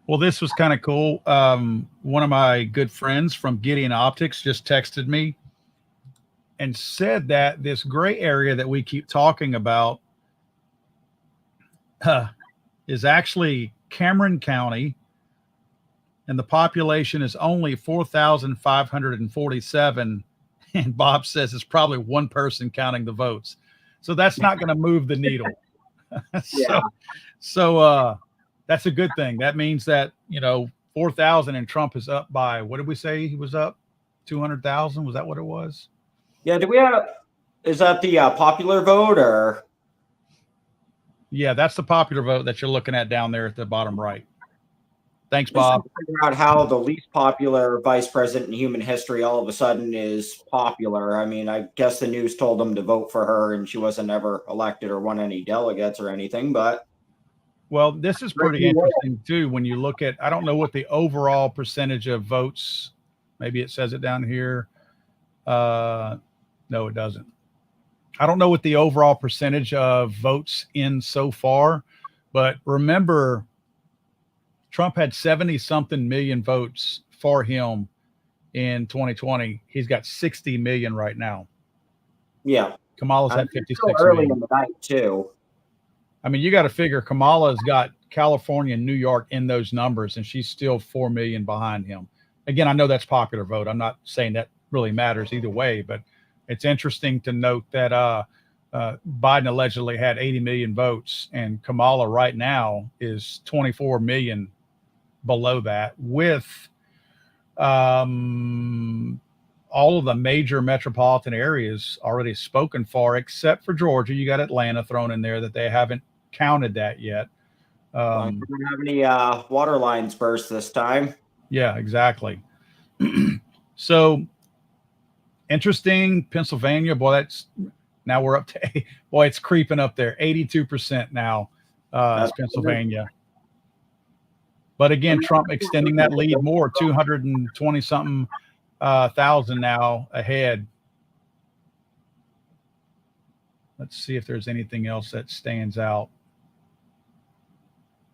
Well, this was kind of cool. One of my good friends from Gideon Optics just texted me and said that this gray area that we keep talking about is actually Cameron County, and the population is only 4,547. And Bob says it's probably one person counting the votes. So that's not going to move the needle. So that's a good thing. That means that, 4,000 and Trump is up by, what did we say he was up? 200,000? Was that what it was? Yeah. Is that the popular vote or? Yeah, that's the popular vote that you're looking at down there at the bottom right. Thanks, Bob. Figure out how the least popular vice president in human history all of a sudden is popular. I mean, I guess the news told them to vote for her, and she wasn't ever elected or won any delegates or anything. But well, this is pretty interesting too. When you look at, I don't know what the overall percentage of votes. Maybe it says it down here. No, it doesn't. I don't know what the overall percentage of votes in so far, but remember, Trump had 70-something million votes for him in 2020. He's got 60 million right now. Yeah. Kamala's at 56 early million. in the night too. I mean, you got to figure Kamala's got California and New York in those numbers, and she's still 4 million behind him. Again, I know that's popular vote. I'm not saying that really matters either way, but it's interesting to note that Biden allegedly had 80 million votes, and Kamala right now is 24 million below that, with all of the major metropolitan areas already spoken for, except for Georgia. You got Atlanta thrown in there that they haven't counted that yet. We don't have any water lines burst this time. Yeah, exactly. So interesting. Pennsylvania, boy, that's now we're up to, boy, it's creeping up there. 82% now is Pennsylvania. But again, Trump extending that lead more, 220 something thousand now ahead. Let's see if there's anything else that stands out.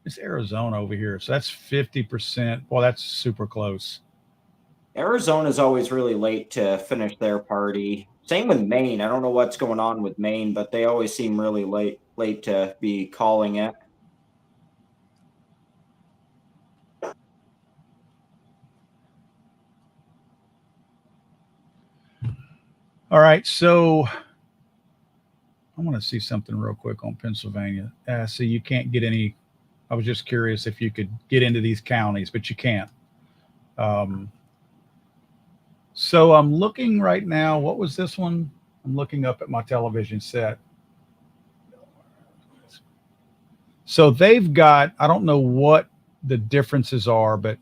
It's Arizona over here. So that's 50%. Well, that's super close. Arizona's always really late to finish their party. Same with Maine. I don't know what's going on with Maine, but they always seem really late to be calling it. All right, so I want to see something real quick on Pennsylvania. See, you can't get any. I was just curious if you could get into these counties, but you can't. So I'm looking right now. What was this one? I'm looking up at my television set. So they've got, I don't know what the differences are, but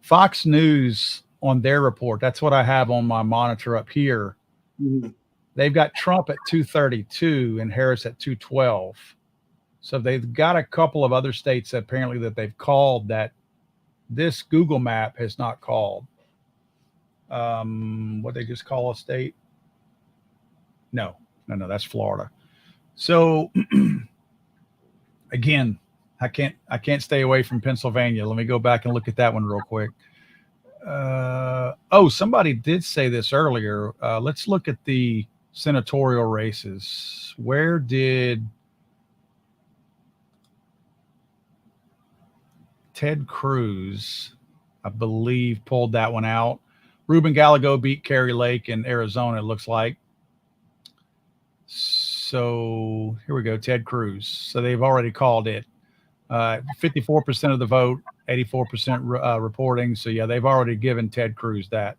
Fox News on their report, that's what I have on my monitor up here. Mm-hmm. They've got Trump at 232 and Harris at 212. So they've got a couple of other states apparently that they've called that this Google map has not called. What they just call a state? No, that's Florida. So again, I can't stay away from Pennsylvania. Let me go back and look at that one real quick. Somebody did say this earlier. Let's look at the senatorial races. Where did Ted Cruz, I believe, pulled that one out? Ruben Gallego beat Kerry Lake in Arizona, it looks like. So here we go, Ted Cruz. So they've already called it. 54% of the vote, 84% reporting. So yeah, they've already given Ted Cruz that.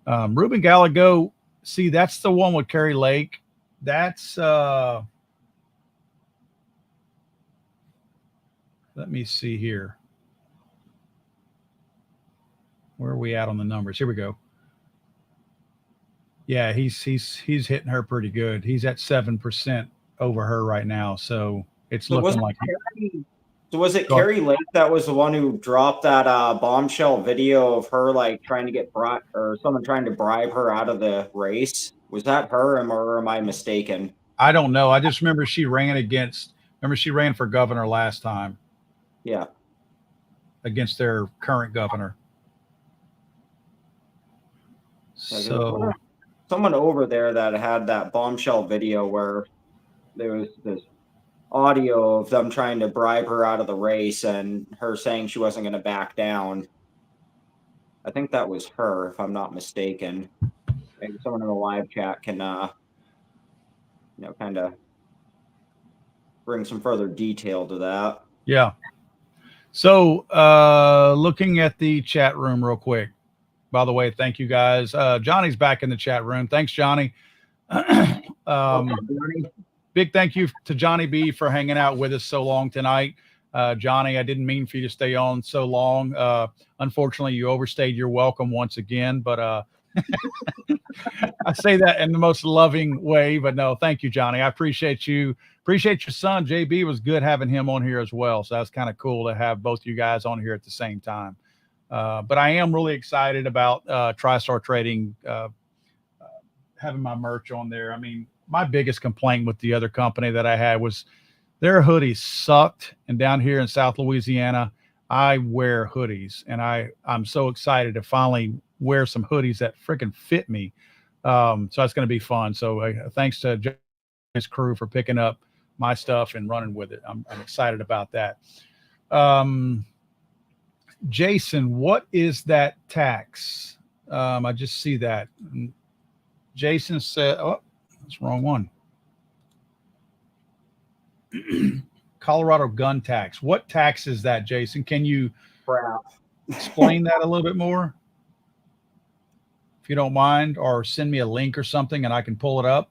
Ruben Gallego, see, that's the one with Kerry Lake. That's let me see here. Where are we at on the numbers? Here we go. Yeah, he's hitting her pretty good. He's at 7% over her right now. So it's looking like. So was it Kerry Lake that was the one who dropped that bombshell video of her like trying to get or someone trying to bribe her out of the race? Was that her, or am I mistaken? I don't know. I just remember she ran for governor last time. Yeah. Against their current governor. So someone over there that had that bombshell video where there was this audio of them trying to bribe her out of the race and her saying she wasn't going to back down. I think that was her, if I'm not mistaken. Maybe someone in the live chat can, kind of bring some further detail to that. Yeah. So looking at the chat room real quick. By the way, thank you guys. Johnny's back in the chat room. Thanks, Johnny. Big thank you to Johnny B for hanging out with us so long tonight. Johnny, I didn't mean for you to stay on so long. Unfortunately, you overstayed your welcome once again, but I say that in the most loving way, but no, thank you, Johnny. I appreciate you. Appreciate your son, JB. It was good having him on here as well. So that's kind of cool to have both you guys on here at the same time. But I am really excited about TriStar Trading having my merch on there. I mean, my biggest complaint with the other company that I had was their hoodies sucked. And down here in South Louisiana, I wear hoodies, and I'm so excited to finally wear some hoodies that freaking fit me. So that's going to be fun. So thanks to his crew for picking up my stuff and running with it. I'm excited about that. Jason, what is that tax? I just see that. Jason said, oh, that's the wrong one. Colorado gun tax. What tax is that, Jason? Can you explain that a little bit more? If you don't mind, or send me a link or something and I can pull it up.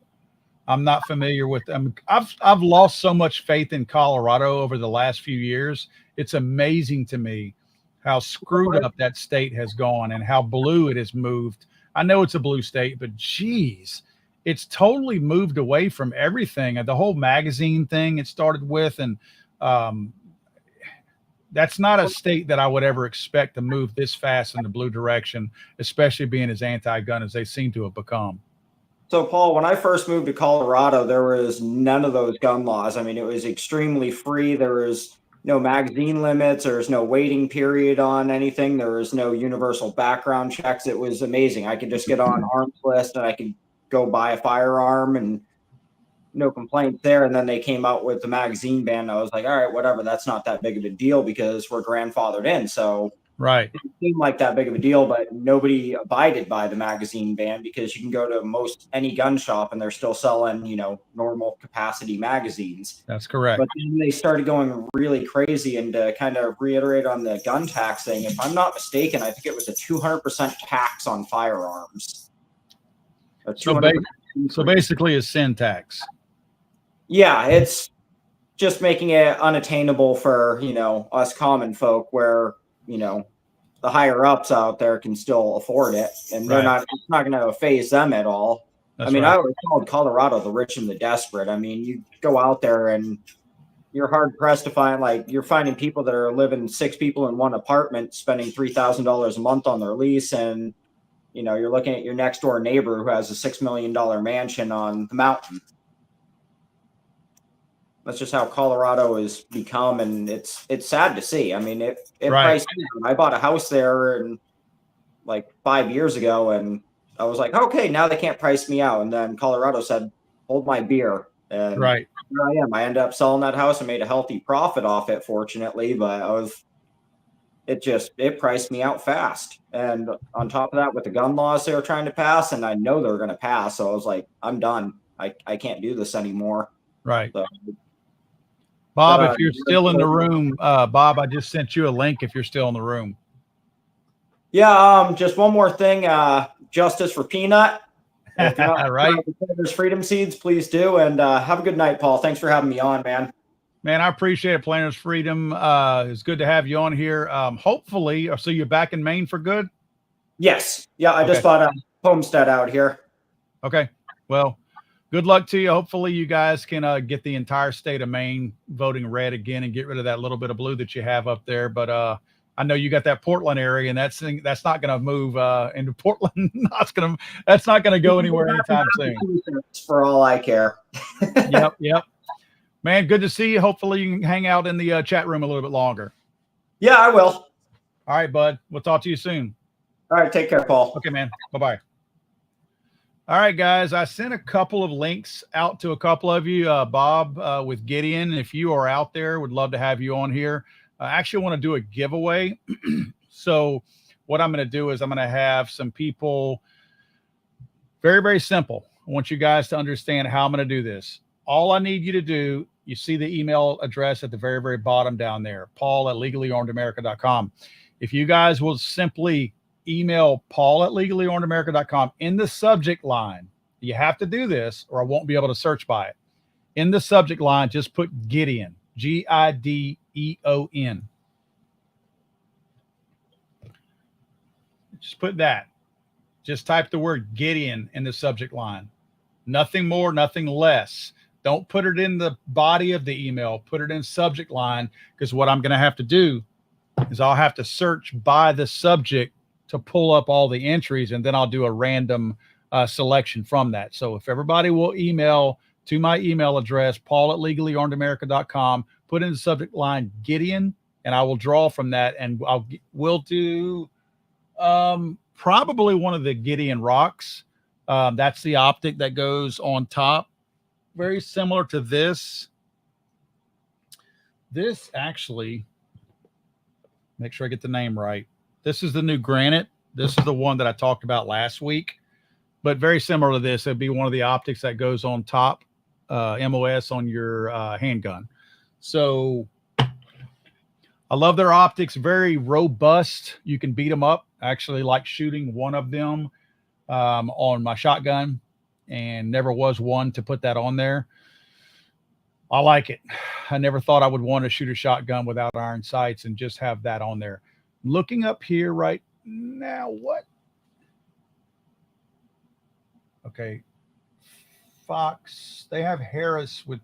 I'm not familiar with them. I've lost so much faith in Colorado over the last few years. It's amazing to me how screwed up that state has gone and how blue it has moved. I know it's a blue state, but geez, it's totally moved away from everything. And the whole magazine thing it started with, and that's not a state that I would ever expect to move this fast in the blue direction, especially being as anti-gun as they seem to have become. So, Paul, when I first moved to Colorado, there was none of those gun laws. I mean, it was extremely free. There was no magazine limits. There was no waiting period on anything. There was no universal background checks. It was amazing. I could just get on arms list and I could go buy a firearm and no complaints there. And then they came out with the magazine ban. I was like, all right, whatever. That's not that big of a deal because we're grandfathered in. So right. It seemed like that big of a deal, but nobody abided by the magazine ban because you can go to most any gun shop and they're still selling, normal capacity magazines. That's correct. But then they started going really crazy, and to kind of reiterate on the gun tax thing, if I'm not mistaken, I think it was a 200% tax on firearms. So basically a sin tax. Yeah, it's just making it unattainable for, us common folk where, the higher ups out there can still afford it, and it's not going to phase them at all. That's I mean, right. I always called Colorado the rich and the desperate. I mean, you go out there and you're hard pressed to find, like, you're finding people that are living 6 people in one apartment, spending $3,000 a month on their lease, and you're looking at your next door neighbor who has a $6 million mansion on the mountain. That's just how Colorado has become, and it's sad to see. I mean, it Right. priced me out. I bought a house there and like 5 years ago, and I was like, okay, now they can't price me out. And then Colorado said, hold my beer. And Right. here I am. I ended up selling that house and made a healthy profit off it, fortunately, but it priced me out fast. And on top of that, with the gun laws they were trying to pass, and I know they were going to pass, so I was like, I'm done. I can't do this anymore. Right. So, Bob, if you're still in the room, Bob, I just sent you a link if you're still in the room. yeah, just one more thing. Justice for Peanut. If you're not Right. There's Freedom Seeds, please do. And have a good night, Paul. Thanks for having me on, man. Man, I appreciate it. Planners Freedom. It's good to have you on here. Hopefully, so you're back in Maine for good? Yes. Yeah, I just Okay. bought a homestead out here. Okay. Well, good luck to you. Hopefully you guys can get the entire state of Maine voting red again and get rid of that little bit of blue that you have up there. But I know you got that Portland area, and that's not going to move into Portland. That's not going to go anywhere anytime soon. For all I care. Yep. Man, good to see you. Hopefully you can hang out in the chat room a little bit longer. Yeah, I will. All right, bud. We'll talk to you soon. All right, take care, Paul. Okay, man. Bye-bye. All right, guys. I sent a couple of links out to a couple of you. Bob with Gideon, if you are out there, would love to have you on here. I actually want to do a giveaway. So what I'm going to do is I'm going to have some people, very, very simple. I want you guys to understand how I'm going to do this. All I need you to do, you see the email address at the very, very bottom down there, paul@legallyarmedamerica.com. If you guys will simply email paul@legallyarmedamerica.com in the subject line, you have to do this or I won't be able to search by it. In the subject line, just put Gideon, Gideon. Just put that. Just type the word Gideon in the subject line. Nothing more, nothing less. Don't put it in the body of the email. Put it in subject line, because what I'm going to have to do is I'll have to search by the subject to pull up all the entries, and then I'll do a random selection from that. So if everybody will email to my email address, paul@legallyarmedamerica.com, put in the subject line Gideon, and I will draw from that, and we'll do probably one of the Gideon rocks. That's the optic that goes on top. Very similar to this. This actually, make sure I get the name right. This is the new granite. This is the one that I talked about last week, but very similar to this. It'd be one of the optics that goes on top, MOS on your handgun. So I love their optics. Very robust. You can beat them up. I actually like shooting one of them on my shotgun, and never was one to put that on there. I like it. I never thought I would want to shoot a shotgun without iron sights and just have that on there. Looking up here right now, what? Okay. Fox, they have Harris with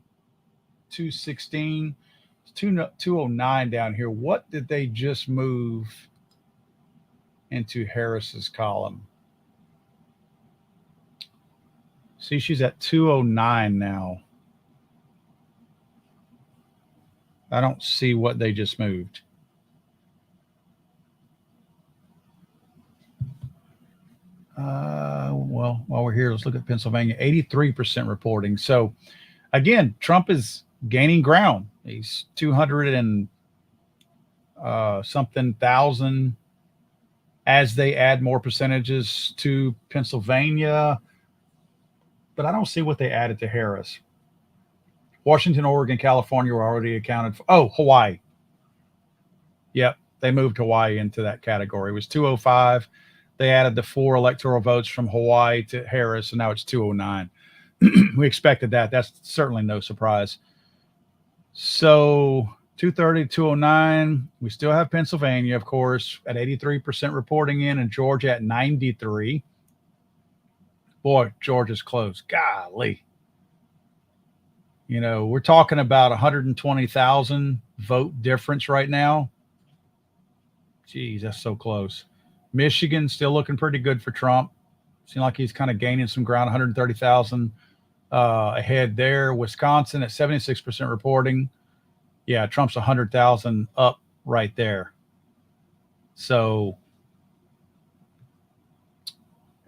216. It's 209 down here. What did they just move into Harris's column? See, she's at 209 now. I don't see what they just moved. Well, while we're here, let's look at Pennsylvania. 83% reporting. So, again, Trump is gaining ground. He's 200 and something thousand as they add more percentages to Pennsylvania. But I don't see what they added to Harris. Washington, Oregon, California were already accounted for. Oh, Hawaii. Yep, they moved Hawaii into that category. It was 205. They added the 4 electoral votes from Hawaii to Harris, and now it's 209. We expected that. That's certainly no surprise. So 230, 209. We still have Pennsylvania, of course, at 83% reporting in, and Georgia at 93. Boy, Georgia's close. Golly. You know, we're talking about 120,000 vote difference right now. Geez, that's so close. Michigan still looking pretty good for Trump. Seems like he's kind of gaining some ground, 130,000 ahead there. Wisconsin at 76% reporting. Yeah, Trump's 100,000 up right there. So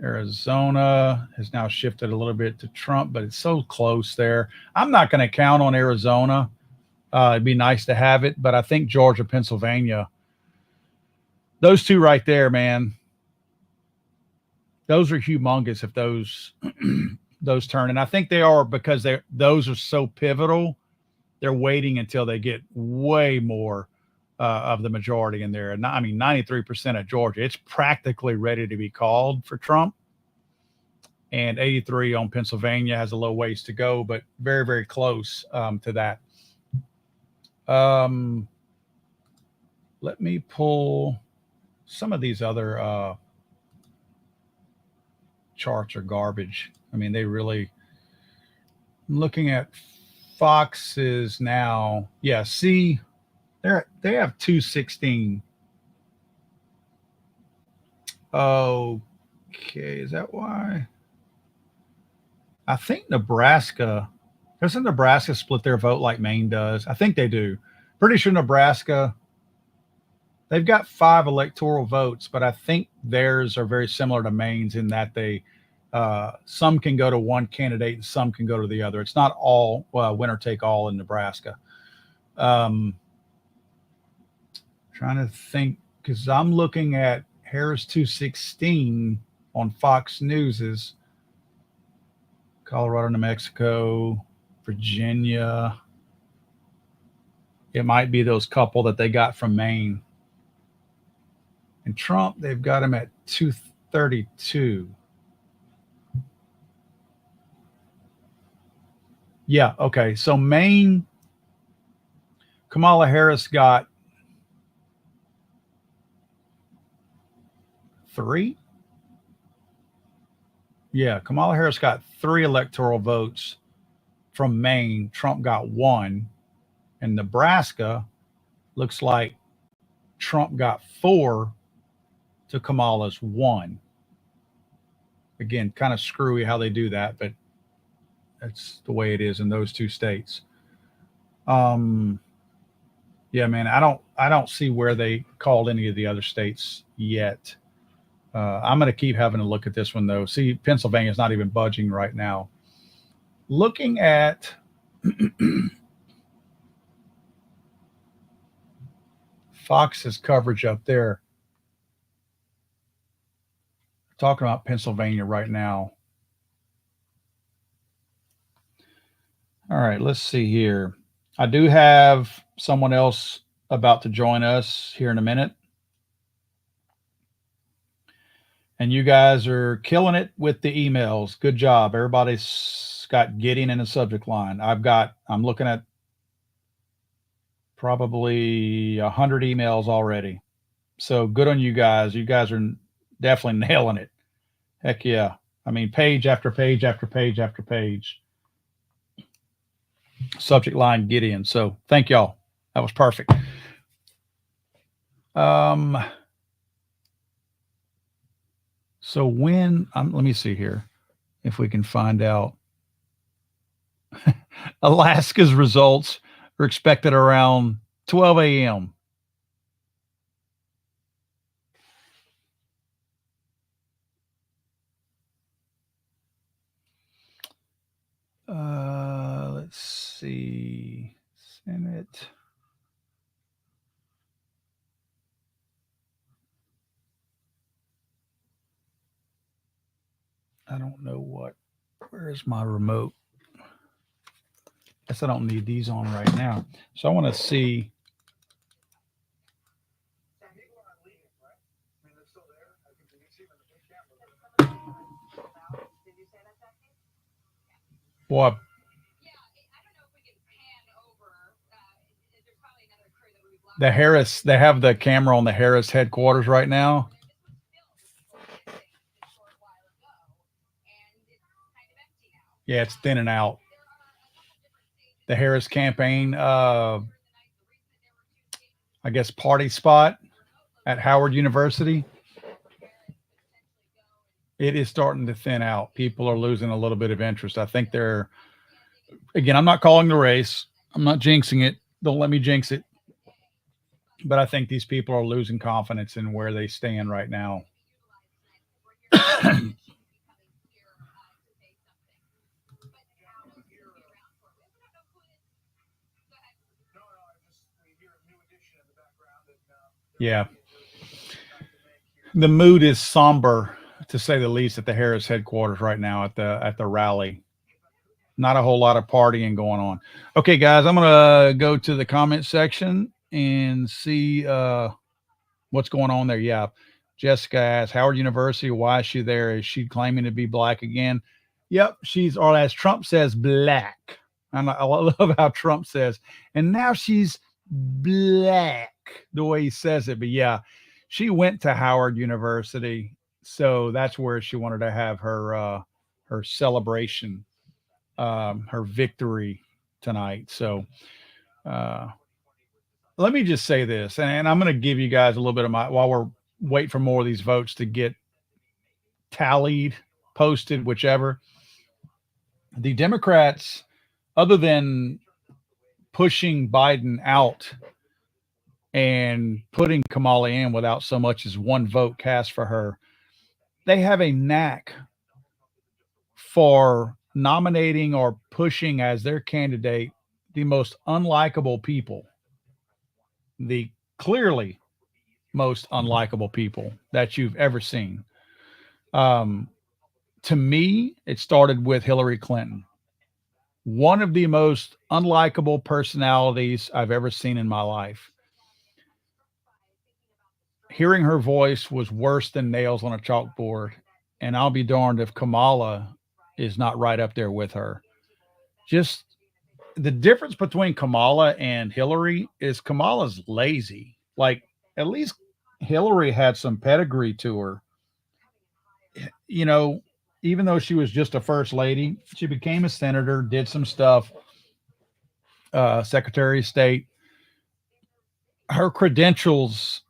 Arizona has now shifted a little bit to Trump, but it's so close there. I'm not going to count on Arizona. It'd be nice to have it, but I think Georgia, Pennsylvania, those two right there, man, those are humongous if those those turn. And I think they are because those are so pivotal. They're waiting until they get way more of the majority in there. And I mean, 93% of Georgia, it's practically ready to be called for Trump. And 83 on Pennsylvania has a little ways to go, but very, very close to that. Let me pull some of these other charts are garbage. I mean, they really, I'm looking at Fox's now. Yeah, see, they have 216. Okay, is that why? I think Nebraska, doesn't Nebraska split their vote like Maine does? I think they do. Pretty sure Nebraska, they've got 5 electoral votes, but I think theirs are very similar to Maine's in that they some can go to one candidate and some can go to the other. It's not all winner take all in Nebraska. Trying to think, because I'm looking at Harris 216 on Fox News's Colorado, New Mexico, Virginia. It might be those couple that they got from Maine. And Trump, they've got him at 232. Yeah, okay. So Maine, Kamala Harris got 3. Yeah, Kamala Harris got 3 electoral votes from Maine. Trump got 1. And Nebraska looks like Trump got 4 to Kamala's 1. Again, kind of screwy how they do that, but that's the way it is in those 2 states. Yeah, man, I don't see where they called any of the other states yet. I'm going to keep having a look at this one, though. See, Pennsylvania's not even budging right now. Looking at Fox's coverage up there, talking about Pennsylvania right now. All right, let's see here. I do have someone else about to join us here in a minute. And you guys are killing it with the emails. Good job. Everybody's got Gideon in the subject line. I'm looking at probably 100 emails already. So good on you guys. You guys are definitely nailing it. Heck yeah. I mean, page after page after page after page. Subject line Gideon. So thank y'all. That was perfect. So when let me see here if we can find out. Alaska's results are expected around 12 a.m. Let's see. Senate. I don't know where is my remote? Guess I don't need these on right now. So I want to see. Boy, the Harris, they have the camera on the Harris headquarters right now. Yeah, it's thinning out. The Harris campaign, I guess, party spot at Howard University, it is starting to thin out. People are losing a little bit of interest. I think they're, again, I'm not calling the race. I'm not jinxing it. Don't let me jinx it. But I think these people are losing confidence in where they stand right now. Yeah. The mood is somber, to say the least, at the Harris headquarters right now at the rally. Not a whole lot of partying going on. Okay, guys, I'm gonna go to the comment section and see what's going on there. Yeah. Jessica asks, Howard University, why is she there? Is she claiming to be black again? Yep, she's, or as Trump says, black. And I love how Trump says, and now she's black, the way he says it. But yeah, she went to Howard University, so that's where she wanted to have her her celebration, her victory tonight. So let me just say this, and I'm going to give you guys a little bit of my, while we're waiting for more of these votes to get tallied, posted, whichever. The Democrats, other than pushing Biden out and putting Kamala in without so much as one vote cast for her, they have a knack for nominating or pushing as their candidate the most unlikable people, the clearly most unlikable people that you've ever seen. To me, it started with Hillary Clinton. One of the most unlikable personalities I've ever seen in my life. Hearing her voice was worse than nails on a chalkboard. And I'll be darned if Kamala is not right up there with her. Just the difference between Kamala and Hillary is Kamala's lazy. Like, at least Hillary had some pedigree to her. You know, even though she was just a first lady, she became a senator, did some stuff, Secretary of State. Her credentials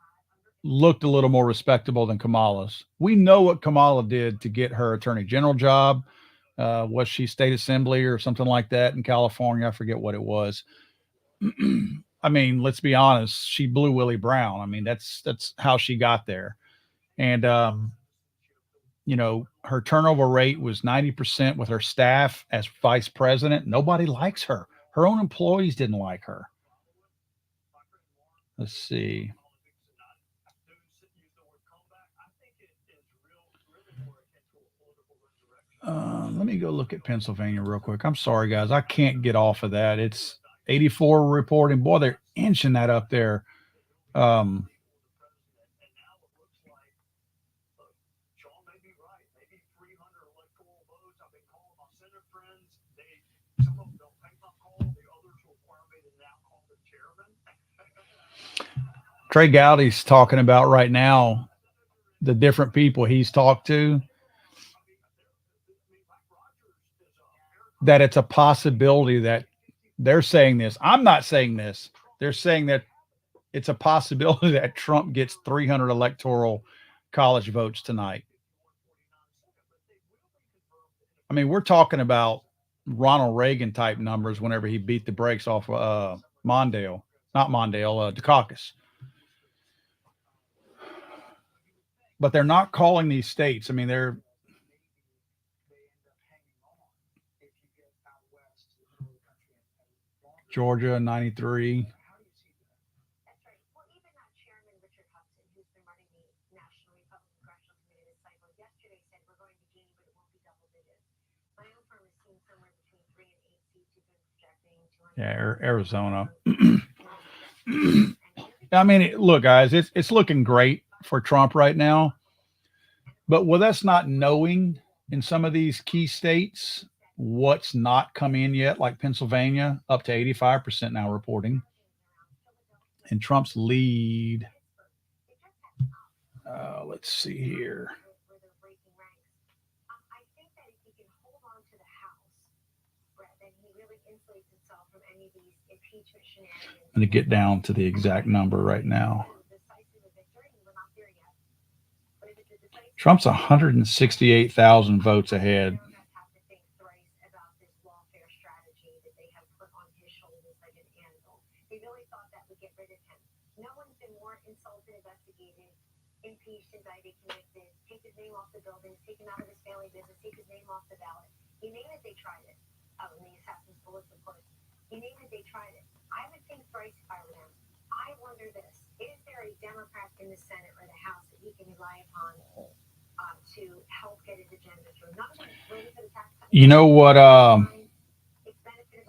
looked a little more respectable than Kamala's. We know what Kamala did to get her attorney general job. Was she state assembly or something like that in California? I forget what it was. I mean, let's be honest. She blew Willie Brown. I mean, that's how she got there. And, you know, her turnover rate was 90% with her staff as vice president. Nobody likes her. Her own employees didn't like her. Let's see. Let me go look at Pennsylvania real quick. I'm sorry, guys. I can't get off of that. It's 84 reporting. Boy, they're inching that up there. Trey Gowdy's talking about right now the different people he's talked to, that it's a possibility that they're saying this. I'm not saying this. They're saying that it's a possibility that Trump gets 300 electoral college votes tonight. I mean, we're talking about Ronald Reagan type numbers whenever he beat the brakes off Dukakis. But they're not calling these states. I mean, they're Georgia 93. Yeah, Arizona. I mean, look, guys, it's looking great for Trump right now. But with us not knowing in some of these key states what's not come in yet, like Pennsylvania, up to 85% now reporting. And Trump's lead, let's see here. I'm going to get down to the exact number right now. Trump's 168,000 votes ahead. You know what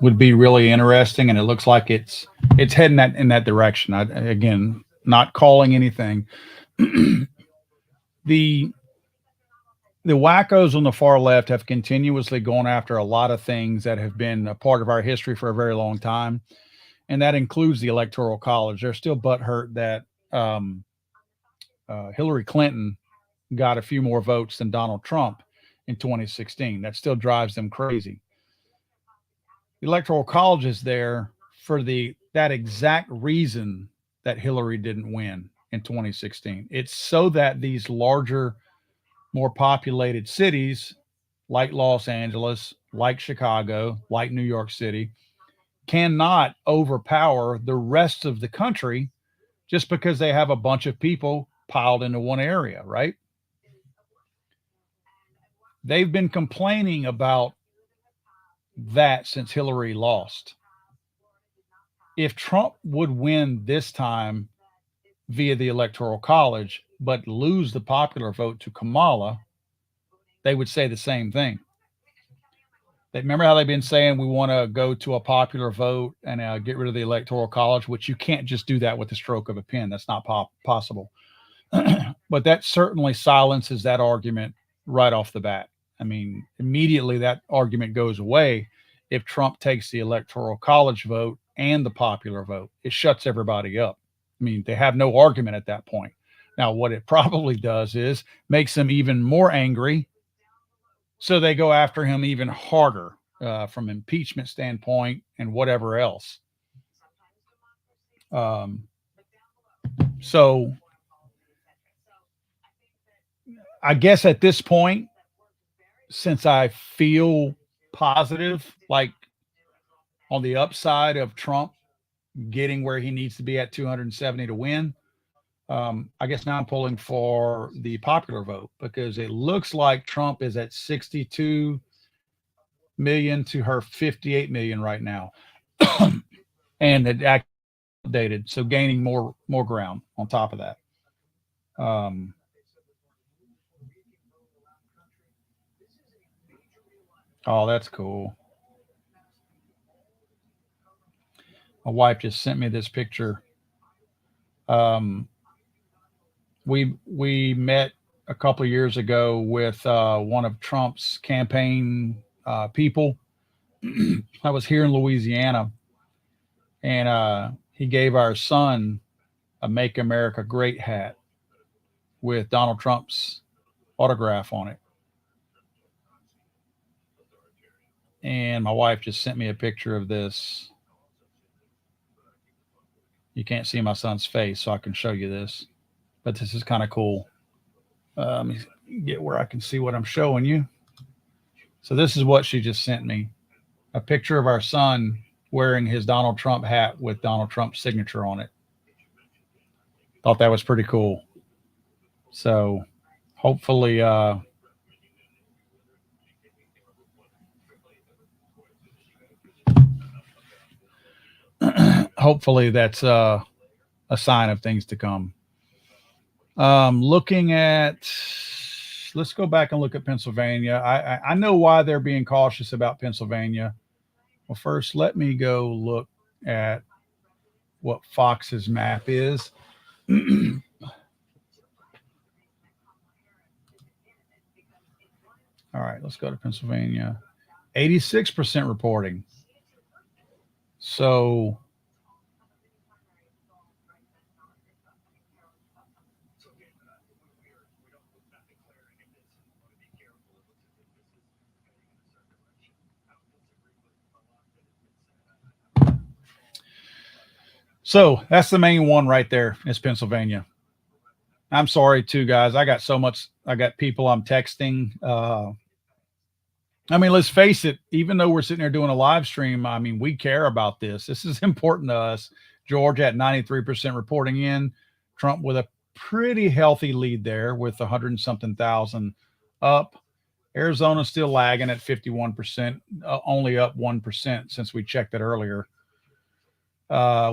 would be really interesting, and it looks like it's heading in that direction. Again, not calling anything. The wackos on the far left have continuously gone after a lot of things that have been a part of our history for a very long time, and that includes the Electoral College. They're still butthurt that Hillary Clinton got a few more votes than Donald Trump in 2016. That still drives them crazy. The Electoral College is there for that exact reason that Hillary didn't win in 2016. It's so that these larger, more populated cities like Los Angeles, like Chicago, like New York City, cannot overpower the rest of the country just because they have a bunch of people piled into one area, right? They've been complaining about that since Hillary lost. If Trump would win this time via the Electoral College, but lose the popular vote to Kamala, they would say the same thing. Remember how they've been saying we want to go to a popular vote and get rid of the Electoral College, which you can't just do that with the stroke of a pen. That's not possible. But that certainly silences that argument right off the bat. I mean, immediately that argument goes away if Trump takes the Electoral College vote and the popular vote. It shuts everybody up. I mean, they have no argument at that point. Now, what it probably does is makes them even more angry, so they go after him even harder from impeachment standpoint and whatever else. So I guess at this point, since I feel positive, like on the upside of Trump getting where he needs to be at 270 to win, I guess now I'm pulling for the popular vote, because it looks like Trump is at 62 million to her 58 million right now. And it actually updated, so gaining more ground on top of that. Oh, that's cool. My wife just sent me this picture. We met a couple of years ago with one of Trump's campaign people. I was here in Louisiana, and he gave our son a Make America Great hat with Donald Trump's autograph on it. And my wife just sent me a picture of this. You can't see my son's face, so I can show you this, but this is kind of cool. Let me get where I can see what I'm showing you. So this is what she just sent me. A picture of our son wearing his Donald Trump hat with Donald Trump's signature on it. Thought that was pretty cool. So hopefully, hopefully that's a sign of things to come. Looking at, let's go back and look at Pennsylvania. I know why they're being cautious about Pennsylvania. Well, first, let me go look at what Fox's map is. All right, let's go to Pennsylvania. 86% reporting. So So that's the main one right there is Pennsylvania. I'm sorry too, guys. I got people I'm texting. I mean, let's face it, even though we're sitting here doing a live stream, I mean, we care about this. This is important to us. Georgia at 93% reporting in. Trump with a pretty healthy lead there with 100 and something thousand up. Arizona still lagging at 51%, only up 1% since we checked it earlier.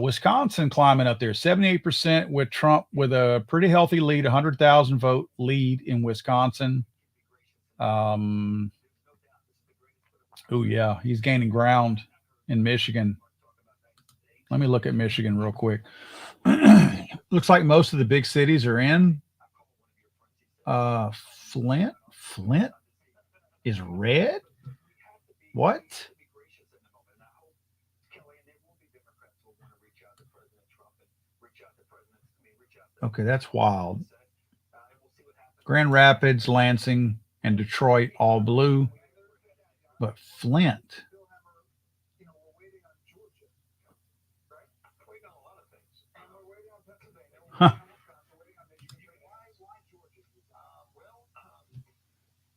Wisconsin climbing up there, 78% with Trump with a pretty healthy lead, 100,000 vote lead in Wisconsin. Oh, yeah, he's gaining ground in Michigan. Let me look at Michigan real quick. Looks like most of the big cities are in. Flint is red? What? Okay, that's wild. Grand Rapids, Lansing, and Detroit all blue. But Flint. Huh.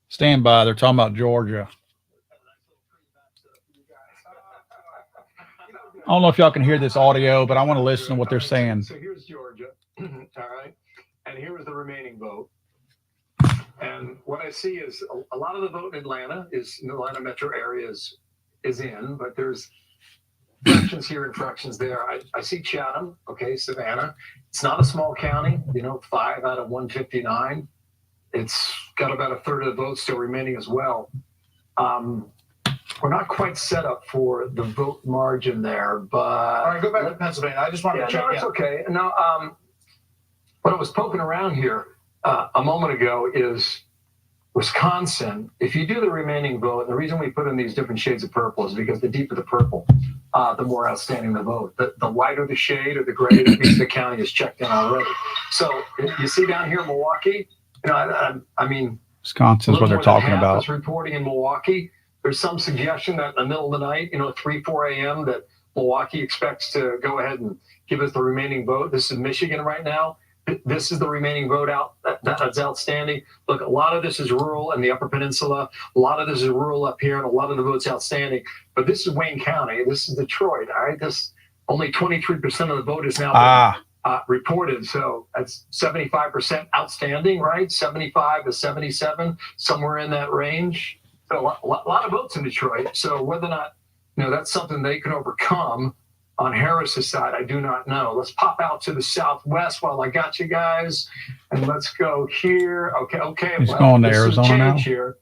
Stand by. They're talking about Georgia. I don't know if y'all can hear this audio, but I want to listen to what they're saying. So here's Georgia. All right. And here is the remaining vote. And what I see is a lot of the vote in Atlanta metro area is in, but there's fractions here and fractions there. I see Chatham, okay, Savannah. It's not a small county, 5 out of 159. It's got about a third of the votes still remaining as well. We're not quite set up for the vote margin there, but all right, go back to Pennsylvania. I just wanted to check. No, it's okay. Now, what I was poking around here a moment ago is Wisconsin. If you do the remaining vote, the reason we put in these different shades of purple is because the deeper the purple, the more outstanding the vote. The lighter the shade or the gray, that means the county is checked in already. So you see down here in Milwaukee, I mean, Wisconsin's what they're talking about. Is reporting in Milwaukee. There's some suggestion that in the middle of the night, 3, 4 a.m., that Milwaukee expects to go ahead and give us the remaining vote. This is Michigan right now. This is the remaining vote out. That's outstanding. Look, a lot of this is rural in the Upper Peninsula. A lot of this is rural up here, and a lot of the votes outstanding. But this is Wayne County. This is Detroit. All right, this only 23% of the vote is now reported. So that's 75% outstanding, right? 75 to 77, somewhere in that range. So a lot of votes in Detroit. So whether or not that's something they can overcome on Harris's side, I do not know. Let's pop out to the southwest while I got you guys, and let's go here. Okay. He's going to Arizona now. Here,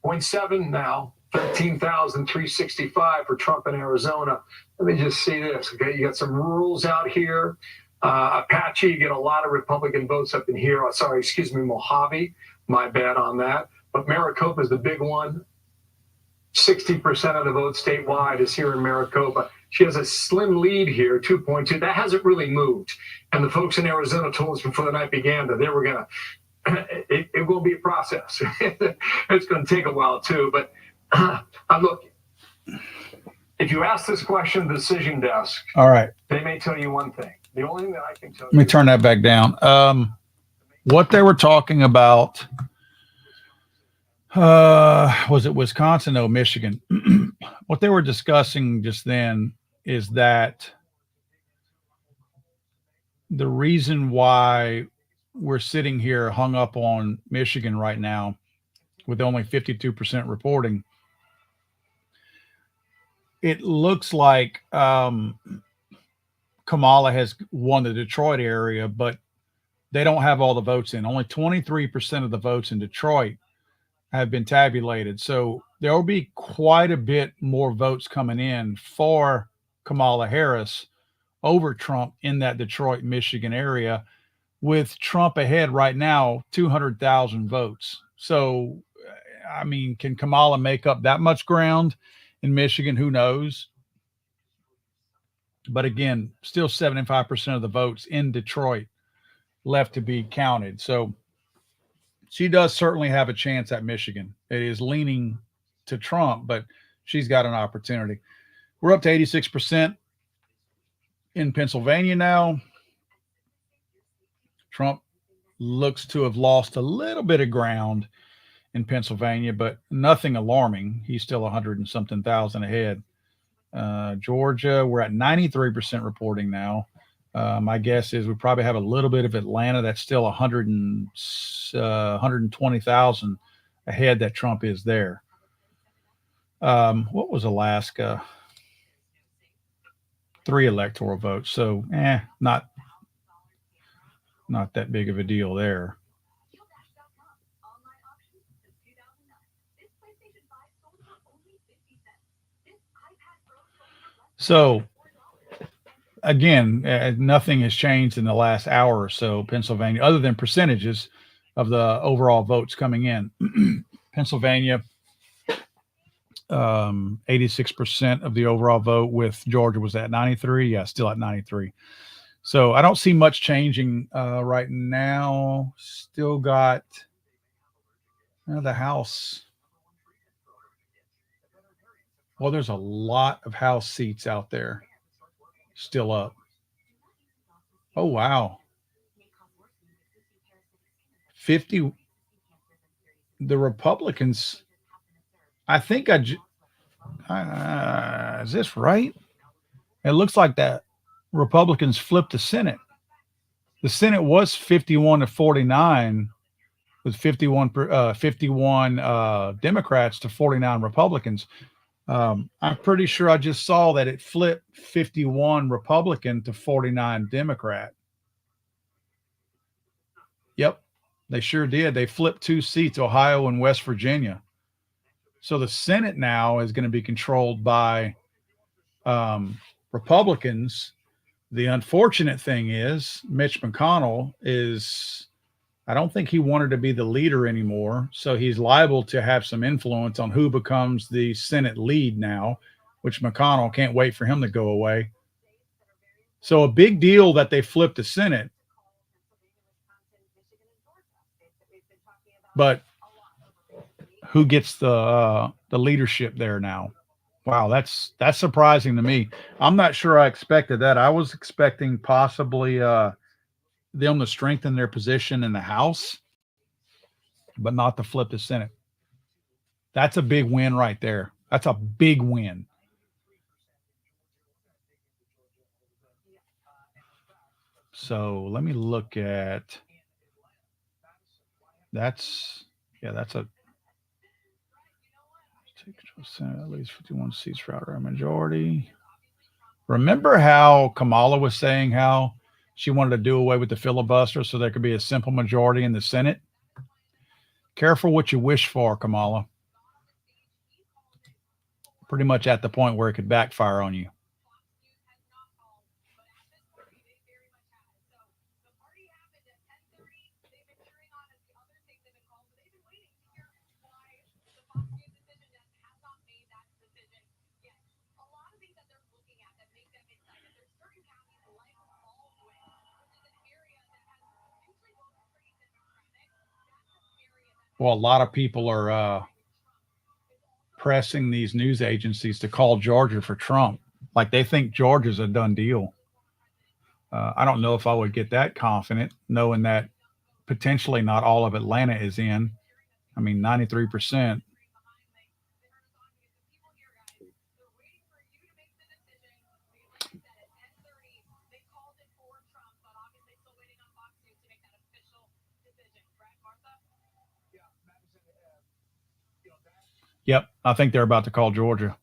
0.7 now, 13,365 for Trump in Arizona. Let me just see this. Okay, you got some rurals out here. Apache, you get a lot of Republican votes up in here. Mojave. My bad on that. But Maricopa is the big one. 60% of the vote statewide is here in Maricopa. She has a slim lead here, 2.2. That hasn't really moved. And the folks in Arizona told us before the night began that they were going to, it will be a process. It's going to take a while too. But look, if you ask this question, the decision desk, all right, they may tell you one thing. The only thing that I can tell you. Let me turn that back down. What they were talking about, was it Wisconsin? No, Michigan. What they were discussing just then is that the reason why we're sitting here hung up on Michigan right now with only 52% reporting, it looks like Kamala has won the Detroit area, but they don't have all the votes in. Only 23% of the votes in Detroit have been tabulated. So there will be quite a bit more votes coming in for Kamala Harris over Trump in that Detroit, Michigan area, with Trump ahead right now, 200,000 votes. So, I mean, can Kamala make up that much ground in Michigan? Who knows? But again, still 75% of the votes in Detroit left to be counted. So she does certainly have a chance at Michigan. It is leaning to Trump, but she's got an opportunity. We're up to 86%. in Pennsylvania now. Trump looks to have lost a little bit of ground in Pennsylvania, but nothing alarming. He's still 100 and something thousand ahead. Georgia, we're at 93% reporting now. My guess is we probably have a little bit of Atlanta. That's still 120,000 ahead that Trump is there. What was Alaska? 3 electoral votes. So, not that big of a deal there. So, again, nothing has changed in the last hour or so, Pennsylvania, other than percentages of the overall votes coming in. Pennsylvania, 86% of the overall vote, with Georgia was at 93. Yeah, still at 93. So I don't see much changing right now. Still got the House. Well, there's a lot of House seats out there still up. Oh, wow. 50. The Republicans, I think is this right? It looks like that Republicans flipped the Senate. The Senate was 51-49 with 51 Democrats to 49 Republicans. I'm pretty sure I just saw that it flipped 51 Republican to 49 Democrat. Yep, they sure did. They flipped 2 seats, Ohio and West Virginia. So the Senate now is going to be controlled by Republicans. The unfortunate thing is Mitch McConnell I don't think he wanted to be the leader anymore. So he's liable to have some influence on who becomes the Senate lead now, which McConnell can't wait for him to go away. So a big deal that they flipped the Senate. But who gets the leadership there now? Wow, that's surprising to me. I'm not sure I expected that. I was expecting possibly them to strengthen their position in the House, but not to flip the Senate. That's a big win right there. That's a big win. So let me look at that's a Senate, at least 51 seats for outright majority. Remember how Kamala was saying how she wanted to do away with the filibuster so there could be a simple majority in the Senate? Careful what you wish for, Kamala. Pretty much at the point where it could backfire on you. Well, a lot of people are pressing these news agencies to call Georgia for Trump. Like they think Georgia's a done deal. I don't know if I would get that confident knowing that potentially not all of Atlanta is in. I mean, 93%. Yep, I think they're about to call Georgia.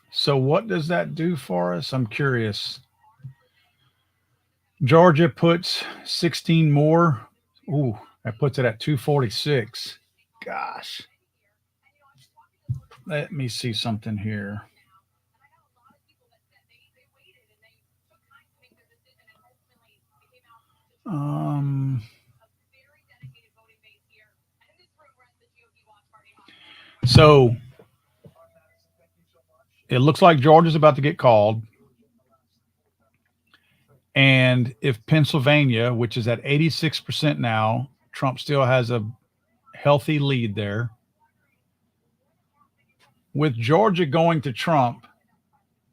So what does that do for us? I'm curious. Georgia puts 16 more. Ooh, that puts it at 246. Gosh. Let me see something here. So it looks like Georgia's about to get called. And if Pennsylvania, which is at 86% now, Trump still has a healthy lead there. With Georgia going to Trump,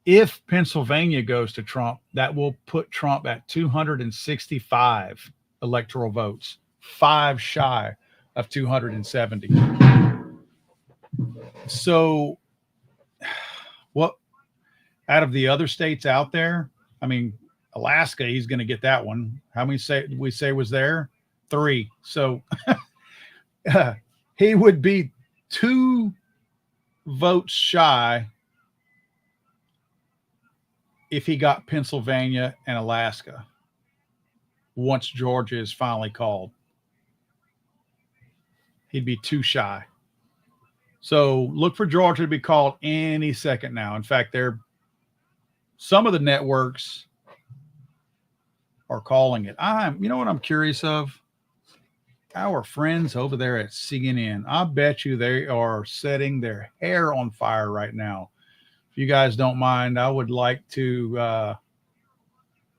if Pennsylvania goes to Trump, that will put Trump at 265 electoral votes, 5 shy of 270. So what out of the other states out there, I mean, Alaska, he's going to get that one. How many we say was there? 3. So he would be 2 votes shy if he got Pennsylvania and Alaska once Georgia is finally called. He'd be 2 shy. So look for Georgia to be called any second now. In fact, some of the networks are calling it. You know what I'm curious of? Our friends over there at CNN. I bet you they are setting their hair on fire right now. If you guys don't mind, I would like to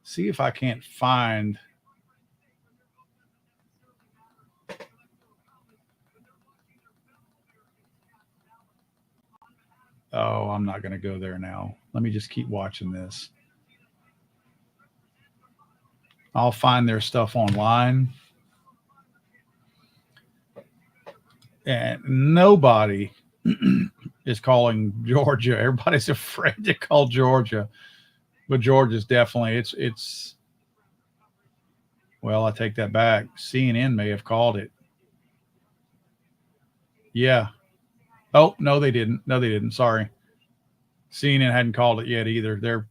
see if I can't find. Oh, I'm not going to go there now. Let me just keep watching this. I'll find their stuff online. And nobody is calling Georgia. Everybody's afraid to call Georgia. But Georgia's definitely, it's well, I take that back. CNN may have called it. Yeah. Oh, no, they didn't. No, they didn't. Sorry. CNN hadn't called it yet either.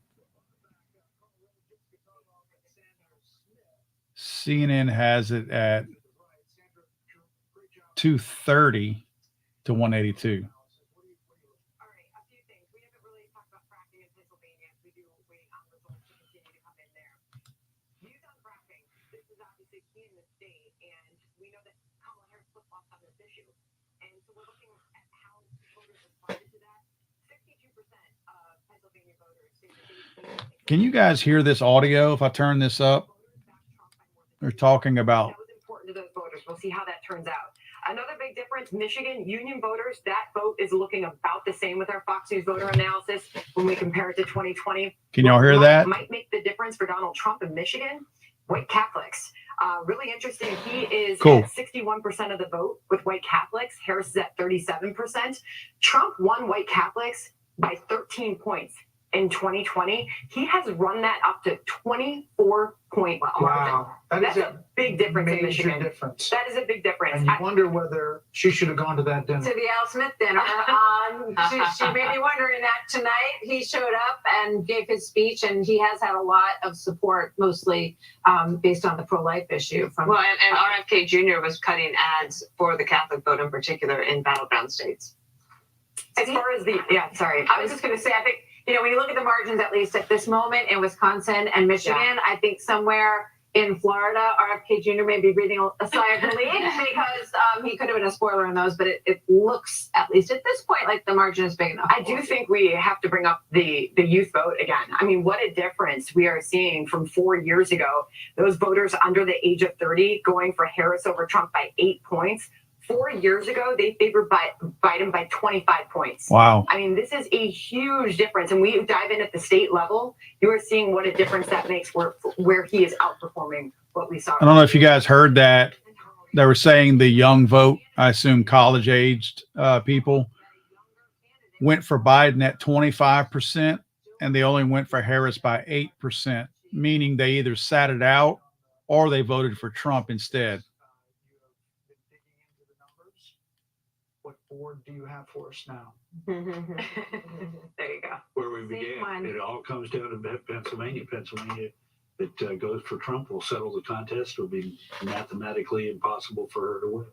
CNN has it at 230 to 182. Can you guys hear this audio if I turn this up? They're talking about. That was important to those voters. We'll see how that turns out. Another big difference, Michigan union voters, that vote is looking about the same with our Fox News voter analysis when we compare it to 2020. Can y'all hear that? Might make the difference for Donald Trump in Michigan. White Catholics. Really interesting. He is at 61% of the vote with white Catholics. Harris is at 37%. Trump won white Catholics by 13 points. In 2020, he has run that up to 24-point margin. Wow, that's a big difference in Michigan. Difference. That is a big difference. And you wonder whether she should have gone to that dinner. To the Al Smith dinner. She may be wondering that tonight. He showed up and gave his speech, and he has had a lot of support, mostly based on the pro-life issue. And RFK Jr. was cutting ads for the Catholic vote in particular in battleground states. As far as I was just going to say, I think, when you look at the margins, at least at this moment in Wisconsin and Michigan, I think somewhere in Florida, RFK Jr. may be breathing a sigh of relief because he could have been a spoiler in those, but it looks, at least at this point, like the margin is big enough. I do think we have to bring up the youth vote again. I mean, what a difference we are seeing from 4 years ago. Those voters under the age of 30 going for Harris over Trump by 8 points. 4 years ago, they favored Biden by 25 points. Wow. I mean, this is a huge difference. And we dive in at the state level, you are seeing what a difference that makes where he is outperforming what we saw. I don't know if you guys heard that. They were saying the young vote, I assume college-aged people, went for Biden at 25%, and they only went for Harris by 8%, meaning they either sat it out or they voted for Trump instead. What board do you have for us now? There you go. Where we began. It all comes down to Pennsylvania. Pennsylvania that goes for Trump will settle the contest. It will be mathematically impossible for her to win.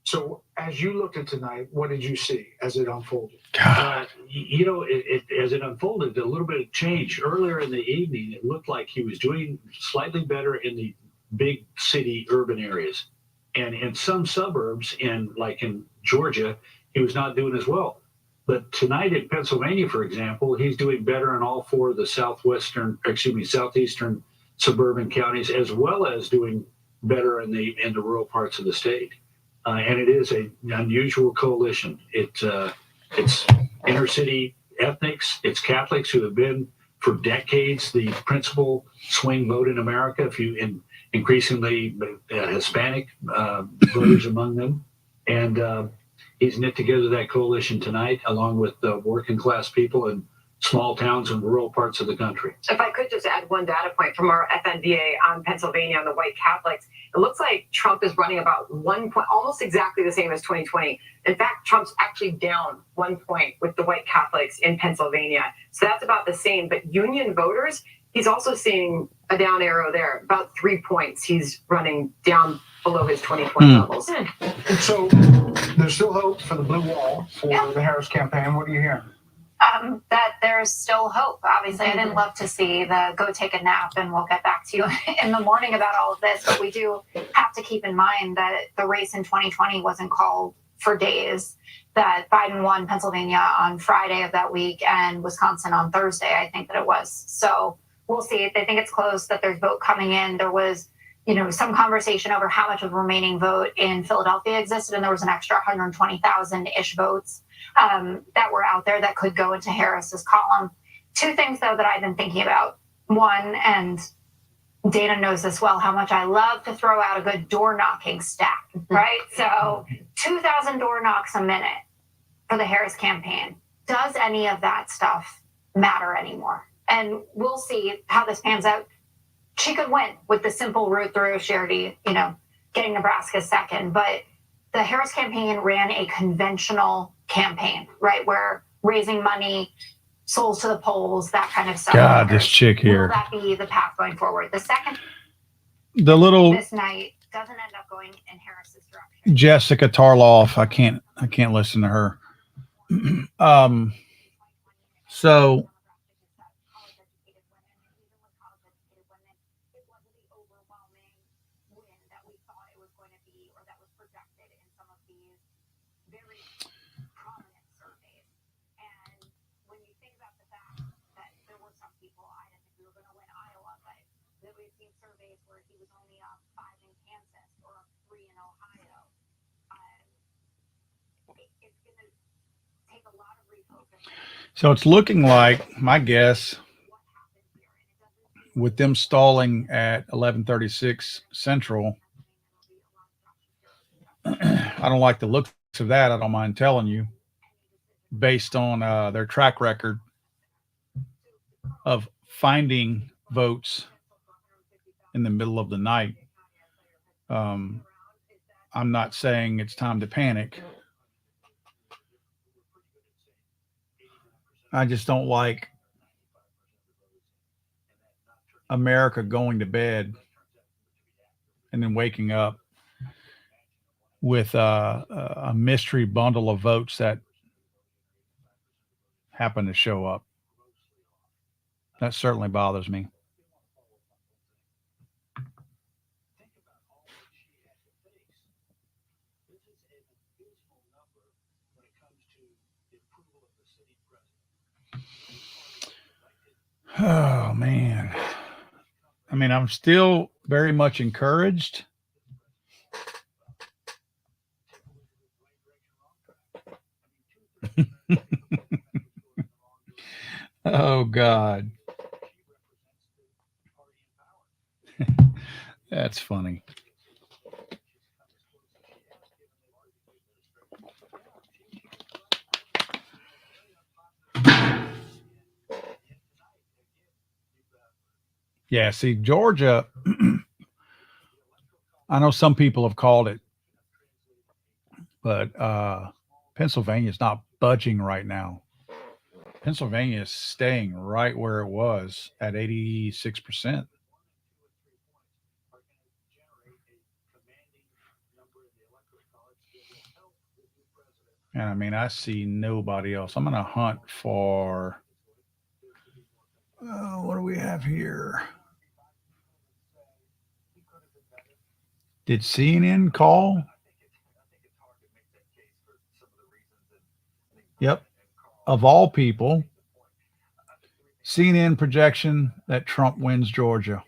So as you looked at tonight, what did you see as it unfolded? As it unfolded, a little bit of change. Earlier in the evening, it looked like he was doing slightly better in the big city urban areas. And in some suburbs, like in Georgia, he was not doing as well. But tonight in Pennsylvania, for example, he's doing better in all four of the southeastern suburban counties, as well as doing better in the rural parts of the state. And it is an unusual coalition. It's inner city ethnics, it's Catholics who have been for decades the principal swing vote in America. Increasingly Hispanic voters among them, and he's knit together that coalition tonight, along with the working class people in small towns and rural parts of the country. If I could just add one data point from our FNVA on Pennsylvania on the white Catholics, it looks like Trump is running about 1 point, almost exactly the same as 2020. In fact, Trump's actually down 1 point with the white Catholics in Pennsylvania. So that's about the same. But union voters, he's also seeing a down arrow there, about 3 points. He's running down below his 2020 levels. And so there's still hope for the blue wall for the Harris campaign. What are you hearing? That there's still hope. Obviously, I didn't love to see the go take a nap and we'll get back to you in the morning about all of this, but we do have to keep in mind that the race in 2020 wasn't called for days, that Biden won Pennsylvania on Friday of that week and Wisconsin on Thursday, I think that it was. So we'll see. They think it's close, that there's vote coming in. There was, some conversation over how much of the remaining vote in Philadelphia existed, and there was an extra 120,000-ish votes that were out there that could go into Harris's column. Two things, though, that I've been thinking about. One, and Dana knows this well, how much I love to throw out a good door knocking stat, right? So 2,000 door knocks a minute for the Harris campaign. Does any of that stuff matter anymore? And we'll see how this pans out. She could win with the simple route through. She already, getting Nebraska second. But the Harris campaign ran a conventional campaign, right? Where raising money, souls to the polls, that kind of stuff. God, this chick here. Will that be the path going forward? The second this night doesn't end up going in Harris's direction. Jessica Tarloff. I can't listen to her. So So it's looking like, my guess, with them stalling at 11:36 Central, I don't like the looks of that. I don't mind telling you, based on their track record of finding votes in the middle of the night. I'm not saying it's time to panic. I just don't like America going to bed and then waking up with a mystery bundle of votes that happen to show up. That certainly bothers me. Oh, man. I mean, I'm still very much encouraged. Oh, God. That's funny. Yeah, see, Georgia, I know some people have called it, but Pennsylvania is not budging right now. Pennsylvania is staying right where it was at 86%. And I mean, I see nobody else. I'm going to hunt for, what do we have here? Did CNN call? Yep. Of all people, CNN projection that Trump wins Georgia.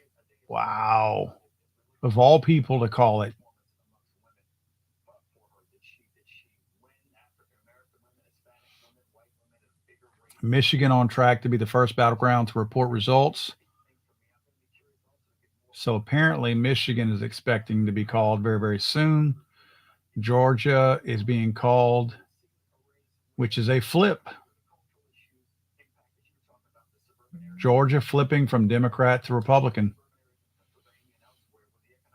Wow. Of all people to call it. Michigan on track to be the first battleground to report results. So apparently Michigan is expecting to be called very, very soon. Georgia is being called, which is a flip. Georgia flipping from Democrat to Republican.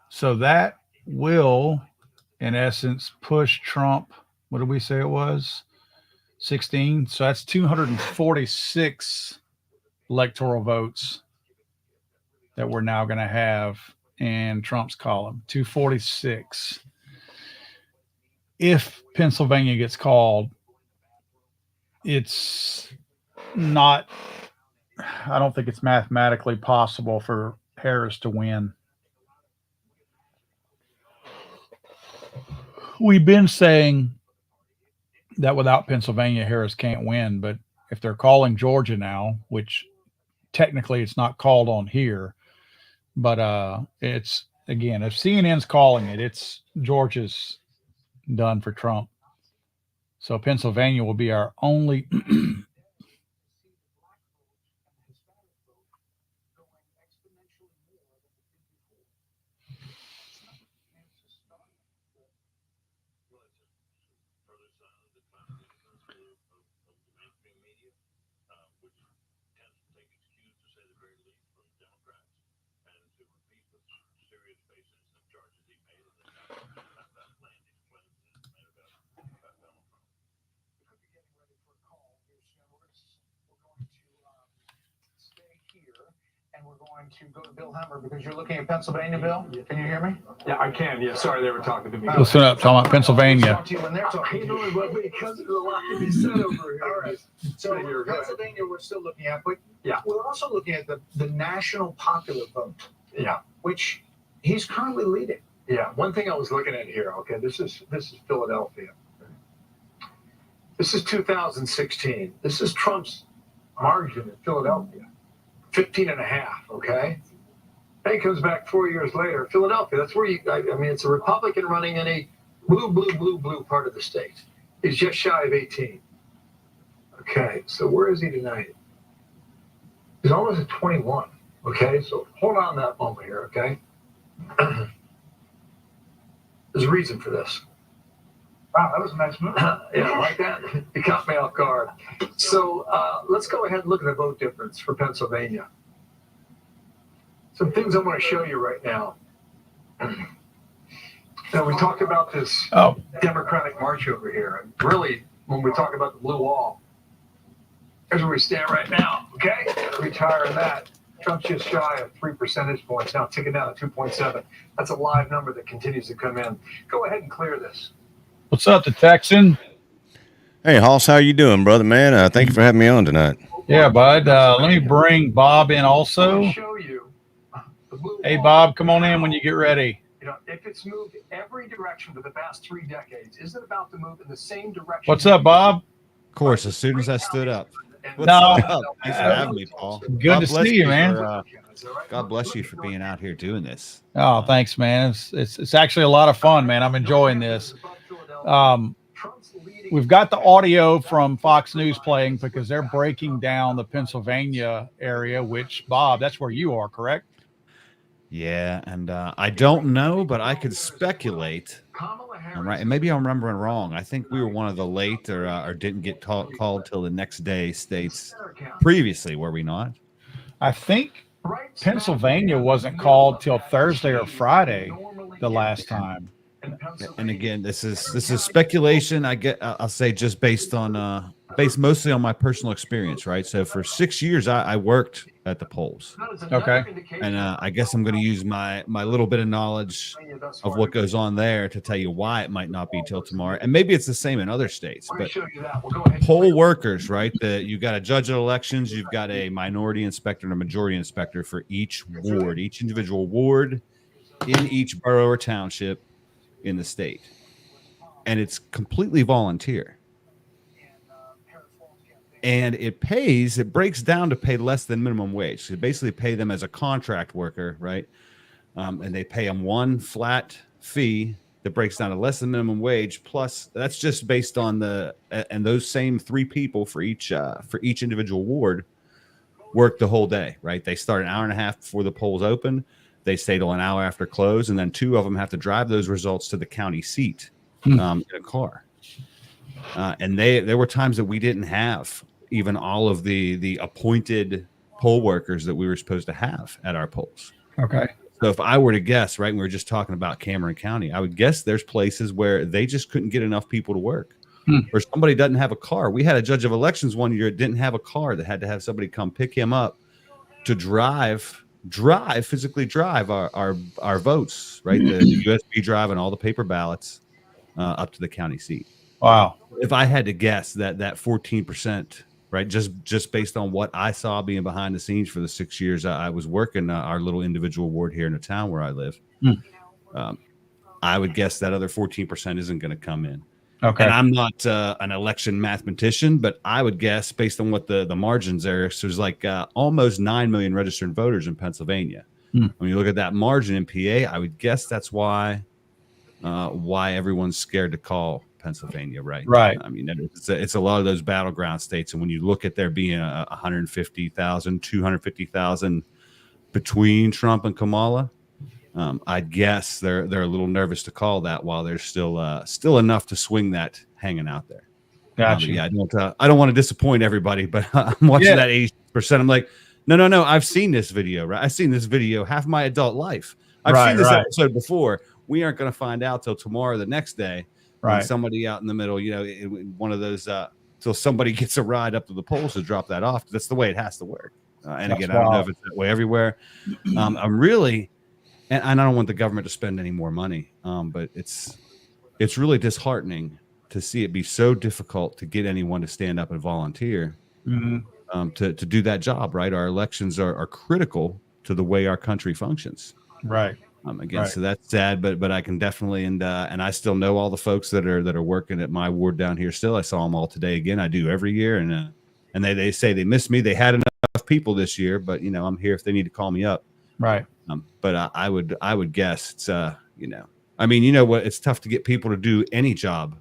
So that will, in essence, push Trump. What did we say it was? 16. So that's 246 electoral votes that we're now going to have in Trump's column. 246. If Pennsylvania gets called, it's not, I don't think it's mathematically possible for Harris to win. We've been saying that without Pennsylvania, Harris can't win, but if they're calling Georgia now, which technically it's not called on here, but it's, again, if CNN's calling it, it's Georgia's done for Trump. So Pennsylvania will be our only to go to Bill Hemmer because you're looking at Pennsylvania, Bill. Can you hear me? Yeah, I can. Yeah, sorry, they were talking to me. Listen up, talking about Pennsylvania. Talk to you when they're talking to you. But because there's a lot to be said over here. All right. So You're right. Pennsylvania, we're still looking at, but Yeah. we're also looking at the national popular vote, Yeah, which he's currently leading. yeah. One thing I was looking at here. Okay, this is Philadelphia. This is 2016. This is Trump's margin in Philadelphia, 15.5. Okay. Then he comes back 4 years later. Philadelphia, that's where I mean, it's a Republican running in a blue part of the state. He's just shy of 18. Okay, so where is he tonight? He's almost at 21. Okay, so hold on that moment here, okay? There's a reason for this. Wow, that was a nice move. Yeah, like that. You caught me off guard. So let's go ahead and look at the vote difference for Pennsylvania. Some things I want to show you right now. Now, we talked about this Democratic march over here. And really, when we talk about the blue wall, here's where we stand right now, okay? Retire that. Trump's just shy of 3 percentage points, now ticking down to 2.7. That's a live number that continues to come in. Go ahead and clear this. What's up, the Texan? Hey, Hoss, how you doing, brother, man? Thank you for having me on tonight. Yeah, bud. Let me bring Bob in also. Show you the blue Hey, wall. Bob, come on in when you get ready. You know, if it's moved every direction for the past 3 decades, is it about to move in the same direction? What's up, Bob? Of course, as soon as I stood up. What's No. up? Thanks for having me, Paul. Good God to bless see you, man. God bless you for being out here doing this. Oh, thanks, man. It's actually a lot of fun, man. I'm enjoying this. We've got the audio from Fox News playing because they're breaking down the Pennsylvania area, which, Bob, that's where you are, correct? Yeah, and I don't know, but I could speculate. I'm right, and maybe I'm remembering wrong. I think we were one of the late or didn't get called till the next day states previously, were we not? I think Pennsylvania wasn't called till Thursday or Friday the last time. And again, this is speculation. I'll say just based mostly on my personal experience, right? So for 6 years, I worked at the polls. Okay. And I guess I'm going to use my little bit of knowledge of what goes on there to tell you why it might not be till tomorrow. And maybe it's the same in other states, but poll workers, right? You've got a judge at elections, you've got a minority inspector and a majority inspector for each ward, each individual ward in each borough or township in the state. And it's completely volunteer. and it breaks down to pay less than minimum wage. So you basically pay them as a contract worker, right? And they pay them one flat fee that breaks down to less than minimum wage. Plus, that's just based on and those same 3 people for each individual ward work the whole day, right? They start an hour and a half before the polls open. They stay till an hour after close, and then 2 of them have to drive those results to the county seat in a car. And there were times that we didn't have even all of the appointed poll workers that we were supposed to have at our polls. Okay. So if I were to guess, right, we were just talking about Cameron County, I would guess there's places where they just couldn't get enough people to work. Or somebody doesn't have a car. We had a judge of elections one year that didn't have a car, that had to have somebody come pick him up to physically drive our votes, right? The USB drive and all the paper ballots up to the county seat. Wow. If I had to guess that 14%, right, just based on what I saw being behind the scenes for the 6 years I was working our little individual ward here in the town where I live, I would guess that other 14% isn't going to come in. Okay. And I'm not an election mathematician, but I would guess based on what the margins are, so there's like almost 9 million registered voters in Pennsylvania. When you look at that margin in PA, I would guess that's why everyone's scared to call Pennsylvania, right? Right. I mean, it's a lot of those battleground states. And when you look at there being 150,000, 250,000 between Trump and Kamala, I'd guess they're a little nervous to call that while there's still enough to swing that hanging out there. Gotcha. Yeah, I don't want to disappoint everybody, but I'm watching that 80%. I'm like, no. I've seen this video, right? I've seen this video half my adult life. I've seen this episode before. We aren't going to find out till tomorrow, the next day, when somebody out in the middle, one of those, till somebody gets a ride up to the polls to drop that off. That's the way it has to work. And again, I don't know if it's that way everywhere. I'm really, and I don't want the government to spend any more money, but it's really disheartening to see it be so difficult to get anyone to stand up and volunteer to do that job, right? Our elections are critical to the way our country functions. Right. So that's sad, but I can definitely, and I still know all the folks that are working at my ward down here still. I saw them all today again. I do every year. And they say they miss me. They had enough people this year, but I'm here if they need to call me up. Right. But I would guess it's, it's tough to get people to do any job,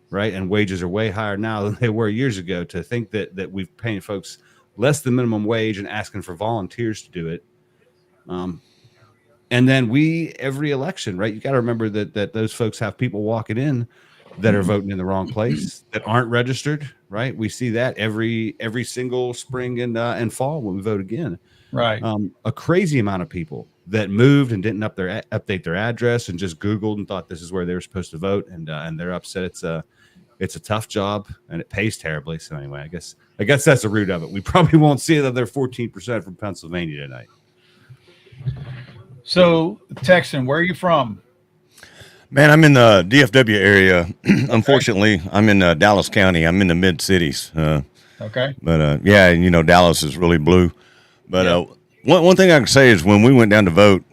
right? And wages are way higher now than they were years ago. To think that we've paying folks less than minimum wage and asking for volunteers to do it. And then every election, right? You got to remember that those folks have people walking in that are voting in the wrong place, that aren't registered, right? We see that every single spring and fall when we vote again. Right. A crazy amount of people that moved and didn't update their address and just Googled and thought this is where they were supposed to vote, and they're upset. It's a tough job and it pays terribly. So anyway, I guess that's the root of it. We probably won't see that they're 14% from Pennsylvania tonight. So, Texan, where are you from? Man, I'm in the DFW area. Unfortunately, I'm in Dallas County. I'm in the mid cities. Okay. But Dallas is really blue. But one thing I can say is when we went down to vote,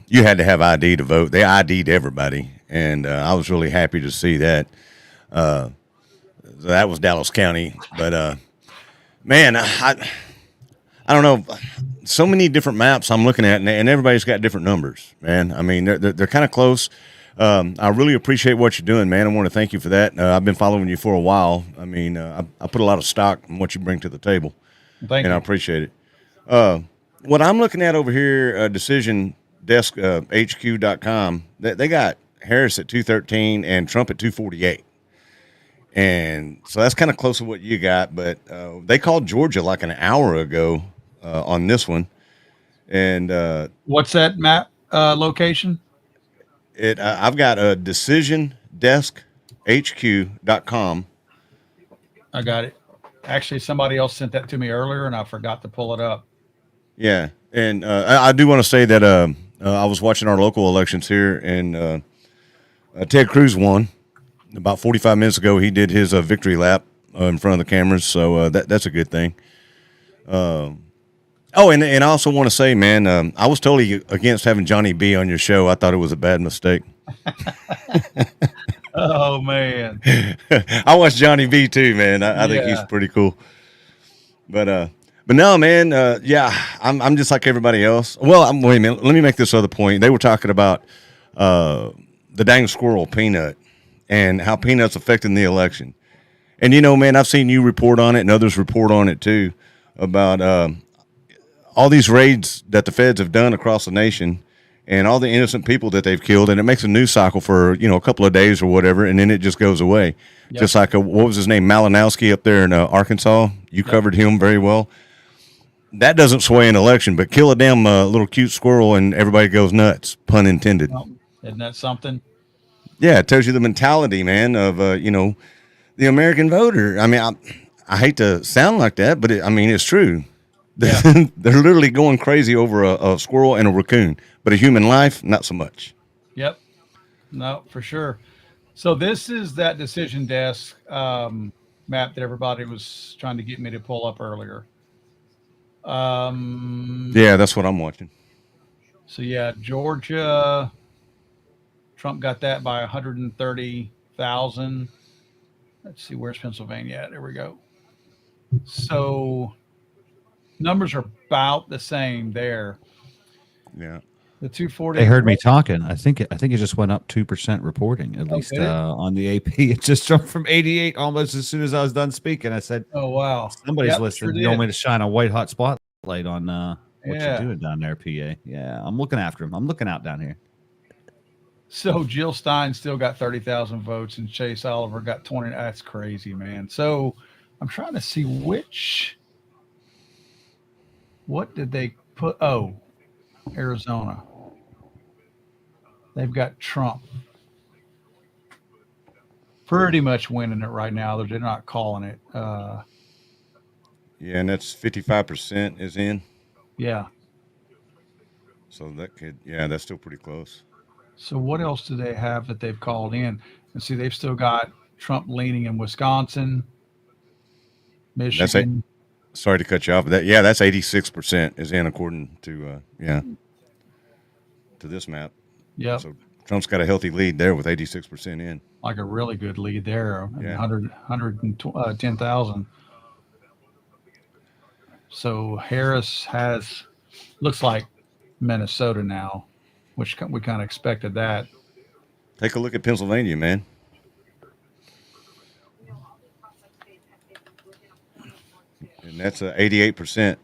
you had to have ID to vote. They ID'd everybody, and I was really happy to see that. That was Dallas County. But man, I don't know. So many different maps I'm looking at, and everybody's got different numbers, man. I mean, they're kind of close. I really appreciate what you're doing, man. I want to thank you for that. I've been following you for a while. I mean, I put a lot of stock in what you bring to the table. Thank you. I appreciate it. What I'm looking at over here, Decision Desk HQ.com, they got Harris at 213 and Trump at 248. And so that's kind of close to what you got. But they called Georgia like an hour ago on this one. And what's that map location? I've got a Decision Desk HQ.com. I got it. Actually, somebody else sent that to me earlier, and I forgot to pull it up. Yeah, and I do want to say that I was watching our local elections here, and Ted Cruz won about 45 minutes ago. He did his victory lap in front of the cameras, so that's a good thing. And I also want to say, man, I was totally against having Johnny B on your show. I thought it was a bad mistake. Oh man. I watch Johnny B too, man. I think he's Yeah. pretty cool. But no, man. Yeah, I'm just like everybody else. Well, wait a minute. Let me make this other point. They were talking about the dang squirrel Peanut and how Peanut's affecting the election. And you know, man, I've seen you report on it and others report on it too about all these raids that the feds have done across the nation and all the innocent people that they've killed. And it makes a news cycle for, a couple of days or whatever. And then it just goes away. Yep. Just like, what was his name? Malinowski up there in Arkansas. You covered him very well. That doesn't sway an election, but kill a damn little cute squirrel and everybody goes nuts, pun intended. Isn't that something? Yeah, it tells you the mentality, man, of, the American voter. I mean, I hate to sound like that, but it's true. Yeah. They're literally going crazy over a squirrel and a raccoon, but a human life, not so much. Yep. No, for sure. So this is that decision desk map that everybody was trying to get me to pull up earlier. Yeah, that's what I'm watching. So yeah, Georgia, Trump got that by 130,000. Let's see, where's Pennsylvania at? There we go. So numbers are about the same there. Yeah. The 240. They heard me talking. I think it just went up 2% reporting, at least did it? on the AP. It just jumped from 88 almost as soon as I was done speaking. I said, "Oh wow, somebody's Yep, listening. sure You want did. me to shine a white hot spotlight on what Yeah. you're doing down there, PA? Yeah, I'm looking after him. I'm looking out down here. So Jill Stein still got 30,000 votes and Chase Oliver got 20. That's crazy, man. So I'm trying to see what did they put? Oh, Arizona. They've got Trump pretty much winning it right now. They're not calling it. Yeah, and that's 55% is in. Yeah. So that's still pretty close. So what else do they have that they've called in? And see, they've still got Trump leaning in Wisconsin, Michigan. Sorry to cut you off. That's 86% is in according to to this map. Yep. So Trump's got a healthy lead there with 86% in. Like a really good lead there. Yeah. 110,000. So Harris looks like Minnesota now, which we kind of expected that. Take a look at Pennsylvania, man. And that's 88%.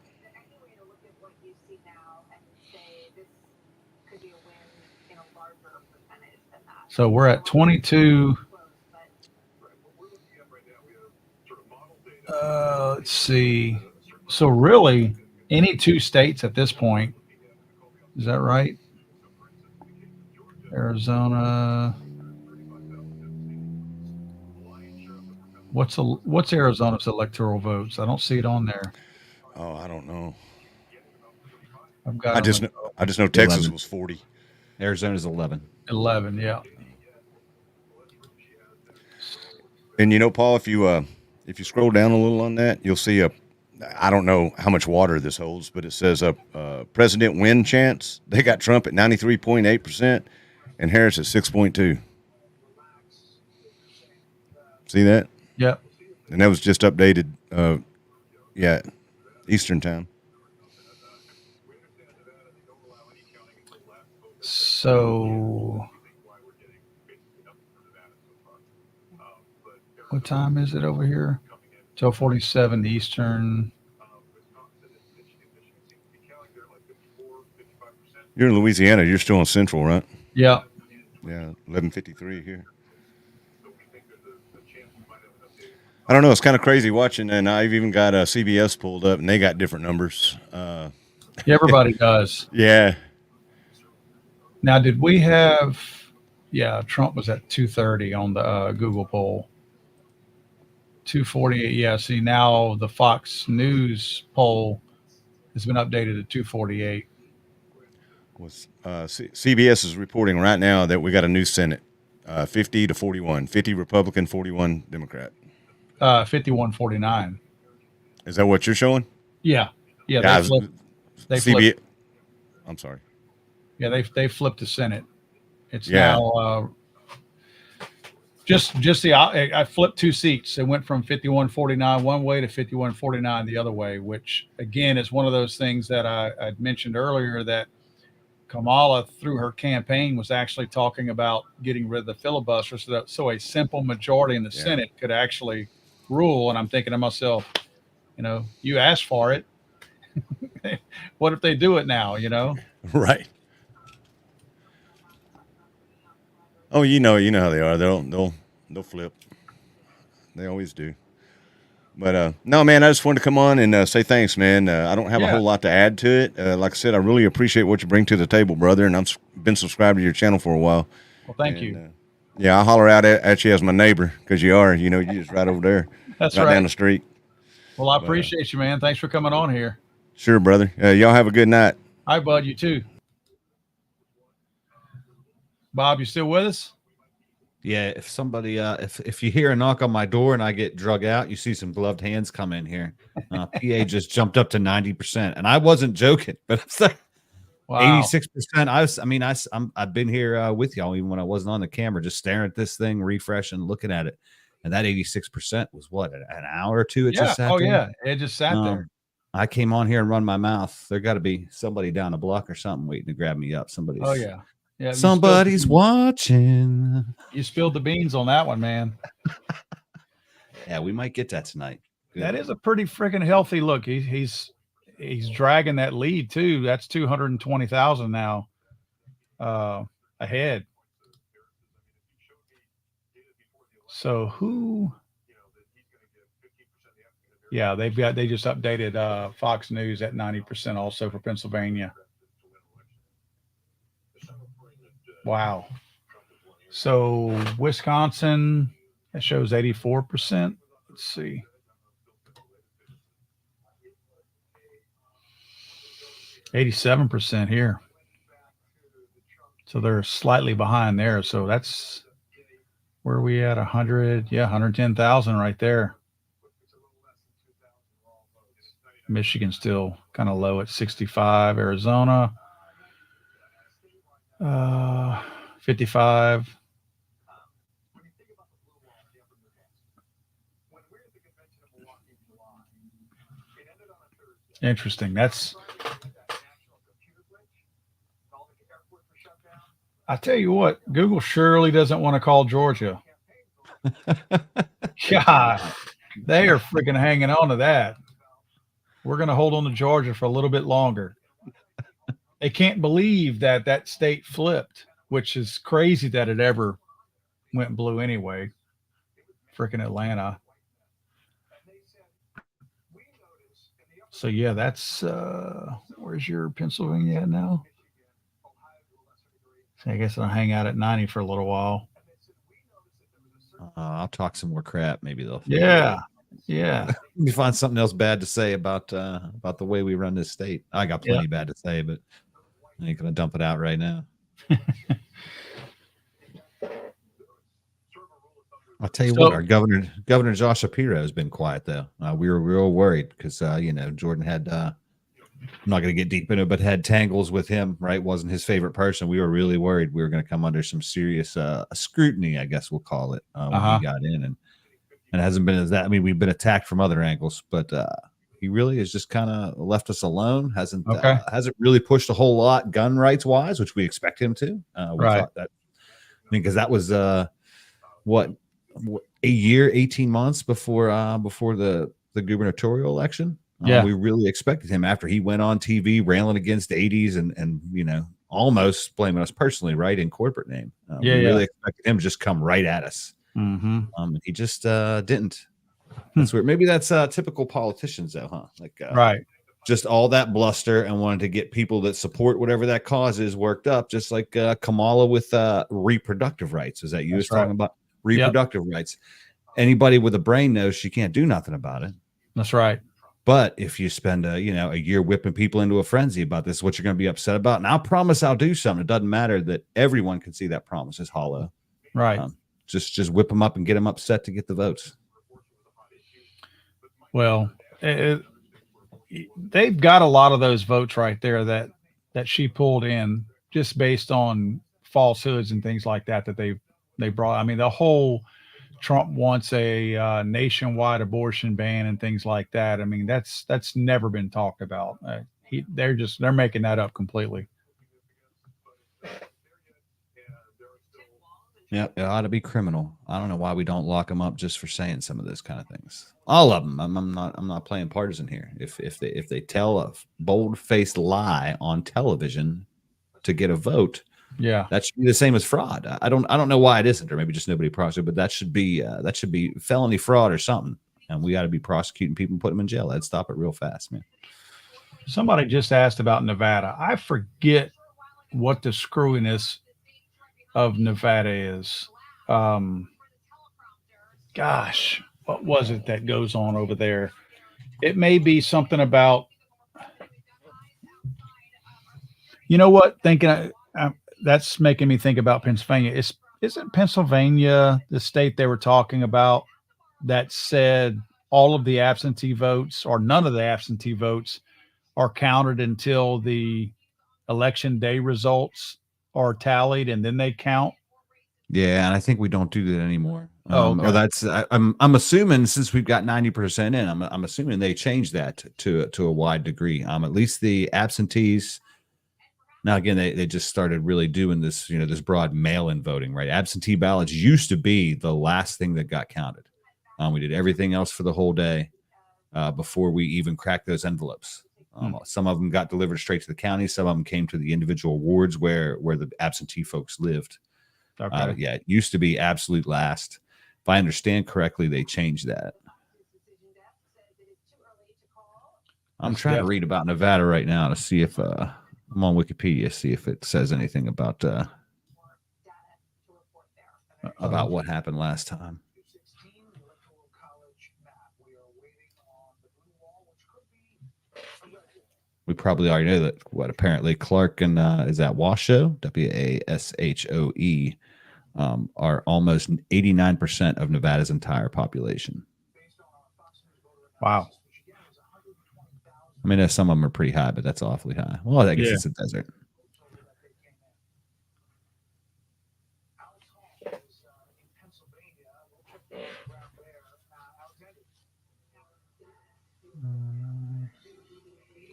So we're at 22. Let's see. So really, any two states at this point, is that right? Arizona. What's Arizona's electoral votes? I don't see it on there. Oh, I don't know. I've got I just know Texas 11. was 40. Arizona's 11. 11, yeah. And Paul, if you scroll down a little on that, you'll see I don't know how much water this holds, but it says president win chance. They got Trump at 93.8% and Harris at 6.2. See that? Yep. And that was just updated. Eastern time. So what time is it over here? 12:47 Eastern. You're in Louisiana. You're still in Central, right? Yeah. Yeah, 11:53 here. I don't know. It's kind of crazy watching, and I've even got CBS pulled up, and they got different numbers. Everybody does. Yeah. Now, did we have? Yeah, Trump was at 230 on the Google poll. 248. Yeah. See, now the Fox News poll has been updated to 248. CBS is reporting right now that we got a new Senate, 50 to 41, 50 Republican, 41 Democrat. 51-49. Is that what you're showing? Yeah. Yeah. Yeah, They flipped. I'm sorry. Yeah, they flipped the Senate. It's Yeah. now Just the I flipped 2 seats. It went from 51-49 one way to 51-49 the other way, which again is one of those things that I'd mentioned earlier, that Kamala through her campaign was actually talking about getting rid of the filibuster so a simple majority in the Senate could actually rule. And I'm thinking to myself, you asked for it. What if they do it now, Right. Oh, you know how they are. They'll flip. They always do. But no, man, I just wanted to come on and say thanks, man. I don't have a whole lot to add to it. Like I said, I really appreciate what you bring to the table, brother. And I've been subscribed to your channel for a while. Well, thank you. Yeah, I'll holler out at you as my neighbor, because you are. You're just right over there. That's right down the street. Well, I appreciate you, man. Thanks for coming on here. Sure, brother. Y'all have a good night. Hi, bud. You too. Bob, you still with us? Yeah, if somebody, if you hear a knock on my door and I get drug out, you see some gloved hands come in here. PA just jumped up to 90%, and I wasn't joking, but it's like 86%. I've been here with y'all even when I wasn't on the camera, just staring at this thing, refreshing, looking at it, and that 86% was what, an hour or two? It just sat there? Yeah, it just sat there. I came on here and run my mouth. There got to be somebody down the block or something waiting to grab me up. Somebody's. Oh yeah. Yeah, somebody's watching. You spilled the beans on that one, man. Yeah, we might get that tonight. Good. That is a pretty freaking healthy look. He's dragging that lead too. That's 220,000 now ahead. So who? Yeah, they just updated Fox News at 90% also for Pennsylvania. Wow. So Wisconsin, that shows 84%. Let's see. %87 here. So they're slightly behind there. So that's where we at 100. Yeah, 110,000 right there. Michigan still kind of low at 65. Arizona. 55. Interesting. I tell you what, Google surely doesn't want to call Georgia. God, they are freaking hanging on to that. We're going to hold on to Georgia for a little bit longer. They can't believe that state flipped, which is crazy that it ever went blue anyway. Freaking Atlanta. So yeah, that's where's your Pennsylvania at now? So I guess I'll hang out at 90 for a little while. I'll talk some more crap. Maybe they'll. Yeah. Let me find something else bad to say about the way we run this state. I got plenty bad to say, but I ain't gonna dump it out right now. I'll tell you what, our Governor Josh Shapiro has been quiet though. We were real worried because Jordan had I'm not going to get deep into it, but had tangles with him, right? Wasn't his favorite person. We were really worried we were going to come under some serious scrutiny, I guess we'll call it, when he got in, and it hasn't been as that. I mean, we've been attacked from other angles, but he really has just kind of left us alone. Hasn't really pushed a whole lot gun rights wise, which we expect him to. We thought that, because that was what a year, 18 months before the gubernatorial election. We really expected him after he went on TV railing against the 80s and almost blaming us personally, right, in corporate name. We really expected him to just come right at us. He just didn't. That's weird. Maybe that's typical politicians, though, huh? Like, right. Just all that bluster and wanted to get people that support whatever that cause is worked up, just like Kamala with reproductive rights. Is that you was talking about reproductive rights? Anybody with a brain knows she can't do nothing about it. That's right. But if you spend a year whipping people into a frenzy about this, what you're going to be upset about, and I'll promise I'll do something. It doesn't matter that everyone can see that promise is hollow. Right. Just whip them up and get them upset to get the votes. Well, they've got a lot of those votes right there that she pulled in just based on falsehoods and things like that they brought. I mean, the whole Trump wants a nationwide abortion ban and things like that. I mean, that's never been talked about. They're making that up completely. Yeah, it ought to be criminal. I don't know why we don't lock them up just for saying some of those kind of things. All of them. I'm not playing partisan here. If they tell a bold-faced lie on television to get a vote, yeah, that should be the same as fraud. I don't know why it isn't, or maybe just nobody prosecutes. But that should be felony fraud or something, and we got to be prosecuting people and putting them in jail. That'd stop it real fast, man. Somebody just asked about Nevada. I forget what the screwiness of Nevada is. Gosh, what was it that goes on over there? It may be something about, you know what? That's making me think about Pennsylvania. Isn't Pennsylvania the state they were talking about that said all of the absentee votes or none of the absentee votes are counted until the election day results are tallied and then they count? Yeah, and I think we don't do that anymore. Okay. Or that's I'm assuming since we've got 90% in, I'm assuming they changed that to a wide degree. At least the absentees. Now again, they just started really doing this, this broad mail-in voting, right? Absentee ballots used to be the last thing that got counted. We did everything else for the whole day before we even cracked those envelopes. Some of them got delivered straight to the county. Some of them came to the individual wards where the absentee folks lived. Okay. Yeah, it used to be absolute last. If I understand correctly, they changed that. I'm trying to read about Nevada right now to see if I'm on Wikipedia, see if it says anything about what happened last time. We probably already know that. Apparently Clark and is that Washoe, WASHOE, are almost 89% of Nevada's entire population. Wow. I mean, some of them are pretty high, but that's awfully high. Well, I guess it's a desert.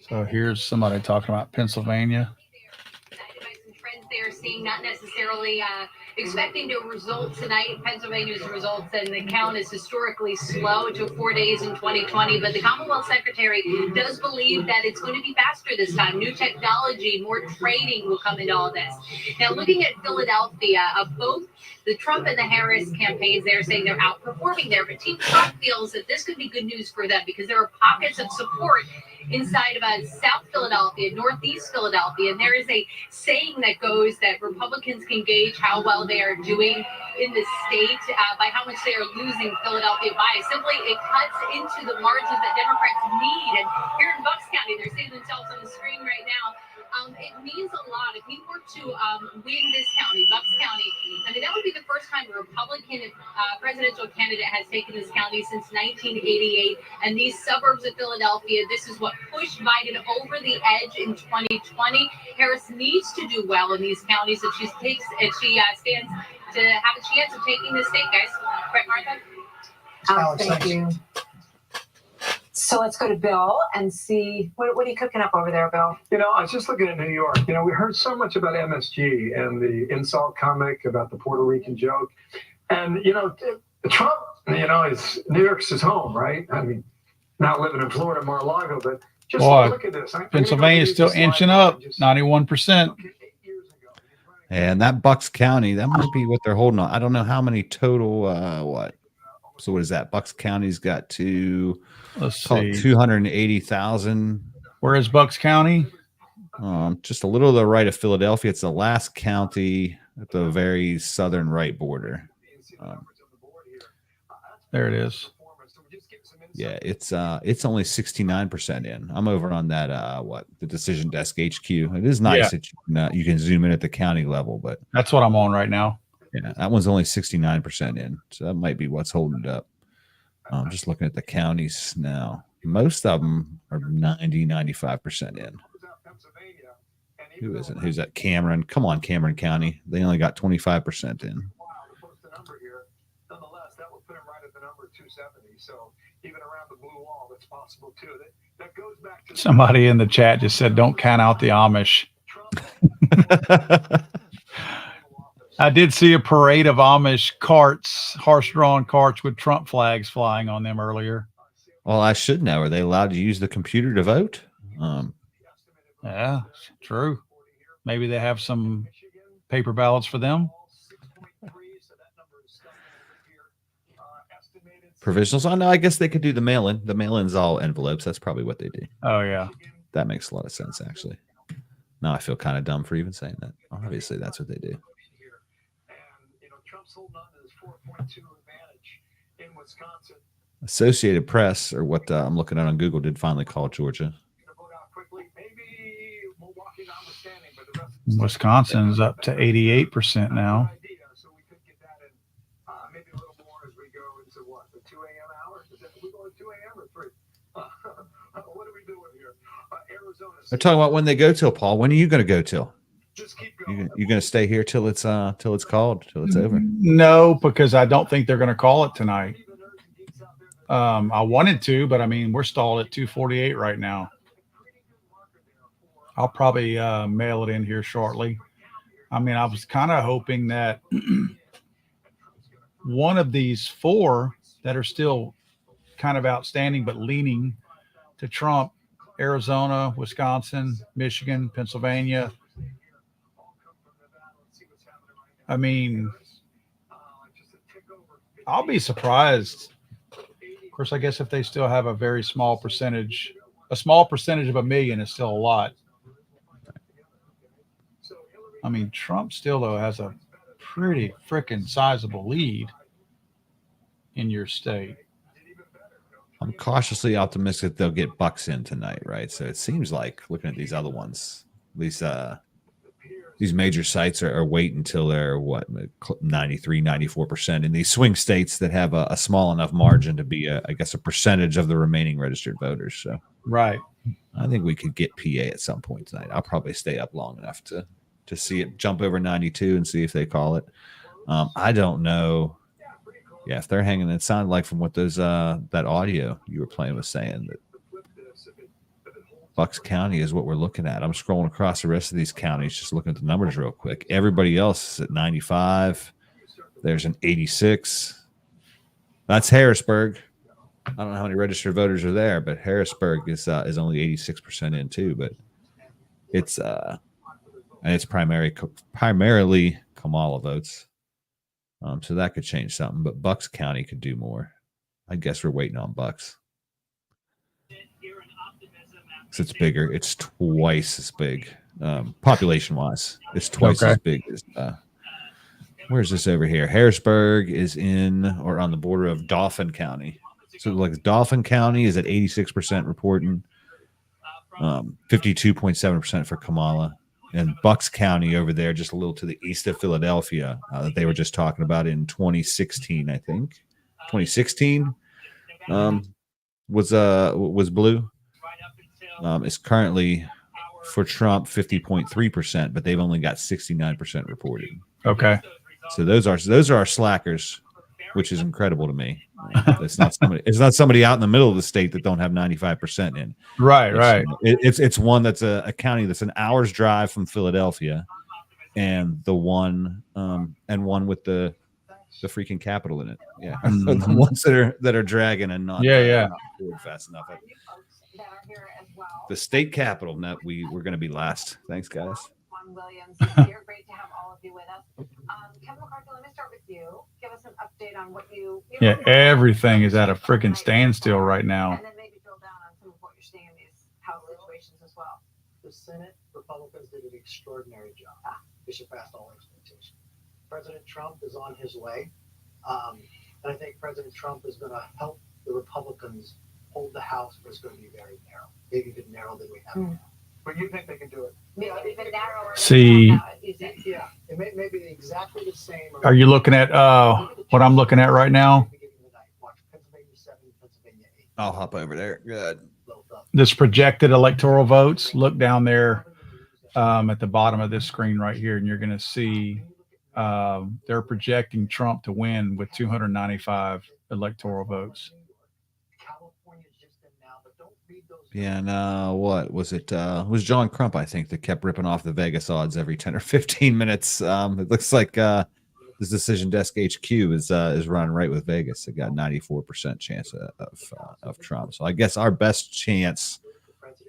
So here's somebody talking about Pennsylvania. They're seeing, not necessarily expecting to result tonight. Pennsylvania's results and the count is historically slow. It took 4 days in 2020, but the Commonwealth Secretary does believe that it's going to be faster this time. New technology, more trading will come into all this. Now, looking at Philadelphia, both the Trump and the Harris campaigns, they're saying they're outperforming there, but Team Trump feels that this could be good news for them because there are pockets of support inside of South Philadelphia, Northeast Philadelphia, and there is a saying that goes that Republicans can gauge how well they are doing in the state by how much they are losing Philadelphia by. Simply, it cuts into the margins that Democrats need. And here in Bucks County, they're seeing themselves on the screen right now. It means a lot. If we were to win this county, Bucks County, I mean, that would be the first time a Republican presidential candidate has taken this county since 1988. And these suburbs of Philadelphia, this is what pushed Biden over the edge in 2020. Harris needs to do well in these counties if she stands to have a chance of taking the state, guys. Right, Martha? Alex, thank you. So let's go to Bill and see what are you cooking up over there, Bill? I was just looking at New York. We heard so much about MSG and the insult comic about the Puerto Rican joke. And, Trump, is New York's his home, right? I mean, not living in Florida, Mar-a-Lago, but just look at this. Pennsylvania's still inching up, 91%. And that Bucks County, that might be what they're holding on. I don't know how many total, So what is that? Bucks County's got let's see, 280,000. Where is Bucks County? Just a little to the right of Philadelphia. It's the last county at the very southern right border. There it is. Yeah, it's only 69% in. I'm over on that the Decision Desk HQ. It is nice that you can zoom in at the county level, but that's what I'm on right now. Yeah, that one's only 69% in. So that might be what's holding it up. I'm just looking at the counties now. Most of them are 95% in. Who is it? Who's that? Cameron. Come on, Cameron County. They only got 25% in. 270. So even around the blue wall, it's possible too. That goes back to Somebody in the chat just said, "Don't count out the Amish." I did see a parade of Amish carts, horse-drawn carts with Trump flags flying on them earlier. Well, I should know. Are they allowed to use the computer to vote? Yeah, true. Maybe they have some paper ballots for them. Provisionals. Oh no, I guess they could do the mail-in. The mail-in's all envelopes. That's probably what they do. Oh yeah, that makes a lot of sense actually. Now I feel kind of dumb for even saying that. Obviously, that's what they do. Trump's holding on to this 4.2 advantage in Wisconsin. Associated Press, or what I'm looking at on Google, did finally call Georgia. Wisconsin's up to 88% now. They're talking about when they go till, Paul. When are you going to go till? You going to stay here till it's called, till it's over? No, because I don't think they're going to call it tonight. I wanted to, but I mean, we're stalled at 2:48 right now. I'll probably mail it in here shortly. I mean, I was kind of hoping that one of these four that are still kind of outstanding but leaning to Trump, Arizona, Wisconsin, Michigan, Pennsylvania. I mean, I'll be surprised. Of course, I guess if they still have a very small percentage, a small percentage of 1 million is still a lot. I mean, Trump still, though, has a pretty freaking sizable lead in your state. I'm cautiously optimistic they'll get Bucks in tonight, right? So it seems like, looking at these other ones, at least these major sites are waiting until they're, 93, 94% in these swing states that have a small enough margin to be, I guess, a percentage of the remaining registered voters. So right. I think we could get PA at some point tonight. I'll probably stay up long enough to see it jump over 92 and see if they call it. I don't know. Yeah, if they're hanging, it sounded like from what those that audio you were playing was saying that Bucks County is what we're looking at. I'm scrolling across the rest of these counties, just looking at the numbers real quick. Everybody else is at 95. There's an 86. That's Harrisburg. I don't know how many registered voters are there, but Harrisburg is only 86% in too. But it's and it's primarily Kamala votes. So that could change something, but Bucks County could do more. I guess we're waiting on Bucks. So it's bigger. It's twice as big, population-wise. It's twice as big as. Where's this over here? Harrisburg is in or on the border of Dauphin County. So like Dauphin County is at 86% reporting, 52.7% for Kamala. And Bucks County over there, just a little to the east of Philadelphia, that they were just talking about in 2016, I think. 2016 was blue. It's currently for Trump 50.3%, but they've only got 69% reported. Okay. So those are our slackers, which is incredible to me. It's not somebody out in the middle of the state that don't have 95% in. Right. It's one that's a county that's an hour's drive from Philadelphia, and the one with the freaking capital in it. Yeah, the ones that are dragging and not not forward fast enough. The state capital. No, we're going to be last. Thanks, guys. Williams here. Great to have all of you with us. Kevin McCarthy, let me start with you. Give us an update on what you everything is at a freaking standstill right now. And then maybe drill down on some of what you're seeing in these House situations as well. The Senate Republicans did an extraordinary job. They surpassed all expectations. President Trump is on his way. And I think President Trump is going to help the Republicans hold the House, but it's going to be very narrow, maybe even narrower than we have now. But you think they can do it? Maybe even narrower. See, Yeah, it may be exactly the same. are you looking at what I'm looking at right now? I'll hop over there. Good. This projected electoral votes. Look down there at the bottom of this screen right here, and you're going to see they're projecting Trump to win with 295 electoral votes. Yeah, and what was it? It was John Crump, I think, that kept ripping off the Vegas odds every 10 or 15 minutes. It looks like this Decision Desk HQ is running right with Vegas. It got 94% chance of Trump. So I guess our best chance,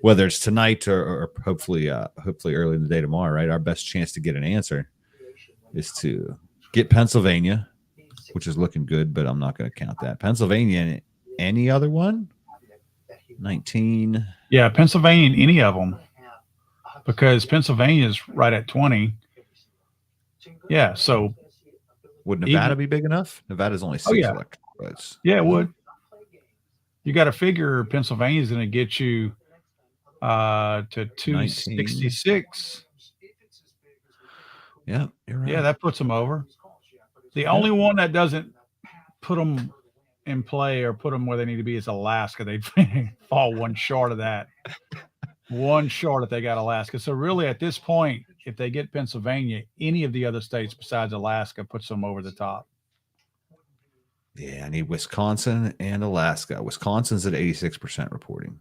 whether it's tonight or hopefully early in the day tomorrow, right? Our best chance to get an answer is to get Pennsylvania, which is looking good, but I'm not going to count that. Pennsylvania, any other one? 19. Yeah, Pennsylvania and any of them, because Pennsylvania is right at 20. Yeah, so would Nevada be big enough? Nevada's only 6 electoral votes. Yeah, it would. You got to figure Pennsylvania's going to get you to 266. Yeah, you're right. Yeah, that puts them over. The only one that doesn't put them in play or put them where they need to be is Alaska. They fall one short of that. One short if they got Alaska. So really at this point, if they get Pennsylvania, any of the other states besides Alaska puts them over the top. Yeah, I need Wisconsin and Alaska. Wisconsin's at 86% reporting.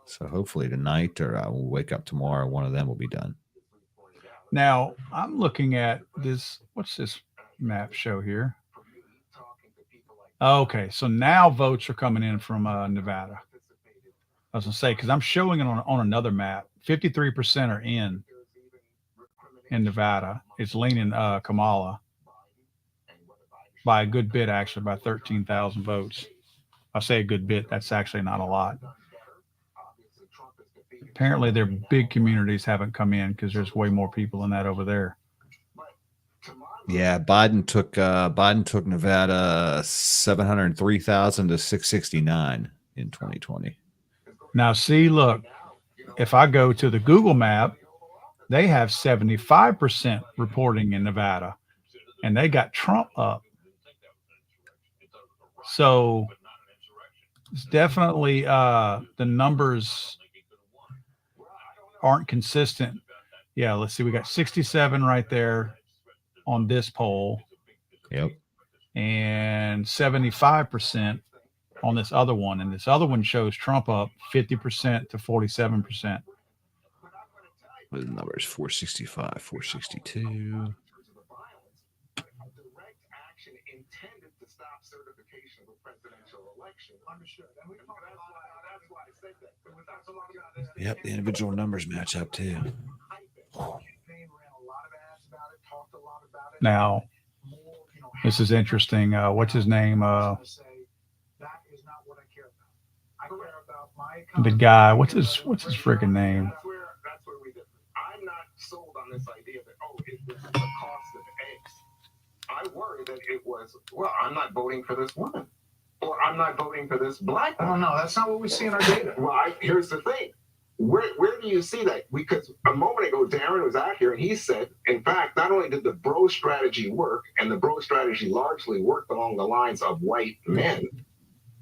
So hopefully tonight or I will wake up tomorrow, one of them will be done. Now, I'm looking at this. What's this map show here? Okay, so now votes are coming in from Nevada. I was going to say, because I'm showing it on another map. 53% are in Nevada. It's leaning Kamala by a good bit, actually, by 13,000 votes. I say a good bit. That's actually not a lot. Apparently, their big communities haven't come in because there's way more people than that over there. Yeah, Biden took Nevada 703,000 to 669 in 2020. Now, see, look, if I go to the Google map, they have 75% reporting in Nevada, and they got Trump up. So it's definitely the numbers aren't consistent. Yeah, let's see. We got 67 right there on this poll. Yep. And 75% on this other one. And this other one shows Trump up 50% to 47%. The numbers 465, 462. Yep, the individual numbers match up too. Now, this is interesting. What's his name? The guy. What's his freaking name? I'm not sold on this idea that it was the cost of eggs. I worry that it was. Well, I'm not voting for this woman, or I'm not voting for this black woman. I don't know. That's not what we see in our data. Well, here's the thing. Where do you see that? Because a moment ago, Darren was out here and he said, in fact, not only did the bro strategy work, and the bro strategy largely worked along the lines of white men.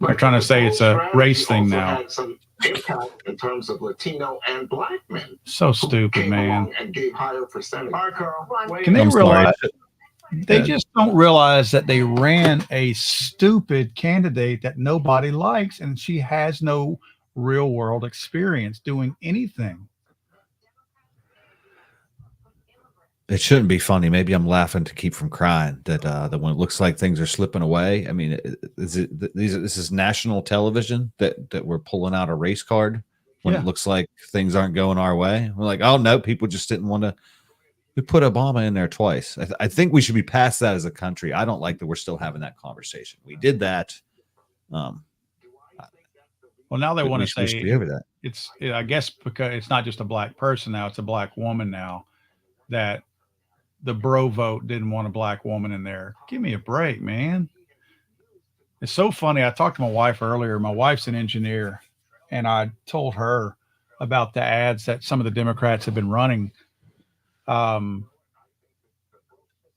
They're trying to say it's a race thing now. Had some impact in terms of Latino and black men. So stupid, man. And gave higher percentage. All right, Carl. Can they realize? They just don't realize that they ran a stupid candidate that nobody likes, and she has no real world experience doing anything. It shouldn't be funny. Maybe I'm laughing to keep from crying that when it looks like things are slipping away. I mean, this is national television that we're pulling out a race card when it looks like things aren't going our way. We're like, oh no, people just didn't want to. We put Obama in there twice. I think we should be past that as a country. I don't like that we're still having that conversation. We did that. Well, now they want to say be over that. It's, I guess, because it's not just a black person now; it's a black woman now. That the bro vote didn't want a black woman in there. Give me a break, man. It's so funny. I talked to my wife earlier. My wife's an engineer, and I told her about the ads that some of the Democrats have been running,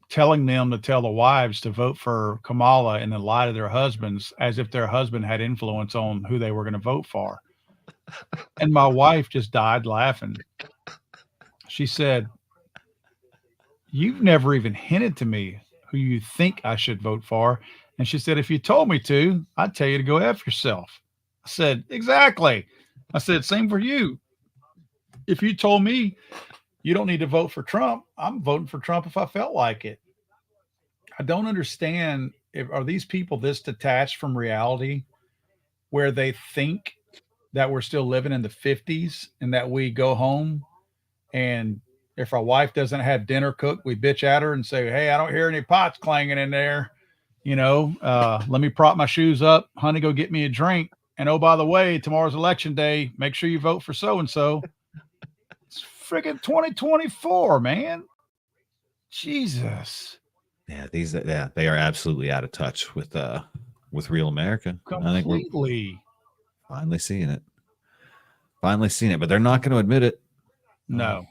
telling them to tell the wives to vote for Kamala and then lie to their husbands as if their husband had influence on who they were going to vote for. And my wife just died laughing. She said, "You've never even hinted to me who you think I should vote for. And she said, if you told me to, I'd tell you to go F yourself. I said, exactly. I said, same for you. If you told me you don't need to vote for Trump, I'm voting for Trump if I felt like it. I don't understand. Are these people this detached from reality where they think that we're still living in the 50s and that we go home and if our wife doesn't have dinner cooked, we bitch at her and say, hey, I don't hear any pots clanging in there. Let me prop my shoes up. Honey, go get me a drink. And oh, by the way, tomorrow's election day. Make sure you vote for so-and-so. It's freaking 2024, man. Jesus. Yeah, they are absolutely out of touch with real America. Completely. I think we're finally seeing it. But they're not going to admit it. No.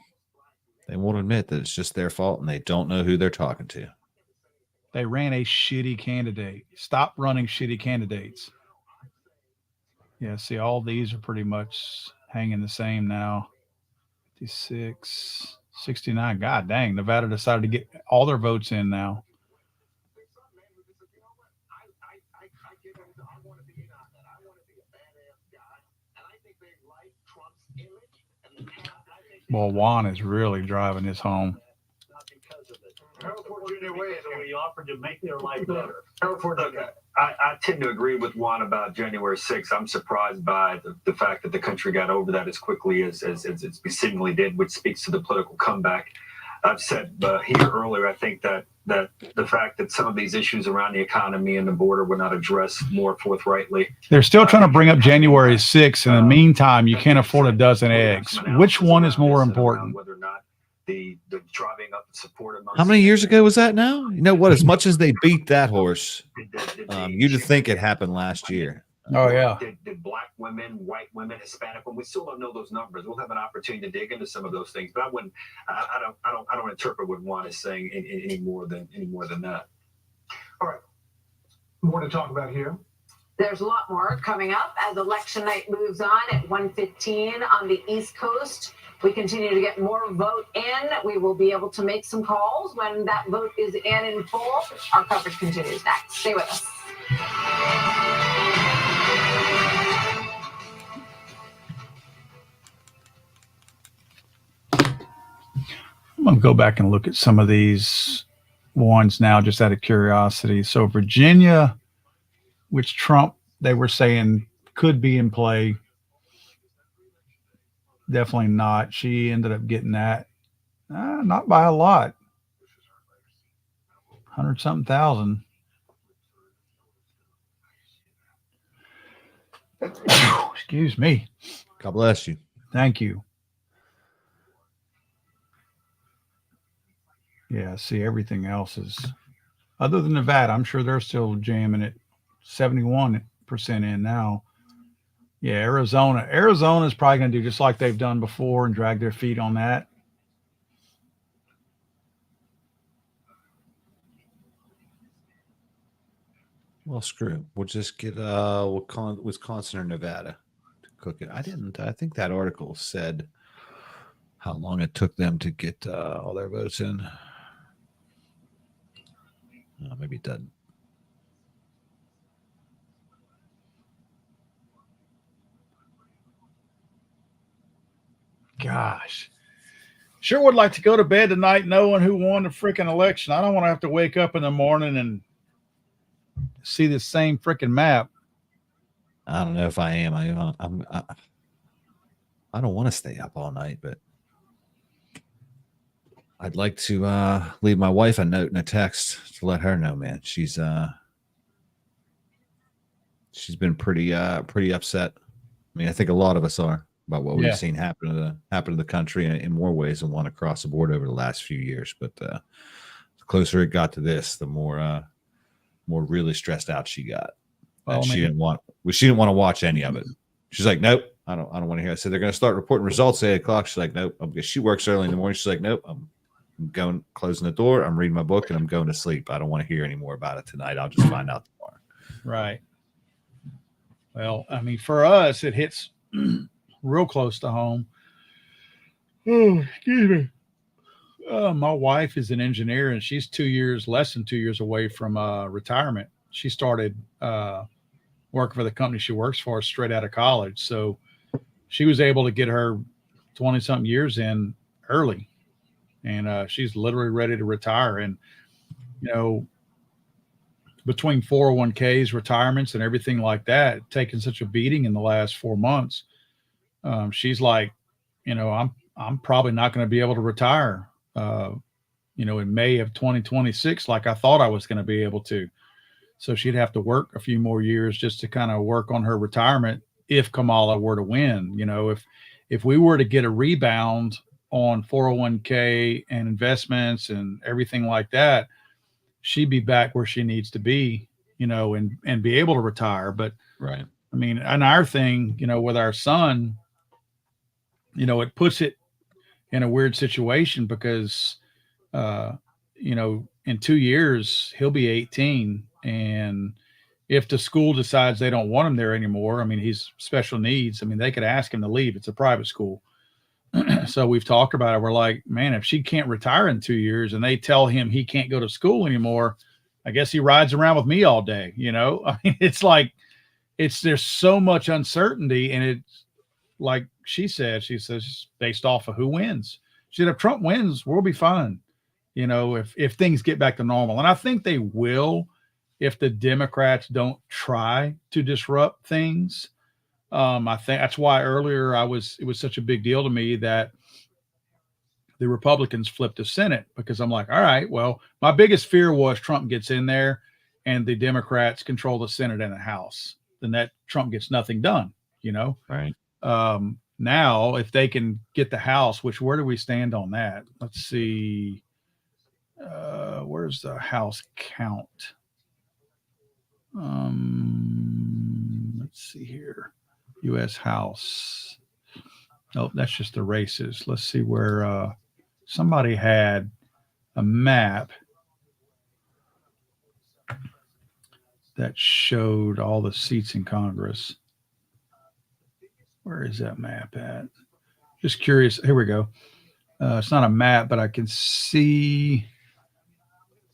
They won't admit that it's just their fault and they don't know who they're talking to. They ran a shitty candidate. Stop running shitty candidates. Yeah, see, all these are pretty much hanging the same now. 56, 69. God dang, Nevada decided to get all their votes in now. Well, Juan is really driving this home. We offered to make their life better. I tend to agree with Juan about January 6th. I'm surprised by the fact that the country got over that as quickly as it seemingly did, which speaks to the political comeback. I've said here earlier, I think that the fact that some of these issues around the economy and the border were not addressed more forthrightly. They're still trying to bring up January 6th. In the meantime, you can't afford a dozen eggs. Which one is more important? Whether or not the driving up support amongst How many years ago was that now? You know what? As much as they beat that horse, you'd think it happened last year. Oh, yeah. Did black women, white women, Hispanic women? We still don't know those numbers. We'll have an opportunity to dig into some of those things, but I don't interpret what Juan is saying any more than that. All right. More to talk about here. There's a lot more coming up as election night moves on at 1:15 on the East Coast. We continue to get more vote in. We will be able to make some calls when that vote is in full. Our coverage continues next. Stay with us. I'm going to go back and look at some of these ones now just out of curiosity. So Virginia, which Trump, they were saying could be in play. Definitely not. She ended up getting that. Not by a lot. 100-something thousand. Excuse me. God bless you. Thank you. Yeah, see, everything else is, other than Nevada, I'm sure they're still jamming it 71% in now. Yeah, Arizona is probably going to do just like they've done before and drag their feet on that. Well, screw it. We'll just get Wisconsin or Nevada to cook it. I think that article said how long it took them to get all their votes in. Maybe it doesn't. Gosh. Sure would like to go to bed tonight knowing who won the freaking election. I don't want to have to wake up in the morning and see the same freaking map. I don't know if I am. I don't want to stay up all night, but I'd like to leave my wife a note and a text to let her know, man. She's been pretty upset. I mean, I think a lot of us are about what we've seen happen to the country in more ways than one across the board over the last few years. But the closer it got to this, the more really stressed out she got. Well, she didn't want to watch any of it. She's like, nope, I don't want to hear it. I said they're going to start reporting results at 8 o'clock. She's like, nope. She works early in the morning. She's like, nope, I'm going, closing the door. I'm reading my book and I'm going to sleep. I don't want to hear any more about it tonight. I'll just find out tomorrow. Right. Well, I mean, for us, it hits real close to home. Oh, excuse me. My wife is an engineer and she's less than 2 years away from retirement. she started working for the company she works for straight out of college. So she was able to get her 20-something years in early, and she's literally ready to retire. And, you know, between 401ks, retirements, and everything like that, taking such a beating in the last 4 months, she's like, you know, I'm probably not going to be able to retire, you know, in May of 2026, like I thought I was going to be able to. So she'd have to work a few more years just to kind of work on her retirement if Kamala were to win. You know, if we were to get a rebound on 401k and investments and everything like that, she'd be back where she needs to be, you know, and be able to retire. But right. I mean, and our thing, you know, with our son, you know, it puts it in a weird situation because, you know, in 2 years, he'll be 18. And if the school decides they don't want him there anymore, I mean, he's special needs. I mean, they could ask him to leave. It's a private school. So we've talked about it. We're like, man, if she can't retire in 2 years and they tell him he can't go to school anymore, I guess he rides around with me all day. You know, I mean, it's like, there's so much uncertainty. And it's like she says, based off of who wins. She said, if Trump wins, we'll be fine. You know, if things get back to normal. And I think they will, if the Democrats don't try to disrupt things. I think that's why earlier it was such a big deal to me that the Republicans flipped the Senate, because I'm like, all right, well, my biggest fear was Trump gets in there and the Democrats control the Senate and the House, then that Trump gets nothing done, you know? Right. Now, if they can get the House, where do we stand on that? Let's see. Where's the House count? Let's see here. U.S. House. Oh, that's just the races. Let's see where somebody had a map that showed all the seats in Congress. Where is that map at? Just curious. Here we go. It's not a map, but I can see.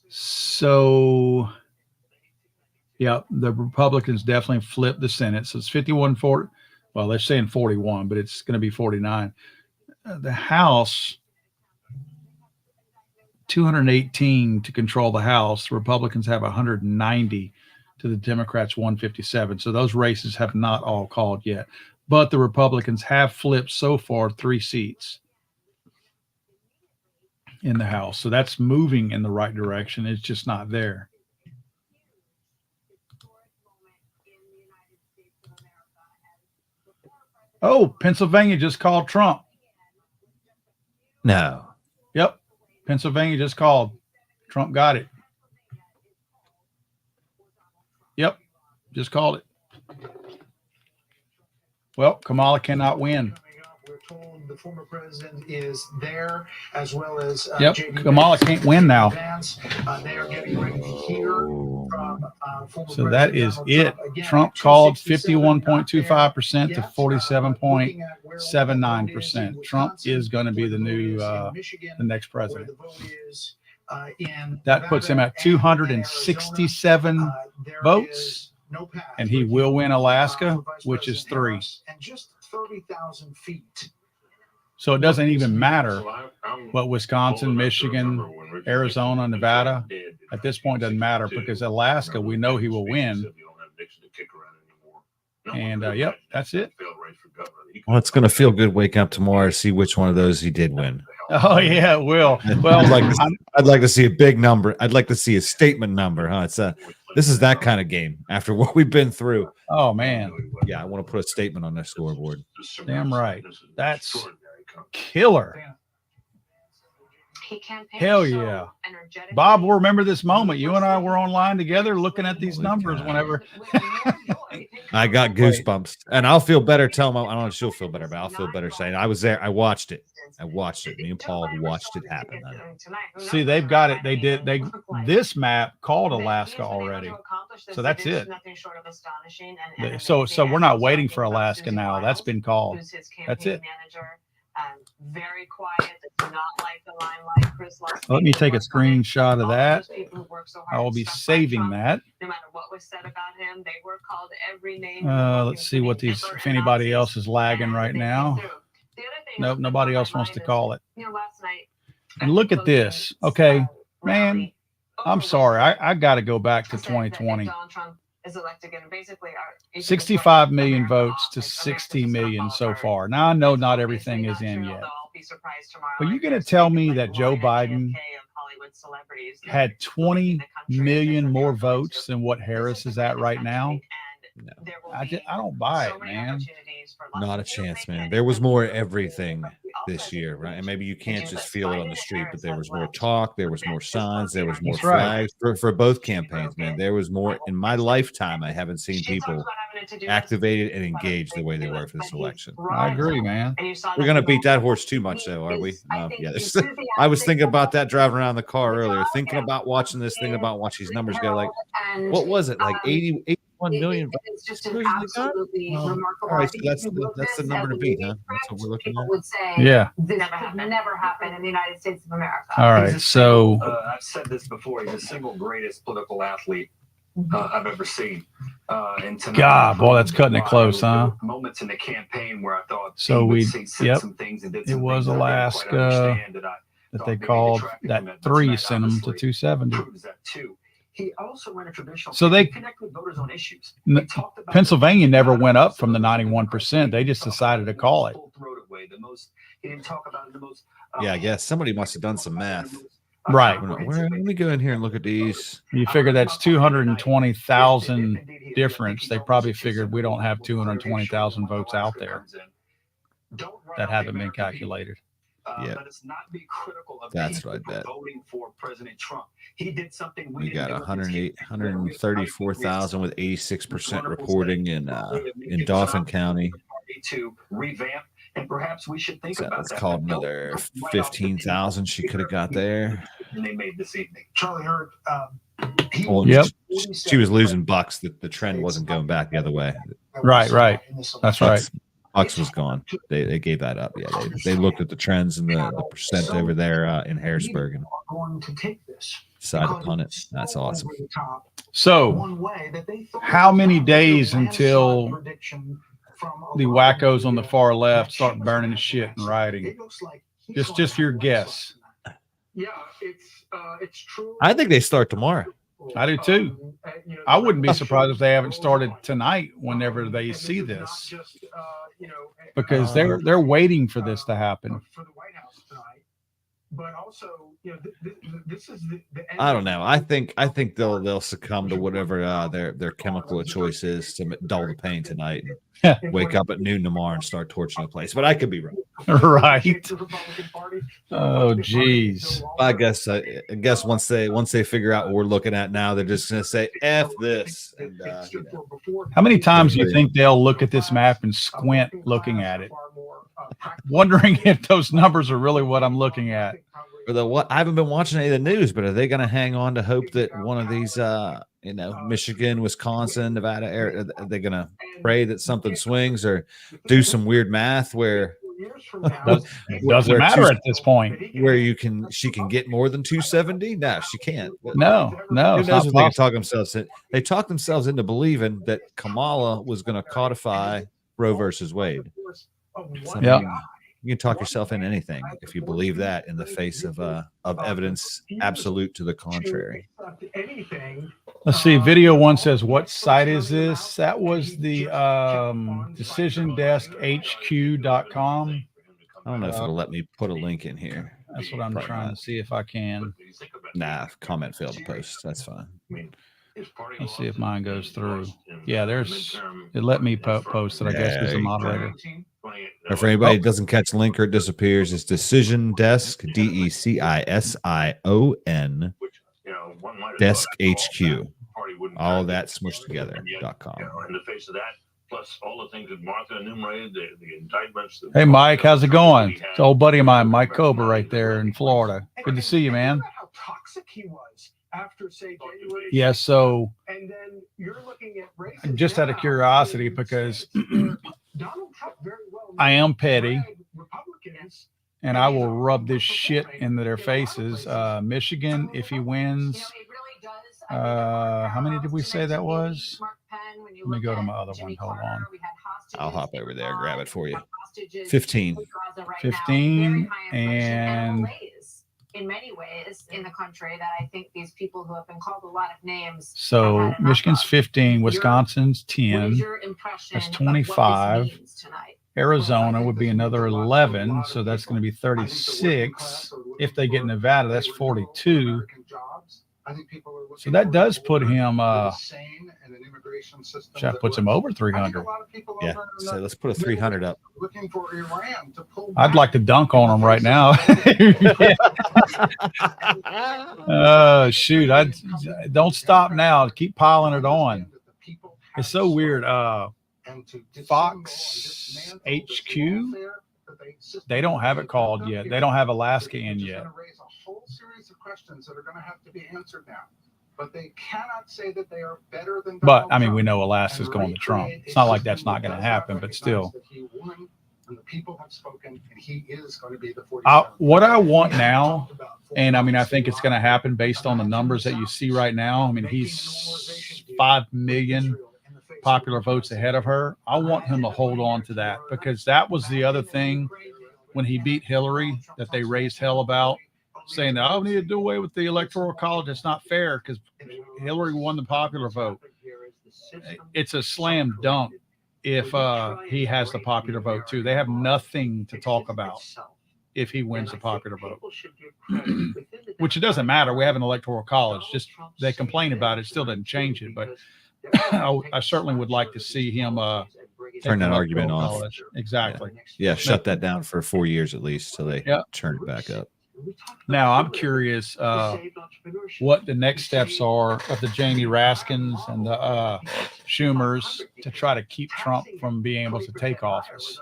So, yeah, the Republicans definitely flipped the Senate. So it's 51-40. Well, they're saying 41, but it's going to be 49. The House, 218 to control the House. The Republicans have 190 to the Democrats 157. So those races have not all called yet. But the Republicans have flipped so far 3 seats in the House. So that's moving in the right direction. It's just not there. Oh, Pennsylvania just called Trump. No. Yep. Pennsylvania just called. Trump got it. Yep. Just called it. Well, Kamala cannot win. We're told the former president is there, as well as yep. Kamala can't win now. They are getting ready to hear from so that is it. Trump called 51.25% to 47.79%. Trump is going to be the new the next president. That puts him at 267 votes. And he will win Alaska, which is 3. And just 30,000 feet. So it doesn't even matter what Wisconsin, Michigan, Arizona, Nevada, at this point doesn't matter, because Alaska, we know he will win. And yep, that's it. Well, it's going to feel good waking up tomorrow to see which one of those he did win. Oh yeah, it will. Well, I'd like to see a big number. I'd like to see a statement number. Huh? This is that kind of game after what we've been through. Oh man, yeah, I want to put a statement on their scoreboard. Damn right. That's killer. Hell yeah. Bob will remember this moment. You and I were online together looking at these numbers whenever. I got goosebumps. And I'll feel better. I don't know if she'll feel better, but I'll feel better saying I was there. I watched it. Me and Paul watched it happen. See, they've got it. This map called Alaska already. So that's it. So we're not waiting for Alaska now. That's been called. That's it. Very quiet. Does not like the limelight. Chris Larson. Let me take a screenshot of all that. those people who work so I hard will to be stop saving Trump, that. No matter what was said about him, they were called every name. Let's see what these, if anybody else is lagging right now. Nope, nobody else wants to call it. Last night. And look at this. Okay, man, I'm sorry. I got to go back to 2020. Donald Trump is elected and basically 65 million votes to 60 million so far. Now, I know not everything is in yet. But you're going to tell me that Joe Biden had 20 million more votes than what Harris is at right now? No. I don't buy it, man. Not a chance, man. There was more everything this year, right? And maybe you can't just feel it on the street, but there was more talk, there was more signs, there was more flags for both campaigns, man. There was more. In my lifetime, I haven't seen people activated and engaged the way they were for this election. I agree, man. We're gonna beat that horse too much, though, are we? Yeah. I was thinking about that driving around the car earlier, thinking about watching this, thinking about watching these numbers go. Like, what was it? Like 81 million. It's just an absolutely remarkable. All right, so that's the number to beat, huh? That's what we're looking at. Would say, yeah, this never happened in the United States of America. All right, so I've said this before. He's the single greatest political athlete I've ever seen. And tonight, God, boy, that's cutting it close, huh? Moments in the campaign where I thought so we, yep, some things and did some it was things Alaska that they called that 3 sent them to 270. He also ran a traditional. So they connect with voters on issues. Pennsylvania never went up from the 91%. They just decided to call it. He didn't talk about it the most. Yeah, I guess somebody must have done some math. Right. Let me go in here and look at these. You figure that's 220,000 difference. They probably figured we don't have 220,000 votes out there that haven't been calculated. Yeah, that's what I bet. Voting for President Trump, he did something we got 134,000 with 86% reporting in Dauphin County. To revamp, and perhaps we should think about that's that. Called another 15,000 she could have got there. And they made this evening. Charlie Hurd. Well, yep. She was losing bucks. The trend wasn't going back the other way. Right. That's right. Bucks was gone. They gave that up. Yeah, they looked at the trends and the percent over there in Harrisburg and decided to punt it. That's awesome. So, how many days until the wackos on the far left start burning the shit and rioting? Just your guess. Yeah, it's true. I think they start tomorrow. I do too. I wouldn't be surprised if they haven't started tonight whenever they see this, because they're waiting for this to happen. For the White House tonight, but also, this is the I don't know. I think they'll succumb to whatever their chemical of choice is to dull the pain tonight. And wake up at noon tomorrow and start torching the place. But I could be wrong. Right. Oh, geez. I guess once they figure out what we're looking at now, they're just going to say F this. And, how many times do you think they'll look at this map and squint looking at it, wondering if those numbers are really what I'm looking at? Or I haven't been watching any of the news, but are they going to hang on to hope that one of these, Michigan, Wisconsin, Nevada, are they going to pray that something swings or do some weird math where it doesn't matter at this point, where she can get more than 270? No, she can't. No. Who knows what they talk themselves in? They talk themselves into believing that Kamala was going to codify Roe versus Wade. Yeah. You can talk yourself into anything if you believe that in the face of evidence absolute to the contrary. Let's see. Video one says, what site is this? That was the DecisionDeskHQ.com. I don't know if it'll let me put a link in here. That's what I'm trying to see if I can. Nah, comment failed to post. That's fine. Let's see if mine goes through. Yeah, it let me post it, I guess, as a moderator. Or for anybody that doesn't catch the link or it disappears, it's Decision Desk, DECISION, Desk HQ. All that smushed together.com. In the face of that, plus all the things that Martha enumerated, the indictments. Hey, Mike, how's it going? It's an old buddy of mine, Mike Cobra, right there in Florida. Good to see you, man. How toxic he was after, say, January. Yeah, so and then you're looking at races just out of curiosity, because Donald Trump very well I am petty, and I will rub this shit into their faces. Michigan, if he wins, how many did we say that was? Let me go to my other one. Hold on. I'll hop over there, grab it for you. 15. 15, and in many ways in the country that I think these people who have been called a lot of names. so Michigan's 15, Wisconsin's 10. That's 25. Arizona would be another 11, so that's going to be 36. If they get Nevada, that's 42. So that does put him. That puts him over 300. Yeah. So let's put a 300 up. Looking for Iran to pull I'd like to dunk on him right now. Shoot! I don't stop now. Keep piling it on. It's so weird. Fox HQ. They don't have it called yet. They don't have Alaska in yet. raise a whole series of questions that are going to have to be answered now. But they cannot say that they are better than. But I mean, we know Alaska's going to Trump. It's not like that's not going to happen, but still. And the people have spoken, and he is going to be the 47th. What I want now, and I mean, I think it's going to happen based on the numbers that you see right now. I mean, he's 5 million popular votes ahead of her. I want him to hold on to that, because that was the other thing when he beat Hillary that they raised hell about, saying that, oh, we need to do away with the Electoral College. It's not fair because Hillary won the popular vote. It's a slam dunk if he has the popular vote too. They have nothing to talk about if he wins the popular vote, which it doesn't matter. We have an Electoral College. Just they complain about it. Still doesn't change it. But I certainly would like to see him turn that argument off. Exactly. Yeah, shut that down for 4 years at least till they turn it back up. Now I'm curious what the next steps are of the Jamie Raskins and the Schumers to try to keep Trump from being able to take office.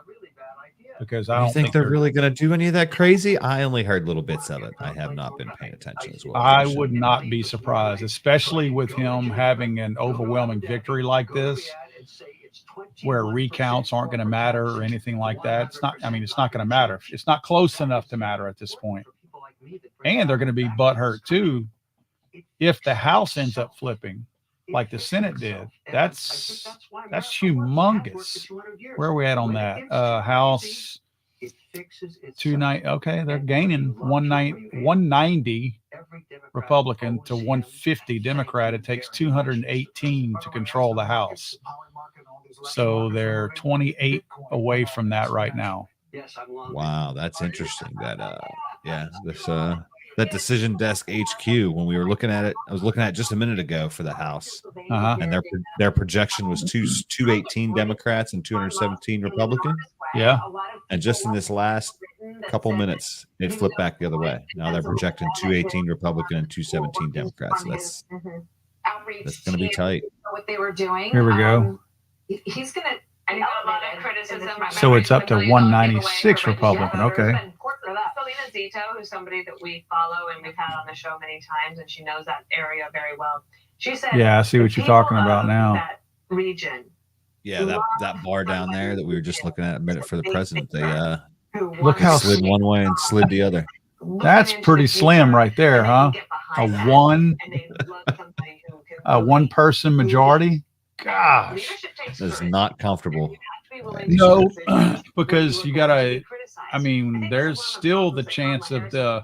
Because I don't think they're really going to do any of that crazy. I only heard little bits of it. I have not been paying attention as well. I would not be surprised, especially with him having an overwhelming victory like this, where recounts aren't going to matter or anything like that. It's not. I mean, it's not going to matter. It's not close enough to matter at this point. And they're going to be butthurt too if the House ends up flipping like the Senate did. That's humongous. Where are we at on that? House 290. Okay, they're gaining 190 Republican to 150 Democrat. It takes 218 to control the House. So they're 28 away from that right now. Wow, that's interesting. This that Decision Desk HQ, when we were looking at it, I was looking at it just a minute ago for the House, and their projection was 218 Democrats and 217 Republicans. Yeah, and just in this last couple minutes, it flipped back the other way. Now they're projecting 218 Republican and 217 Democrats. So that's going to be tight. What they were doing. Here we go. He's going to. I got a lot of criticism. So it's up to 196 Republican. Okay. Selena Zito, who's somebody that we follow and we've had on the show many times, and she knows that area very well. She said, "Yeah, I see what you're talking about now." That region. Yeah, that bar down there that we were just looking at a minute for the president. They look how slid one way and slid the other. That's pretty slim right there, huh? A one person majority. Gosh, that's not comfortable. No, because you gotta. I mean, there's still the chance of the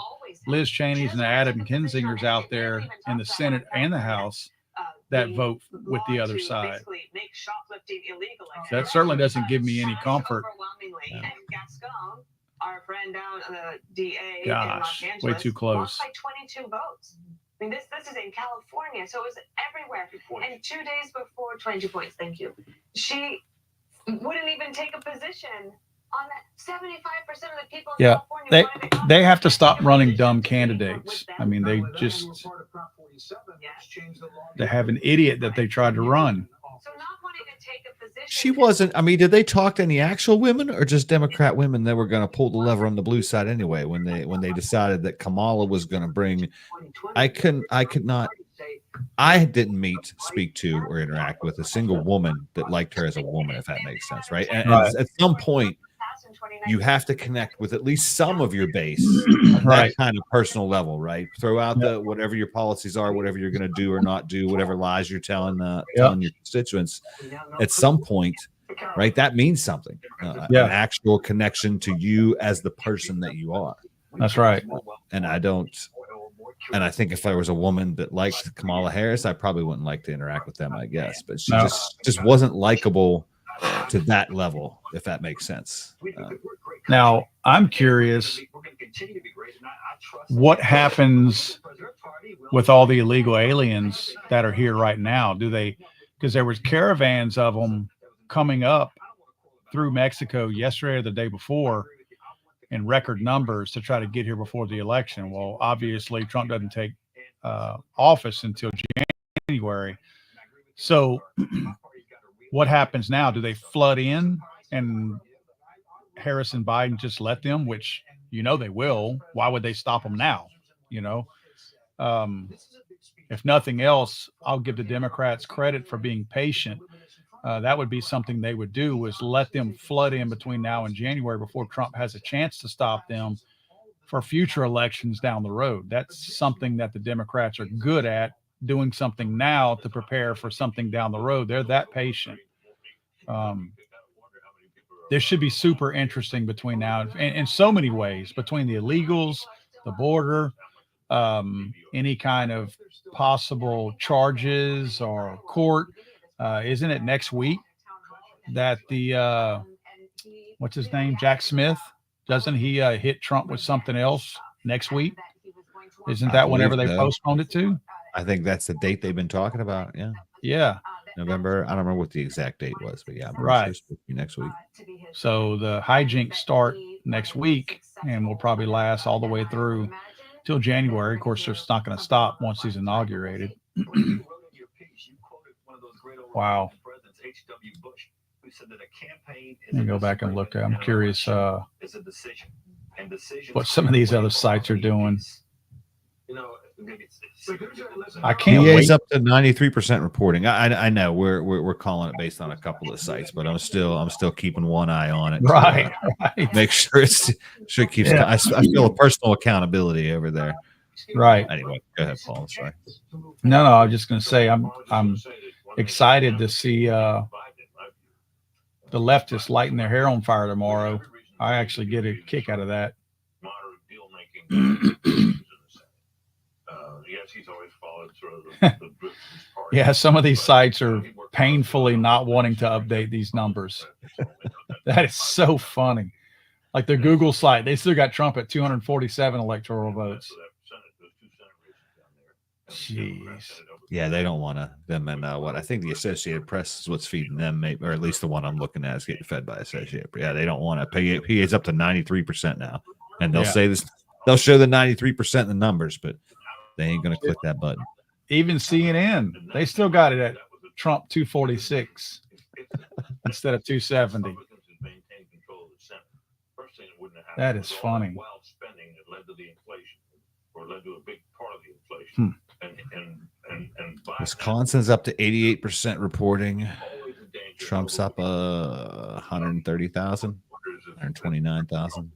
Liz Cheney's and the Adam Kinzingers out there in the Senate and the House that vote with the other side. That certainly doesn't give me any comfort. And Gascon, our friend down the DA in Gosh, Los Angeles, way too close. lost by 22 votes. I mean, this is in California, so it was everywhere. And 2 days before, 22 points, thank you. She wouldn't even take a position on that. 75% of the people in California they have to stop running dumb candidates. I mean, they have an idiot that they tried to run. She wasn't. I mean, did they talk to any actual women or just Democrat women that were going to pull the lever on the blue side anyway? When they decided that Kamala was going to bring, I didn't speak to, or interact with a single woman that liked her as a woman, if that makes sense, right? And at some point, you have to connect with at least some of your base on Right. that kind of personal level, right? Throw out the whatever your policies are, whatever you're going to do or not do, whatever lies you're telling telling your constituents. At some point, right, that means something. An actual connection to you as the person that you are. That's right. And I think if I was a woman that liked Kamala Harris, I probably wouldn't like to interact with them, I guess. But she just wasn't likable to that level, if that makes sense. Now, I'm curious what happens with all the illegal aliens that are here right now. Do they, because there was caravans of them coming up through Mexico yesterday or the day before in record numbers to try to get here before the election. Well, obviously Trump doesn't take office until January. So what happens now? Do they flood in and Harris and Biden just let them, which they will? Why would they stop them now? If nothing else, I'll give the Democrats credit for being patient. That would be something they would do, is let them flood in between now and January before Trump has a chance to stop them for future elections down the road. That's something that the Democrats are good at, doing something now to prepare for something down the road. They're that patient. This should be super interesting between now and in so many ways, between the illegals, the border, any kind of possible charges or court. Isn't it next week that the what's his name, Jack Smith, doesn't he hit Trump with something else next week? Isn't that whenever they postponed it to? I think that's the date they've been talking about. Yeah. November. I don't remember what the exact date was, but yeah, right. It's supposed to be next week. So the hijinks start next week and will probably last all the way through till January. Of course, it's not going to stop once he's inaugurated. Wow. Let me go back and look. I'm curious what some of these other sites are doing. I can't PA's wait. up to 93% reporting. I know we're calling it based on a couple of sites, but I'm still keeping one eye on it. Right. Make sure it keeps. Yeah. I feel a personal accountability over there. Right. Anyway, go ahead, Paul. Sorry. No, I was just going to say I'm excited to see the leftists lighting their hair on fire tomorrow. I actually get a kick out of that. Yeah, some of these sites are painfully not wanting to update these numbers. That is so funny. Like the Google site, they still got Trump at 247 electoral votes. Jeez. Yeah, they don't want them, and what I think the Associated Press is what's feeding them, maybe, or at least the one I'm looking at is getting fed by Associated. Yeah, they don't want to pay. PA's up to 93% now, and they'll say this. They'll show the 93% in the numbers, but they ain't going to click that button. Even CNN, they still got it at Trump 246 instead of 270. That is funny. Wisconsin's up to 88% reporting. Trump's up 130,000, 129,000.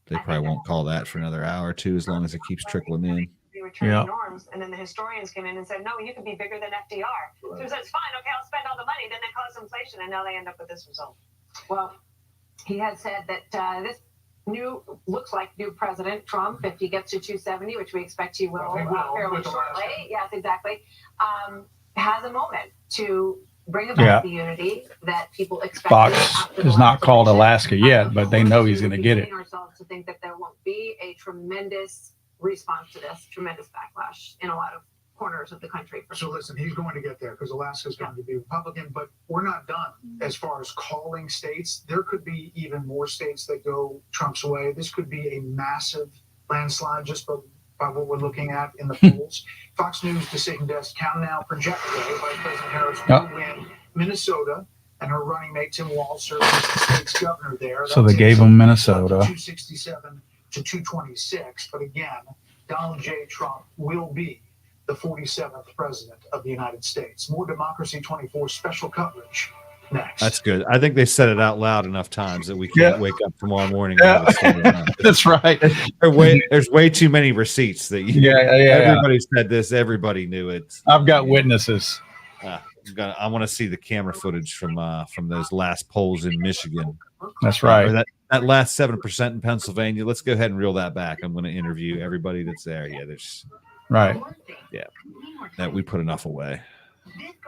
They probably won't call that for another hour or two as long as it keeps trickling in. Return norms, and then the historians came in and said, no, you could be bigger than FDR. So he said, it's fine, okay, I'll spend all the money. Then they cause inflation, and now they end up with this result. Well, he had said that this looks like new President Trump, if he gets to 270, which we expect he will fairly shortly. Yes, exactly. Has a moment to bring about the unity that people expect. Fox is not called Alaska yet, but they know he's going to get it. Ourselves to think that there won't be a tremendous response to this, tremendous backlash in a lot of corners of the country. So listen, he's going to get there because Alaska's going to be Republican, but we're not done as far as calling states. There could be even more states that go Trump's way. This could be a massive landslide just by what we're looking at in the polls. Fox News Decision Desk can now project today Vice President Harris will win Minnesota, and her running mate Tim Walz serves as the state's governor there. So they gave him Minnesota. 267 to 226. But again, Donald J. Trump will be the 47th president of the United States. More Democracy 24 special coverage next. That's good. I think they said it out loud enough times that we can't wake up tomorrow morning. And have it stand up. That's right. There's way too many receipts that everybody said this. Everybody knew it. I've got witnesses. I want to see the camera footage from those last polls in Michigan. That's right. Or that last 7% in Pennsylvania. Let's go ahead and reel that back. I'm going to interview everybody that's there. Yeah, there's right. Yeah, that we put enough away.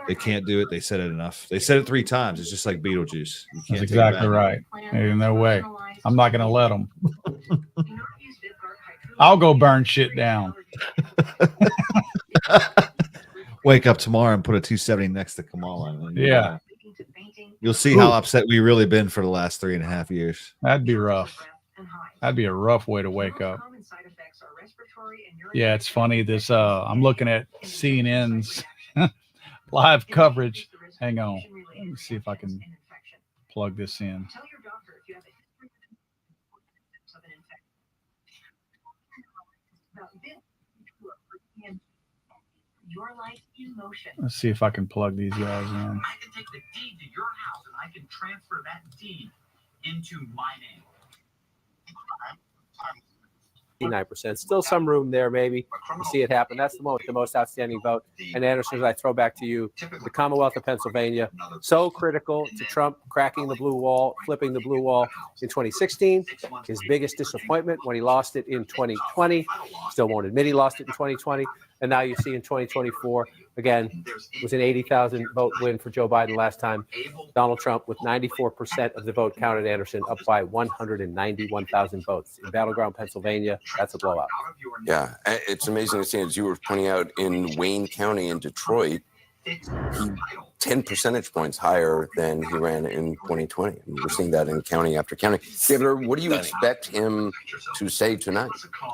They can't do it. They said it enough. They said it 3 times. It's just like Beetlejuice. You can't That's exactly right. There's no way. I'm not going to let them. I'll go burn shit down. Wake up tomorrow and put a 270 next to Kamala. And Yeah. You'll see how upset we really been for the last 3.5 years. That'd be rough. That'd be a rough way to wake up. Yeah, it's funny. This I'm looking at CNN's live coverage. Hang on. Let me see if I can plug this in. Your life in motion. Let's see if I can plug these guys in. I can take the deed to your house and I can transfer that deed into my name. 9%. Still some room there, maybe, to see it happen. That's the most outstanding vote. And Anderson, as I throw back to you, the Commonwealth of Pennsylvania, so critical to Trump cracking the blue wall, flipping the blue wall in 2016. His biggest disappointment when he lost it in 2020. Still won't admit he lost it in 2020. And now you see in 2024, again, it was an 80,000 vote win for Joe Biden last time. Donald Trump with 94% of the vote counted, Anderson, up by 191,000 votes. In battleground Pennsylvania, that's a blowout. Yeah, it's amazing to see, as you were pointing out, in Wayne County in Detroit, he 10 percentage points higher than he ran in 2020. I mean, we're seeing that in county after county. Taylor, what do you expect him to say tonight?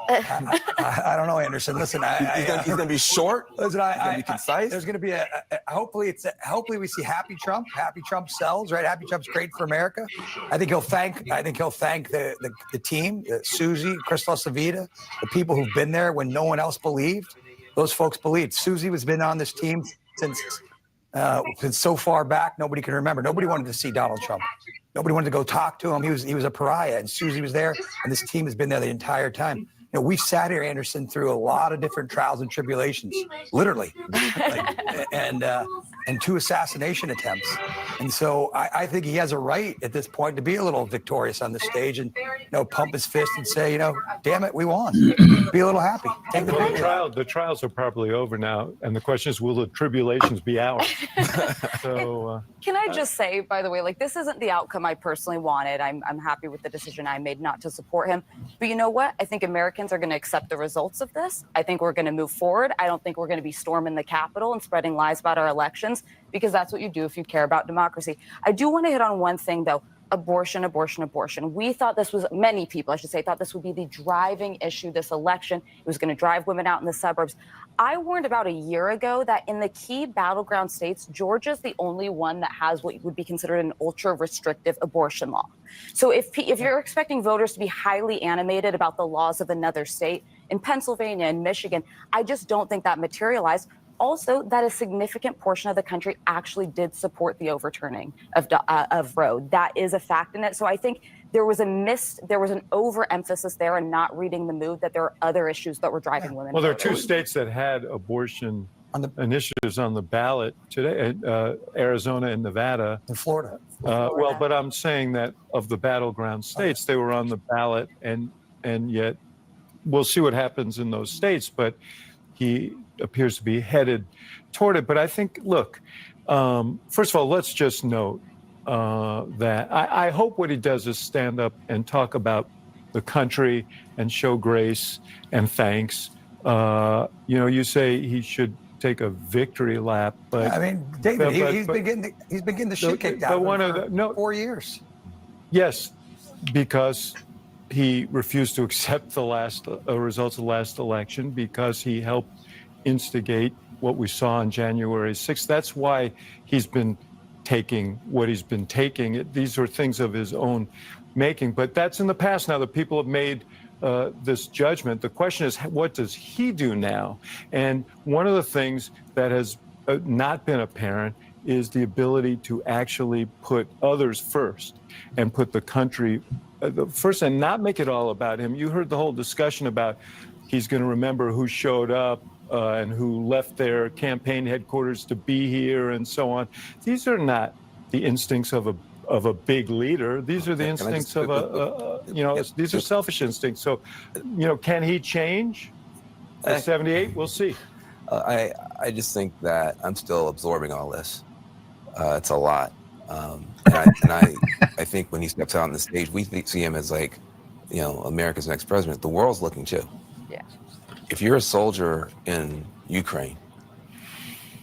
I don't know, Anderson. Listen, he's going to be short. Listen, he's going to be concise. There's going to be hopefully we see happy Trump. Happy Trump sells, right? Happy Trump's great for America. I think he'll thank the team, Susie, Crystal Savita, the people who've been there when no one else believed. Those folks believed. Susie has been on this team since so far back, nobody can remember. Nobody wanted to see Donald Trump. Nobody wanted to go talk to him. He was a pariah, and Susie was there, and this team has been there the entire time. You know, we've sat here, Anderson, through a lot of different trials and tribulations, literally, and 2 assassination attempts. And so I think he has a right at this point to be a little victorious on the stage and, pump his fist and say, damn it, we won. Be a little happy. Take the victory. The trials are probably over now, and the question is, will the tribulations be ours? So, can I just say, by the way, this isn't the outcome I personally wanted. I'm happy with the decision I made not to support him. But you know what? I think Americans are going to accept the results of this. I think we're going to move forward. I don't think we're going to be storming the Capitol and spreading lies about our elections, because that's what you do if you care about democracy. I do want to hit on one thing, though. Abortion. We thought this was, many people, I should say, thought this would be the driving issue this election. It was going to drive women out in the suburbs. I warned about a year ago that in the key battleground states, Georgia's the only one that has what would be considered an ultra restrictive abortion law. So if you're expecting voters to be highly animated about the laws of another state, in Pennsylvania and Michigan, I just don't think that materialized. Also, that a significant portion of the country actually did support the overturning of Roe. That is a fact in it. So I think there was an overemphasis there and not reading the mood that there are other issues that were driving women. well, there are 2 states that had abortion initiatives on the ballot today, Arizona and Nevada. And Florida. Well, but I'm saying that of the battleground states, they were on the ballot, and yet we'll see what happens in those states. But he appears to be headed toward it. But I think, look, first of all, let's just note that I hope what he does is stand up and talk about the country and show grace and thanks. You say he should take a victory lap, but I mean, David, he's been getting the shit kicked out of him for 4 years. Yes, because he refused to accept the results of the last election, because he helped instigate what we saw on January 6th. That's why he's been taking what he's been taking. These are things of his own making, but that's in the past now. The people have made this judgment. The question is, what does he do now? And one of the things that has not been apparent is the ability to actually put others first and put the country first and not make it all about him. You heard the whole discussion about he's going to remember who showed up and who left their campaign headquarters to be here and so on. These are not the instincts of a big leader. These are the instincts of these are selfish instincts. So, can he change? At 78, we'll see. I just think that I'm still absorbing all this. It's a lot. And I think when he steps out on the stage, we see him as like, America's next president. The world's looking too. Yeah. If you're a soldier in Ukraine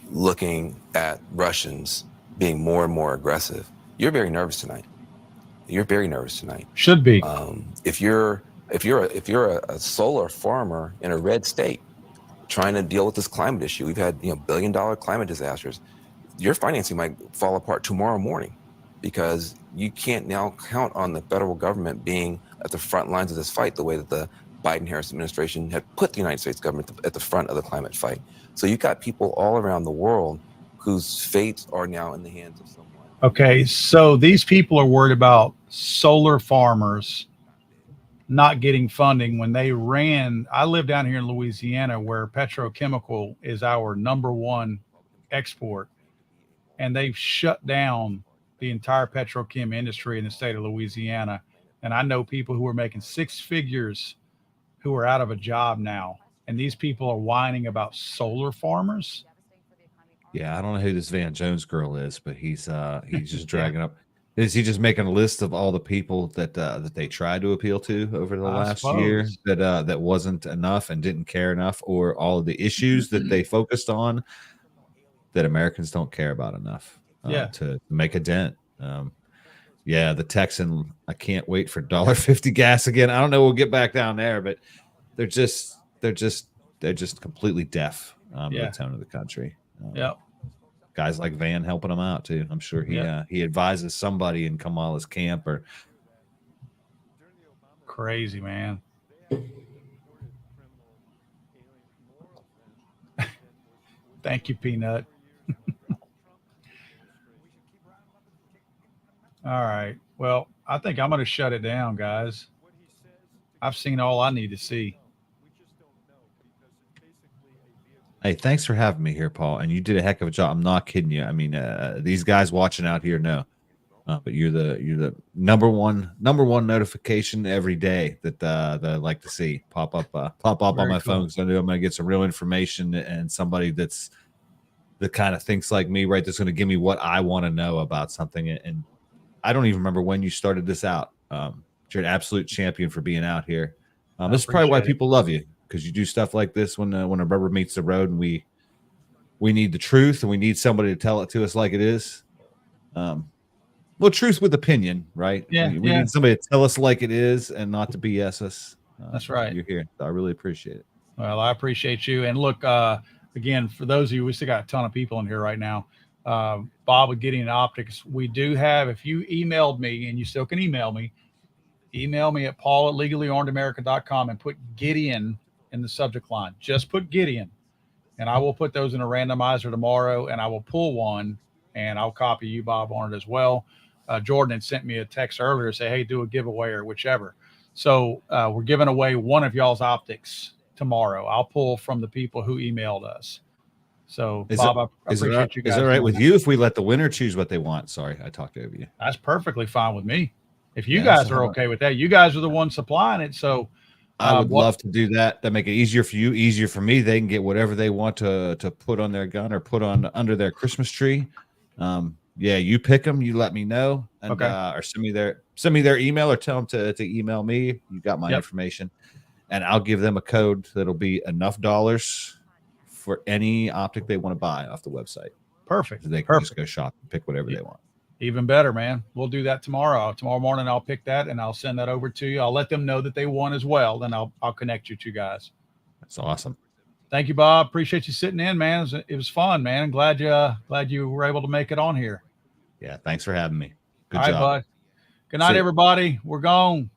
looking at Russians being more and more aggressive, you're very nervous tonight. Should be. If you're a solar farmer in a red state trying to deal with this climate issue, we've had billion-dollar climate disasters. Your financing might fall apart tomorrow morning because you can't now count on the federal government being at the front lines of this fight the way that the Biden-Harris administration had put the United States government at the front of the climate fight. So you've got people all around the world whose fates are now in the hands of someone. Okay, so these people are worried about solar farmers not getting funding when they ran. I live down here in Louisiana where petrochemical is our #1 export, and they've shut down the entire petrochem industry in the state of Louisiana. And I know people who are making 6 figures who are out of a job now, and these people are whining about solar farmers. Yeah, I don't know who this Van Jones girl is, but he's just dragging up. Is he just making a list of all the people that they tried to appeal to over the last year that wasn't enough and didn't care enough, or all of the issues that they focused on that Americans don't care about enough to make a dent? Yeah, the Texan, I can't wait for $1.50 gas again. I don't know, we'll get back down there, but they're just completely deaf to the tone of the country. Guys like Van helping him out too. I'm sure he advises somebody in Kamala's camp or crazy, man. Thank you, Peanut. All right. Well, I think I'm going to shut it down, guys. I've seen all I need to see. Hey, thanks for having me here, Paul. And you did a heck of a job. I'm not kidding you. I mean, these guys watching out here know, but you're the number one notification every day that I like to see pop up on my phone. So I knew I'm going to get some real information and somebody that kind of thinks like me, right? That's going to give me what I want to know about something. And I don't even remember when you started this out. You're an absolute champion for being out here. This is probably why people love you, because you do stuff like this when a rubber meets the road, and we need the truth, and we need somebody to tell it to us like it is. Well, truth with opinion, right? Yeah, we need somebody to tell us like it is and not to BS us. That's right. You're here. I really appreciate it. Well, I appreciate you. And look, again, for those of you, we still got a ton of people in here right now. Bob with Gideon Optics. We do have, if you emailed me, and you still can email me at paul@legallyarmedamerica.com and put Gideon in the subject line. Just put Gideon, and I will put those in a randomizer tomorrow, and I will pull one, and I'll copy you, Bob, on it as well. Jordan had sent me a text earlier, say, hey, do a giveaway or whichever. So we're giving away one of y'all's optics tomorrow. I'll pull from the people who emailed us. So, Bob, I appreciate you guys. Is it all right with you if we let the winner choose what they want? Sorry, I talked over you. That's perfectly fine with me. If you guys are okay with that, you guys are the ones supplying it. So I would love to do that. That make it easier for you, easier for me. They can get whatever they want to put on their gun or put on under their Christmas tree. You pick them. You let me know, and or send me their email, or tell them to email me. You got my information, and I'll give them a code that'll be enough dollars for any optic they want to buy off the website. Perfect. So they can just go shop and pick whatever they want. Even better, man. We'll do that tomorrow. Tomorrow morning, I'll pick that and I'll send that over to you. I'll let them know that they won as well. Then I'll connect you two guys. That's awesome. Thank you, Bob. Appreciate you sitting in, man. It was fun, man. I'm glad you were able to make it on here. Yeah. Thanks for having me. Good job. All right, bud. Good night, everybody. We're gone.